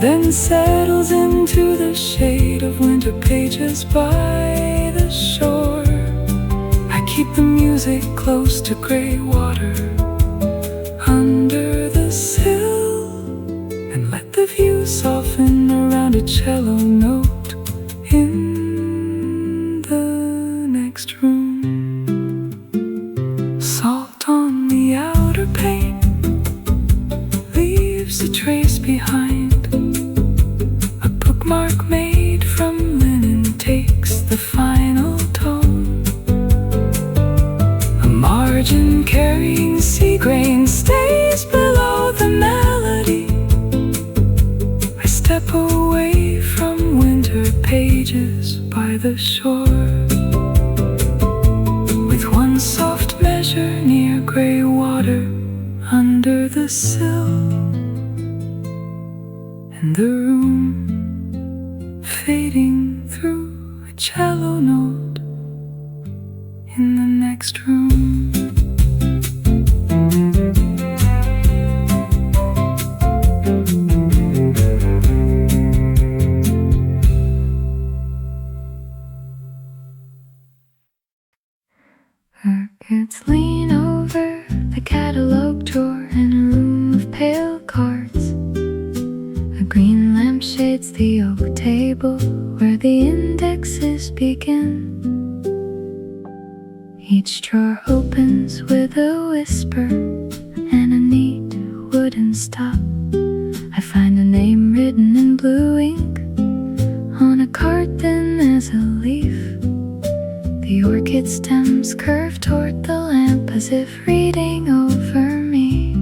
then settles into the shade of winter pages by the shore. I keep the music close to gray water under the sill, and let the view soften around a cello note in the next room. Salt on the outer pane leaves a trace behind. A bookmark made from linen takes the final tone. A margin carrying sea grain stays below the melody. I step away from winter pages by the shore. With one soft measure near gray water under the sill, and the room fading through a cello note in the next room. Orchids lean over the catalog drawer in a room of pale cards. A green lamp shades the oak table where the indexes begin. Each drawer opens with a whisper and a neat wooden stop. I find a name written in blue ink on a card thin as a leaf. The orchid stems curve toward the lamp as if reading over me.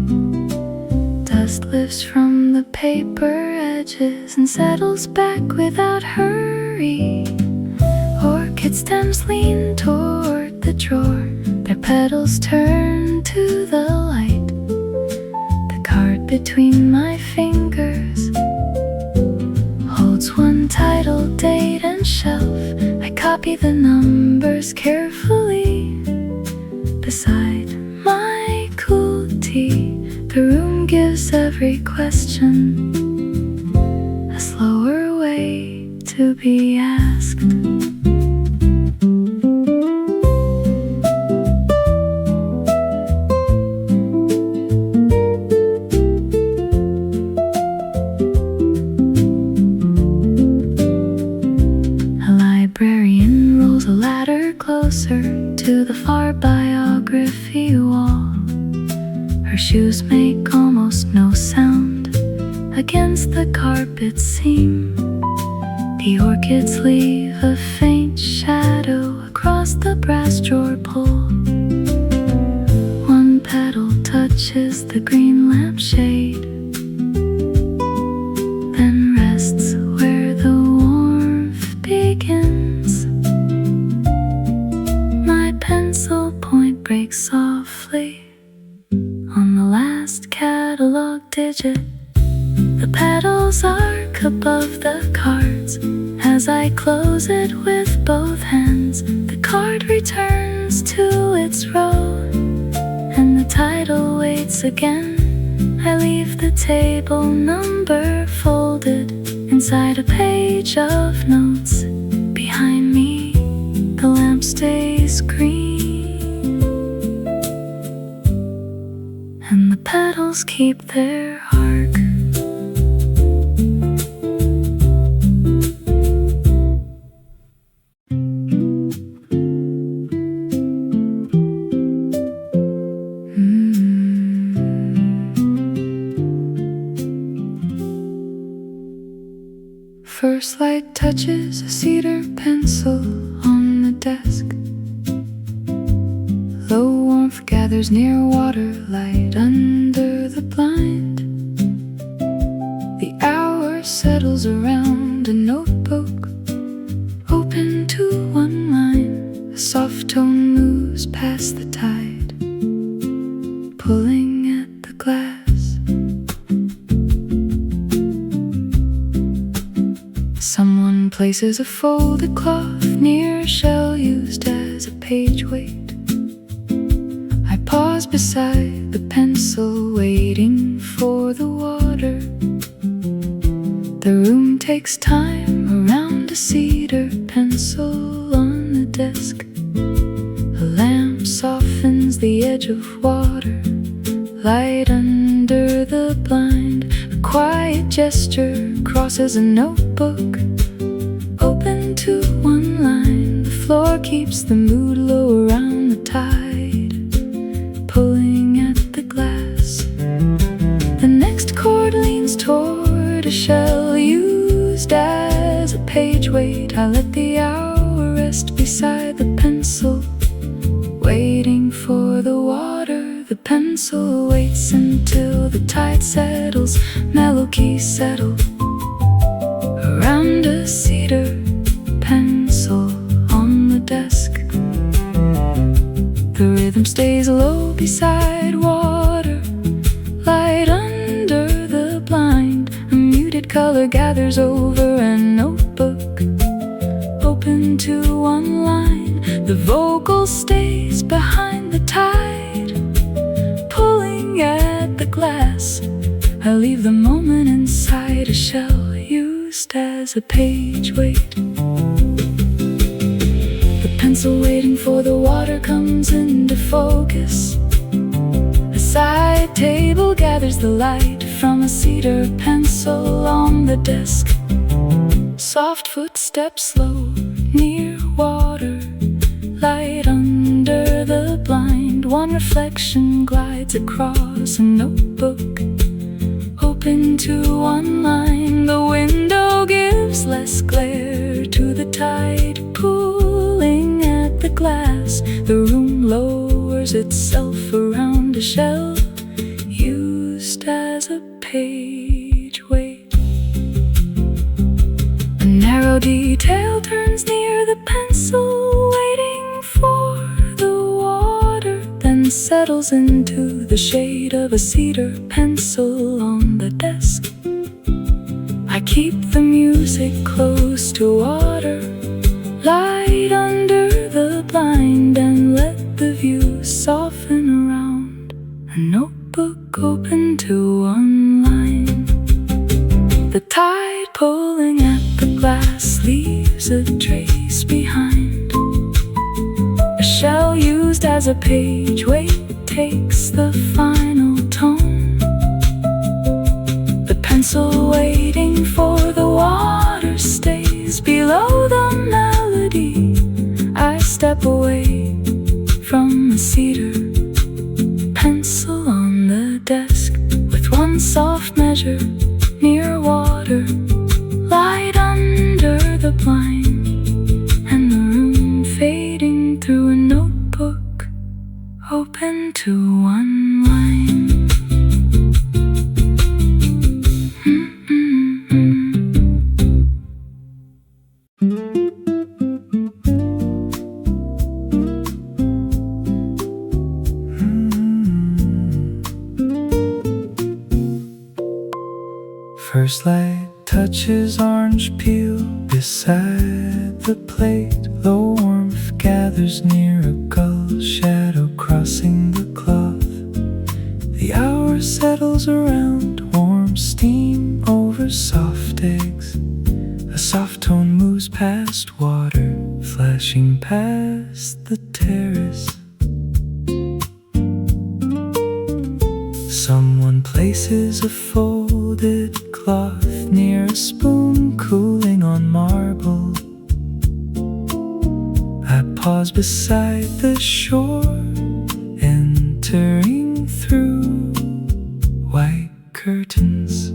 Dust lifts from the paper edges and settles back without hurry. Orchid stems lean toward the drawer, their petals turn to the light. The card between my fingers holds one title, date, and shelf. I copy the numbers carefully beside my cool tea. The room gives every question a slower way to be asked. shoes make almost no sound against the carpet seam. The orchids leave a faint shadow across the brass drawer pull. One petal touches the green lampshade, then rests where the warmth begins. My pencil point breaks softly on the last catalog digit. The petals arc above the cards as I close it with both hands. The card returns to its row, and the title waits again. I leave the table number folded inside a page of notes. Behind me, the lamp stays green, and the petals keep their arc. First light touches a cedar pencil on the desk. Low warmth gathers near water, light under the blind. The hour settles around a notebook, open to one line. A soft tone moves past the tide, pulling at the glass. Someone places a folded cloth near a shell used as a page weight. I pause beside the pencil, waiting for the water. The room takes time around a cedar pencil on the desk. A lamp softens the edge of water, light under the blind. A quiet gesture crosses a notebook, open to one line. The floor keeps the mood low around the tide, pulling at the glass. The next chord leans toward a shell used as a page weight. I let the hour rest beside the pencil, waiting for the water. The pencil waits until the tide settles. Mellow keys settle around a cedar pencil on the desk. The rhythm stays low beside water, light under the blind. A muted color gathers over a notebook, open to one line. The vocal stays behind the tide, pulling at the glass. I leave the moment inside a shell used as a page weight. The pencil waiting for the water comes into focus. A side table gathers the light from a cedar pencil on the desk. Soft footsteps slow near water, light under the blind. One reflection glides across a notebook, open to one line. The window gives less glare to the tide, pulling at the glass. The room lowers itself around a shell used as a page weight. A narrow detail turns near the pencil, waiting for the water, then settles into the shade of a cedar pencil on the desk. I keep the music close to water, light under the blind, and let the view soften around a notebook open to one line. The tide pulling at the glass leaves a trace behind. A shell used as a page weight takes the final tone. The pencil waiting for the water stays below the melody. I step away from the cedar pencil on the desk with one soft measure near water, light under the blind, and the room fading through a notebook open to one line. First light touches orange peel beside the plate. The warmth gathers near a gull shadow crossing the cloth. The hour settles around warm steam over soft eggs. A soft tone moves past water, flashing past the terrace. Someone places a folded cloth near a spoon cooling on marble. I pause beside the shore, entering through white curtains.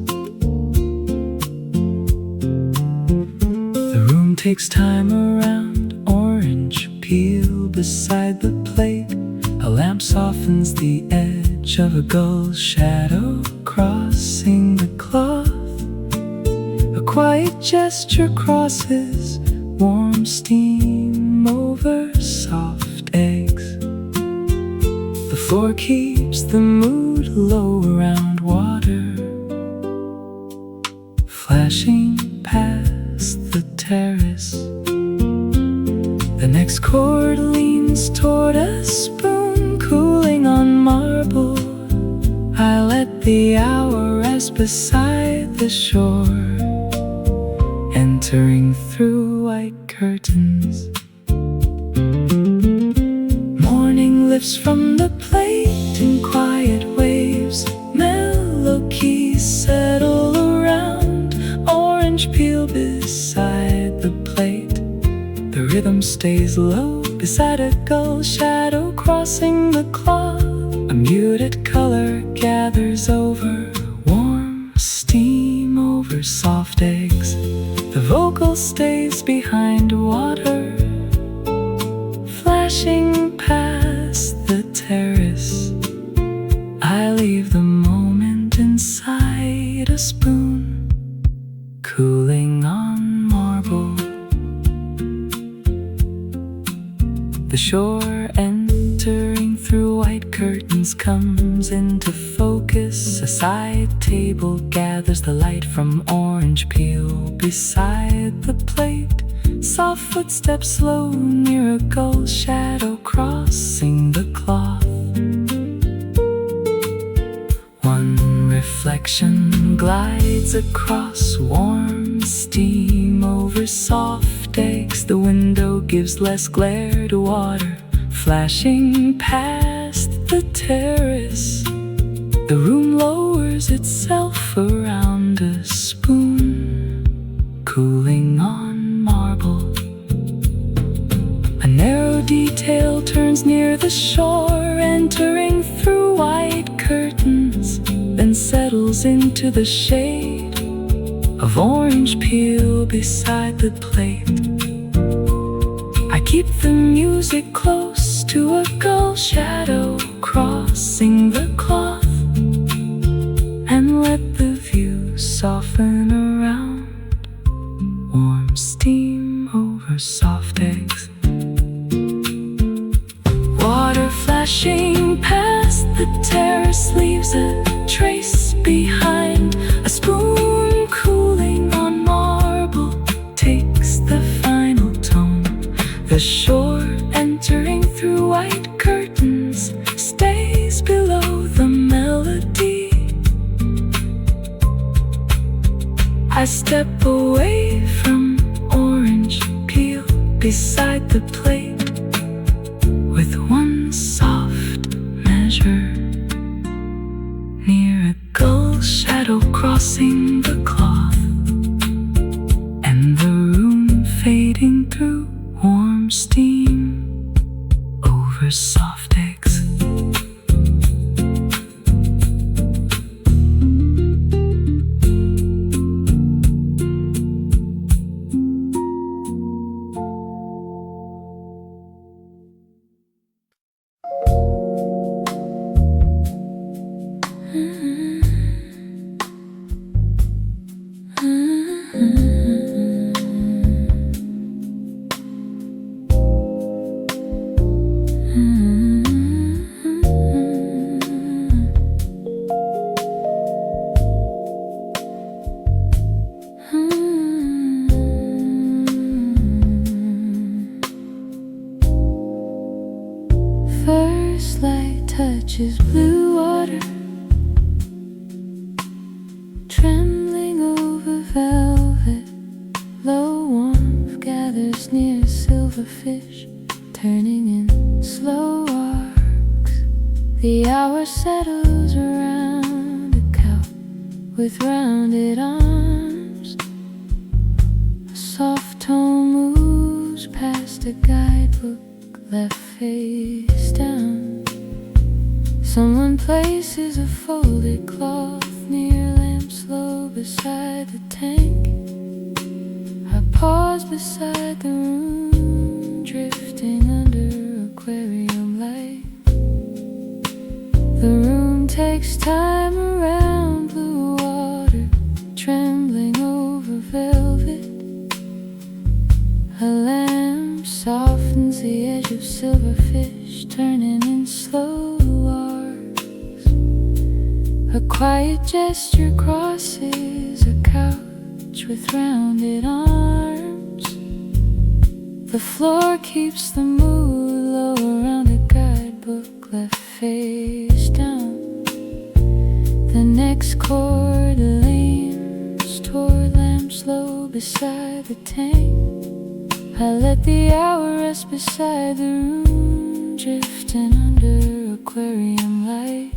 The room takes time around orange peel beside the plate. A lamp softens the edge of a gull's shadow crossing the cloth. A quiet gesture crosses warm steam over soft eggs. The floor keeps the mood low around water, flashing past the terrace. The next chord leans toward a spoon cooling on marble. I let the hour rest beside the shore, entering through white curtains. Morning lifts from the plate in quiet waves. Mellow keys settle around orange peel beside the plate. The rhythm stays low beside a gull shadow crossing the cloth. A muted color gathers over warm steam over soft eggs. The vocal stays behind water, flashing past the terrace. I leave the moment inside a spoon, cooling on marble. The shore entering through white curtains comes into focus. A side table gathers the light from orange peel beside the plate. Soft footsteps slow near a gull shadow crossing the cloth. One reflection glides across warm steam over soft eggs. The window gives less glare to water, flashing past the terrace. The room lowers itself around a spoon, cooling on marble. A narrow detail turns near the shore, entering through white curtains, then settles into the shade of orange peel beside the plate. I keep the music close to a gull shadow crossing the cloth, and let the view soften around warm steam over soft eggs. Water flashing past the terrace leaves a trace behind. A spoon cooling on marble takes the final tone. The shore entering through white curtains stays below the melody. I step away from orange peel beside the plate with one soft measure near a gull shadow crossing the cloth, and the room fading through warm steam over soft eggs. floor settles around a couch with rounded arms. A soft tone moves past a guidebook left face down. Someone places a folded cloth near lamps low beside the tank. I pause beside the room, drifting under aquarium light. The room takes time around blue water, trembling over velvet. A lamp softens the edge of silverfish, turning in slow arcs. A quiet gesture crosses a couch with rounded arms. The floor keeps the mood low around a guidebook left face down. The next chord leans toward lamps low beside the tank. I let the hour rest beside the room, drifting under aquarium light.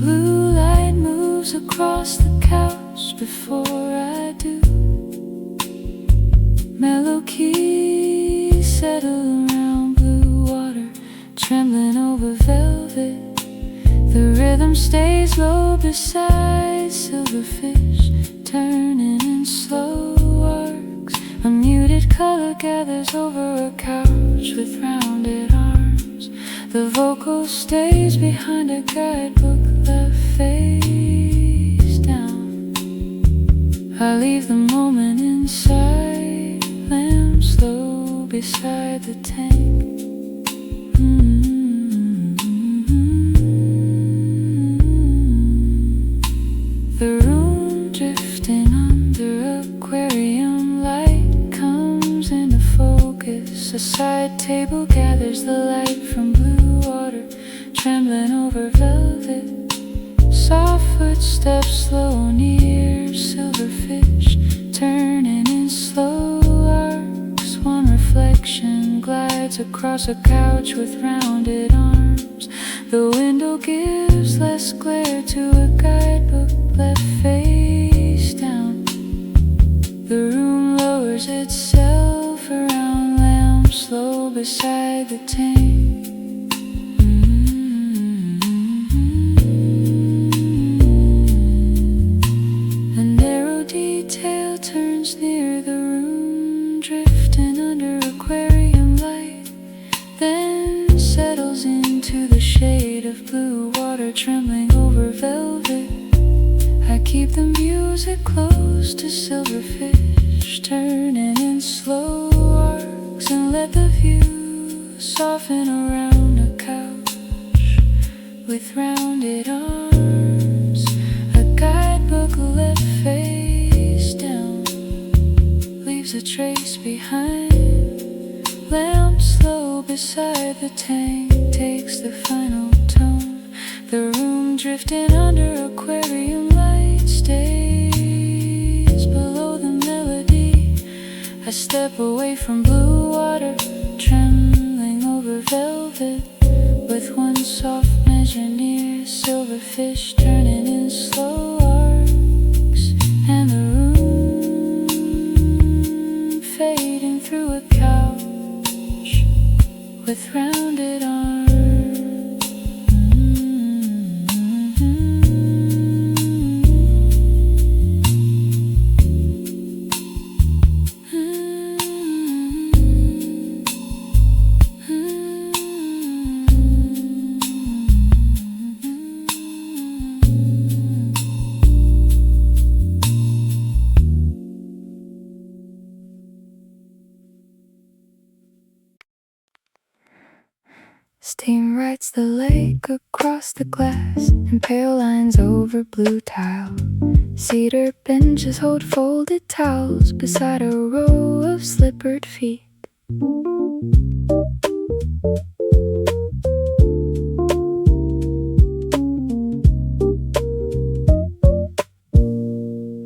Blue light moves across the couch before I do. Mellow keys settle around blue water, trembling over velvet. The rhythm stays low beside silverfish, turning in slow arcs. A muted color gathers over a couch with rounded arms. The vocal stays behind a guidebook left face down. I leave the moment inside, lamps low beside the tank. The room drifting under aquarium light comes into focus. A side table gathers the light from blue water, trembling over velvet. Soft footsteps slow near silverfish, turning in slow arcs. One reflection glides across a couch with rounded arms. The window gives less glare to a guidebook left face down. The room lowers itself around lamps low beside the tank. A narrow detail turns near the room, drifting under aquarium light, then settles into the shade of blue water, trembling over velvet. I keep the music close to silverfish, turning in slow arcs, and let the view soften around a couch with rounded arms. A guidebook left face down leaves a trace behind. Lamps low beside the tank takes the final tone. The room drifting under aquarium light stays below the melody. I step away from blue water, trembling over velvet, with one soft measure near silverfish, turning in slow arcs. And the room fading through a couch with rounded arms. Steam writes the lake across the glass in pale lines over blue tile. Cedar benches hold folded towels beside a row of slippered feet.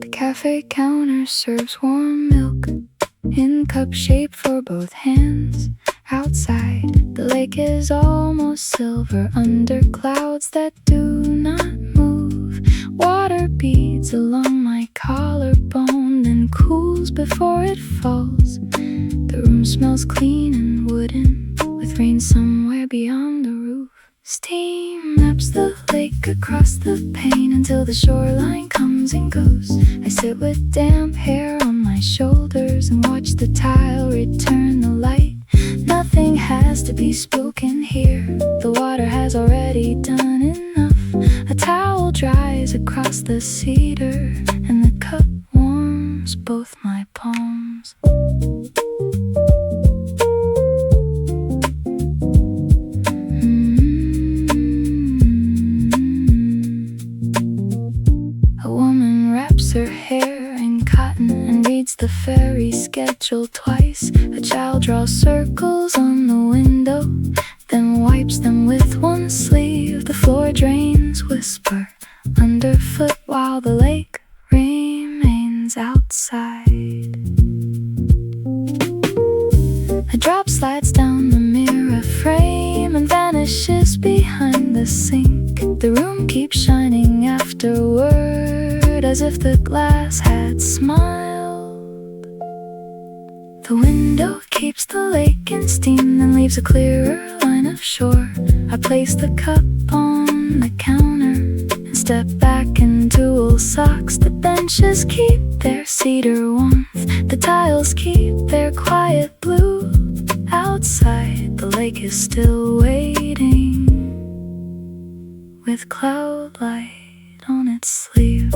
The cafe counter serves warm milk in cup shape for both hands. outside. The lake is almost silver under clouds that do not move. Water beads along my collarbone, then cools before it falls. The room smells clean and wooden, with rain somewhere beyond the roof. Steam laps the lake across the pane until the shoreline comes and goes. I sit with damp hair on my shoulders and watch the tile return the light. Nothing has to be spoken here, the water has already done enough. A towel dries across the cedar, and the cup warms both my palms. A woman wraps her hair in cotton and reads the ferry schedule twice. A child draws circles on the window, then wipes them with one sleeve. The floor drains whisper underfoot while the lake remains outside. A drop slides down the mirror frame and vanishes behind the sink. The room keeps shining afterward, as if the glass had smiled. The window keeps the lake in steam, then leaves a clearer line of shore. I place the cup on the counter and step back into wool socks. The benches keep their cedar warmth, the tiles keep their quiet blue. Outside, the lake is still waiting, with cloud light on its sleeve.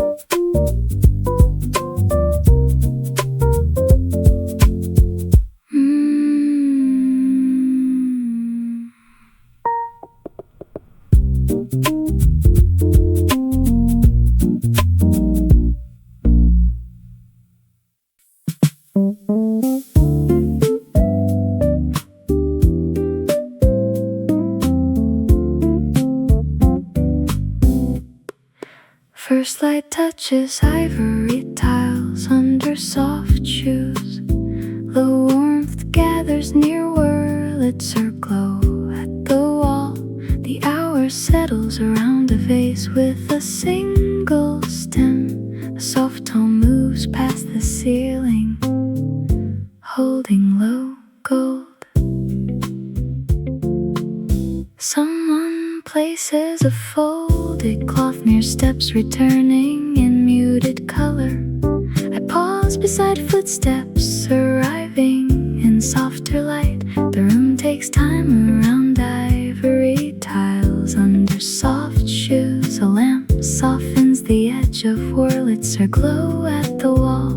First light touches ivory tiles under soft shoes. The warmth gathers near Wurlitzer glow at the wall. The hour settles around a vase with a single stem. A soft tone moves past the ceiling, holding low gold. Someone places a folded cloth near steps, returning in muted color. I pause beside footsteps arriving in softer light. The room takes time around ivory tiles under soft shoes. A lamp softens the edge of Wurlitzer glow at the wall.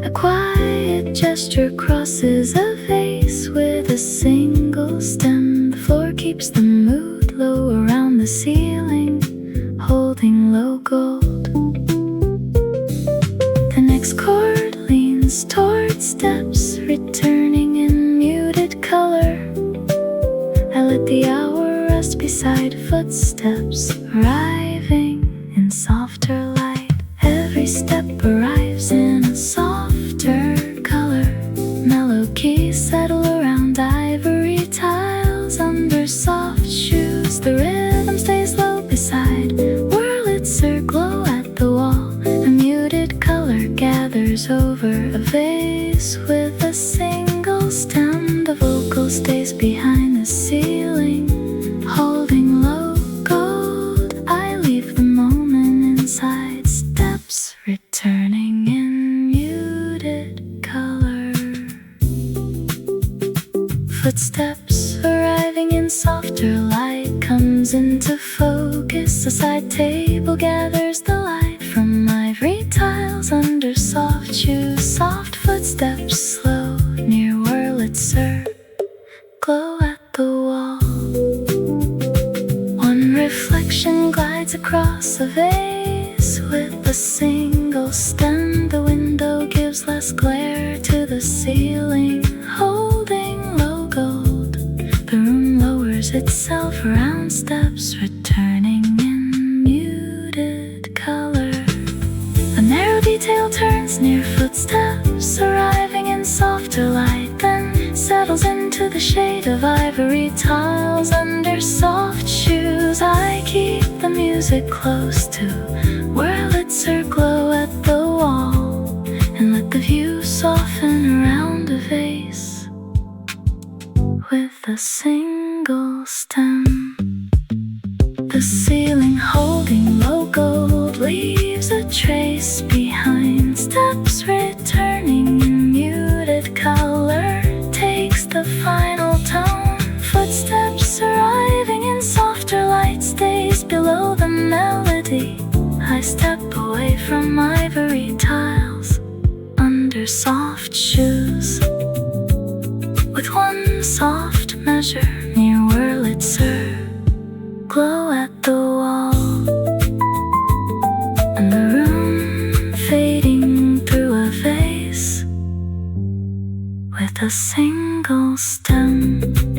A quiet gesture crosses a vase with a single stem. The floor keeps the mood low around the ceiling, holding low gold. The next chord leans toward steps, returning in muted color. I let the hour rest beside footsteps, arriving in softer light. Every step arrives in a softer color. Mellow keys settle around ivory tiles under soft shoes. The rhythm stays low beside Wurlitzer glow at the wall. A muted color gathers over a vase with a single stem. The vocal stays behind the ceiling, holding low gold. I leave the moment inside steps, returning in muted color. Footsteps arriving in softer light comes into focus. A side table gathers the light from ivory tiles under soft shoes. Soft footsteps slow near Wurlitzer glow at the wall. One reflection glides across a vase with a single stem. The window gives less glare to the ceiling, holding low gold. The room lowers itself around steps, returning in muted color. A narrow detail turns near footsteps, arriving in softer light, then settles into the shade of ivory tiles under soft shoes. I keep the music close to where lights are glow at the wall, and let the view soften around a vase with a single stem. The ceiling holding low gold leaves a trace behind. Steps returning in muted color takes the final tone. Footsteps arriving in softer light stays below the melody. I step away from ivory tiles under soft shoes, with one soft measure near where Wurlitzer glow at the wall, and the room fading through a vase with a single stem.